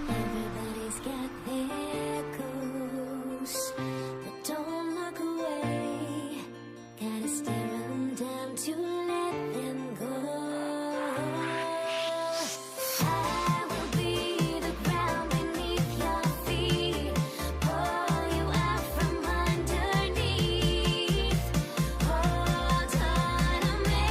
Everybody's got their course, but don't look away. Gotta stare them down to let them go. I will be the ground beneath your feet, pull you out from underneath. Hold on to me.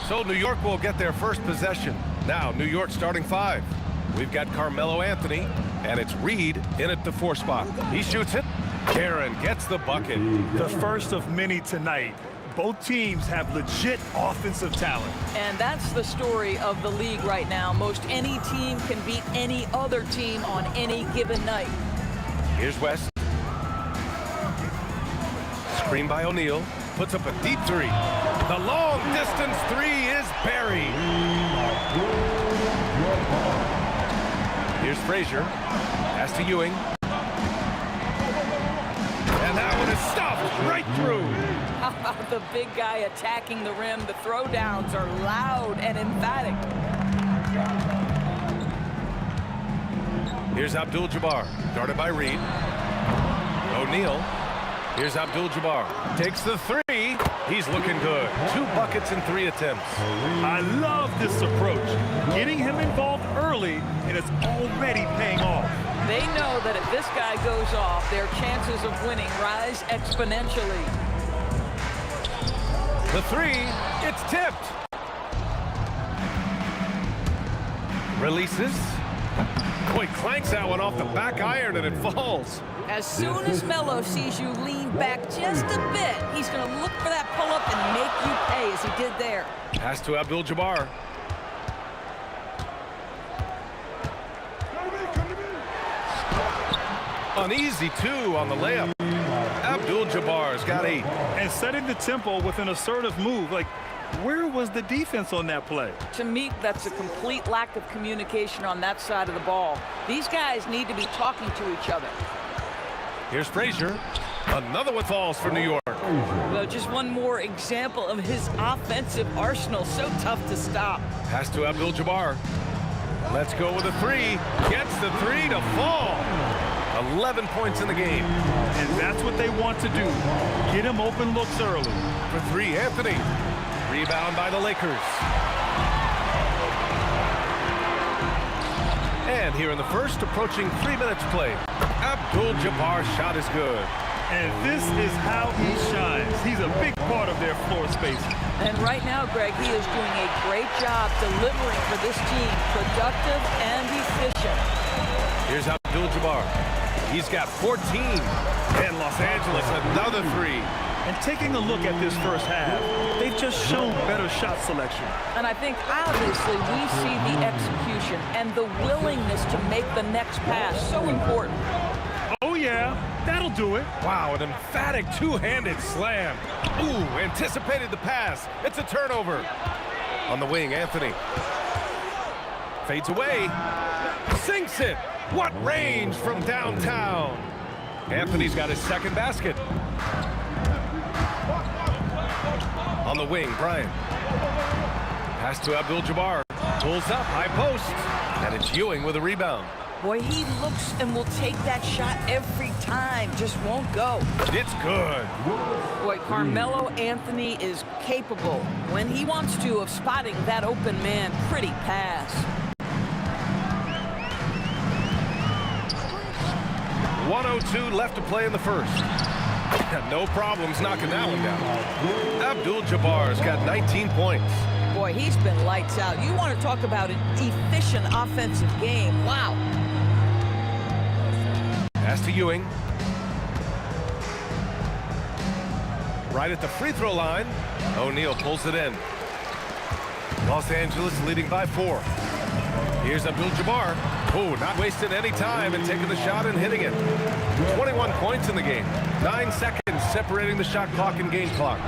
So New York will get their first possession. Now, New York starting five. We've got Carmelo Anthony, and it's Reed in at the 4 spot. He shoots it. Aaron gets the bucket. The first of many tonight. Both teams have legit offensive talent. And that's the story of the league right now. Most any team can beat any other team on any given night. Here's West. Screen by O'Neal. Puts up a deep three. The long distance three is buried. Here's Frazier. Pass to Ewing. And that one is stuffed right through. How about the big guy attacking the rim? The throwdowns are loud and emphatic. Here's Abdul-Jabbar, guarded by Reed. O'Neal. Here's Abdul-Jabbar. Takes the three. He's looking good. 2 buckets in 3 attempts. I love this approach. Getting him involved early, and it's already paying off. They know that if this guy goes off, their chances of winning rise exponentially. The three, it's tipped. Releases. Boy, clanks that one off the back iron and it falls. As soon as Melo sees you lean back just a bit, he's going to look for that pull-up and make you pay as he did there. Pass to Abdul-Jabbar. An easy 2 on the layup. Abdul-Jabbar's got 8. And setting the tempo with an assertive move. Like, where was the defense on that play? To me, that's a complete lack of communication on that side of the ball. These guys need to be talking to each other. Here's Frazier. Another one falls for New York. Well, just one more example of his offensive arsenal. So tough to stop. Pass to Abdul-Jabbar. Let's go with a 3. Gets the 3 to fall. 11 points in the game. And that's what they want to do. Get him open looks early. For 3, Anthony. Rebound by the Lakers. And here in the first, approaching 3 minutes played. Abdul-Jabbar's shot is good. And this is how he shines. He's a big part of their floor spacing. And right now, Greg, he is doing a great job delivering for this team. Productive and efficient. Here's Abdul-Jabbar. He's got 14. And Los Angeles, another 3. And taking a look at this first half, they've just shown better shot selection. And I think, obviously, we see the execution and the willingness to make the next pass so important. Oh, yeah. That'll do it. Wow, an emphatic 2-handed slam. Ooh, anticipated the pass. It's a turnover. On the wing, Anthony. Fades away. Sinks it. What range from downtown. Anthony's got his second basket. On the wing, Bryant. Pass to Abdul-Jabbar. Pulls up, high post. And it's Ewing with a rebound. Boy, he looks and will take that shot every time. Just won't go. It's good. Boy, Carmelo Anthony is capable, when he wants to, of spotting that open man. Pretty pass. 1:02 left to play in the first. No problems knocking that one down. Abdul-Jabbar's got 19 points. Boy, he's been lights out. You want to talk about an efficient offensive game. Wow. Pass to Ewing. Right at the free throw line. O'Neal pulls it in. Los Angeles leading by 4. Here's Abdul-Jabbar. Oh, not wasting any time and taking the shot and hitting it. 21 points in the game. 9 seconds separating the shot clock and game clock.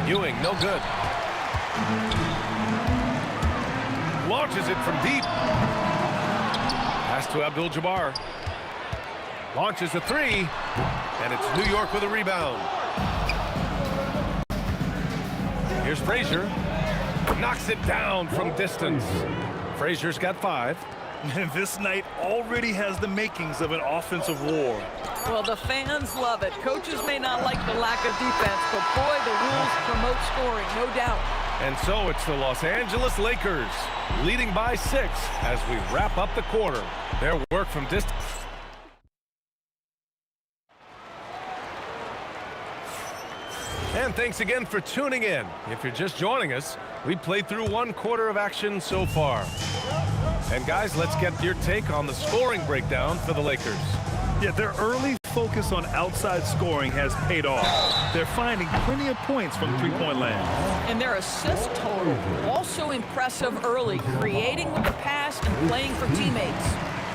Ewing, no good. Launches it from deep. Pass to Abdul-Jabbar. Launches a 3. And it's New York with a rebound. Here's Frazier. Knocks it down from distance. Frazier's got 5. And this night already has the makings of an offensive war. Well, the fans love it. Coaches may not like the lack of defense, but boy, the rules promote scoring, no doubt. And so it's the Los Angeles Lakers leading by 6 as we wrap up the quarter. Their work from distance. And thanks again for tuning in. If you're just joining us, we played through 1 quarter of action so far. And guys, let's get your take on the scoring breakdown for the Lakers. Yeah, their early focus on outside scoring has paid off. They're finding plenty of points from three-point land. And their assist total, also impressive early, creating with the pass and playing for teammates.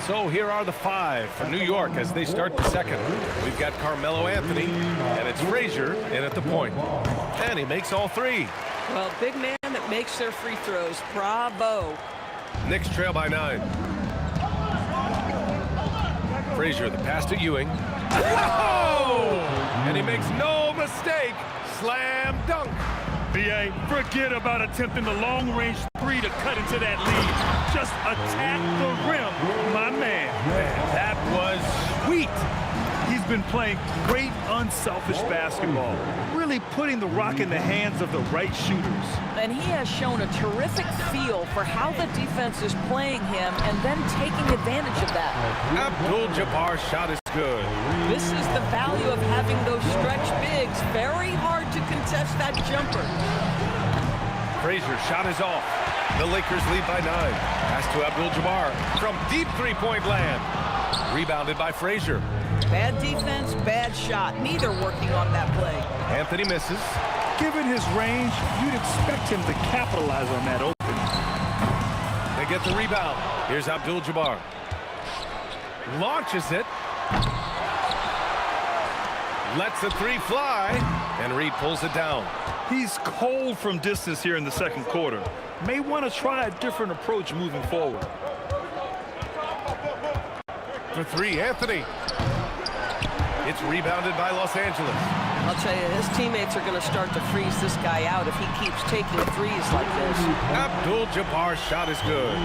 So here are the 5 for New York as they start the second. We've got Carmelo Anthony, and it's Frazier in at the point. And he makes all 3. Well, big man that makes their free throws. Bravo. Knicks trail by 9. Frazier, the pass to Ewing. Whoa! And he makes no mistake. Slam dunk. BA, forget about attempting the long-range three to cut into that lead. Just attack the rim, my man. That was sweet. He's been playing great, unselfish basketball, really putting the rock in the hands of the right shooters. And he has shown a terrific feel for how the defense is playing him and then taking advantage of that. Abdul-Jabbar's shot is good. This is the value of having those stretch bigs. Very hard to contest that jumper. Frazier's shot is off. The Lakers lead by 9. Pass to Abdul-Jabbar from deep three-point land. Rebounded by Frazier. Bad defense, bad shot. Neither working on that play. Anthony misses. Given his range, you'd expect him to capitalize on that open. They get the rebound. Here's Abdul-Jabbar. Launches it. Lets the three fly. And Reed pulls it down. He's cold from distance here in the second quarter. May want to try a different approach moving forward. For three, Anthony. It's rebounded by Los Angeles. I'll tell you, his teammates are going to start to freeze this guy out if he keeps taking threes like this. Abdul-Jabbar's shot is good.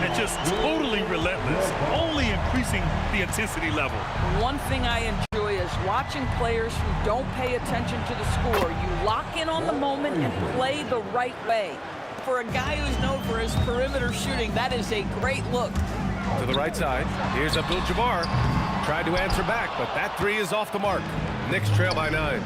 And just totally relentless, only increasing the intensity level. One thing I enjoy is watching players who don't pay attention to the score. You lock in on the moment and play the right way. For a guy who's known for his perimeter shooting, that is a great look. To the right side, here's Abdul-Jabbar. Tried to answer back, but that three is off the mark. Knicks trail by 9.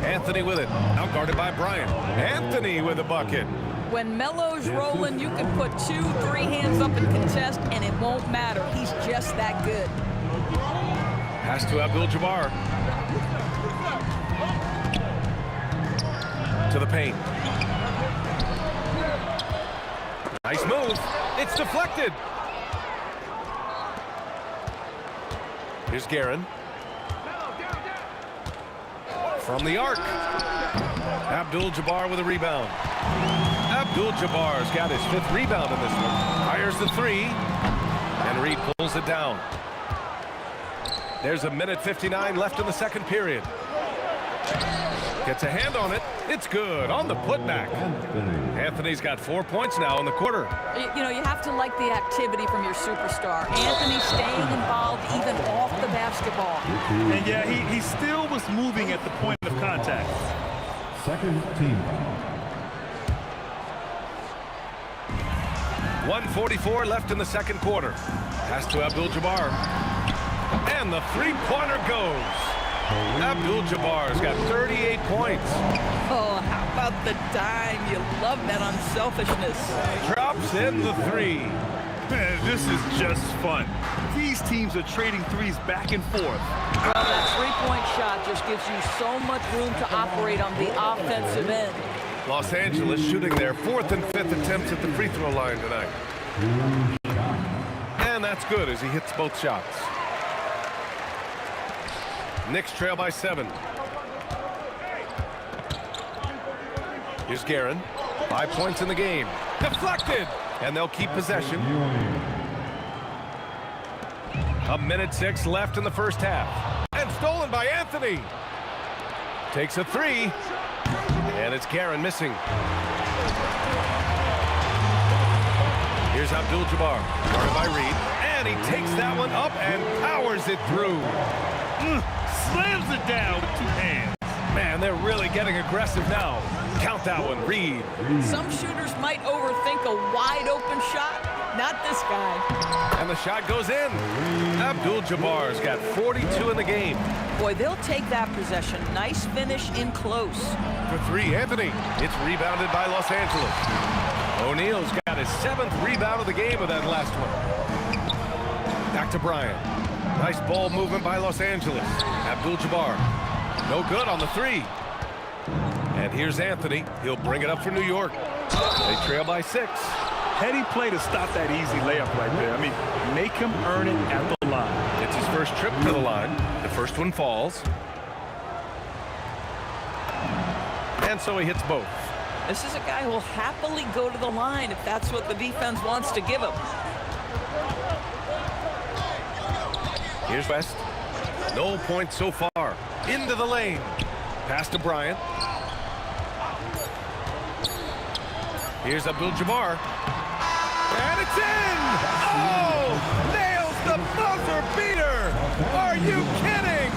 Anthony with it, now guarded by Bryant. Anthony with a bucket. When Melo's rolling, you can put 2, 3 hands up and contest, and it won't matter. He's just that good. Pass to Abdul-Jabbar. To the paint. Nice move. It's deflected. Here's Guerin. From the arc. Abdul-Jabbar with a rebound. Abdul-Jabbar's got his 5th rebound in this one. Fires the three. And Reed pulls it down. There's a minute 59 left in the second period. Gets a hand on it. It's good on the putback. Anthony's got 4 points now in the quarter. You know, you have to like the activity from your superstar. Anthony staying involved even off the basketball. And yeah, he still was moving at the point of contact. Second team. 1:44 left in the second quarter. Pass to Abdul-Jabbar. And the three-pointer goes. Abdul-Jabbar's got 38 points. Oh, how about the dime? You love that unselfishness. Drops in the three. Man, this is just fun. These teams are trading threes back and forth. Well, that three-point shot just gives you so much room to operate on the offensive end. Los Angeles shooting their 4th and 5th attempts at the free throw line tonight. And that's good as he hits both shots. Knicks trail by 7. Here's Guerin. 5 points in the game. Deflected! And they'll keep possession. A minute 6 left in the first half. And stolen by Anthony. Takes a three. And it's Guerin missing. Here's Abdul-Jabbar. Guarded by Reed. And he takes that one up and powers it through. Slams it down with 2 hands. Man, they're really getting aggressive now. Count that one, Reed. Some shooters might overthink a wide-open shot. Not this guy. And the shot goes in. Abdul-Jabbar's got 42 in the game. Boy, they'll take that possession. Nice finish in close. For 3, Anthony. It's rebounded by Los Angeles. O'Neal's got his 7th rebound of the game with that last one. Back to Bryant. Nice ball movement by Los Angeles. Abdul-Jabbar. No good on the 3. And here's Anthony. He'll bring it up for New York. They trail by 6. Heady play to stop that easy layup right there. I mean, make him earn it at the line. It's his first trip to the line. The first one falls. And so he hits both. This is a guy who will happily go to the line if that's what the defense wants to give him. Here's West. No points so far. Into the lane. Pass to Bryant. Here's Abdul-Jabbar. And it's in! Oh! Nails the buzzer beater! Are you kidding?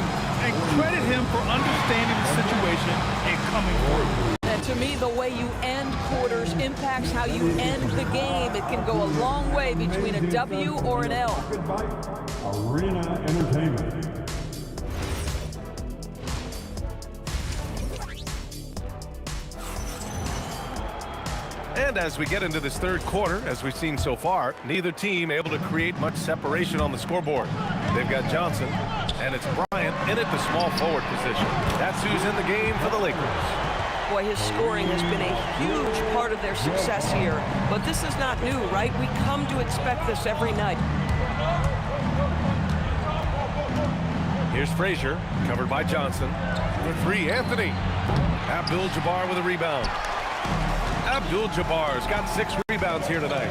And credit him for understanding the situation and coming through. And to me, the way you end quarters impacts how you end the game. It can go a long way between a W or an L. Arena Entertainment. And as we get into this third quarter, as we've seen so far, neither team able to create much separation on the scoreboard. They've got Johnson, and it's Bryant in at the small forward position. That's who's in the game for the Lakers. Boy, his scoring has been a huge part of their success here. But this is not new, right? We come to expect this every night. Here's Frazier, covered by Johnson. For three, Anthony. Abdul-Jabbar with a rebound. Abdul-Jabbar's got 6 rebounds here tonight.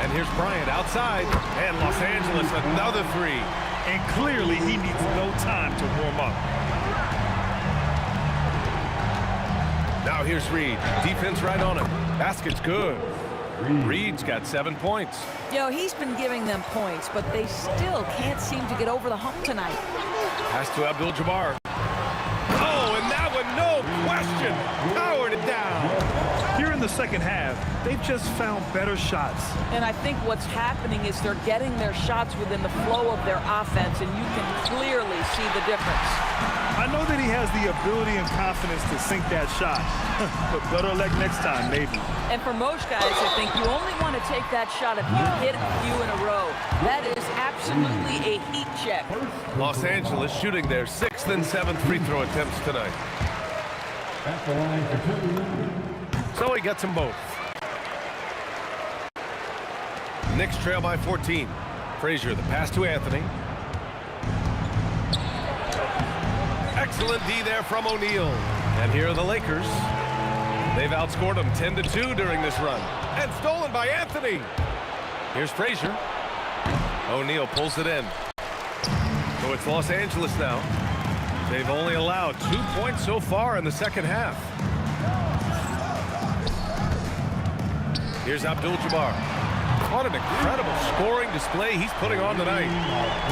And here's Bryant outside. And Los Angeles, another 3. And clearly, he needs no time to warm up. Now here's Reed. Defense right on him. Basket's good. Reed's got 7 points. You know, he's been giving them points, but they still can't seem to get over the hump tonight. Pass to Abdul-Jabbar. Oh, and that one, no question. Powered it down. Here in the second half, they've just found better shots. And I think what's happening is they're getting their shots within the flow of their offense, and you can clearly see the difference. I know that he has the ability and confidence to sink that shot, but better luck next time, maybe. And for most guys, I think you only want to take that shot if you hit a few in a row. That is absolutely a heat check. Los Angeles shooting their 6th and 7th free throw attempts tonight. At the line for 2. So he gets them both. Knicks trail by 14. Frazier, the pass to Anthony. Excellent D there from O'Neal. And here are the Lakers. They've outscored them 10-2 during this run. And stolen by Anthony. Here's Frazier. O'Neal pulls it in. So it's Los Angeles now. They've only allowed 2 points so far in the second half. Here's Abdul-Jabbar. What an incredible scoring display he's putting on tonight.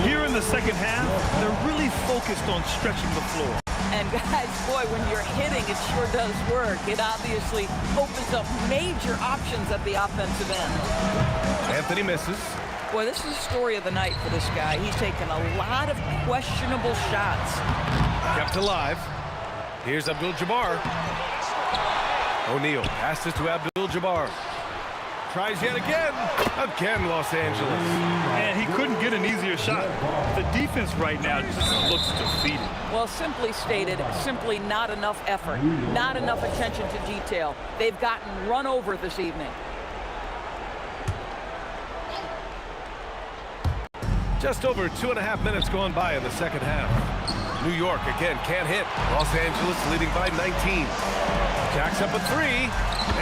Here in the second half, they're really focused on stretching the floor. And guys, boy, when you're hitting, it sure does work. It obviously opens up major options at the offensive end. Anthony misses. Boy, this is the story of the night for this guy. He's taken a lot of questionable shots. Kept alive. Here's Abdul-Jabbar. O'Neal passes to Abdul-Jabbar. Tries yet again. Again, Los Angeles. And he couldn't get an easier shot. The defense right now just looks defeated. Well, simply stated, simply not enough effort, not enough attention to detail. They've gotten run over this evening. Just over 2.5 minutes gone by in the second half. New York again can't hit. Los Angeles leading by 19. Jacks up a 3,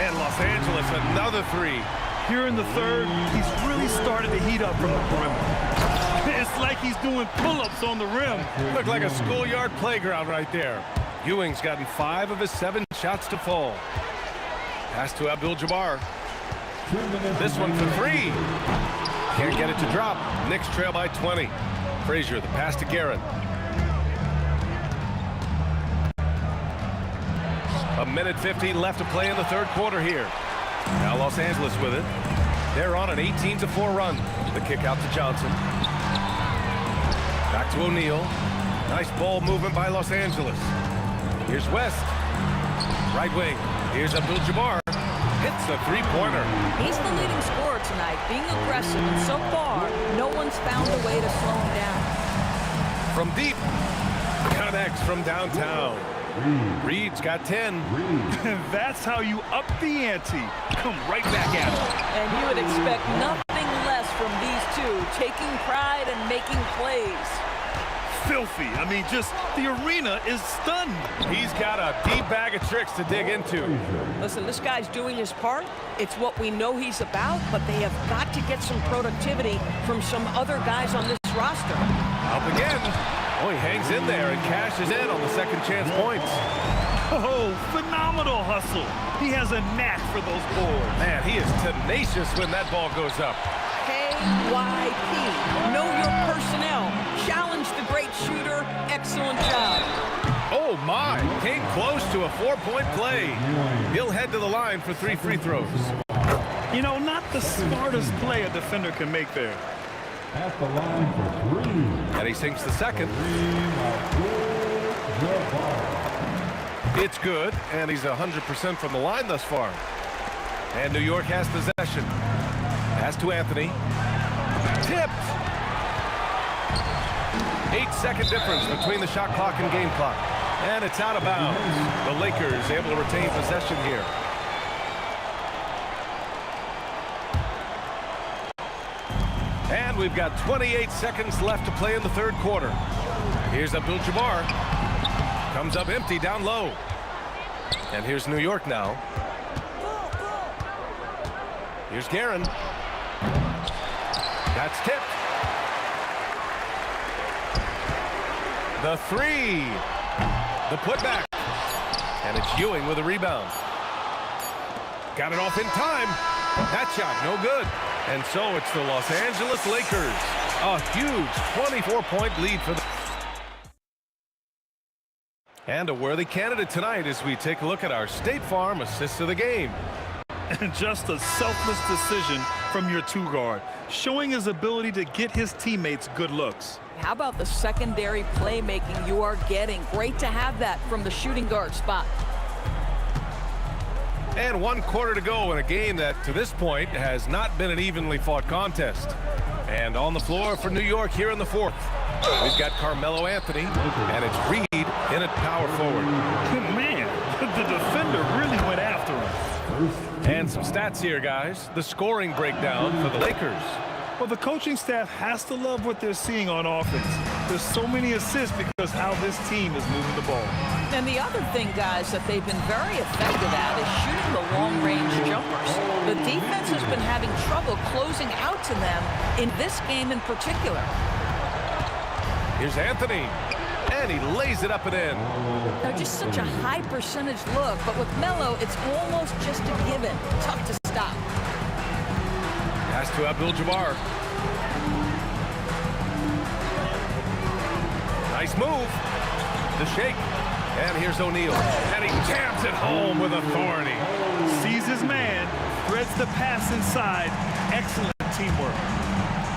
and Los Angeles another 3. Here in the third, he's really started to heat up from the perimeter. It's like he's doing pull-ups on the rim. Looked like a schoolyard playground right there. Ewing's gotten 5 of his 7 shots to fall. Pass to Abdul-Jabbar. This one for 3. Can't get it to drop. Knicks trail by 20. Frazier, the pass to Garrett. A minute 15 left to play in the third quarter here. Now Los Angeles with it. They're on an 18-4 run. The kick out to Johnson. Back to O'Neal. Nice ball movement by Los Angeles. Here's West. Right wing. Here's Abdul-Jabbar. Hits the three-pointer. He's the leading scorer tonight, being aggressive, and so far, no one's found a way to slow him down. From deep. Connects from downtown. Reed's got 10. That's how you up the ante. Come right back at him. And you would expect nothing less from these two, taking pride and making plays. Filthy. I mean, just the arena is stunned. He's got a deep bag of tricks to dig into. Listen, this guy's doing his part. It's what we know he's about, but they have got to get some productivity from some other guys on this roster. Up again. Oh, he hangs in there and cashes in on the second chance points. Oh, phenomenal hustle. He has a knack for those boards. Man, he is tenacious when that ball goes up. KYP. Know your personnel. Challenge the great shooter. Excellent job. Oh, my. Came close to a 4-point play. He'll head to the line for 3 free throws. You know, not the smartest play a defender can make there. At the line for 3. And he sinks the second. It's good, and he's 100% from the line thus far. And New York has possession. Pass to Anthony. Tipped. 8-second difference between the shot clock and game clock. And it's out of bounds. The Lakers able to retain possession here. And we've got 28 seconds left to play in the third quarter. Here's Abdul-Jabbar. Comes up empty down low. And here's New York now. Here's Guerin. That's tipped. The three. The putback. And it's Ewing with a rebound. Got it off in time. That shot no good. And so it's the Los Angeles Lakers. A huge 24-point lead for them. And a worthy candidate tonight as we take a look at our State Farm assists of the game. And just a selfless decision from your two-guard, showing his ability to get his teammates good looks. How about the secondary playmaking you are getting? Great to have that from the shooting guard spot. And 1 quarter to go in a game that, to this point, has not been an evenly fought contest. And on the floor for New York here in the fourth, we've got Carmelo Anthony, and it's Reed in at power forward. Man, the defender really went after him. And some stats here, guys. The scoring breakdown for the Lakers. Well, the coaching staff has to love what they're seeing on offense. There's so many assists because how this team is moving the ball. And the other thing, guys, that they've been very effective at is shooting the long-range jumpers. The defense has been having trouble closing out to them in this game in particular. Here's Anthony. And he lays it up and in. Now, just such a high percentage look, but with Melo, it's almost just a given. Tough to stop. Pass to Abdul-Jabbar. Nice move. The shake. And here's O'Neal. And he jams it home with authority. Sees his man, threads the pass inside. Excellent teamwork.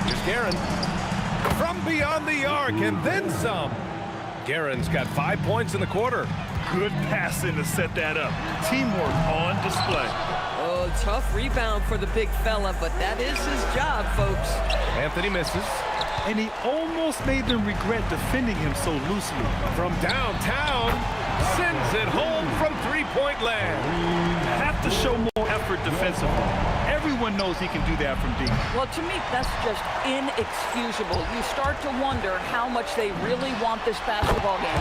Here's Guerin. From beyond the arc and then some. Guerin's got 5 points in the quarter. Good passing to set that up. Teamwork on display. Oh, tough rebound for the big fella, but that is his job, folks. Anthony misses. And he almost made them regret defending him so loosely. From downtown, sends it home from three-point land. Have to show more effort defensively. Everyone knows he can do that from deep. Well, to me, that's just inexcusable. You start to wonder how much they really want this basketball game.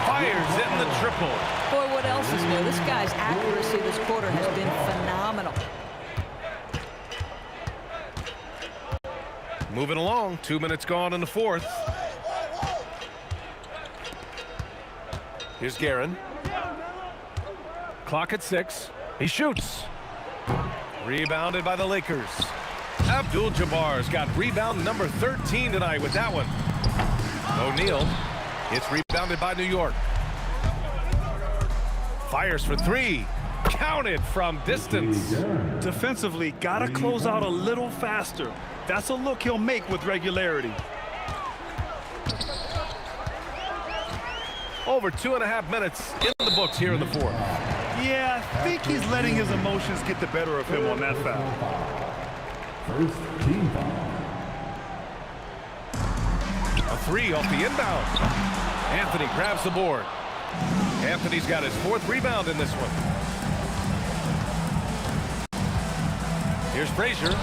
Fires in the triple. Boy, what else is new? This guy's accuracy this quarter has been phenomenal. Moving along, 2 minutes gone in the fourth. Here's Guerin. Clock at 6. He shoots. Rebounded by the Lakers. Abdul-Jabbar's got rebound number 13 tonight with that one. O'Neal. It's rebounded by New York. Fires for 3. Counted from distance. Defensively, gotta close out a little faster. That's a look he'll make with regularity. Over 2.5 minutes in the books here in the fourth. Yeah, I think he's letting his emotions get the better of him on that foul. First team foul. A 3 off the inbound. Anthony grabs the board. Anthony's got his 4th rebound in this one. Here's Frazier.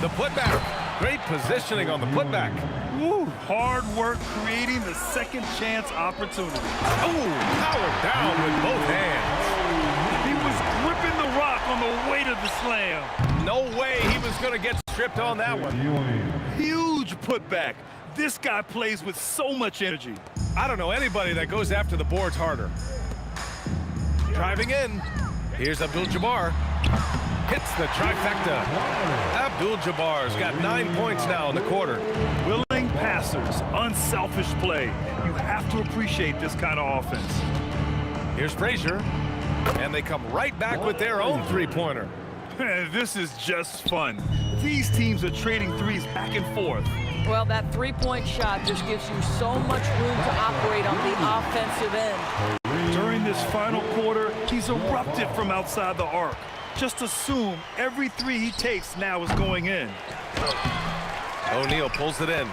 The putback. Great positioning on the putback. Woo, hard work creating the second chance opportunity. Oh, powered down with both hands. He was gripping the rock on the way to the slam. No way he was going to get stripped on that one. Huge putback. This guy plays with so much energy. I don't know anybody that goes after the boards harder. Driving in. Here's Abdul-Jabbar. Hits the trifecta. Abdul-Jabbar's got 9 points now in the quarter. Willing passers, unselfish play. You have to appreciate this kind of offense. Here's Frazier. And they come right back with their own three-pointer. This is just fun. These teams are trading threes back and forth. Well, that three-point shot just gives you so much room to operate on the offensive end. During this final quarter, he's erupted from outside the arc. Just assume every three he takes now is going in. O'Neal pulls it in.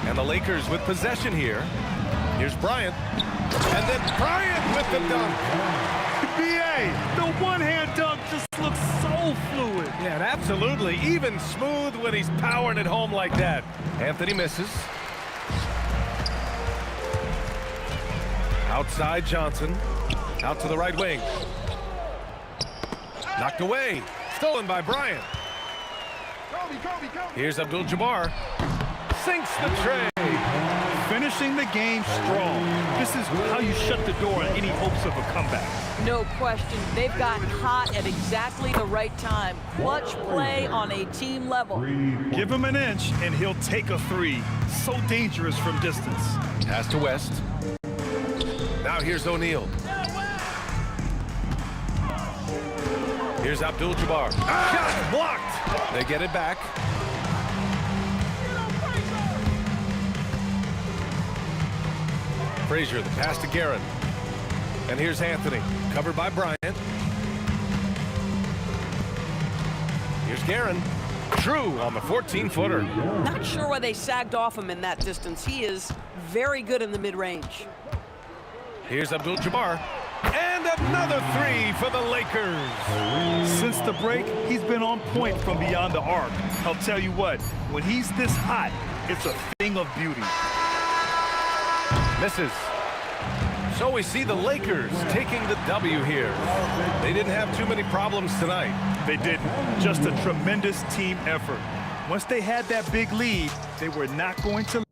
And the Lakers with possession here. Here's Bryant. And then Bryant with the dunk. B.A., the one-hand dunk just looks so fluid. Yeah, and absolutely. Even smooth when he's powering it home like that. Anthony misses. Outside Johnson. Out to the right wing. Knocked away. Stolen by Bryant. Here's Abdul-Jabbar. Sinks the tray. Finishing the game strong. This is how you shut the door on any hopes of a comeback. No question. They've gotten hot at exactly the right time. Clutch play on a team level. Give him an inch, and he'll take a three. So dangerous from distance. Pass to West. Now here's O'Neal. Here's Abdul-Jabbar. Shot blocked. They get it back. Frazier, the pass to Guerin. And here's Anthony, covered by Bryant. Here's Guerin. True on the 14-footer. Not sure why they sagged off him in that distance. He is very good in the mid-range. Here's Abdul-Jabbar. And another three for the Lakers. Since the break, he's been on point from beyond the arc. I'll tell you what, when he's this hot, it's a thing of beauty. Misses. So we see the Lakers taking the W here. They didn't have too many problems tonight. They didn't. Just a tremendous team effort. Once they had that big lead, they were not going to